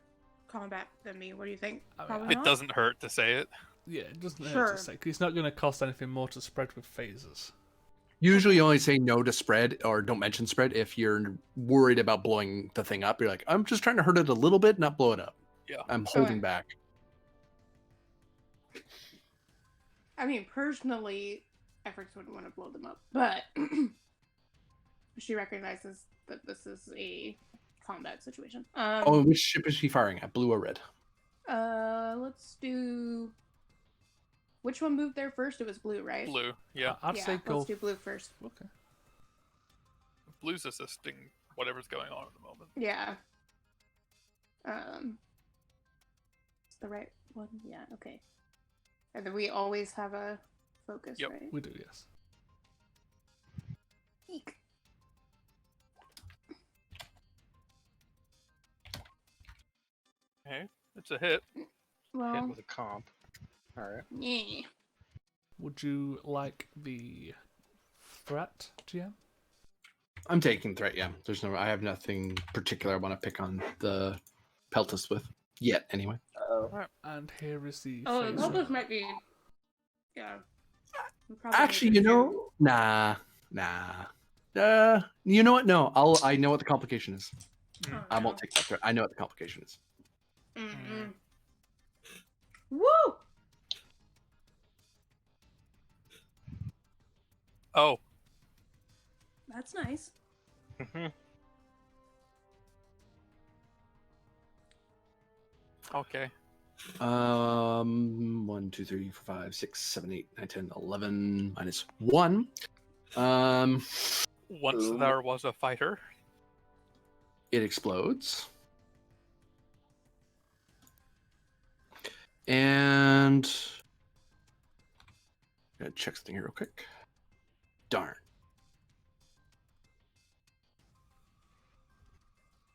combat than me. What do you think? I mean, Probably It not? doesn't hurt to say it. Yeah, it doesn't hurt Sure. to say, 'cause it's not going to cost anything more to spread with phasers. usually you only say no to spread or don't mention spread if you're worried about blowing the thing up. You're like, I'm just trying to hurt it a little bit, not blow it up. Yeah. I'm holding Okay. back. I mean, personally, Efforts wouldn't want to blow them up, but she recognizes that this is a combat situation. Oh, which ship is she firing at? Blue or red? Let's do. Which one moved there first? It was blue, right? Blue. Yeah. I'd say go. Let's do blue first. Okay. Blue's assisting whatever's going on at the moment. Yeah. It's the right one. Yeah. Okay. And then we always have a focus, Yep. right? We do, yes. Eek. Okay. It's a hit. Hit Well, with a comp. All right. yeah. Would you like the threat, GM? I'm taking threat, yeah. I have nothing particular I want to pick on the Peltus with. Yet, anyway. And here is the Oh, phaser. well, this might be. Yeah. We probably Actually, need you to know, nah. You know what? No, I know what the complication is. do- Oh, I no. won't take that threat. I know what the complication is. Mm-mm. Woo! Oh. That's nice. Okay. 1, 2, 3, 4, 5, 6, 7, 8, 9, 10, 11 minus 1. Once Boom. there was a fighter. It explodes. And gotta check something here real quick. Darn.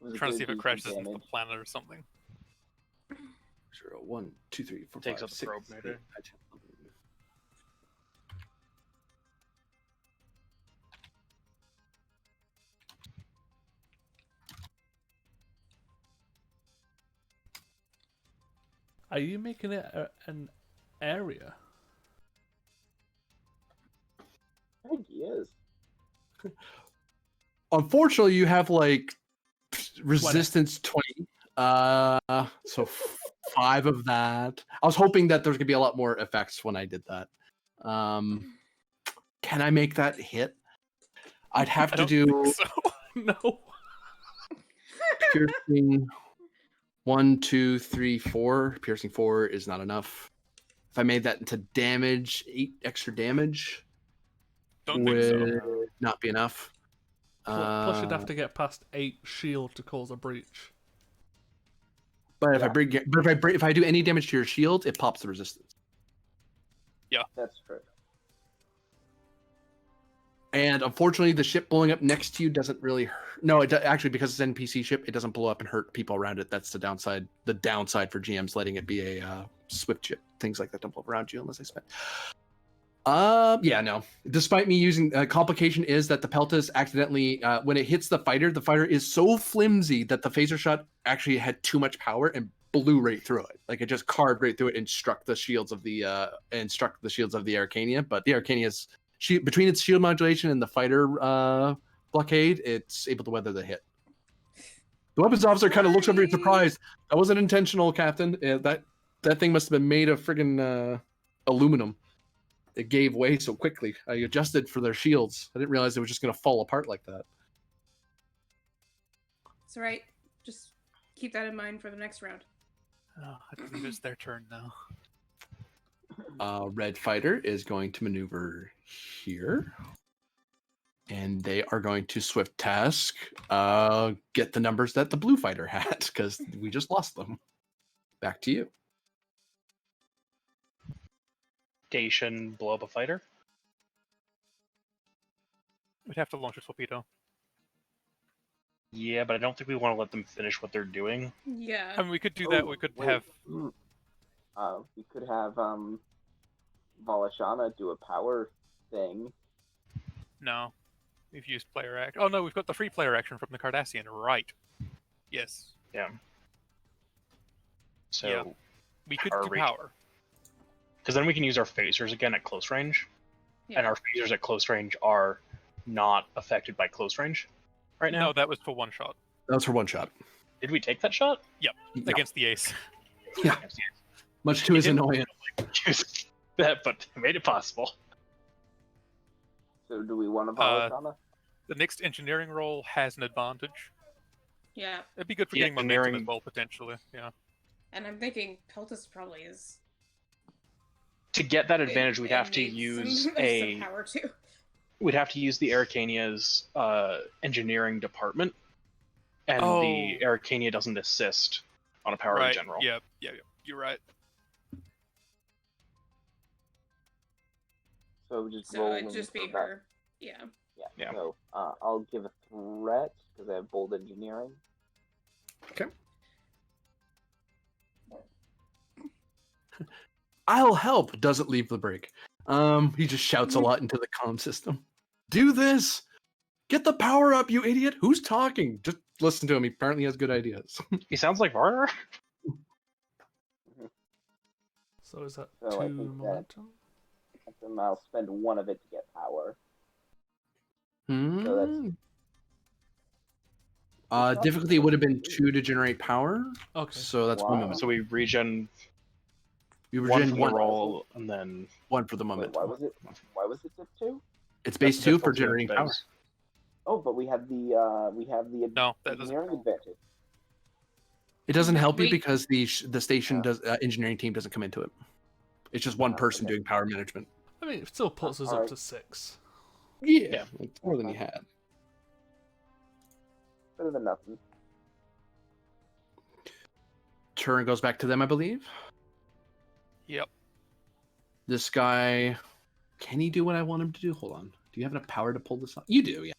Was Trying to good see if it decent crashes into the damage. planet or something. 0, 1, 2, 3, 4, Takes 5, up the 6, probe, 8, 9, maybe. 10, 11. Are you making it an area? I think he is. Unfortunately, you have like resistance 20. So 5 of that. I was hoping that there's gonna be a lot more effects when I did that. Can I make that hit? I'd have I to don't do think so. No. piercing 1, 2, 3, 4. Piercing 4 is not enough. If I made that into damage, 8 extra damage Don't think so. would not be enough. Plus, you'd have to get past 8 shield to cause a breach. But if Yeah. if I do any damage to your shield, it pops the resistance. That's true. And unfortunately, the ship blowing up next to you doesn't really hurt. No, actually, because it's an NPC ship, it doesn't blow up and hurt people around it. That's the downside. The downside for GMs letting it be a swift ship. Things like that don't blow up around you unless they spend. Yeah, no. Despite me using complication is that the Peltas accidentally, when it hits the fighter is so flimsy that the phaser shot actually had too much power and blew right through it. Like it just carved right through it and struck the shields of the Arcania. But the Arcania's between its shield modulation and the fighter blockade, it's able to weather the hit. The weapons officer kind of looks over in surprise. That wasn't intentional, Captain. That thing must have been made of friggin' aluminum. It gave way so quickly. I adjusted for their shields. I didn't realize it was just going to fall apart like that. It's all right. Just keep that in mind for the next round. Oh, I believe it's their turn now. Red fighter is going to maneuver here. And they are going to swift task get the numbers that the blue fighter had, because we just lost them. Back to you. Station blow up a fighter. We'd have to launch a torpedo. Yeah, but I don't think we want to let them finish what they're doing. Yeah. I mean, we could do that. We could have. We could have Volashana do a power thing. No, we've used player action. Oh no, we've got the free player action from the Cardassian. Right. Yes. Yeah. So Yeah. We could power do rate. power. Because then we can use our phasers again at close range. Yeah. And our phasers at close range are not affected by close range right now. No, that was for one shot. That was for one shot. Did we take that shot? Yeah. Against the ace. Yeah. Much to his didn't- annoyance. That, but it made it possible. So do we want a Volashana? The next engineering roll has an advantage. Yeah. It'd be good for The getting momentum as engineering- well, potentially. Yeah. And I'm thinking Peltas probably is. To get that advantage, we'd it have to needs use some a. power too. We'd have to use the Arcania's engineering department, and the Arcania doesn't assist on a power right. in general. Yeah. You're right. So just So rolling it'd just be for that. her. Yeah. Yeah. So I'll give a threat because I have bold engineering. I'll help doesn't leave the break. He just shouts a lot into the comm system. Do this! Get the power up, you idiot! Who's talking? Just listen to him. He apparently has good ideas. He sounds like Varner. So is that So I 2 think that- momentum? And I'll spend one of it to get power. Hmm. So Difficulty would have been 2 to generate power. Okay. So that's one Wow. moment. So we regen We were one gen from one, the roll, and then one for the Wait, moment. why was it? Why was it just 2? It's base that's 2 for difficulty generating of power. base. Oh, but we have the No, that doesn't. engineering advantage. It doesn't help you Wait. because the station Yeah. does engineering team doesn't come into it. It's just one person okay. doing power management. I mean, it still puts us up Alright. to 6. Yeah, it's more than you had. Better than nothing. Turn goes back to them, I believe. Yep. This guy, can he do what I want him to do? Hold on. Do you have enough power to pull this off? You do, yeah.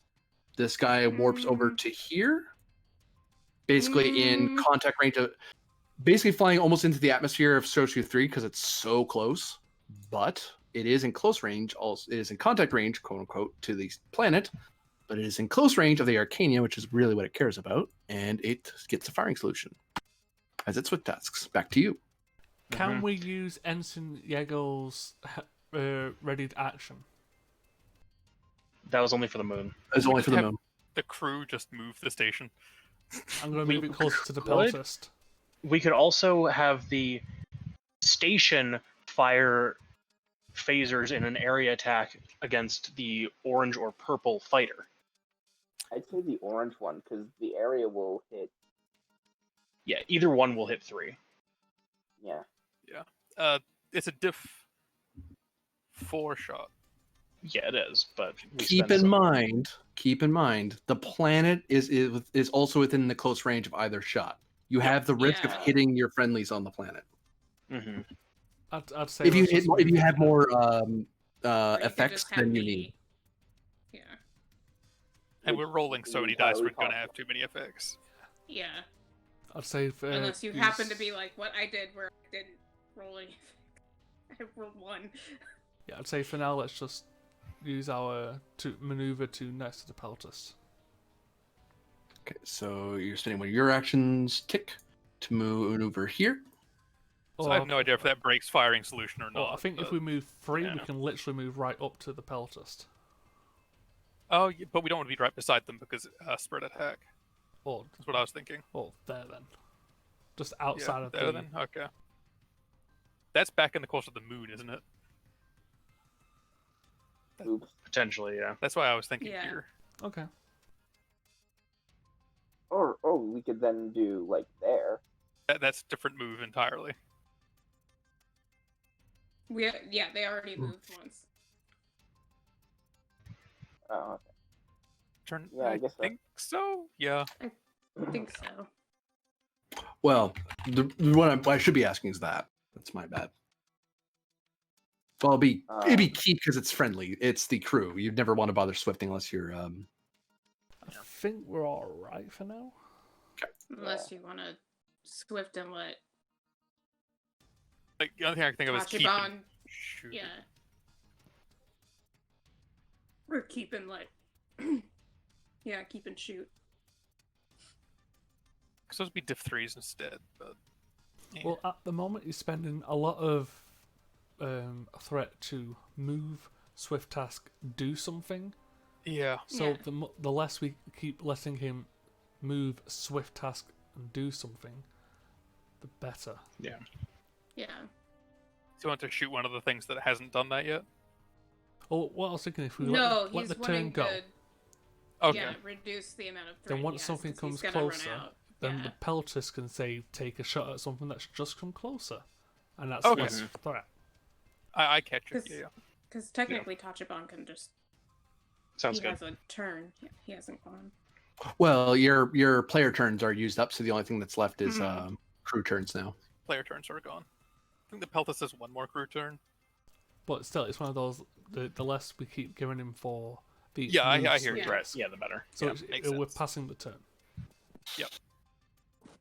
This guy warps over to here. Basically in contact range of, basically flying almost into the atmosphere of Soshu 3 because it's so close. But it is in close range, also it is in contact range, quote unquote, to the planet. But it is in close range of the Arcania, which is really what it cares about, and it gets a firing solution. As it's with tasks. Back to you. Can we use Ensign Yeagel's ready action? That was only for the moon. It's only for the have- moon. The crew just moved the station. I'm going to move it closer to the could. Peltast. We could also have the station fire phasers in an area attack against the orange or purple fighter. I'd say the orange one because the area will hit. Yeah, either one will hit 3. Yeah. It's a diff 4 shot. Yeah, it is, but we Keep spend in some- mind, the planet is also within the close range of either shot. You have the risk of Yeah. hitting your friendlies on the planet. Mhm. I'd say If you let's hit, just if move you it have to- more Or you could effects just have than you me- need. Yeah. And we're rolling so many dice, we're gonna Entirely have too many effects. Yeah. I'd say for Unless you happen to be like what I did, where I didn't roll anything. I rolled 1. Yeah, I'd say for now let's just use our to maneuver to next to the peltas. Okay, so you're spending one of your actions, tick, to maneuver here. So I have no idea if that breaks firing solution or not. I think if but- we move 3, we yeah. can literally move right up to the peltast. Oh, yeah, but we don't want to be right beside them because spread attack. Or, That's what I was thinking. there then. Just outside Yeah, of there the... then? Okay. That's back in the course of the moon, isn't it? Oops. Potentially, yeah. That's why I was thinking Yeah. here. Okay. Or we could then do like there. That's a different move entirely. Yeah, they already moved once. Oh, Turn. Yeah, I guess so. think so. Yeah. I think so. Well, the one I should be asking is that. That's my bad. Well, it'd be keep because it's friendly. It's the crew. You'd never want to bother Swift unless you're. I think we're alright for now. Unless you want to Swift and let Like the only thing I can think of is keep. Tachibana. and shoot. Yeah. Or keep and let. Yeah, keep and shoot. It's supposed to be diff 3s instead, but. Yeah. Well, at the moment, he's spending a lot of threat to move, swift task, do something. Yeah. So Yeah. the less we keep letting him move, swift task, and do something, the better. Yeah. Yeah. So you want to shoot one of the things that hasn't done that yet? Oh, what I was thinking, if we No, let he's the wanting turn go, to Okay. yeah, reduce the amount of threat. then once he has, something 'cause he's comes gonna run closer, out. then Yeah. the peltist can say take a shot at something that's just come closer, and that's Okay. less threat. I catch it. 'Cause- Yeah. Because technically, Tachibana can just. Sounds he good. has a turn. He hasn't gone. Well, your player turns are used up, so the only thing that's left is Mhm. crew turns now. Player turns are gone. I think the Peltas has one more crew turn. But still, it's one of those. The less we keep giving him for the Yeah, I moves, hear you. Threat, yeah, the better. So Yeah, it's- makes we're sense. passing the turn.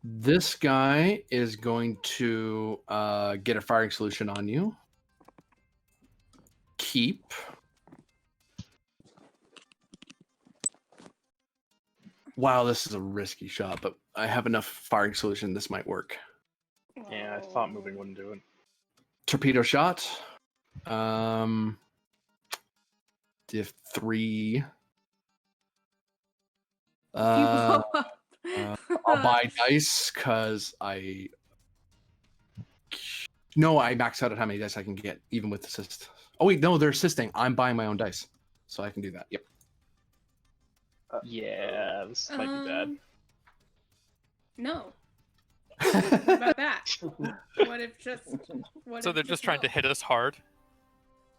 This guy is going to get a firing solution on you. Keep. Wow, this is a risky shot, but I have enough firing solution. This might work. Yeah, I thought moving wouldn't do it. Torpedo shot. Diff 3. I'll buy dice because No, I maxed out at how many dice I can get, even with assist. Oh wait, no, they're assisting. I'm buying my own dice, so I can do that. Yep. Yeah, this might be bad. No. What about that? What if just? What So if they're just trying to hit us hard.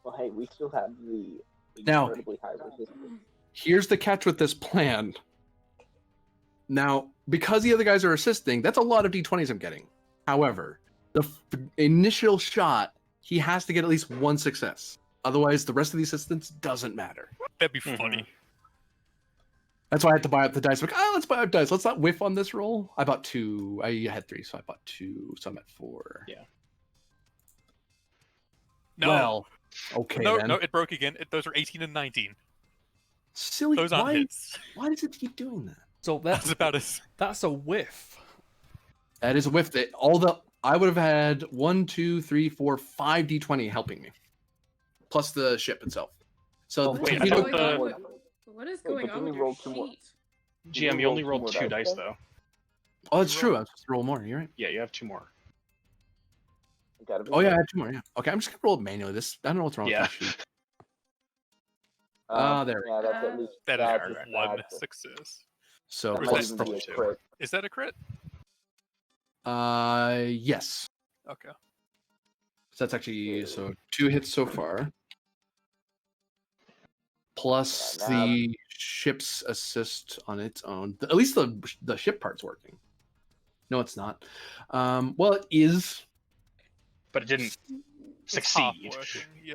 Well, hey, we still have the Now- incredibly high resistance. Here's the catch with this plan. Now, because the other guys are assisting, that's a lot of d20s I'm getting. However, the initial shot, he has to get at least one success. Otherwise, the rest of the assistance doesn't matter. That'd be Mhm. funny. That's why I had to buy out the dice. Like, let's buy out dice. Let's not whiff on this roll. I bought 2. I had 3, so I bought 2. So I'm at 4. Yeah. No. Well, okay no, then. no, it broke again. Those are 18 and 19. Silly. Those aren't Why? hits. Why does it keep doing that? So That's about as. that's a whiff. That is a whiff. That I would have had 1, 2, 3, 4, 5 d20 helping me, plus the ship itself. So Oh, the wait, I What's torpedo- thought going the- on with- what is Wait, going but on didn't with we your roll 2 more? sheet? GM, you only roll rolled two 2 more dice dice, though. Oh, that's You true. roll- I was supposed to roll more. You're right. Yeah, you have 2 more. Gotta be Oh yeah, I right. have 2 more. Yeah. Okay, I'm just gonna roll it manually. I don't know what's wrong Yeah. with this sheet. there. Yeah, that's at least That that's is just one bad, but success. So That Or is might plus that even be a 2? crit. Is that a crit? yes. Okay. So that's actually 2 hits so far. Plus Yeah, now- the ship's assist on its own. At least the ship part's working. No, it's not. Well, it is. But it didn't It's half succeed. working, yeah.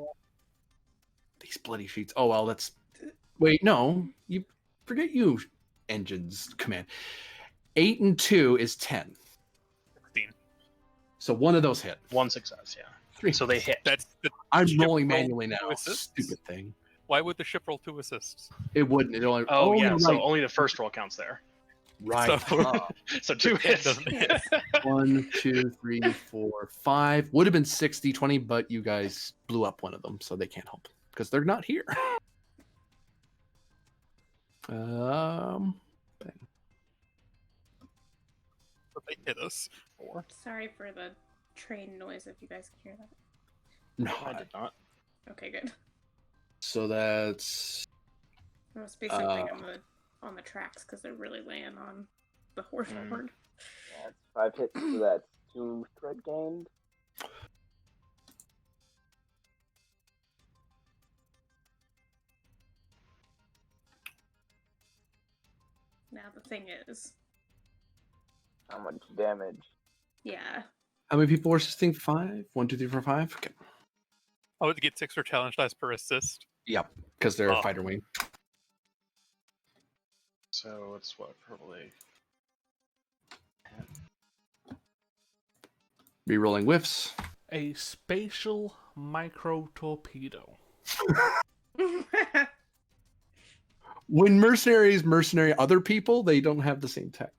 These bloody sheets. Oh well, that's. Wait, no. forget you, engines command. 8 and 2 is 10. 16. So one of those hit. One success, yeah. 3. So they hit. That's the I'm ship rolling rolled manually now. 2 assists? Stupid thing. Why would the ship roll 2 assists? It wouldn't. It only. Oh, yeah, right. so only the first roll counts there. Right. So- So 2 hits. doesn't hit. 1, 2, 3, 4, 5. Would have been 60, 20, but you guys blew up one of them, so they can't help because they're not here. Bang. But they hit us. 4. Sorry for the train noise if you guys can hear that. No. I did not. Okay, good. So that's There must be something on the tracks because they're really laying on the horse board. That's 5 hits, so that's 2 thread gained. Now the thing is, How much damage? yeah. how many people were assisting? 5? 1, 2, 3, 4, 5. Okay. I would get 6 or challenge dice per assist. Yep, because they're a Oh. fighter wing. So it's what, probably... Rerolling whiffs. A spatial micro torpedo. When mercenaries mercenary other people, they don't have the same tech.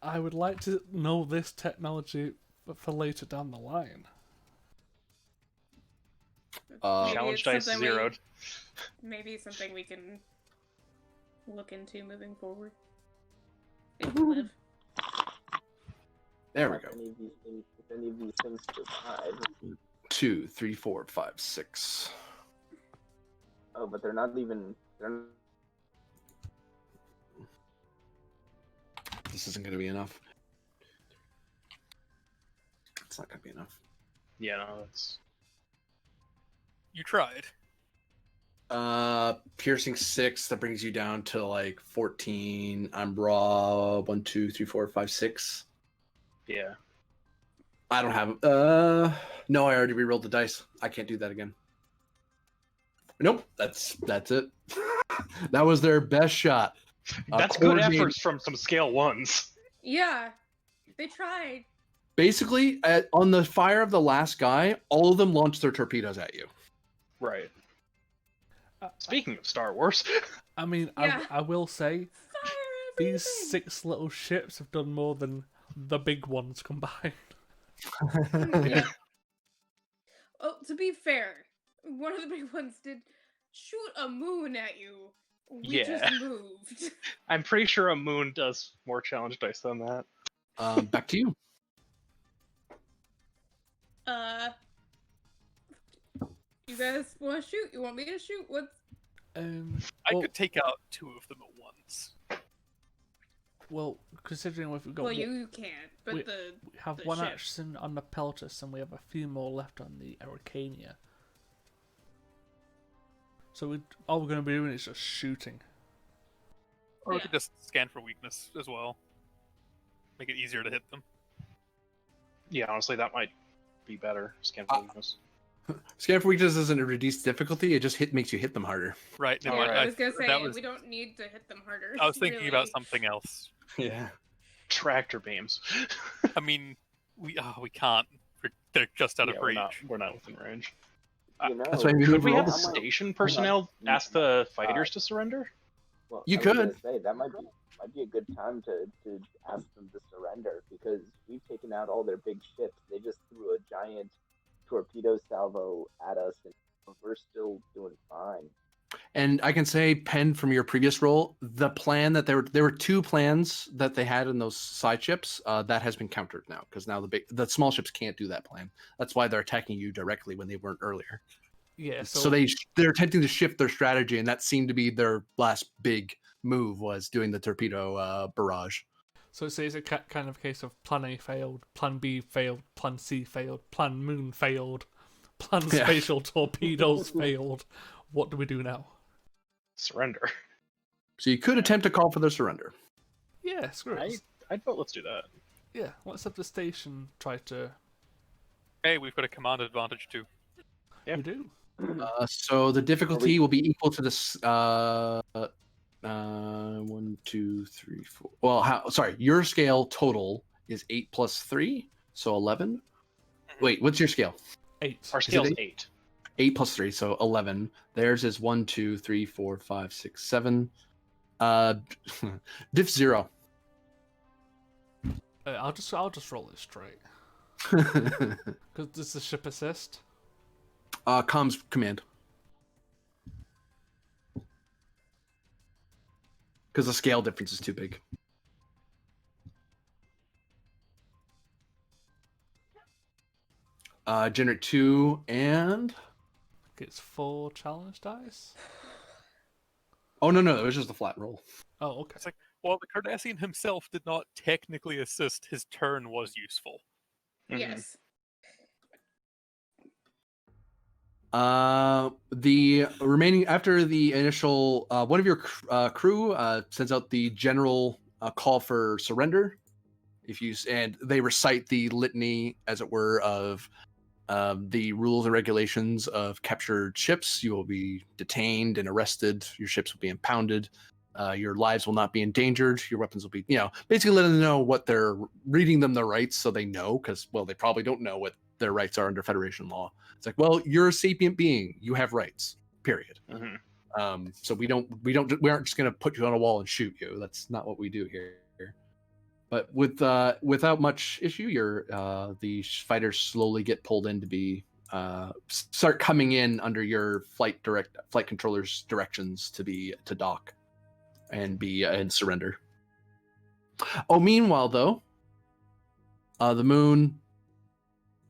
I would like to know this technology for later down the line. Maybe Challenge it's dice something zeroed. Maybe it's something we can look into moving forward. If we live. There we go. If any of these things survive. 2, 3, 4, 5, 6. Oh, but they're not even. This isn't going to be enough. It's not going to be enough. Yeah, no, that's... You tried. Piercing 6, that brings you down to like 14. I'm raw 1, 2, 3, 4, 5, 6. Yeah. I don't have no, I already rerolled the dice. I can't do that again. Nope, that's it. That was their best shot. That's good coordinated- efforts from some scale 1s. Yeah, they tried. Basically, on the fire of the last guy, all of them launched their torpedoes at you. Right. Speaking of Star Wars, I mean, Yeah. I will say, Fire these everything! 6 little ships have done more than the big ones combined. Yeah. Oh, to be fair, one of the big ones did shoot a moon at you. We Yeah. just moved. I'm pretty sure a moon does more challenge dice than that. Back to you. You guys want to shoot? You want me to shoot? What's I Well, could take out 2 of them at once. well, considering we've got well, you can't, but we- the we have the one ship. action on the Peltus and we have a few more left on the Arcania. So all we're going to be doing is just shooting. Or we Yeah. could just scan for weakness as well. Make it easier to hit them. Yeah, honestly, that might be better. Scan for weakness. Scan for weakness doesn't reduce difficulty, it just makes you hit them harder. Right. Yeah, never mind. I was gonna say that was, we don't need to hit them harder. I was thinking really. about something else. Yeah. Tractor beams. I mean, we can't. They're just out of Yeah, reach. we're not within range. You know, That's why we Could moved we have the rolls. station personnel ask the fighters to surrender? well, You I was gonna could. say that might be a good time to ask them to surrender because we've taken out all their big ships. They just threw a giant torpedo salvo at us, and we're still doing fine. And I can say, Penn, from your previous role, the plan that there were 2 plans that they had in those side ships that has been countered now because now the small ships can't do that plan. That's why they're attacking you directly when they weren't earlier. Yeah, So they're attempting to shift their strategy, and that seemed to be their last big move was doing the torpedo barrage. So it's a kind of case of Plan A failed, Plan B failed, Plan C failed, Plan Moon failed, Plan Yeah. Spatial Torpedoes failed. What do we do now? Surrender. So you could attempt to call for their surrender. Yeah, screw it. I'd vote let's do that. Yeah, let's have the station try to... Hey, we've got a command advantage too. Yeah. We do. So the difficulty will be equal to this. 1, 2, 3, 4. Well, sorry, your scale total is 8 plus 3, so 11. Wait, what's your scale? 8. Our scale's 8. 8 plus 3, so 11. Theirs is 1, 2, 3, 4, 5, 6, 7. Diff 0. I'll just roll it straight. Because this is ship assist. Comms command. Because the scale difference is too big. Generate 2 and... Gets 4 challenge dice. Oh, no, it was just a flat roll. Oh, okay. It's like, well, the Cardassian himself did not technically assist. His turn was useful. Yes. The remaining, after the initial, one of your crew sends out the general call for surrender. And they recite the litany, as it were, of the rules and regulations of captured ships. You will be detained and arrested. Your ships will be impounded. Your lives will not be endangered. Your weapons will be, basically letting them know what they're reading them their rights, so they know, because, well, they probably don't know what their rights are under Federation law. It's like, well, you're a sapient being. You have rights. Period. So we aren't just going to put you on a wall and shoot you. That's not what we do here. But without much issue, the fighters slowly get pulled in to be start coming in under your flight controller's directions to dock and be and surrender. Oh, meanwhile though, the moon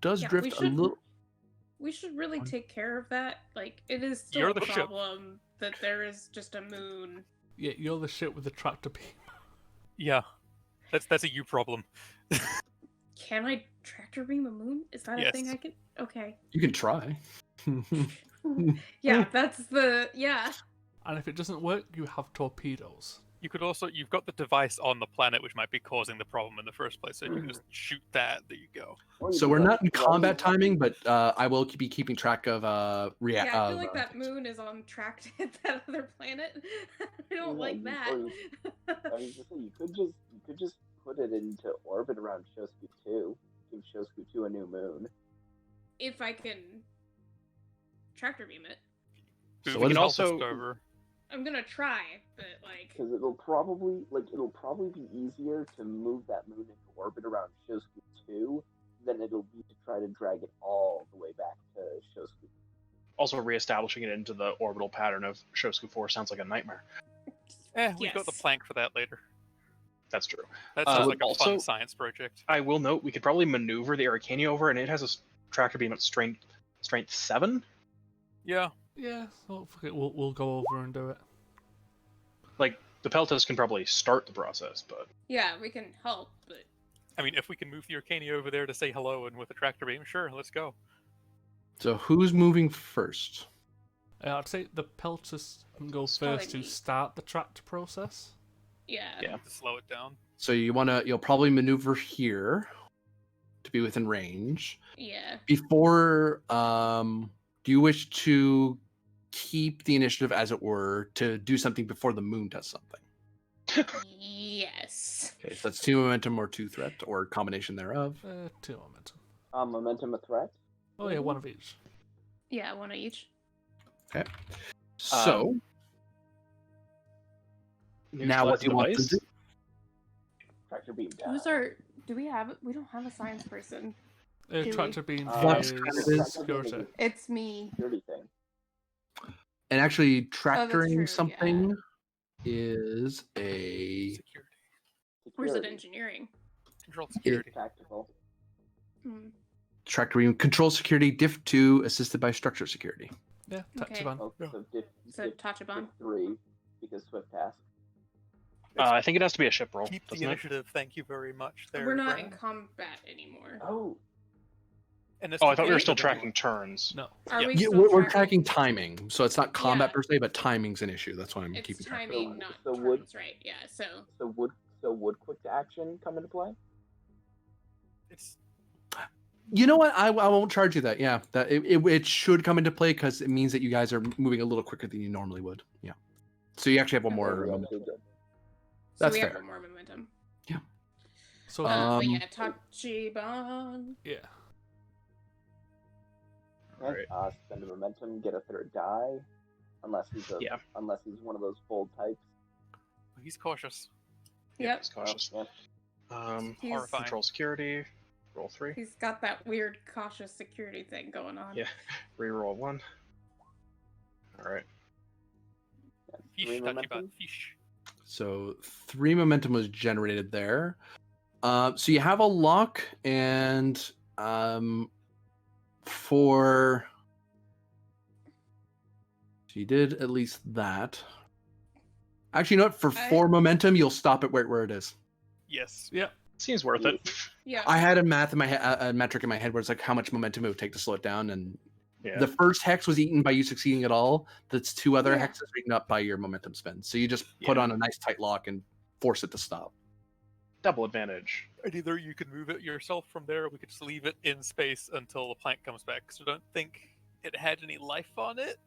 does drift a little. We should really take care of that. Like, it is still You're a the ship. problem that there is just a moon. Yeah, you're the ship with the tractor beam. Yeah, that's a you problem. Can I tractor beam a moon? Is that a thing Yes. I can? Okay. You can try. Yeah, that's the And if it doesn't work, you have torpedoes. You could also, you've got the device on the planet which might be causing the problem in the first place, so you can just shoot that. There you go. So we're not in combat timing, but I will be keeping track of Yeah, I feel like that moon is on track to hit that other planet. I don't like that. I was just saying, you could just put it into orbit around Shosku 2. Give Shosku 2 a new moon. If I can tractor beam it. So we we can can also also- I'm gonna try, but like Because it'll probably be easier to move that moon into orbit around Shosku 2 than it'll be to try to drag it all the way back to Shosku. Also, reestablishing it into the orbital pattern of Shosku 4 sounds like a nightmare. We've got the Yes. plank for that later. That's true. That sounds like a also- fun science project. I will note we could probably maneuver the Arcania over, and it has a tractor beam at strength 7. Yeah. Yeah, so fuck it, we'll go over and do it. Like, the Peltas can probably start the process, but yeah, we can help, but I mean, if we can move the Arcania over there to say hello and with a tractor beam, sure, let's go. So who's moving first? I'd say the Peltas can go It's probably first to me. start the tractor process. yeah. Yeah. To slow it down. So you'll probably maneuver here to be within range. Yeah. Before, do you wish to keep the initiative, as it were, to do something before the moon does something? Yes. Okay, so that's 2 momentum or 2 threat, or a combination thereof. 2 momentum. Momentum a threat? Oh yeah, one of each. Yeah, one of each. Okay. So now what do you want to do? Tractor beam down. Who's our we don't have a science person. we? Tractor beam Flux is credit. security. It's me. Security thing. And actually, tractoring true, yeah. something is a Security. Or is it Security. engineering? Control security. Tactical. Hmm. tractoring control security diff 2 assisted by structure security. Yeah, Okay. Tachiban. Oh, Yeah. so diff, So diff, Tachibon. diff 3 because Swift task. I think it has to be a ship roll. Keep the doesn't it? initiative, thank you very much. There, We're not in Brad. combat anymore. Oh, And this Oh, I thought we were security still thing- tracking turns. No. Are Yeah. we Yeah, still we're tracking timing, so it's not combat Yeah. per se, but timing's an issue. That's why I'm It's keeping track. timing, So- not so turns, would- right? Yeah. So would quick to action come into play? It's You know what? I won't charge you that. Yeah, that it should come into play because it means that you guys are moving a little quicker than you normally would. Yeah. So you actually have one Okay. more. We actually did. So That's we have fair. one more momentum. So But Um, yeah, Tachiban. yeah, Okay. Spend a momentum, get a third die, unless he's Yeah. unless he's one of those bold types. He's cautious. Yep. He's cautious. Yeah. He's- Horrifying. Control security. Roll 3. He's got that weird cautious security thing going on. Yeah. Reroll 1. All right. Fish, Three Tachiban, momentum. fish. So 3 momentum was generated there. So you have a lock, and for so you did at least that. Actually, you know what? For 4 momentum, you'll stop it where it is. Yes. yeah. Seems worth it. Yeah. I had a metric in my head where it's like how much momentum it would take to slow it down, and Yeah. the first hex was eaten by you succeeding at all. That's 2 other Yeah. hexes are eaten up by your momentum spend. So you just put Yeah. on a nice tight lock and force it to stop. Double advantage. And either you can move it yourself from there, or we could just leave it in space until the plank comes back. Because I don't think it had any life on it.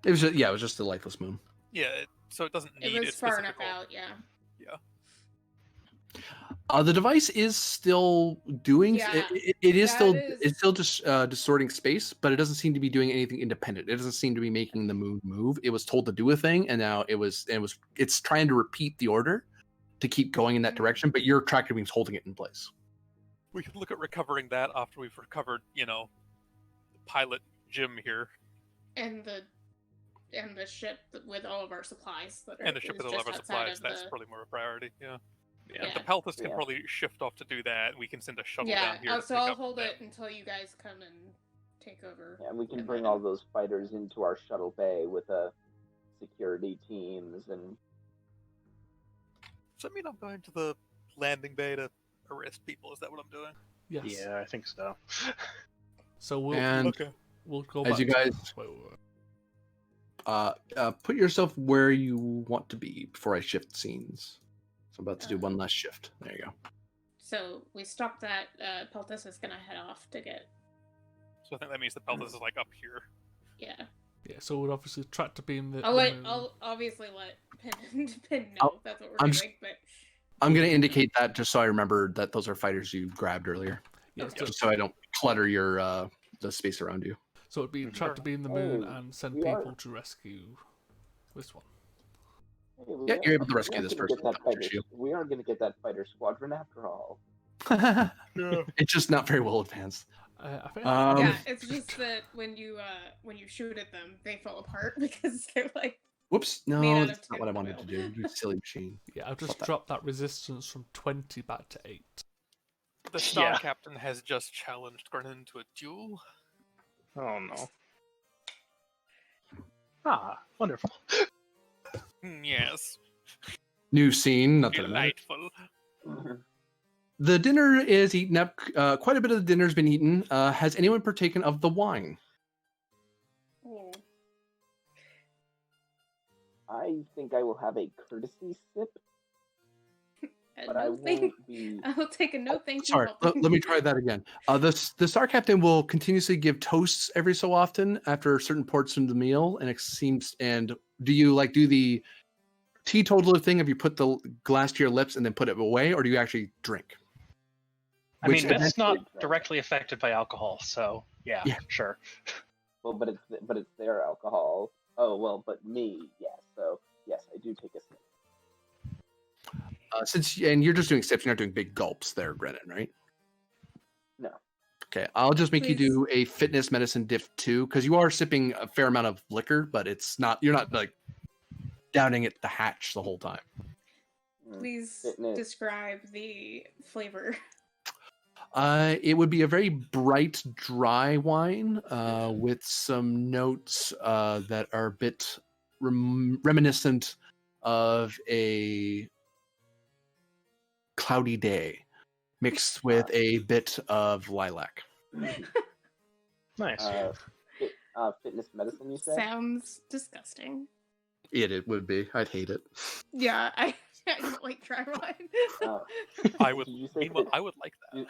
It was it was just a lifeless moon. Yeah, so it doesn't need It was its far enough physical- out, yeah. The device is still doing. Yeah, It is that still is- it's still just distorting space, but it doesn't seem to be doing anything independent. It doesn't seem to be making the moon move. It was told to do a thing, and now it's trying to repeat the order to keep going in that direction. But your tractor beam's holding it in place. We could look at recovering that after we've recovered, pilot Jim here. And the ship with all of our supplies that are And the ship is with all just of our outside supplies, of that's the- probably more a priority, yeah. Yeah. The Peltas can Yeah. probably shift off to do that, and we can send a shuttle Yeah, down here to so pick I'll up hold them. it until you guys come and take over. Yeah, and we can And bring then- all those fighters into our shuttle bay with security teams and Does that mean I'm going to the landing bay to arrest people? Is that what I'm doing? Yes. Yeah, I think so. So we'll And we'll go as back you to- guys- wait, wait. put yourself where you want to be before I shift scenes. So I'm about to do one last shift. There you go. So we stop that. Peltis is gonna head off to get. So I think that means the Peltas is like up here. Yeah. Yeah, so we'll obviously try to be in the. I'll obviously let Pin know that's what we're I'm doing, but I'm gonna indicate that just so I remember that those are fighters you grabbed earlier, Yeah, Okay. so, just so I don't clutter your the space around you. so it'd be try to be in the moon Oh, and send we are- people to rescue this one. hey, Yeah, you're able to we rescue are this gonna person get that without your fighter- shield. We are going to get that fighter squadron after all. It's just not very well advanced. I think. yeah, it's just that when you shoot at them, they fall apart because they're like. Whoops! Made No, out that's of not what I wanted to do. tinfoil. You silly machine. Yeah, I've just Stop that. dropped that resistance from 20 back to 8. The Star Yeah. Captain has just challenged Grennan to a duel. Oh no. Ah, wonderful. Yes, New scene. Nothing. delightful. The dinner is eaten up. Quite a bit of the dinner's been eaten. Has anyone partaken of the wine? Oh. I think I will have a courtesy sip, but I No thank. won't be. I'll take a no thank you. Sorry, let me try that again. The Star Captain will continuously give toasts every so often after certain parts of the meal, and it seems. And do you do the teetotaler thing? Have you put the glass to your lips and then put it away, or do you actually drink? I Which mean, it's eventually not drank. directly affected by alcohol, so yeah, Yeah. sure. Well, but it's their alcohol. Oh well, but me, yes. So yes, I do take a sip. And you're just doing sips, you're not doing big gulps there, Grennan, right? No. Okay, I'll just make you Please. do a fitness medicine diff 2 because you are sipping a fair amount of liquor, but you're not like downing it the hatch the whole time. Please Fitness. describe the flavor. It would be a very bright, dry wine with some notes that are a bit reminiscent of a cloudy day, mixed with a bit of lilac. Nice. Fitness medicine, you said? Sounds disgusting. It would be. I'd hate it. Yeah, I don't like dry wine. Uh, I would. Did you say Meanwhile, fit- I would like that.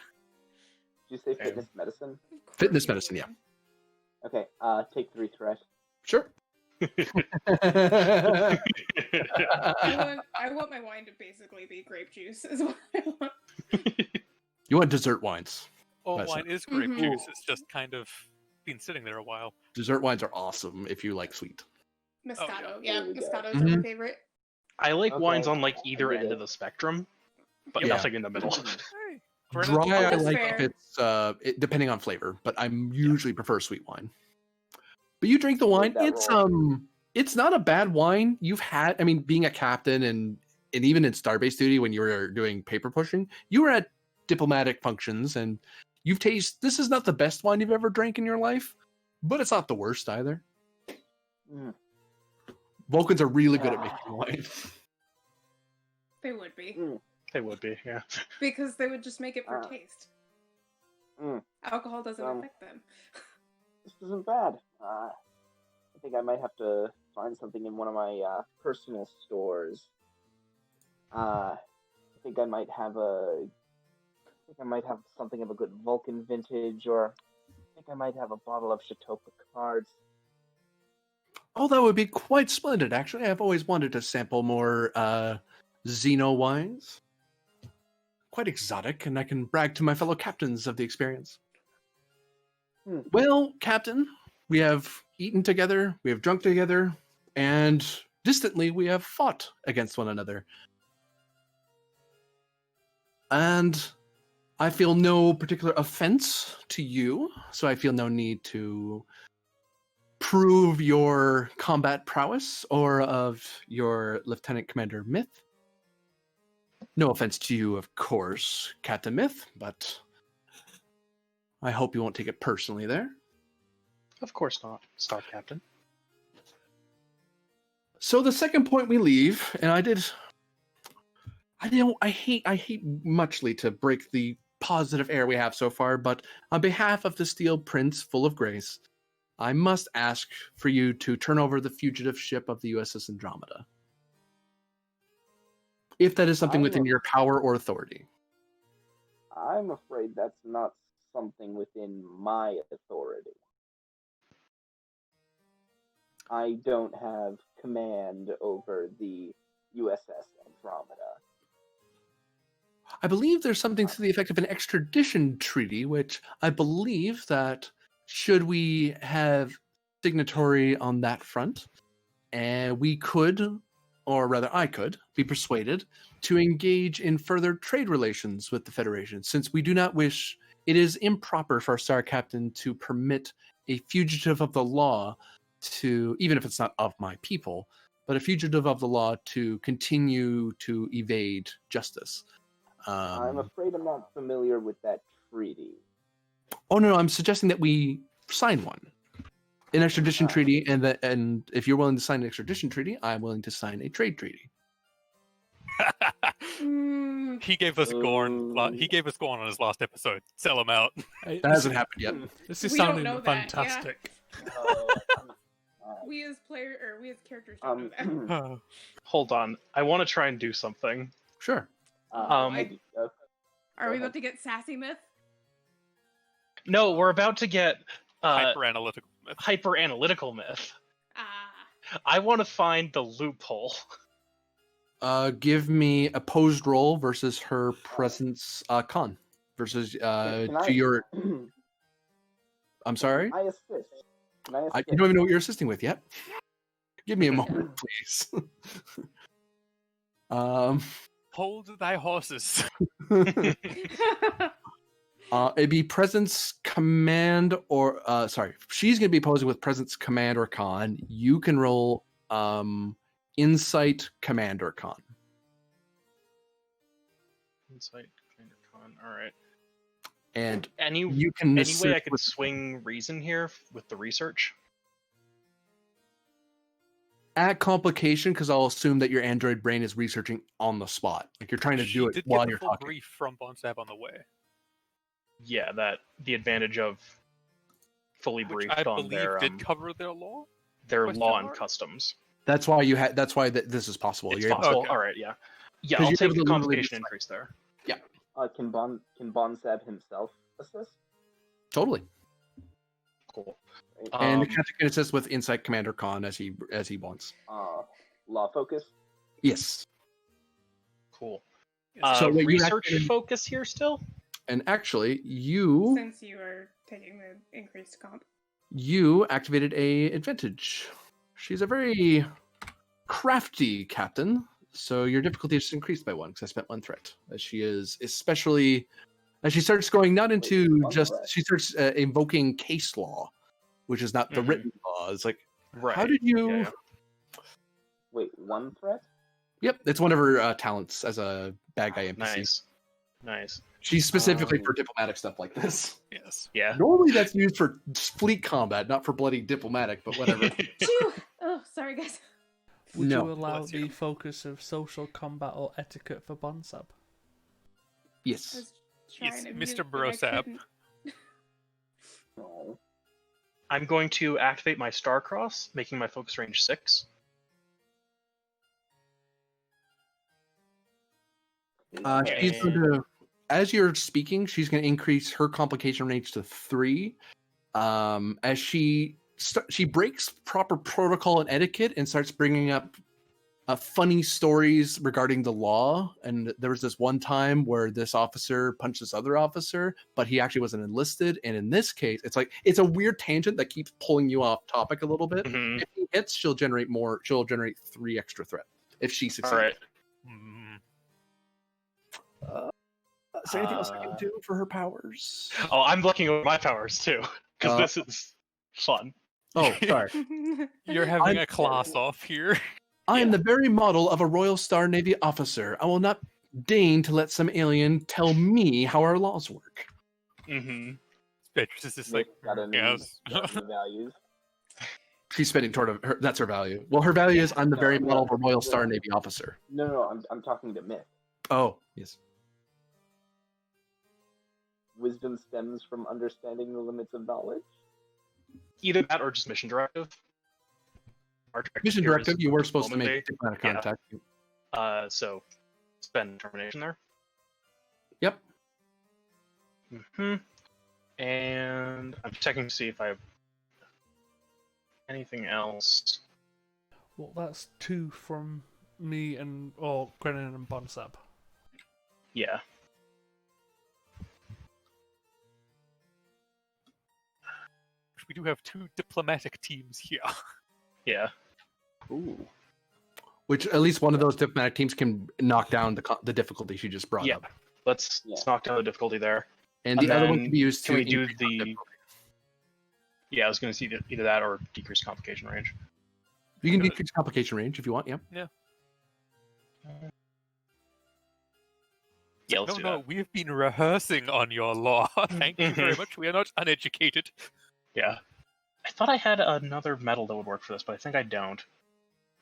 you say fitness medicine? Fitness medicine, yeah. Okay, take 3 threat. Sure. I want my wine to basically be grape juice. Is what I want. You want dessert wines. All That's wine it. is grape Mhm. juice. It's just kind of been sitting there a while. Dessert wines are awesome if you like sweet. Moscato. yeah. Yeah, There we go. Moscatos are Mhm. my favorite. I like Okay, wines on like I either get end it. of the spectrum, but Yeah. nothing in the middle. Hey, for an Dry, I alcoholic, That's like fair. if it's depending on flavor, but I usually prefer sweet wine. But you drink the wine. that It's not a bad wine. You've had, I mean, being a captain and even in Starbase duty when you were doing paper pushing, you were at diplomatic functions and you've tasted. This is not the best wine you've ever drank in your life, but it's not the worst either. Mm. Vulcans are really good at making wine. They would be. Mm. They would be, yeah. Because they would just make it for taste. Mm. Alcohol doesn't affect them. This isn't bad. I think I might have to find something in one of my personal stores. I think I might have something of a good Vulcan vintage, or I think I might have a bottle of Chateau Picard's. Oh, that would be quite splendid, actually. I've always wanted to sample more Xeno wines. Quite exotic, and I can brag to my fellow captains of the experience. Hmm. Well, Captain, we have eaten together, we have drunk together, and distantly we have fought against one another. And I feel no particular offense to you, so I feel no need to prove your combat prowess or of your Lieutenant Commander Myth. No offense to you, of course, Captain Myth, but I hope you won't take it personally there. Of course not, Star Captain. So the second point we leave, and I hate muchly to break the positive air we have so far, but on behalf of the Steel Prince, full of grace, I must ask for you to turn over the fugitive ship of the USS Andromeda. If that is something within your power or authority. I'm afraid that's not something within my authority. I don't have command over the USS Andromeda. I believe there's something to the effect of an extradition treaty, which I believe that should we have signatory on that front, and we could, or rather I could, be persuaded to engage in further trade relations with the Federation, since we do not wish, it is improper for our Star Captain to permit a fugitive of the law to, even if it's not of my people, but a fugitive of the law to continue to evade justice. I'm afraid I'm not familiar with that treaty. Oh no, I'm suggesting that we sign one, an extradition treaty, and if you're willing to sign an extradition treaty, I'm willing to sign a trade treaty. He gave us Gorn. He gave us Gorn on his last episode. Sell him out. That hasn't happened yet. This is We don't sounding know that, yeah. fantastic. We as characters don't know that. Hold on, I want to try and do something. Sure. Are we about to get sassy Myth? No, we're about to get Hyper analytical myth. Ah. I want to find the loophole. Give me opposed roll versus her presence con versus to your. I'm sorry. I assist. Can I assist? You don't even know what you're assisting with yet. Give me a moment, please. Hold thy horses. It'd be presence, command, or sorry. She's gonna be opposing with presence, command, or con. You can roll insight, command, or con. Insight, command, or con. All right. And you can any way I could swing reason here with the research? Add complication, because I'll assume that your android brain is researching on the spot. Like you're trying to do it while you're talking. Brief from Bonsab on the way. Yeah, that the advantage of fully briefed I on believe their did cover their law. Their law and customs. That's why you had. That's why this is possible. It's You're possible. Okay. All right. Yeah. I'll take the complication increase there. Yeah. Can Bonsab himself assist? Totally. Cool. Right? And the Um, captain can assist with Insight Commander Khan as he wants. Law focus. Yes. cool. So wait, you Research activated- focus here still? And actually, you Since you are taking the increased comp. activated a advantage. She's a very crafty captain, so your difficulty is increased by 1 because I spent 1 threat. As she is, especially as she starts going not into one just threat? she starts invoking case law, which is not the Mhm. written law. It's like, Right. how did you? Yeah. Wait, 1 threat? Yep, it's one of her talents as a bad guy NPC. Nice. She's specifically Um, for diplomatic stuff like this. Yes. Yeah. Normally, that's used for fleet combat, not for bloody diplomatic. But whatever. Phew! Oh, sorry, guys. Would No. you allow Bless you. the focus of social combat or etiquette for Bonsab? I Yes. Uh, was trying Yes, to Mr. mute, but I Brosab. couldn't. No. I'm going to activate my Star Cross, making my focus range 6. She's going to, as you're speaking, she's going to increase her complication range to 3. As she breaks proper protocol and etiquette and starts bringing up funny stories regarding the law. And there was this one time where this officer punched this other officer, but he actually wasn't enlisted. And in this case, it's a weird tangent that keeps pulling you off topic a little bit. Mhm. If he hits, she'll generate 3 extra threat if she succeeds. All right. Mm, Is there anything else I can do for her powers? Oh, I'm looking over my powers too, because this is fun. Oh, sorry. You're having I'm- a class off here. I am Yeah. the very model of a Royal Star Navy officer. I will not deign to let some alien tell me how our laws work. Mm-hmm. Beatrice is just like, got any, yes. got any values? She's spending toward her. That's her value. Well, her value is I'm the very model of a Royal Star Navy officer. No, I'm talking to Myth. Oh, yes. Wisdom stems from understanding the limits of knowledge. Either that or just mission directive. Our Mission here is directive. You were supposed to make moment diplomatic Yeah. contact. so spend determination there. Yep. Hmm. And I'm checking to see if I have anything else. Well, that's 2 from me and Grennan and Bonsab. Yeah. We do have 2 diplomatic teams here. Yeah. Ooh. Which at least one of those diplomatic teams can knock down the difficulty she just brought Yeah. up, Let's knock down the difficulty there. and And the other one then can be used to can we do increase the- difficulty. Yeah, I was going to see either that or decrease complication range. You can Good. decrease complication range if you want. Yeah. Yeah, let's No, do no, that. we have been rehearsing on your law. Thank you very much. We are not uneducated. Yeah. I thought I had another metal that would work for this, but I think I don't.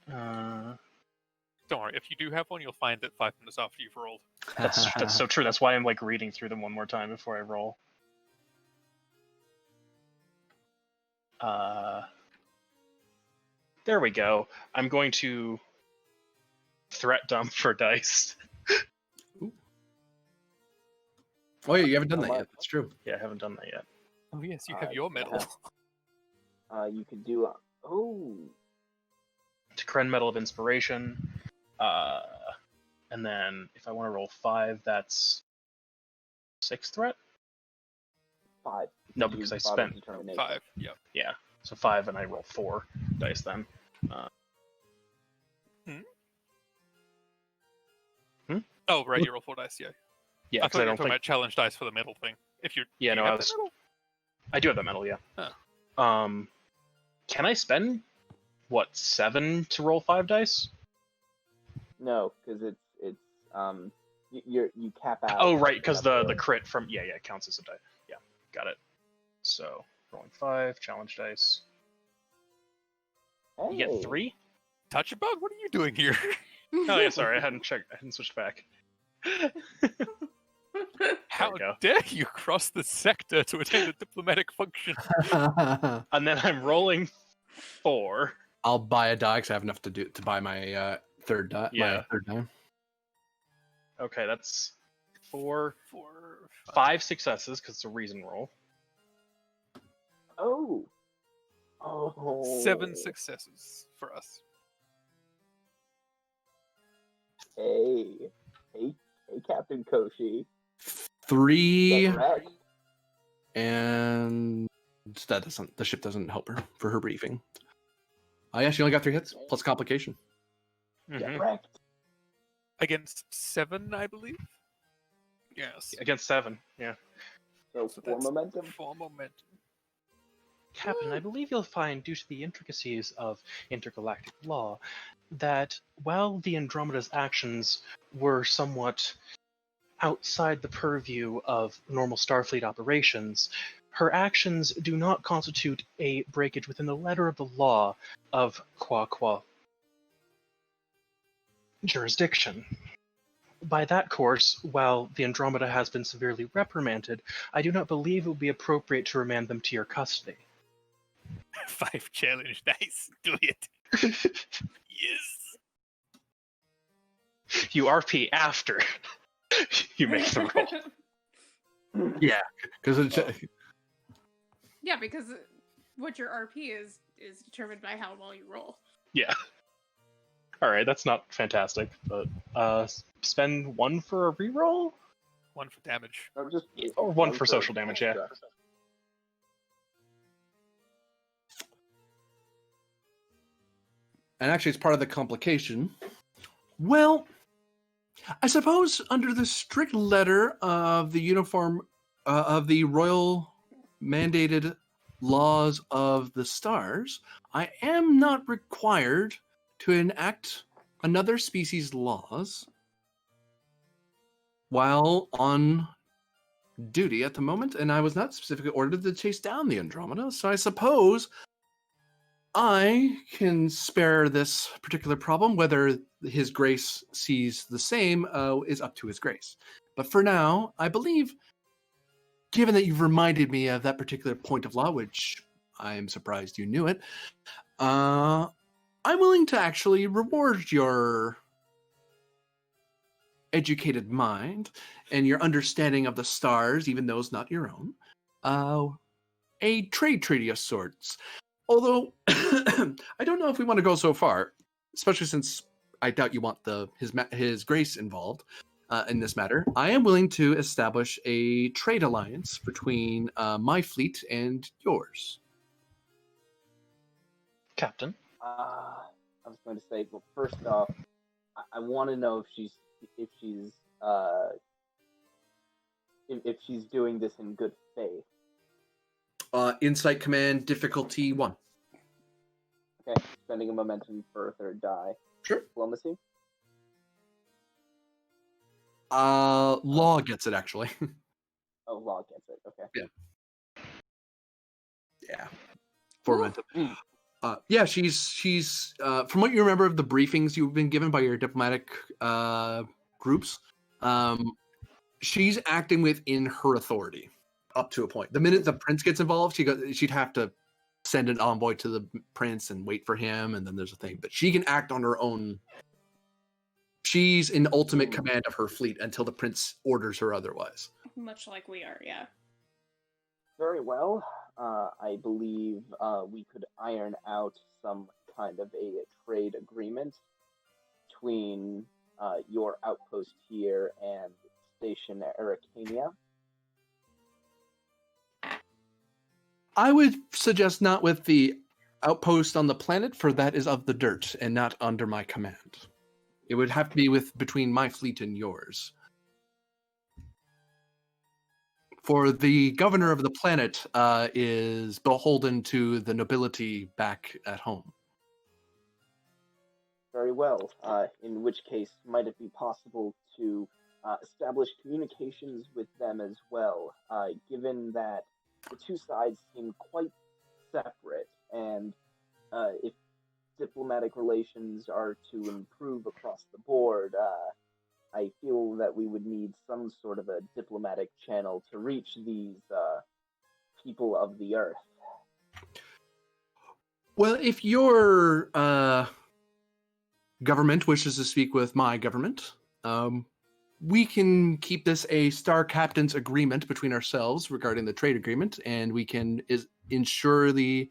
Don't worry, if you do have one, you'll find it 5 minutes after you've rolled. That's so true. That's why I'm like reading through them one more time before I roll. There we go. I'm going to threat dump for dice. Oh yeah, you haven't done that How yet. much? That's true. Yeah, I haven't done that yet. Oh yes, you have Uh, your medal. You could do. To Kren Medal of Inspiration. And then if I want to roll 5, that's 6 threat? 5. No, You because do I 5 spent determination. 5, yep. Yeah, so 5 and I roll 4 dice then. Oh, right, you roll 4 dice, yeah. Yeah, I because thought I you were don't talking think about challenge dice for the medal thing. If you're... Yeah, do no, you I have was- the medal? I do have that medal, yeah. Can I spend 7 to roll 5 dice? No, because it's you cap out. Oh, right, because the the crit from it counts as a die. Yeah, got it. So rolling 5 challenge dice. You get 3. Touch about? What are you doing here? Oh yeah, sorry, I hadn't switched back. How we go. dare you cross the sector to attend a diplomatic function? And then I'm rolling 4. I'll buy a die because I have enough to buy my third die. Yeah. My third die. Okay, that's 4. 4, 5 successes because it's a reason roll. Oh. Oh. 7 successes for us. Hey, Captain Koshi. 3, Get wrecked. and that doesn't. The ship doesn't help her for her briefing. Yeah, she only got 3 hits plus complication. Get Mhm. wrecked. Against 7, I believe? Yes. Against 7, yeah. So, So 4 that's momentum. 4 momentum. Captain, I believe you'll find, due to the intricacies of intergalactic law, that while the Andromeda's actions were somewhat outside the purview of normal Starfleet operations, her actions do not constitute a breakage within the letter of the law of Qua jurisdiction. By that course, while the Andromeda has been severely reprimanded, I do not believe it would be appropriate to remand them to your custody. 5 challenge dice. Do it. Yes. You RP after you make the roll. Yeah, because Yeah, because what your RP is determined by how well you roll. Yeah. All right, that's not fantastic, but spend 1 for a reroll 1 for damage. Or just or 1 for social damage. Yeah. and actually it's part of the complication. Well, I suppose under the strict letter of the uniform of the royal mandated laws of the stars, I am not required to enact another species' laws while on duty at the moment, and I was not specifically ordered to chase down the Andromeda, so I suppose I can spare this particular problem. Whether His Grace sees the same is up to His Grace. But for now, I believe, given that you've reminded me of that particular point of law, which I am surprised you knew it, I'm willing to actually reward your educated mind and your understanding of the stars, even though it's not your own, a trade treaty of sorts. Although, I don't know if we want to go so far, especially since I doubt you want His Grace involved in this matter. I am willing to establish a trade alliance between my fleet and yours. Captain. I was going to say, well, first off, I want to know if she's doing this in good faith. Insight command difficulty 1. Okay, spending a momentum for a third die. Sure. Diplomacy. Law gets it, actually. Oh, Law gets it. Okay. Yeah. For momentum. Yeah, she's from what you remember of the briefings you've been given by your diplomatic groups, she's acting within her authority up to a point. The minute the prince gets involved, she'd have to send an envoy to the prince and wait for him, and then there's a thing. But she can act on her own. She's in ultimate command of her fleet until the prince orders her otherwise. Much like we are, yeah. Very well. I believe we could iron out some kind of a trade agreement between your outpost here and Station Aracania. I would suggest not with the outpost on the planet, for that is of the dirt and not under my command. It would have to be between my fleet and yours. For the governor of the planet is beholden to the nobility back at home. Very well. In which case, might it be possible to establish communications with them as well, given that the two sides seem quite separate, and if diplomatic relations are to improve across the board, I feel that we would need some sort of a diplomatic channel to reach these people of the Earth. Well, if your government wishes to speak with my government, we can keep this a Star Captain's agreement between ourselves regarding the trade agreement, and we can ensure the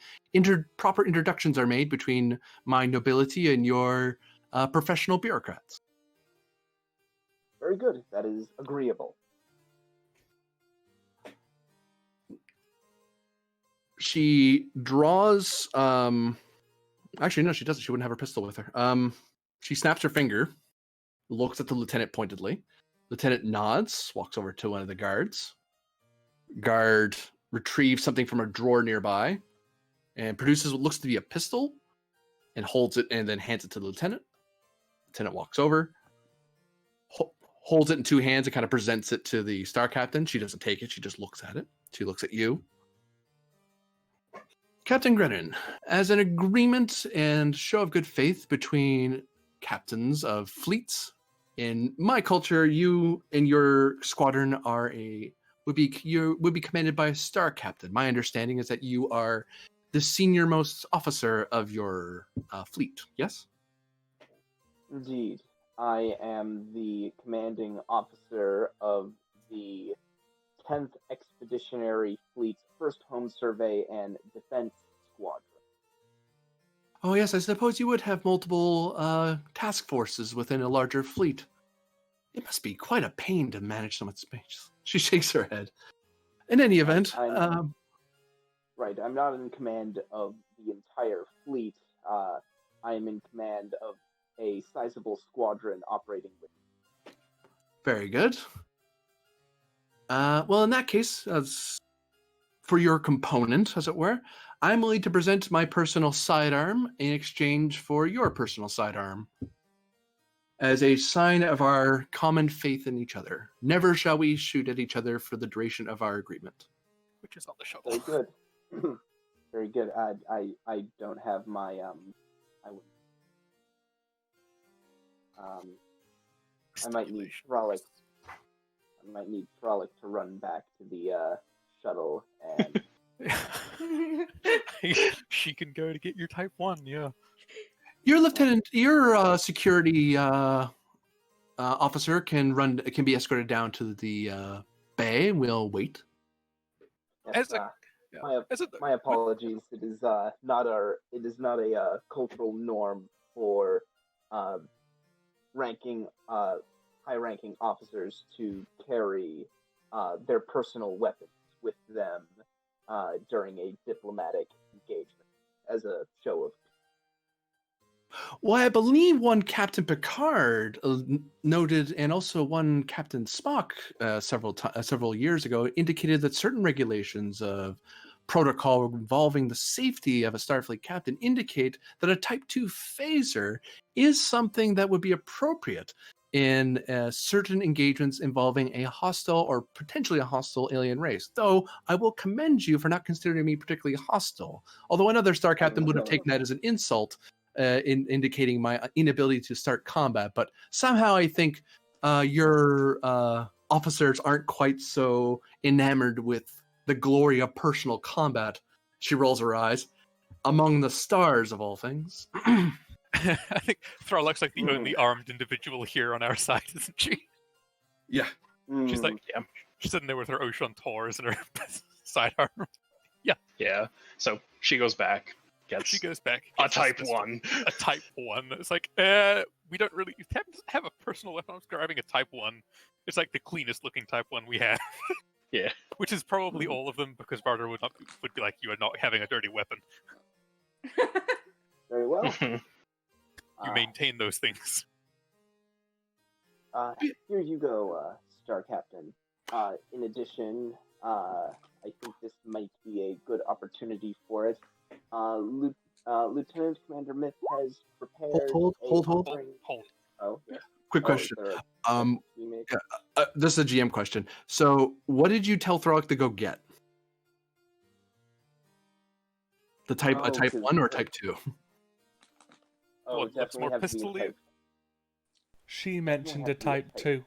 proper introductions are made between my nobility and your professional bureaucrats. Very good. That is agreeable. She draws. Actually, no, she doesn't. She wouldn't have her pistol with her. She snaps her finger, looks at the lieutenant pointedly. Lieutenant nods, walks over to one of the guards. Guard retrieves something from a drawer nearby and produces what looks to be a pistol and holds it and then hands it to the lieutenant. Lieutenant walks over, holds it in two hands and kind of presents it to the Star Captain. She doesn't take it. She just looks at it. She looks at you. Captain Grennan, as an agreement and show of good faith between captains of fleets, in my culture, you and your squadron would be commanded by a Star Captain. My understanding is that you are the senior-most officer of your fleet. Yes. Indeed, I am the commanding officer of the 10th Expeditionary Fleet's First Home Survey and Defense Squadron. Oh yes, I suppose you would have multiple task forces within a larger fleet. It must be quite a pain to manage so much space. She shakes her head. In any event, Right, I'm not in command of the entire fleet. I am in command of a sizable squadron operating with me. Very good. Well, in that case, as for your component, as it were, I'm willing to present my personal sidearm in exchange for your personal sidearm, as a sign of our common faith in each other. Never shall we shoot at each other for the duration of our agreement. Which is on the shuttle. Very good. Very good. I don't have my I might need Frolic. I might need Frolic to run back to the shuttle and. She can go to get your Type 1, yeah. Your lieutenant, your security officer can be escorted down to the bay. We'll wait. Yes, As a- my apologies. It is not a cultural norm for high-ranking officers to carry their personal weapons with them during a diplomatic engagement as a show of. Well, I believe one Captain Picard noted, and also one Captain Spock several years ago indicated that certain regulations of protocol involving the safety of a Starfleet captain indicate that a Type 2 phaser is something that would be appropriate in certain engagements involving a hostile or potentially a hostile alien race. Though I will commend you for not considering me particularly hostile, although another Star Captain would have taken that as an insult, in indicating my inability to start combat. But somehow I think your officers aren't quite so enamored with the glory of personal combat. She rolls her eyes. Among the stars of all things. I think Thra looks like the only armed individual here on our side, isn't she? Yeah. She's like, yeah. She's sitting there with her Ocean Taurs and her sidearm. Yeah. So she goes back. She goes back. A Type 1. A Type 1. It's like, we don't really have a personal weapon. I'm grabbing a Type 1. It's like the cleanest looking Type 1 we have. Yeah. Which is probably all of them, because Barter would be like, you are not having a dirty weapon. Very well. You maintain those things. Here you go, Star Captain. In addition, I think this might be a good opportunity for it. Lieutenant Commander Myth has prepared. Hold. Oh, yeah. Quick question. This is a GM question. So, what did you tell Throg to go get? A Type 1 or Type 2? Oh, What's definitely more have to be pistol-y? Type. She mentioned a Type 2.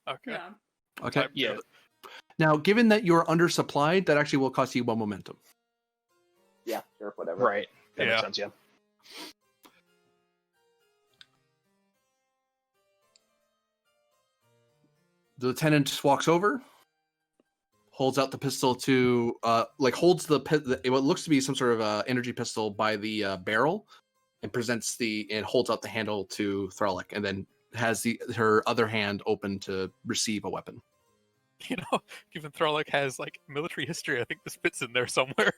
Okay. Yeah. Okay. Type Yeah. 2. Now, given that you're undersupplied, that actually will cost you 1 momentum. Yeah, sure, whatever. Right. That Yeah. makes sense, yeah. The lieutenant walks over, holds out the pistol to, holds what looks to be some sort of energy pistol by the barrel, and and holds out the handle to Thralic, and then has her other hand open to receive a weapon. You know, given Thralic has like military history, I think this fits in there somewhere.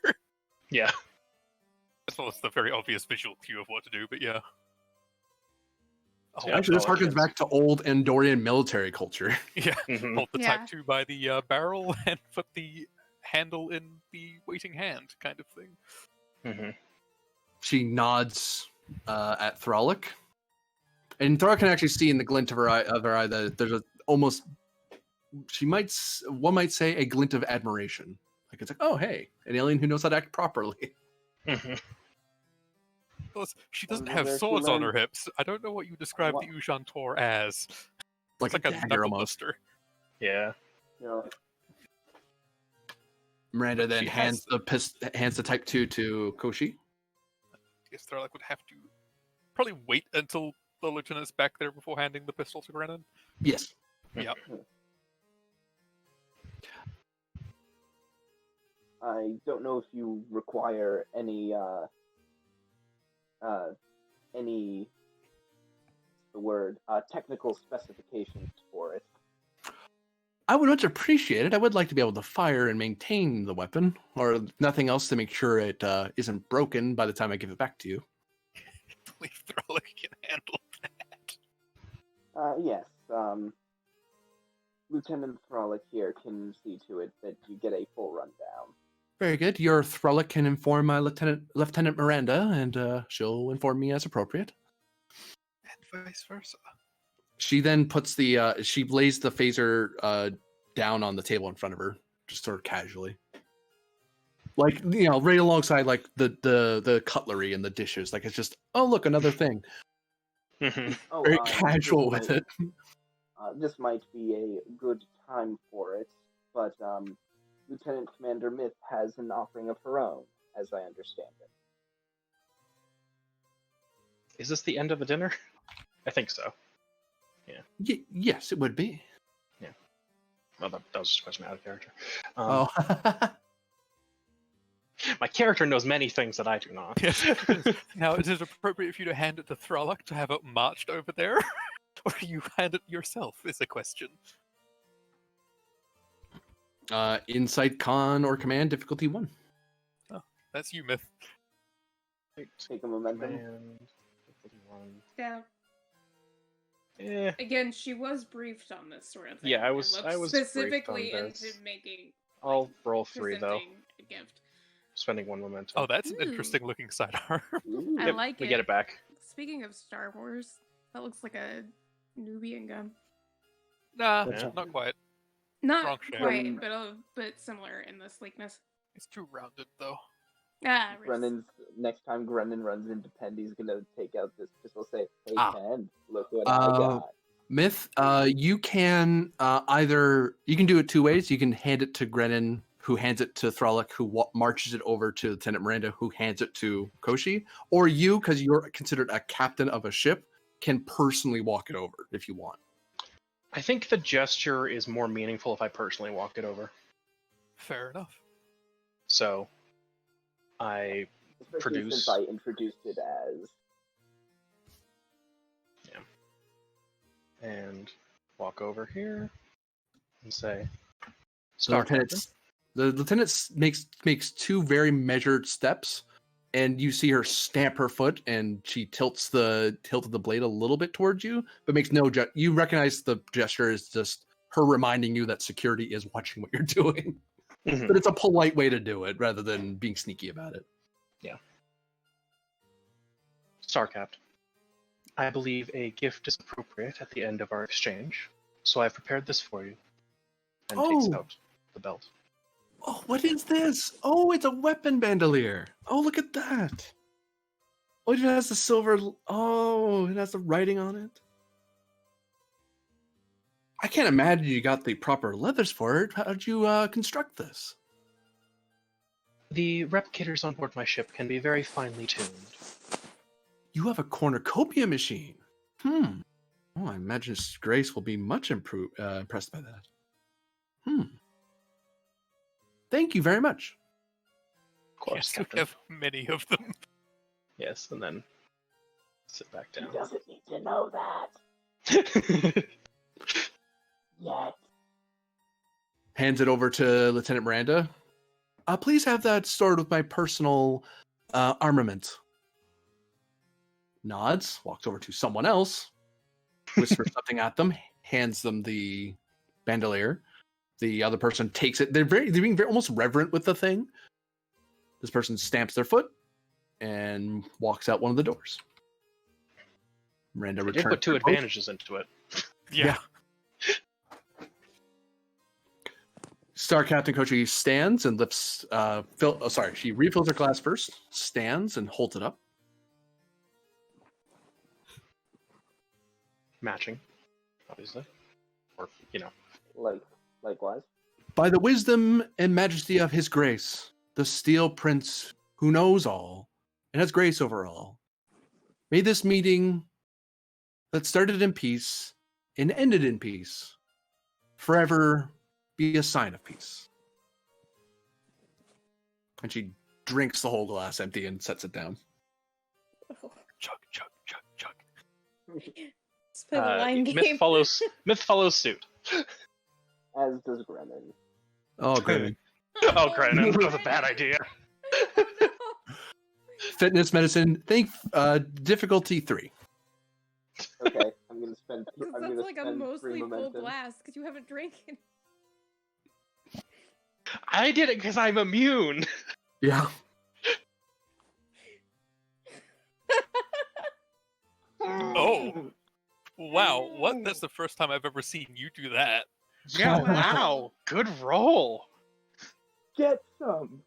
Yeah. As well as the very obvious visual cue of what to do, but yeah. Yeah, Actually, this Thralic harkens is- back to old Andorian military culture. Yeah, Mhm. hold the Yeah. Type 2 by the barrel and put the handle in the waiting hand, kind of thing. Mhm. She nods at Thralic, and Thralic can actually see in the glint of her eye that there's one might say a glint of admiration. Like it's like, oh hey, an alien who knows how to act properly. Mhm. Plus, she doesn't Under have there, she swords on her learned- hips. I don't know what you describe What? the Ushan Tor as. Like It's a like a dagger knuckle almost. buster. Yeah. You know, Miranda then She hands has- hands the Type 2 to Koshi. I guess Thralic would have to probably wait until the lieutenant's back there before handing the pistol to Grennan. Yes. Yep. I don't know if you require any technical specifications for it. I would much appreciate it. I would like to be able to fire and maintain the weapon, or if nothing else to make sure it isn't broken by the time I give it back to you. Believe Thralic can handle that. Yes, Lieutenant Thralic here can see to it that you get a full rundown. Very good. Your Thralic can inform my Lieutenant Miranda, and she'll inform me as appropriate. And vice versa. She then puts she lays the phaser down on the table in front of her, just sort of casually, like right alongside like the cutlery and the dishes. Like it's just, oh look, another thing. Mhm. Oh, Very this casual with might- it. This might be a good time for it, but Lieutenant Commander Myth has an offering of her own, as I understand it. Is this the end of the dinner? I think so. Yes, it would be. Well, that was just a question out of character. Oh, My character knows many things that I do not. Yes. Now, is it appropriate for you to hand it to Thralic to have it marched over there? Or do you hand it yourself, is the question. Insight, Con, or Command difficulty 1. That's you, Myth. Take a momentum. Command, difficulty 1. Yeah. Eh, Again, she was briefed on this sort of thing. Yeah, I and was looked briefed on specifically into this. making I'll roll 3 though. presenting a gift. Spending 1 momentum. Oh, that's an Ooh. interesting looking sidearm. Ooh. I Yep, like we it. get it back. Speaking of Star Wars, that looks like a Nubian gun. Nah, Yeah. not quite. Not Wrong shape. quite, but similar in the sleekness. It's too rounded, though. Ah, Next time Grennan runs into Pend, he's gonna take out this pistol, say, "Hey Ah. Pend, look what Uh, I got." Myth, you can you can do it 2 ways. You can hand it to Grennan, who hands it to Thralic, who marches it over to Lieutenant Miranda, who hands it to Koshi, or you, because you're considered a captain of a ship, can personally walk it over if you want. I think the gesture is more meaningful if I personally walk it over. Fair enough. So, I Especially produce- since I introduced it as. and walk over here and say, The "Star Captain." lieutenant makes 2 very measured steps, and you see her stamp her foot, and she tilted the blade a little bit towards you, but makes no you recognize the gesture is just her reminding you that security is watching what you're doing. Mhm. But it's a polite way to do it rather than being sneaky about it. Star Captain. I believe a gift is appropriate at the end of our exchange, so I've prepared this for you. And takes Oh. out the belt. Oh, what is this? Oh, it's a weapon bandolier. Oh, look at that. Oh, it has the silver. Oh, it has the writing on it. I can't imagine you got the proper leathers for it. How did you construct this? The replicators on board my ship can be very finely tuned. You have a cornucopia machine. Oh, I imagine His Grace will be much impressed by that. Thank you very much. Of course, Yes, we Captain. have many of them. Yes, and then sit back He down. doesn't need to know that yet. Hands it over to Lieutenant Miranda. Please have that stored with my personal armament. Nods, walks over to someone else, whispers something at them, hands them the bandolier. The other person takes it. They're being very almost reverent with the thing. This person stamps their foot and walks out one of the doors. Miranda They did returns. put two advantages into it. Yeah. Star Captain Kochi stands and lifts. She refills her glass first, stands and holds it up. Matching, obviously. Or, Likewise. By the wisdom and majesty of His Grace, the Steel Prince who knows all and has grace over all, may this meeting that started in peace and ended in peace forever be a sign of peace. And she drinks the whole glass empty and sets it down. Chug, chug, chug, chug. Let's play the line game. Myth follows suit. As does Grennan. Oh, good. Oh, great. That was a bad idea. Fitness, medicine, difficulty 3. Okay, I'm gonna spend. I'm That's gonna like a spend 3 mostly full momentum. glass because you haven't drank it. I did it because I'm immune. Yeah. Oh. Wow, what? That's the first time I've ever seen you do that. Yeah, Wow. wow. Good roll. Get some.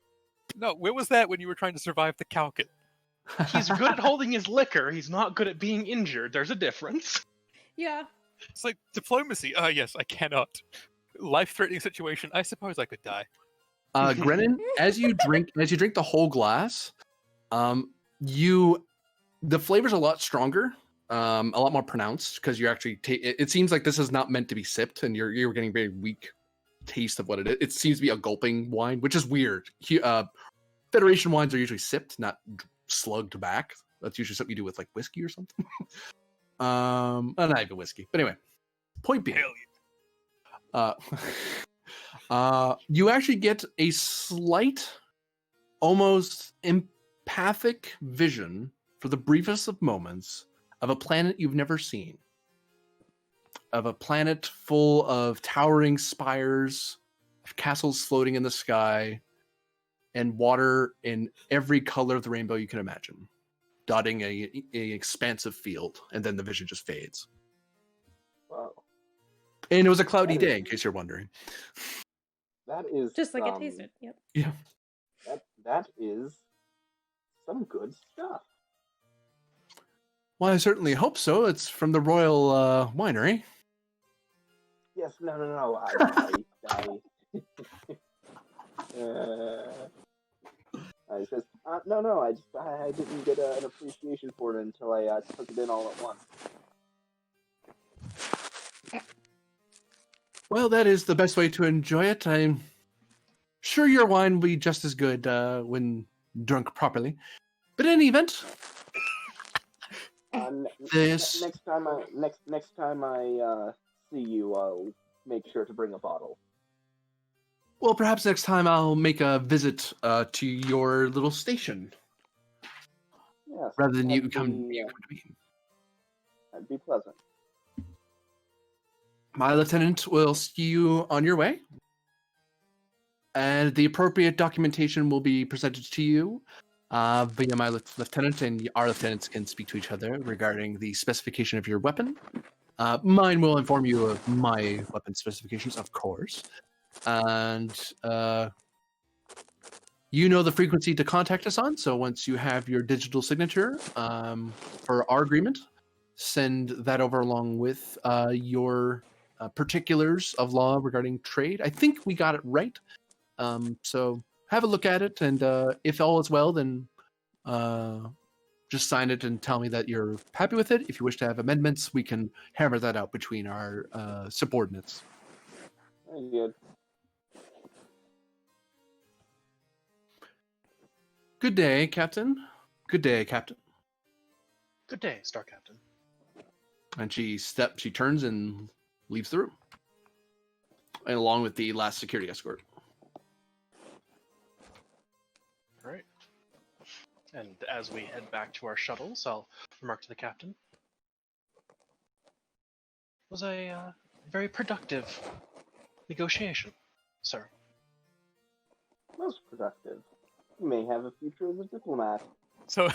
No, where was that when you were trying to survive the Calcut? He's good at holding his liquor. He's not good at being injured. There's a difference. Yeah. It's like diplomacy. Ah, yes, I cannot. Life-threatening situation. I suppose I could die. Grennan, as you drink the whole glass, the flavor's a lot stronger, a lot more pronounced because you're actually. It seems like this is not meant to be sipped, and you're getting very weak taste of what it is. It seems to be a gulping wine, which is weird. Federation wines are usually sipped, not slugged back. That's usually something you do with like whiskey or something. Not even whiskey, but anyway. Point being, you actually get a slight, almost empathic vision for the briefest of moments of a planet you've never seen. Of a planet full of towering spires, of castles floating in the sky, and water in every color of the rainbow you can imagine, dotting a expansive field, and then the vision just fades. Wow. And it was a cloudy That is- day, in case you're wondering. That is Just like it tasted. Yep. Yeah. That is some good stuff. Well, I certainly hope so. It's from the Royal Winery. Yes. No. I just no. I didn't get an appreciation for it until I took it in all at once. Well, that is the best way to enjoy it. I'm sure your wine will be just as good when drunk properly. But in any event, this next time I see you, I'll make sure to bring a bottle. well, perhaps next time I'll make a visit to your little station Yes. rather than you that'd come be, to me. That'd be pleasant. My lieutenant will see you on your way, and the appropriate documentation will be presented to you via my lieutenant, and our lieutenants can speak to each other regarding the specification of your weapon. Mine will inform you of my weapon specifications, of course, and you know the frequency to contact us on. So once you have your digital signature for our agreement, send that over along with your particulars of law regarding trade. I think we got it right. So have a look at it, and if all is well, then just sign it and tell me that you're happy with it. If you wish to have amendments, we can hammer that out between our subordinates. Very good. Good day, Captain. Good day, Captain. Good day, Star Captain. And she turns and leaves the room, and along with the last security escort. All right. And as we head back to our shuttles, I'll remark to the captain. It was a very productive negotiation, sir. Most productive. You may have a future as a diplomat. So,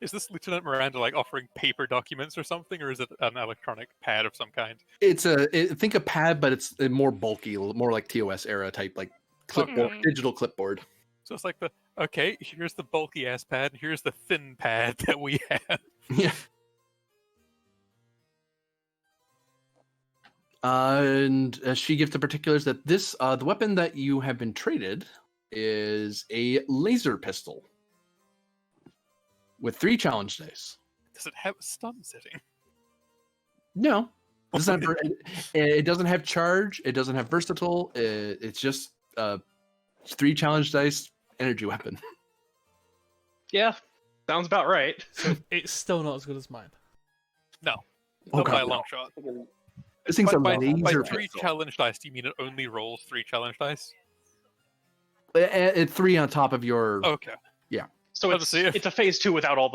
is this Lieutenant Miranda like offering paper documents or something, or is it an electronic pad of some kind? Think a pad, but it's more bulky, more like TOS era type, like clipboard, digital clipboard. So it's like okay, here's the bulky ass pad, and here's the thin pad that we have. Yeah. And she gives the particulars that this, the weapon that you have been traded is a laser pistol with 3 challenge dice. Does it have a stun setting? No. It doesn't have charge. It doesn't have versatile. It's just 3 challenge dice energy weapon. Yeah, sounds about right. So it's still not as good as mine. No. Oh, Not by a God, long no. shot. This thing's a By laser 3 pistol. challenge dice, do you mean it only rolls 3 challenge dice? 3 on top of your. Okay. So Let's see if- it's a phase 2 without all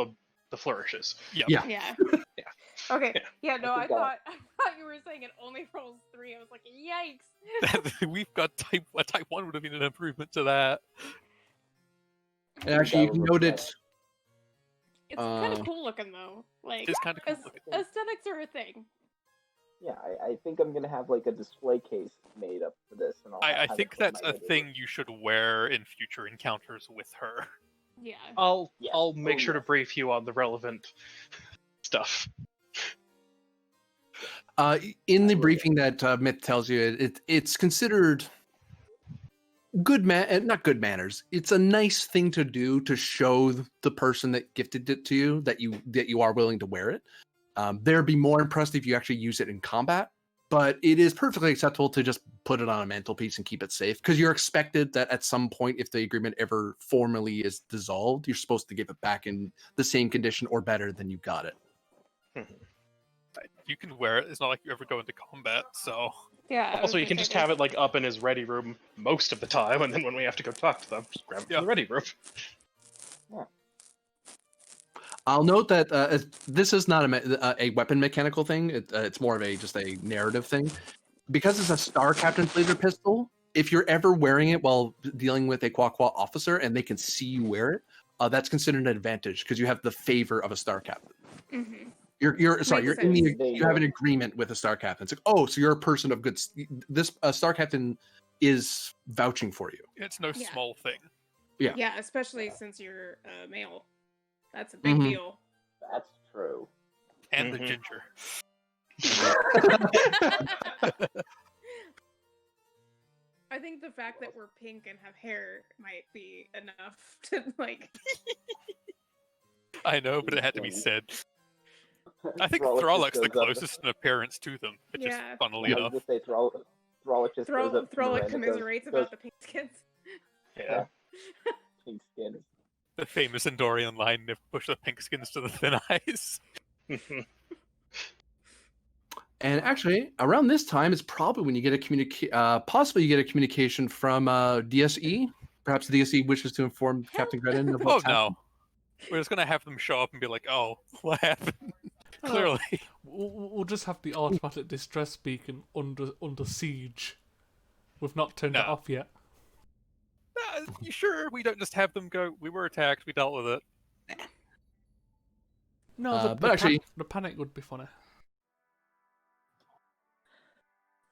the flourishes. Yeah. Yeah. Yeah. Yeah. Okay. Yeah. Yeah. No, I think thought you were saying it only rolls 3. I was like, yikes. We've got type 1 would have been an improvement to that. And actually, you can note it. It's kind of cool looking though. Like It's kind of cool looking. aesthetics are a thing. Yeah, I think I'm gonna have like a display case made up for this, and I have it think in that's my a living thing room. you should wear in future encounters with her. Yeah. I'll Yeah. make Oh, sure to yes. brief you on the relevant stuff. In the briefing that Myth tells you, it's considered not good manners. It's a nice thing to do to show the person that gifted it to you that you are willing to wear it. They'd be more impressed if you actually use it in combat, but it is perfectly acceptable to just put it on a mantelpiece and keep it safe, because you're expected that at some point, if the agreement ever formally is dissolved, you're supposed to give it back in the same condition or better than you got it. You can wear it. It's not like you ever go into combat, so Yeah. Also, you can just have it like up in his ready room most of the time, and then when we have to go talk to them, just grab it from the ready room. I'll note that this is not a weapon mechanical thing. It's more of just a narrative thing. Because it's a Star Captain's laser pistol, if you're ever wearing it while dealing with a Quaqua officer and they can see you wear it, that's considered an advantage because you have the favor of a Star Captain. Mm-hmm. You're Makes in the, sense. you have an agreement with a Star Captain. It's like, oh, so you're a person of good. This Star Captain is vouching for you. it's no Yeah. small thing. Yeah. Yeah, especially since you're male. That's a big Mhm. deal. That's true. And the Mhm. ginger. I think the fact that we're pink and have hair might be enough to like. I know, but it had to be said. I think Throlic just Throllic's the goes up- closest in appearance to them. It just, Yeah. funnily I was enough. gonna say Throlic just goes up to Throlic Miranda, commiserates goes, about the pink skins. Yeah. pink skin. The famous Endorian line, "Never push the pink skins to the thin ice." And actually, around this time is probably when you get a possibly you get a communication from DSE. Perhaps DSE wishes to inform Captain Gredden of Oh what's happening. no. We're just gonna have them show up and be like, "Oh, what happened?" Clearly. We'll just have the automatic distress beacon under siege. We've not turned it No. off yet. You sure we don't just have them go, "We were attacked, we dealt with it"? No, but actually- the panic would be funny.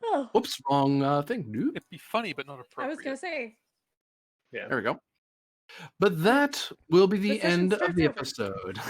Oh, Whoops, wrong thing. Nope. It'd be funny, but not I appropriate. was gonna say. There we go. But that will be the The session end of starts the over. episode.